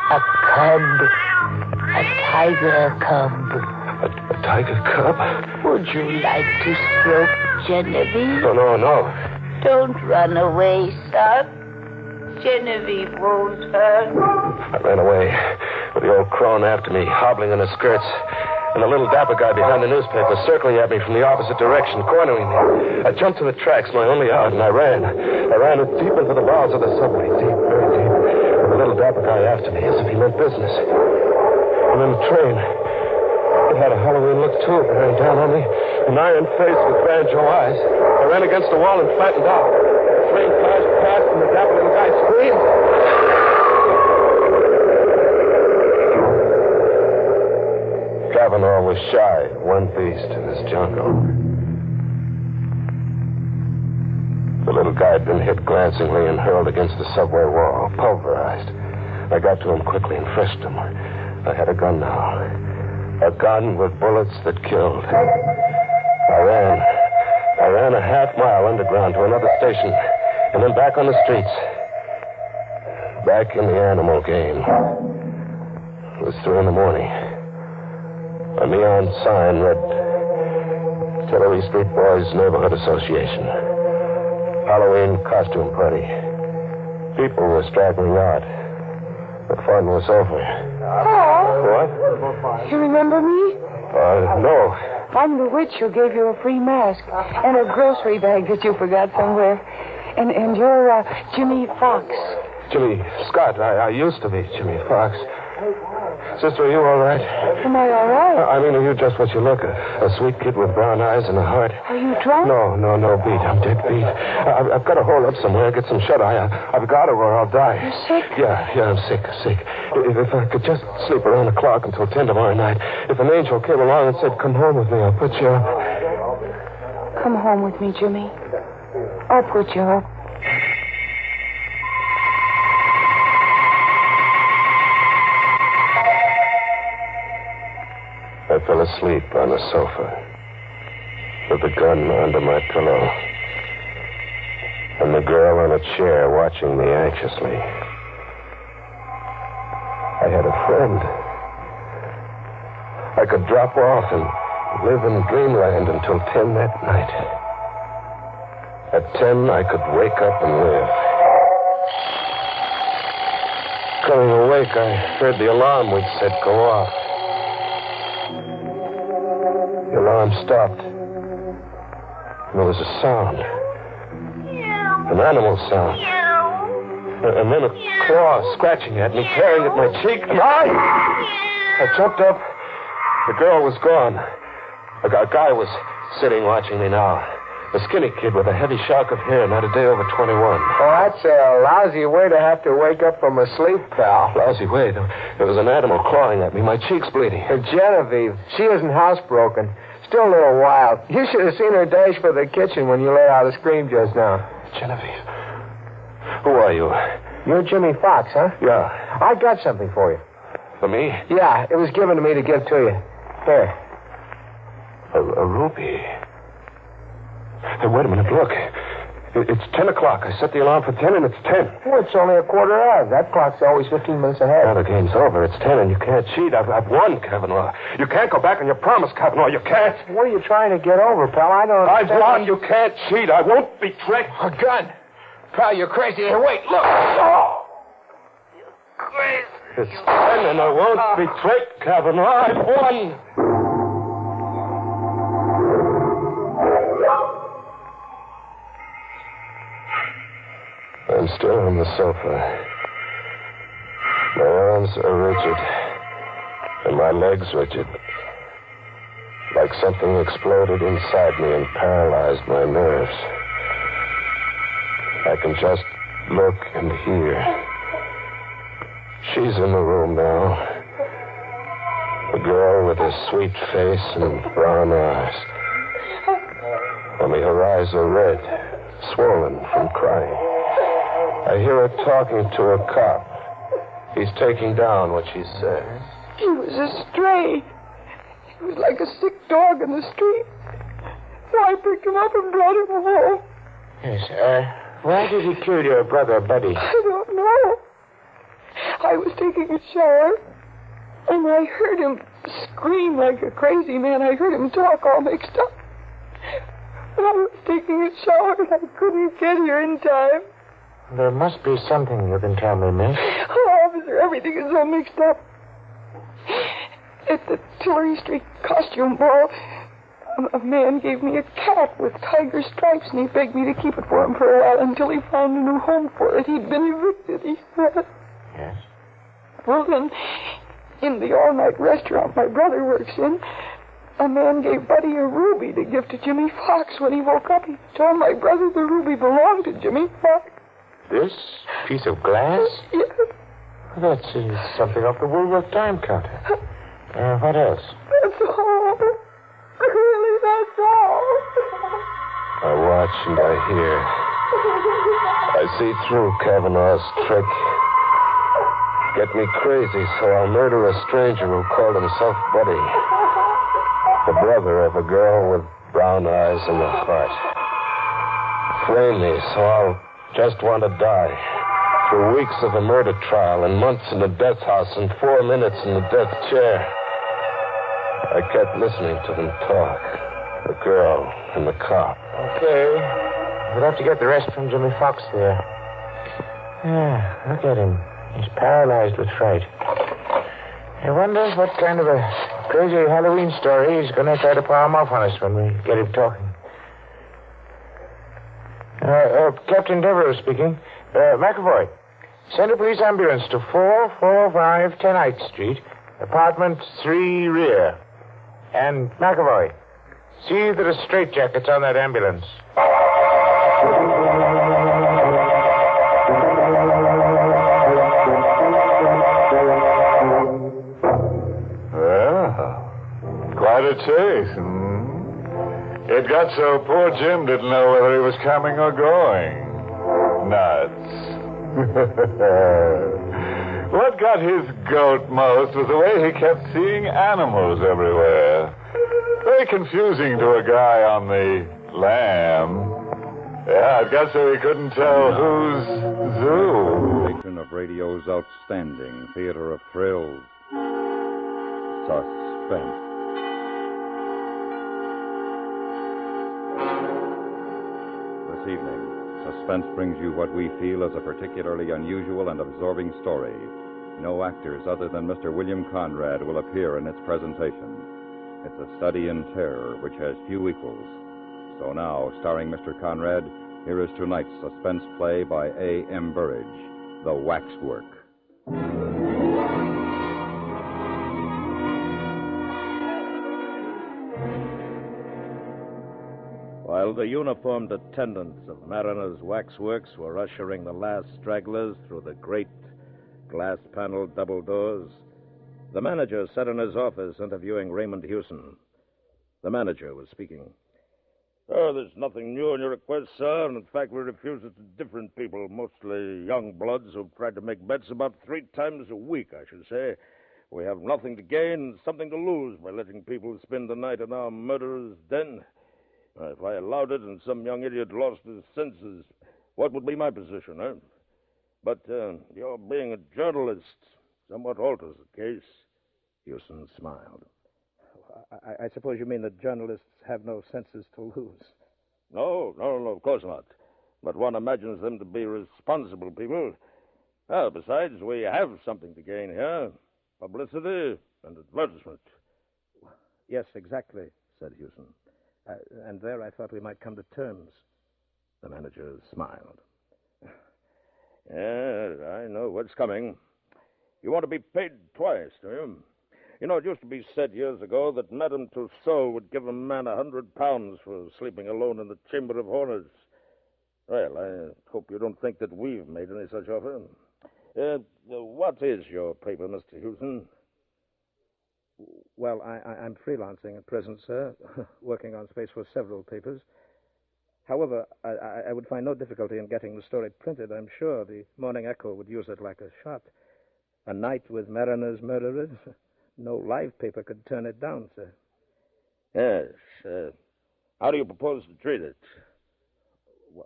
A cub. A tiger cub. A tiger cub? Would you like to stroke Genevieve? No. Don't run away, son. Genevieve won't hurt. I ran away with the old crone after me, hobbling in her skirts, and the little dapper guy behind the newspaper circling at me from the opposite direction, cornering me. I jumped to the tracks, my only out, and I ran. I ran deep into the bowels of the subway, deep, very deep, with the little dapper guy after me, as if he meant business. And then the train. It had a Halloween look, too, bearing down on me. An iron face with banjo eyes. I ran against the wall and flattened out. The train flashed past and the dapper little guy screamed. Kavanaugh was shy, one beast in this jungle. The little guy had been hit glancingly and hurled against the subway wall, pulverized. I got to him quickly and freshed him. I had a gun now. A gun with bullets that killed. I ran a half mile underground to another station, and then back on the streets. Back in the animal game. It was 3 a.m. A neon sign read Tillery Street Boys Neighborhood Association. Halloween costume party. People were straggling out. The fun was over. What? You remember me? No. I'm the witch who gave you a free mask and a grocery bag that you forgot somewhere. And you're Jimmy Fox. Jimmy Scott. I used to be Jimmy Fox. Sister, are you all right? Am I all right? I mean, are you just what you look? A sweet kid with brown eyes and a heart. Are you drunk? No, beat. I'm dead beat. I've got to hole up somewhere, get some shut-eye. I've got to or I'll die. You're sick? Yeah, I'm sick. If I could just sleep around the clock until 10 tomorrow night. If an angel came along and said, come home with me, I'll put you up. Come home with me, Jimmy. I'll put you up. I fell asleep on the sofa with the gun under my pillow and the girl on a chair watching me anxiously. I had a friend. I could drop off and live in dreamland until 10 that night. At 10, I could wake up and live. Coming awake, I heard the alarm we'd set go off. The alarm stopped. And there was a sound. An animal sound. And then a claw scratching at me, tearing at my cheek. And I jumped up. The girl was gone. A guy was sitting watching me now. A skinny kid with a heavy shock of hair, not a day over 21. Oh, that's a lousy way to have to wake up from a sleep, pal. Lousy way. There was an animal clawing at me. My cheek's bleeding. Genevieve, she isn't housebroken. Still a little wild. You should have seen her dash for the kitchen when you let out a scream just now. Genevieve. Who are you? You're Jimmy Fox, huh? Yeah. I got something for you. For me? Yeah, it was given to me to give to you. Here. A ruby. Hey, wait a minute, look. It's 10 o'clock. I set the alarm for 10, and it's 10. Well, it's only a quarter of. That clock's always 15 minutes ahead. Now the game's over. It's 10, and you can't cheat. I've won, Kavanaugh. You can't go back on your promise, Kavanaugh. You can't. What are you trying to get over, pal? I don't understand. I've won. You can't cheat. I won't betray. A gun. Pal, you're crazy. Here, wait, look. Oh! You're crazy. to stand, and I won't be tricked, Kavanaugh. I've won. I'm still on the sofa. My arms are rigid, and my legs rigid. Like something exploded inside me and paralyzed my nerves. I can just look and hear. She's in the room now. The girl with her sweet face and brown eyes. Only her eyes are red, swollen from crying. I hear her talking to a cop. He's taking down what she says. He was a stray. He was like a sick dog in the street. So I picked him up and brought him home. Yes, why did he kill your brother, Buddy? I don't know. I was taking a shower, and I heard him scream like a crazy man. I heard him talk all mixed up. But I was taking a shower, and I couldn't get here in time. There must be something you can tell me, miss. Oh, officer, everything is all mixed up. At the Tillery Street costume ball, a man gave me a cat with tiger stripes, and he begged me to keep it for him for a while until he found a new home for it. He'd been evicted, he said. Yes? Well, then, in the all-night restaurant my brother works in, a man gave Buddy a ruby to give to Jimmy Fox. When he woke up, he told my brother the ruby belonged to Jimmy Fox. This piece of glass? Yes. That's something off the Woolworth Time counter. What else? That's all. Really, that's all. I watch and I hear. I see through Kavanaugh's trick. Get me crazy, so I'll murder a stranger who called himself Buddy. The brother of a girl with brown eyes and a heart. Flame me, so I'll just want to die. Through weeks of a murder trial and months in the death house and 4 minutes in the death chair. I kept listening to them talk. The girl and the cop. Okay. We'll have to get the rest from Jimmy Fox there. Yeah, look at him. He's paralyzed with fright. I wonder what kind of a crazy Halloween story he's going to try to palm off on us when we get him talking. Captain Devereux speaking. McAvoy, send a police ambulance to 445 10th Street, apartment 3 rear. And McAvoy, see that a straitjacket's on that ambulance. Well, quite a chase. It got so poor Jim didn't know whether he was coming or going. Nuts. What got his goat most was the way he kept seeing animals everywhere. Very confusing to a guy on the lam. Yeah, it got so he couldn't tell who's zoo. Patron of radio's outstanding theater of thrills. Suspense. This evening, Suspense brings you what we feel is a particularly unusual and absorbing story. No actors other than Mr. William Conrad will appear in its presentation. It's a study in terror which has few equals. So now, starring Mr. Conrad, here is tonight's suspense play by A. M. Burridge, The Waxwork. While the uniformed attendants of Mariner's Waxworks were ushering the last stragglers through the great glass-paneled double doors, the manager sat in his office interviewing Raymond Hewson. The manager was speaking. Oh, there's nothing new in your request, sir. And in fact, we refuse it to different people, mostly young bloods who've tried to make bets about 3 times a week, I should say. We have nothing to gain and something to lose by letting people spend the night in our murderer's den. If I allowed it and some young idiot lost his senses, what would be my position, eh? But your being a journalist somewhat alters the case. Hewson smiled. I suppose you mean that journalists have no senses to lose. No, of course not. But one imagines them to be responsible people. Well, besides, we have something to gain here. Publicity and advertisement. Yes, exactly, said Hewson. And there I thought we might come to terms. The manager smiled. Yeah, I know what's coming. You want to be paid twice, do you? You know, it used to be said years ago that Madame Tussaud would give a man £100 for sleeping alone in the Chamber of Horrors. Well, I hope you don't think that we've made any such offer. What is your paper, Mr. Hewson? Well, I'm freelancing at present, sir, working on space for several papers. However, I would find no difficulty in getting the story printed, I'm sure. The Morning Echo would use it like a shot. A night with Mariner's murderers. No live paper could turn it down, sir. Yes. How do you propose to treat it?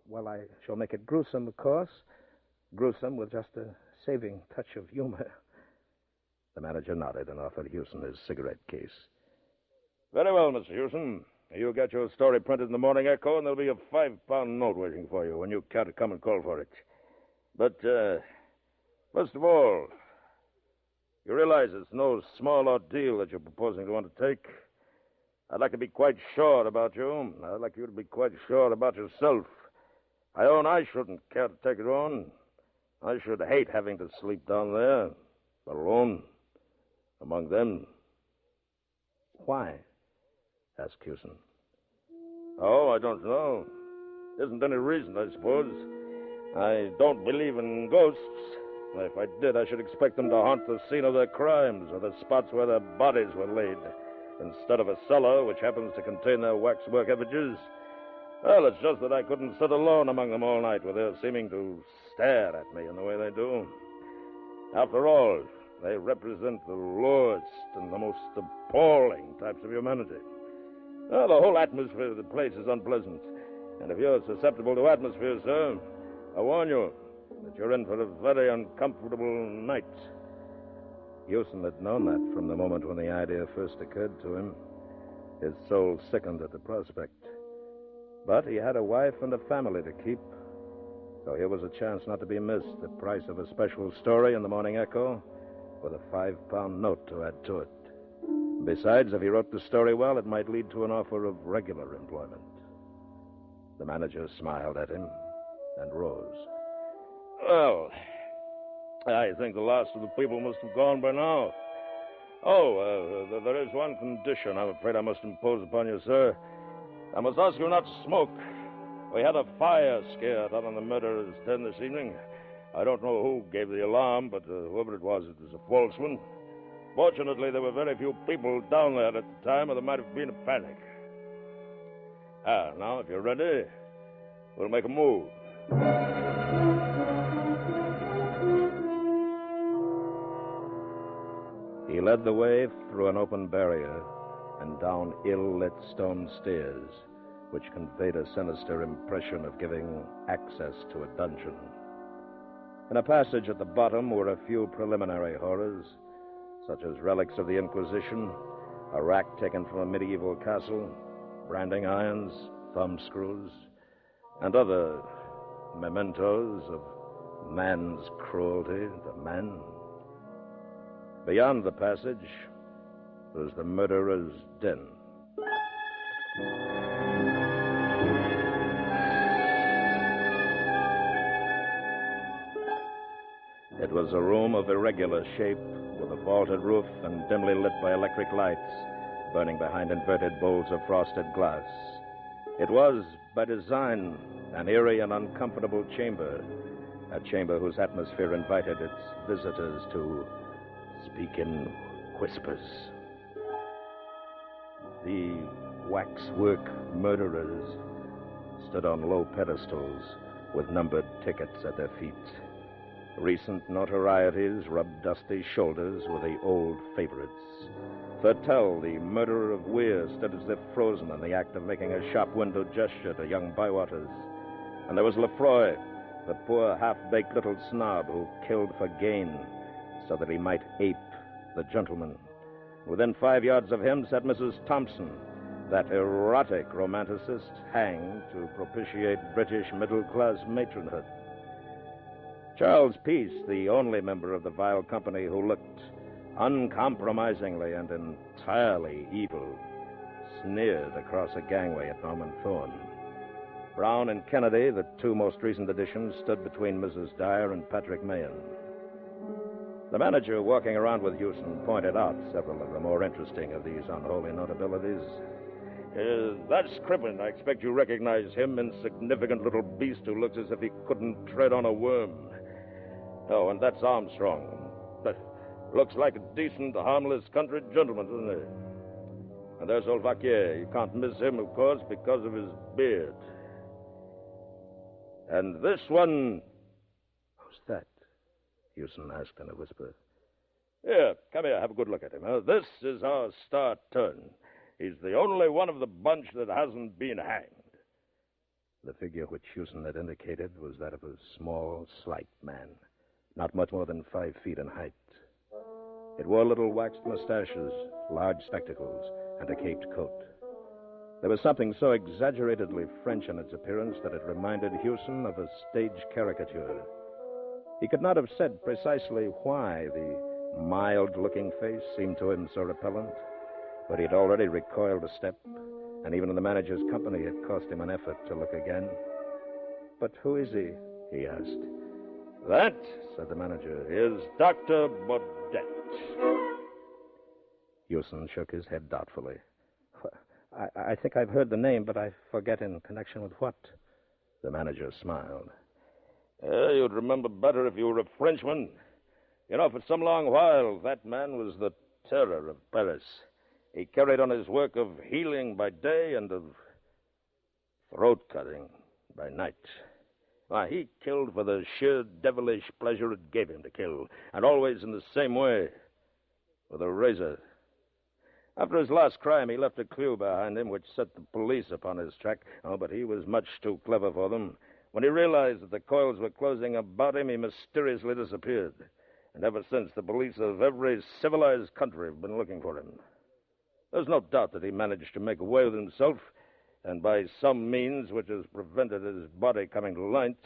Well, I shall make it gruesome, of course. Gruesome with just a saving touch of humor. The manager nodded and offered Hewson his cigarette case. Very well, Mr. Hewson. You'll get your story printed in the Morning Echo, and there'll be a £5 note waiting for you when you care to come and call for it. But, first of all, you realize it's no small ordeal that you're proposing to undertake. I'd like to be quite sure about you. I'd like you to be quite sure about yourself. I own I shouldn't care to take it on. I should hate having to sleep down there, alone, among them. Why? Asked Hewson. Oh, I don't know. Isn't any reason, I suppose. I don't believe in ghosts. If I did, I should expect them to haunt the scene of their crimes or the spots where their bodies were laid, instead of a cellar which happens to contain their waxwork effigies. Well, it's just that I couldn't sit alone among them all night with their seeming to stare at me in the way they do. After all, they represent the lowest and the most appalling types of humanity. Well, the whole atmosphere of the place is unpleasant. And if you're susceptible to atmosphere, sir, I warn you that you're in for a very uncomfortable night. Hewson had known that from the moment when the idea first occurred to him. His soul sickened at the prospect. But he had a wife and a family to keep. So here was a chance not to be missed, the price of a special story in the Morning Echo, with a £5 note to add to it. Besides, if he wrote the story well, it might lead to an offer of regular employment. The manager smiled at him and rose. Well, I think the last of the people must have gone by now. Oh, there is one condition I'm afraid I must impose upon you, sir. I must ask you not to smoke. We had a fire scare down on the murderer's den this evening. I don't know who gave the alarm, but whoever it was a false one. Fortunately, there were very few people down there at the time, or there might have been a panic. Now, if you're ready, we'll make a move. He led the way through an open barrier and down ill-lit stone stairs, which conveyed a sinister impression of giving access to a dungeon. In a passage at the bottom were a few preliminary horrors, such as relics of the Inquisition, a rack taken from a medieval castle, branding irons, thumbscrews, and other mementos of man's cruelty to man. Beyond the passage was the murderer's den. It was a room of irregular shape, with a vaulted roof and dimly lit by electric lights, burning behind inverted bowls of frosted glass. It was, by design, an eerie and uncomfortable chamber, a chamber whose atmosphere invited its visitors to speak in whispers. The waxwork murderers stood on low pedestals with numbered tickets at their feet. Recent notorieties rubbed dusty shoulders with the old favorites. Thurtell, the murderer of Weir, stood as if frozen in the act of making a shop window gesture to young Bywaters. And there was Lefroy, the poor half-baked little snob who killed for gain so that he might ape the gentleman. Within 5 yards of him sat Mrs. Thompson, that erotic romanticist hanged to propitiate British middle-class matronhood. Charles Peace, the only member of the vile company who looked uncompromisingly and entirely evil, sneered across a gangway at Norman Thorne. Brown and Kennedy, the two most recent additions, stood between Mrs. Dyer and Patrick Mahan. The manager, walking around with Houston, pointed out several of the more interesting of these unholy notabilities. That's Crippen. I expect you recognize him, insignificant little beast who looks as if he couldn't tread on a worm. Oh, and that's Armstrong. But looks like a decent, harmless country gentleman, doesn't he? And there's old Vaquier. You can't miss him, of course, because of his beard. And this one... Who's that? Houston asked in a whisper. Here, come here, have a good look at him. This is our star turn. He's the only one of the bunch that hasn't been hanged. The figure which Houston had indicated was that of a small, slight man, not much more than 5 feet in height. It wore little waxed mustaches, large spectacles, and a caped coat. There was something so exaggeratedly French in its appearance that it reminded Houston of a stage caricature. He could not have said precisely why the mild-looking face seemed to him so repellent, but he had already recoiled a step, and even in the manager's company it cost him an effort to look again. But who is he asked. That, said the manager, is Dr. Baudet. Houston shook his head doubtfully. I think I've heard the name, but I forget in connection with what. The manager smiled. You'd remember better if you were a Frenchman. You know, for some long while, that man was the terror of Paris. He carried on his work of healing by day and of throat-cutting by night. Why, he killed for the sheer devilish pleasure it gave him to kill, and always in the same way, with a razor. After his last crime, he left a clue behind him which set the police upon his track. Oh, but he was much too clever for them. When he realized that the coils were closing about him, he mysteriously disappeared. And ever since, the police of every civilized country have been looking for him. There's no doubt that he managed to make away with himself, and by some means which has prevented his body coming to light,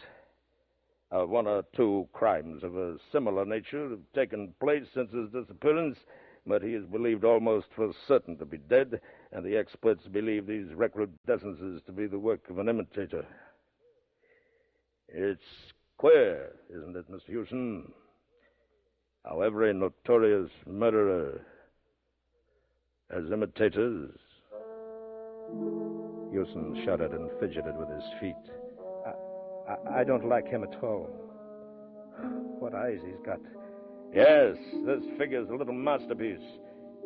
1 or 2 crimes of a similar nature have taken place since his disappearance, but he is believed almost for certain to be dead, and the experts believe these recrudescences to be the work of an imitator. It's queer, isn't it, Mr. Houston? How every notorious murderer has imitators. Houston shuddered and fidgeted with his feet. I don't like him at all. What eyes he's got. Yes, this figure's a little masterpiece.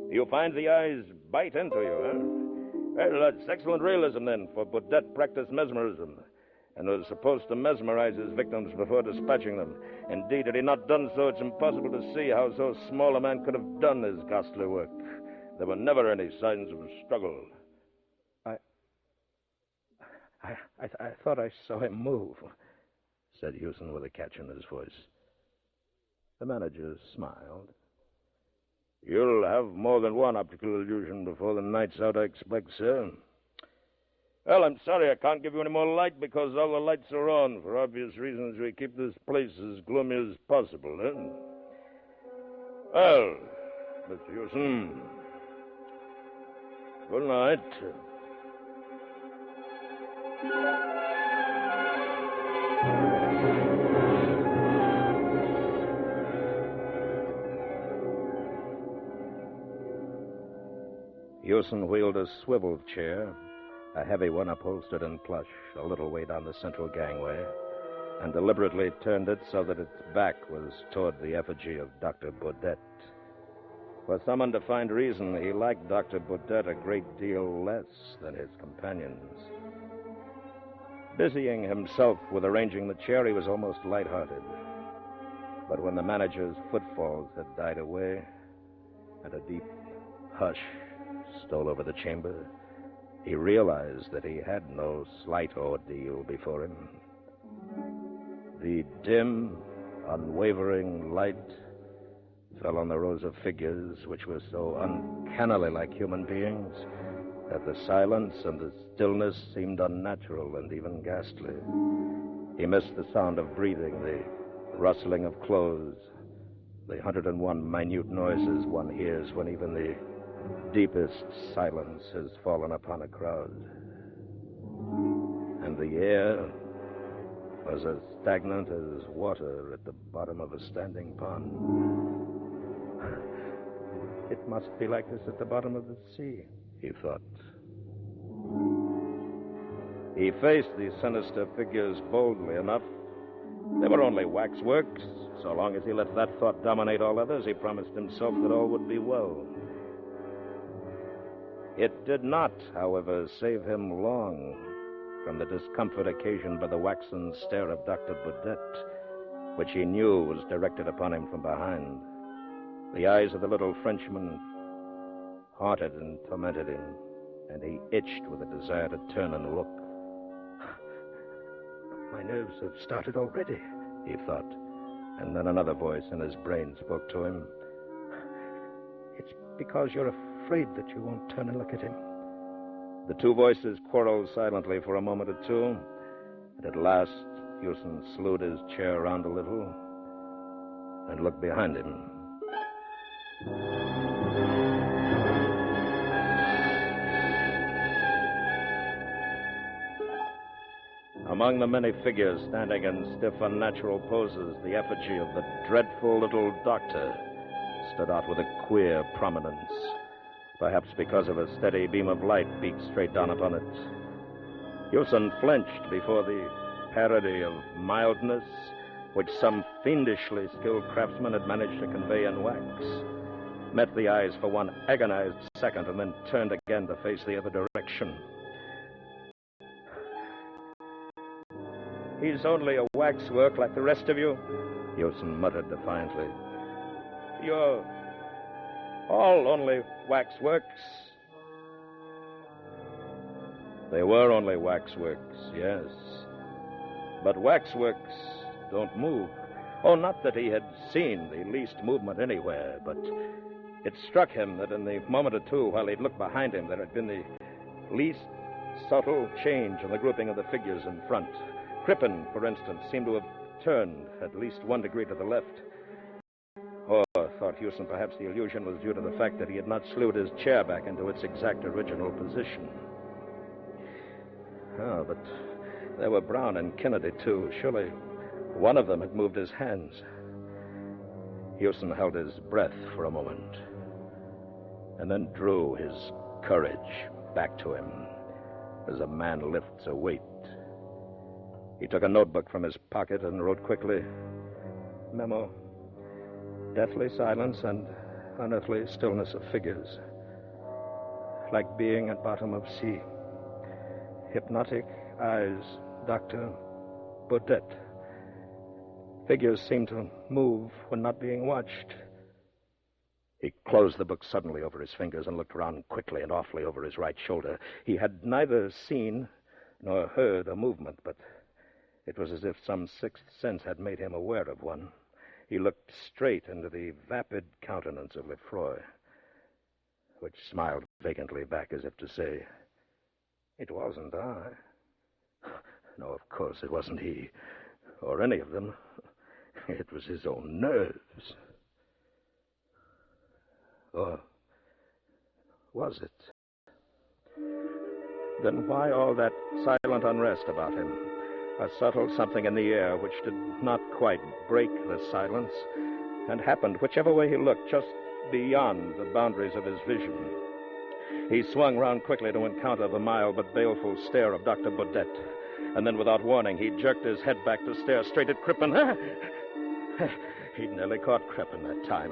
You find the eyes bite into you, huh? Well, that's excellent realism, then, for Baudet practiced mesmerism and was supposed to mesmerize his victims before dispatching them. Indeed, had he not done so, it's impossible to see how so small a man could have done his ghastly work. There were never any signs of struggle. I thought I saw him move, said Houston with a catch in his voice. The manager smiled. You'll have more than one optical illusion before the night's out, I expect, sir. Well, I'm sorry I can't give you any more light because all the lights are on. For obvious reasons, we keep this place as gloomy as possible, Well, Mr. Houston, good night. Houston wheeled a swivel chair, a heavy one upholstered in plush, a little way down the central gangway, and deliberately turned it so that its back was toward the effigy of Dr. Baudet. For some undefined reason, he liked Dr. Baudet a great deal less than his companions. Busying himself with arranging the chair, he was almost lighthearted. But when the manager's footfalls had died away and a deep hush stole over the chamber, he realized that he had no slight ordeal before him. The dim, unwavering light fell on the rows of figures which were so uncannily like human beings that the silence and the stillness seemed unnatural and even ghastly. He missed the sound of breathing, the rustling of clothes, the 101 minute noises one hears when even the deepest silence has fallen upon a crowd. And the air was as stagnant as water at the bottom of a standing pond. It must be like this at the bottom of the sea, he thought. He faced these sinister figures boldly enough. They were only waxworks. So long as he let that thought dominate all others, he promised himself that all would be well. It did not, however, save him long from the discomfort occasioned by the waxen stare of Dr. Baudet, which he knew was directed upon him from behind. The eyes of the little Frenchman haunted and tormented him, and he itched with a desire to turn and look. My nerves have started already, he thought, and then another voice in his brain spoke to him. It's because you're afraid that you won't turn and look at him. The two voices quarreled silently for a moment or two, and at last Hewson slewed his chair around a little and looked behind him. Among the many figures standing in stiff, unnatural poses, the effigy of the dreadful little doctor stood out with a queer prominence, perhaps because of a steady beam of light beat straight down upon it. Hewson flinched before the parody of mildness which some fiendishly skilled craftsman had managed to convey in wax, met the eyes for one agonized second, and then turned again to face the other direction. He's only a waxwork like the rest of you, Hewson muttered defiantly. You're all only waxworks. They were only waxworks, yes. But waxworks don't move. Oh, not that he had seen the least movement anywhere, but it struck him that in the moment or two while he'd looked behind him, there had been the least subtle change in the grouping of the figures in front. Crippen, for instance, seemed to have turned at least 1 degree to the left. Or, thought Hewson, perhaps the illusion was due to the fact that he had not slewed his chair back into its exact original position. Oh, but there were Brown and Kennedy, too. Surely one of them had moved his hands. Hewson held his breath for a moment, and then drew his courage back to him as a man lifts a weight. He took a notebook from his pocket and wrote quickly, Memo, deathly silence and unearthly stillness of figures, like being at bottom of sea. Hypnotic eyes, Dr. Baudet. Figures seem to move when not being watched. He closed the book suddenly over his fingers and looked around quickly and awfully over his right shoulder. He had neither seen nor heard a movement, but it was as if some sixth sense had made him aware of one. He looked straight into the vapid countenance of Lefroy, which smiled vacantly back as if to say, It wasn't I. No, of course it wasn't he, or any of them. It was his own nerves. Or was it? Then why all that silent unrest about him? A subtle something in the air which did not quite break the silence and happened whichever way he looked, just beyond the boundaries of his vision. He swung round quickly to encounter the mild but baleful stare of Dr. Baudet, and then without warning he jerked his head back to stare straight at Crippen. He'd nearly caught Crippen that time.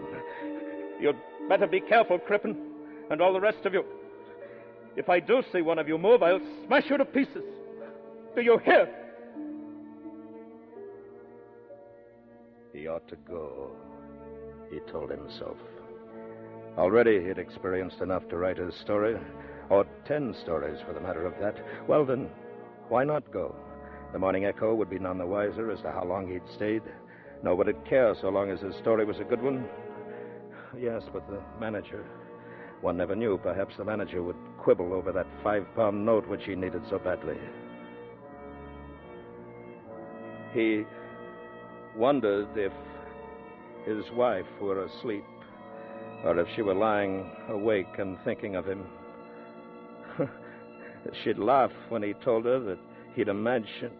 You'd better be careful, Crippen, and all the rest of you. If I do see one of you move, I'll smash you to pieces. Do you hear? He ought to go, he told himself. Already he'd experienced enough to write his story, or 10 stories for the matter of that. Well, then, why not go? The Morning Echo would be none the wiser as to how long he'd stayed, nor would it care so long as his story was a good one. Yes, but the manager, one never knew. Perhaps the manager would quibble over that 5-pound note which he needed so badly. He wondered if his wife were asleep, or if she were lying awake and thinking of him. She'd laugh when he told her that he'd imagined.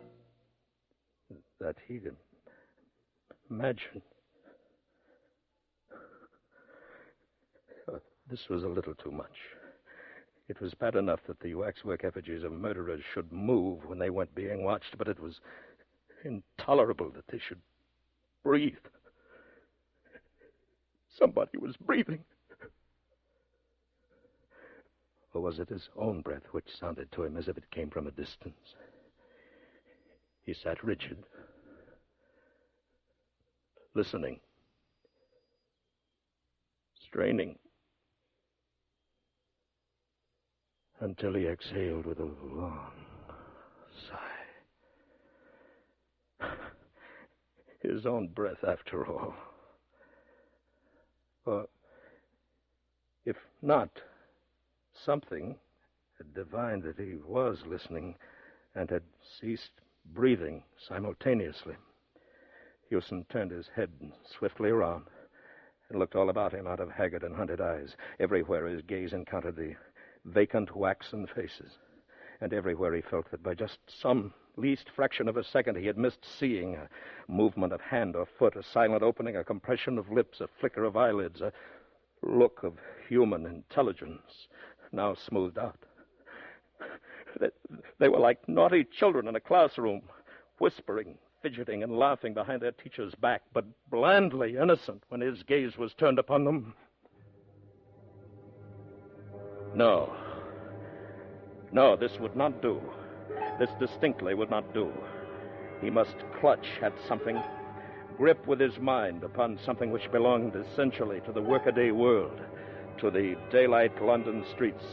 This was a little too much. It was bad enough that the waxwork effigies of murderers should move when they weren't being watched, but it was intolerable that they should breathe. Somebody was breathing. Or was it his own breath which sounded to him as if it came from a distance? He sat rigid, listening, straining, until he exhaled with a long sigh. His own breath, after all. Or, if not, something had divined that he was listening and had ceased breathing simultaneously. Hewson turned his head swiftly around and looked all about him out of haggard and hunted eyes. Everywhere his gaze encountered the vacant, waxen faces, and everywhere he felt that by just some least fraction of a second he had missed seeing a movement of hand or foot, a silent opening, a compression of lips, a flicker of eyelids, a look of human intelligence, now smoothed out. They were like naughty children in a classroom, whispering, fidgeting, and laughing behind their teacher's back, but blandly innocent when his gaze was turned upon them. No, this would not do. This distinctly would not do. He must clutch at something, grip with his mind upon something which belonged essentially to the workaday world, to the daylight London streets.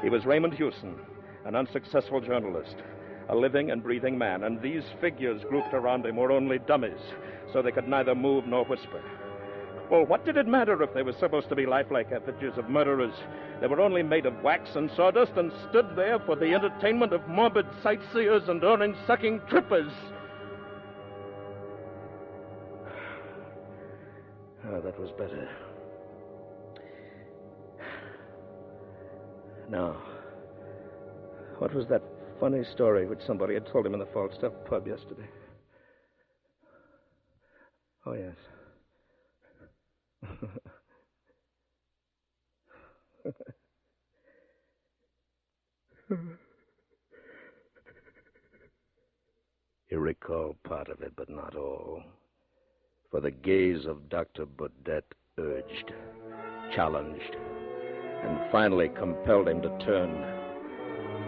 He was Raymond Hewson, an unsuccessful journalist, a living and breathing man, and these figures grouped around him were only dummies, so they could neither move nor whisper. Well, what did it matter if they were supposed to be lifelike effigies of murderers? They were only made of wax and sawdust and stood there for the entertainment of morbid sightseers and orange-sucking trippers. Oh, that was better. Now, what was that funny story which somebody had told him in the Falstaff pub yesterday? Oh, yes. He recalled part of it, but not all. For the gaze of Dr. Baudet urged, challenged, and finally compelled him to turn.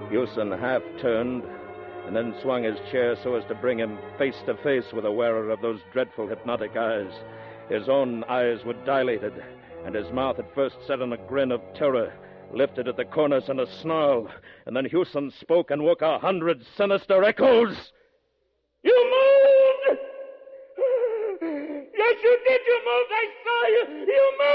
Hewson half turned, and then swung his chair so as to bring him face to face with the wearer of those dreadful hypnotic eyes. His own eyes were dilated, and his mouth at first set in a grin of terror, lifted at the corners in a snarl, and then Hewson spoke and woke 100 sinister echoes. You moved! Yes, you did, you moved! I saw you! You moved!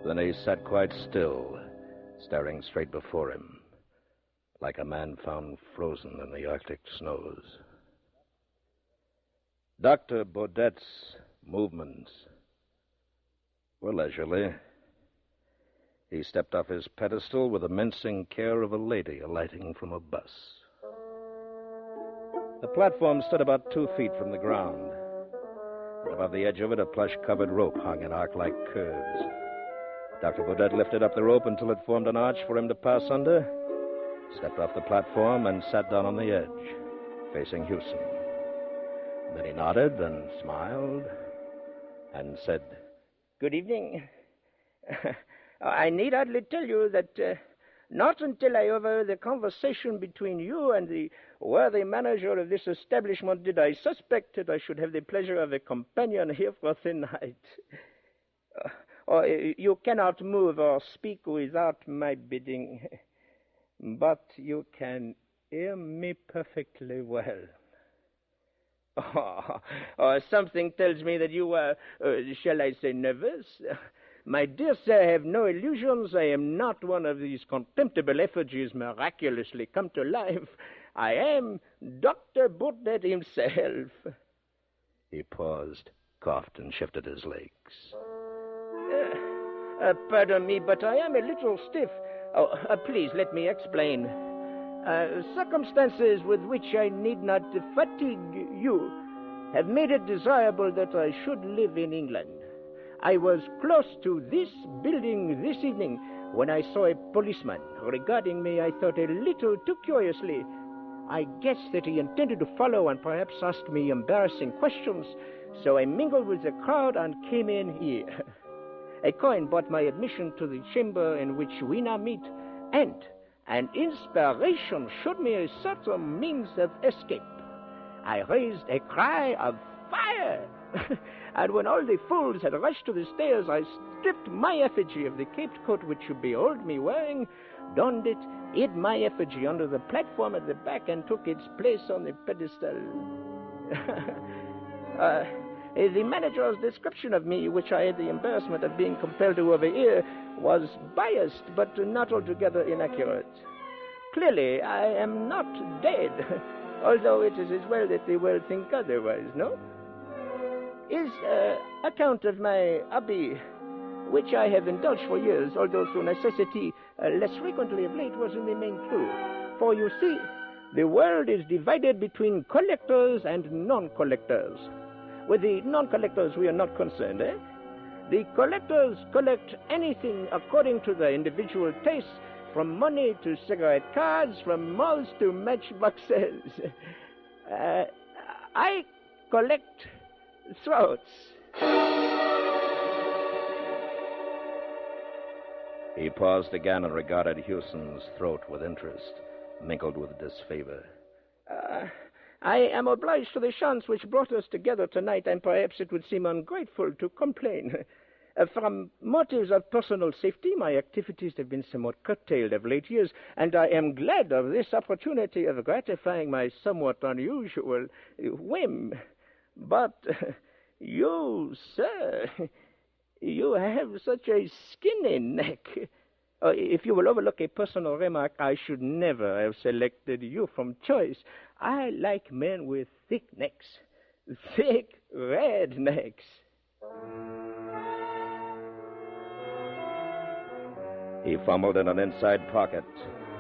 Then he sat quite still, staring straight before him, like a man found frozen in the Arctic snows. Dr. Baudet's movements were leisurely. He stepped off his pedestal with the mincing care of a lady alighting from a bus. The platform stood about 2 feet from the ground, and above the edge of it a plush-covered rope hung in arc-like curves. Dr. Baudet lifted up the rope until it formed an arch for him to pass under, stepped off the platform, and sat down on the edge, facing Hewson. Then he nodded and smiled and said, Good evening. I need hardly tell you that not until I overheard the conversation between you and the worthy manager of this establishment did I suspect that I should have the pleasure of a companion here for the night. You cannot move or speak without my bidding, but you can hear me perfectly well. Something tells me that you are, shall I say, nervous? My dear sir, have no illusions. I am not one of these contemptible effigies miraculously come to life. I am Dr. Burnett himself. He paused, coughed, and shifted his legs. Pardon me, but I am a little stiff. Please, let me explain. Circumstances with which I need not fatigue you have made it desirable that I should live in England. I was close to this building this evening when I saw a policeman. Regarding me, I thought a little too curiously. I guessed that he intended to follow and perhaps ask me embarrassing questions, so I mingled with the crowd and came in here. A coin bought my admission to the chamber in which we now meet, and an inspiration showed me a certain means of escape. I raised a cry of fire, and when all the fools had rushed to the stairs, I stripped my effigy of the caped coat which you behold me wearing, donned it, hid my effigy under the platform at the back, and took its place on the pedestal. The manager's description of me, which I had the embarrassment of being compelled to overhear, was biased, but not altogether inaccurate. Clearly, I am not dead, although it is as well that the world think otherwise, no? His account of my hobby, which I have indulged for years, although through necessity less frequently of late, was in the main true. For you see, the world is divided between collectors and non-collectors. With the non-collectors, we are not concerned, eh? The collectors collect anything according to their individual tastes, from money to cigarette cards, from moths to matchboxes. I collect throats. He paused again and regarded Hewson's throat with interest, mingled with disfavor. I am obliged to the chance which brought us together tonight, and perhaps it would seem ungrateful to complain. From motives of personal safety, my activities have been somewhat curtailed of late years, and I am glad of this opportunity of gratifying my somewhat unusual whim. But you, sir, you have such a skinny neck. If you will overlook a personal remark, I should never have selected you from choice. I like men with thick necks. Thick, red necks. He fumbled in an inside pocket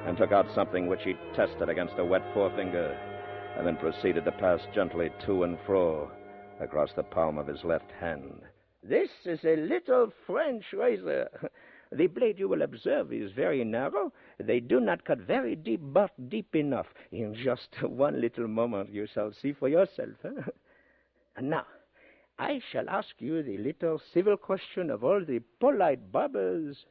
and took out something which he tested against a wet forefinger, and then proceeded to pass gently to and fro across the palm of his left hand. This is a little French razor. The blade, you will observe, is very narrow. They do not cut very deep, but deep enough. In just one little moment, you shall see for yourself. Huh? And now, I shall ask you the little civil question of all the polite barbers.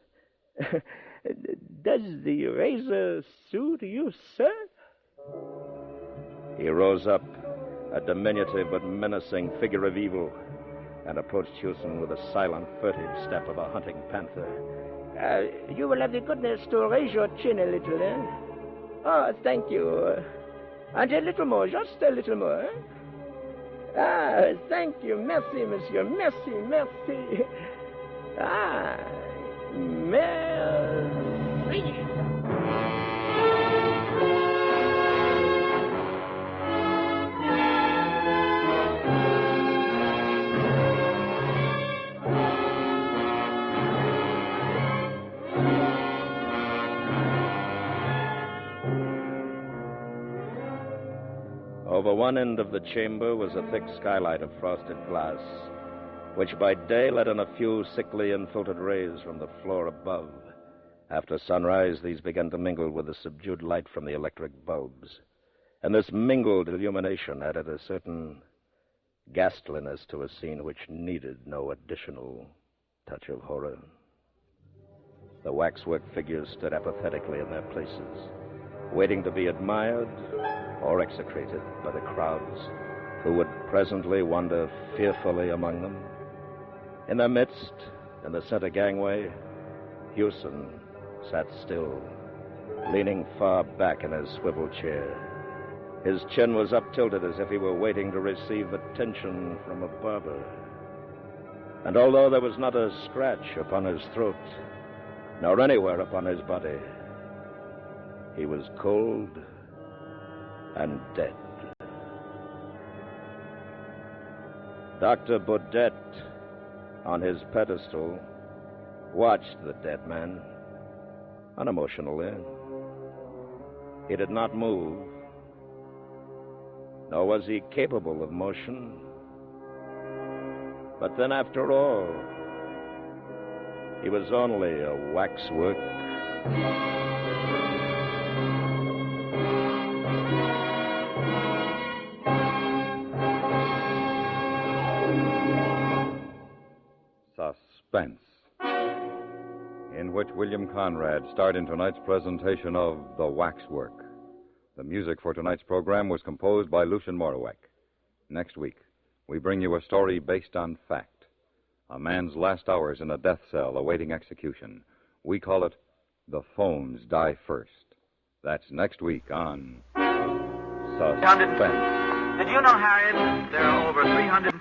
Does the razor suit you, sir? He rose up, a diminutive but menacing figure of evil, and approached Hewson with the silent, furtive step of a hunting panther. You will have the goodness to raise your chin a little, eh? Oh, thank you. And a little more, just a little more, eh? Thank you. Merci, monsieur. Merci, merci. Merci. Over one end of the chamber was a thick skylight of frosted glass, which by day let in a few sickly and filtered rays from the floor above. After sunrise, these began to mingle with the subdued light from the electric bulbs, and this mingled illumination added a certain ghastliness to a scene which needed no additional touch of horror. The waxwork figures stood apathetically in their places, waiting to be admired or execrated by the crowds who would presently wander fearfully among them. In their midst, in the center gangway, Hewson sat still, leaning far back in his swivel chair. His chin was up tilted as if he were waiting to receive attention from a barber. And although there was not a scratch upon his throat, nor anywhere upon his body, he was cold and dead. Dr. Baudet, on his pedestal, watched the dead man unemotionally. He did not move, nor was he capable of motion. But then, after all, he was only a waxwork. Suspense, in which William Conrad starred in tonight's presentation of The Waxwork. The music for tonight's program was composed by Lucien Morawek. Next week, we bring you a story based on fact. A man's last hours in a death cell awaiting execution. We call it The Phones Die First. That's next week on Suspense. Did you know, Harriet, there are over 320,000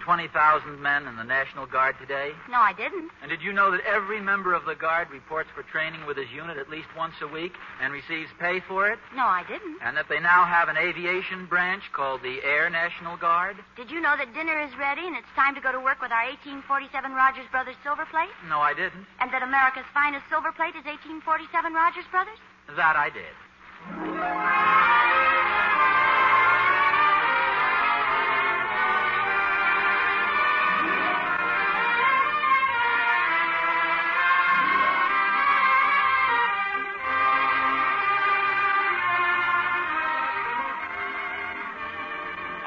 men in the National Guard today? No, I didn't. And did you know that every member of the Guard reports for training with his unit at least once a week and receives pay for it? No, I didn't. And that they now have an aviation branch called the Air National Guard? Did you know that dinner is ready and it's time to go to work with our 1847 Rogers Brothers silver plate? No, I didn't. And that America's finest silver plate is 1847 Rogers Brothers? That I did.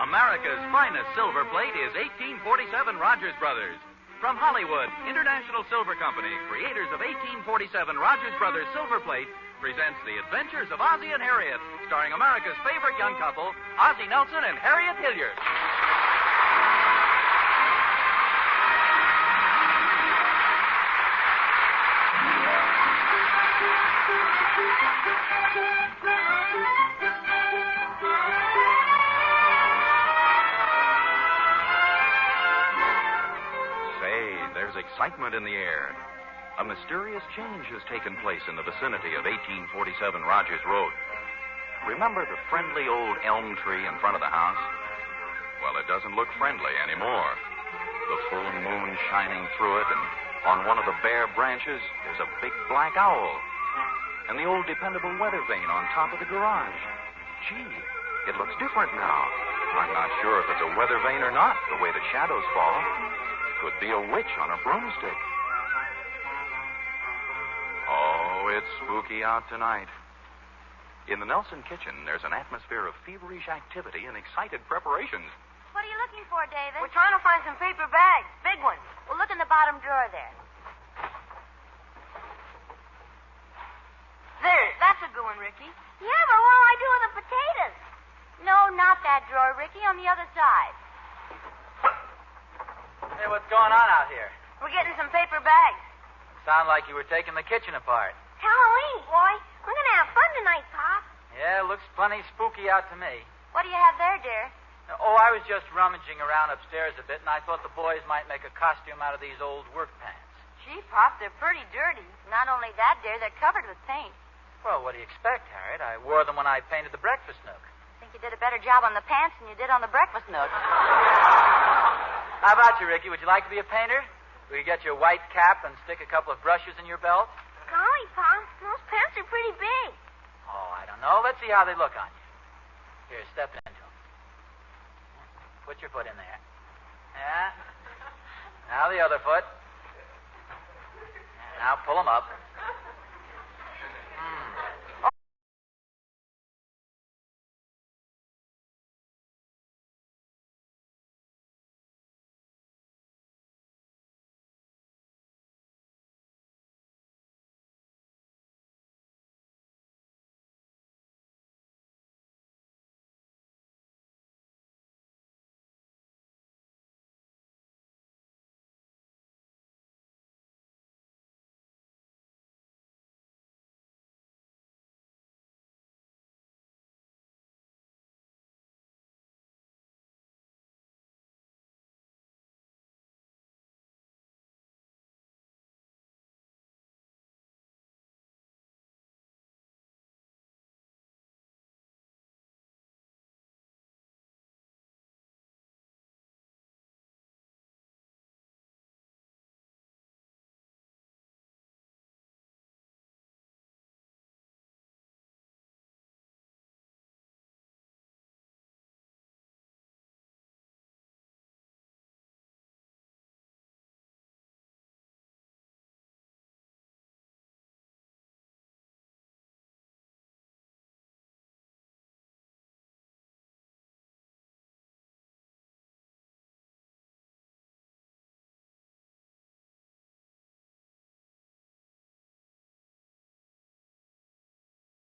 America's finest silver plate is 1847 Rogers Brothers. From Hollywood, International Silver Company, creators of 1847 Rogers Brothers silver plate, presents The Adventures of Ozzie and Harriet, starring America's favorite young couple, Ozzie Nelson and Harriet Hilliard. There's excitement in the air. A mysterious change has taken place in the vicinity of 1847 Rogers Road. Remember the friendly old elm tree in front of the house? Well, it doesn't look friendly anymore. The full moon shining through it, and on one of the bare branches, there's a big black owl. And the old dependable weather vane on top of the garage. Gee, it looks different now. I'm not sure if it's a weather vane or not, the way the shadows fall. Could be a witch on a broomstick. Oh, it's spooky out tonight. In the Nelson kitchen, there's an atmosphere of feverish activity and excited preparations. What are you looking for, David? We're trying to find some paper bags, big ones. Well, look in the bottom drawer there. There, that's a good one, Ricky. Yeah, but what do I do with the potatoes? No, not that drawer, Ricky, on the other side. Hey, what's going on out here? We're getting some paper bags. Sound like you were taking the kitchen apart. Halloween, boy. We're going to have fun tonight, Pop. Yeah, looks plenty spooky out to me. What do you have there, dear? Oh, I was just rummaging around upstairs a bit, and I thought the boys might make a costume out of these old work pants. Gee, Pop, they're pretty dirty. Not only that, dear, they're covered with paint. Well, what do you expect, Harriet? I wore them when I painted the breakfast nook. I think you did a better job on the pants than you did on the breakfast nook. How about you, Ricky? Would you like to be a painter? We could get you a white cap and stick a couple of brushes in your belt. Golly, Pop, those pants are pretty big. Oh, I don't know. Let's see how they look on you. Here, step into them. Put your foot in there. Yeah. Now the other foot. Now pull them up.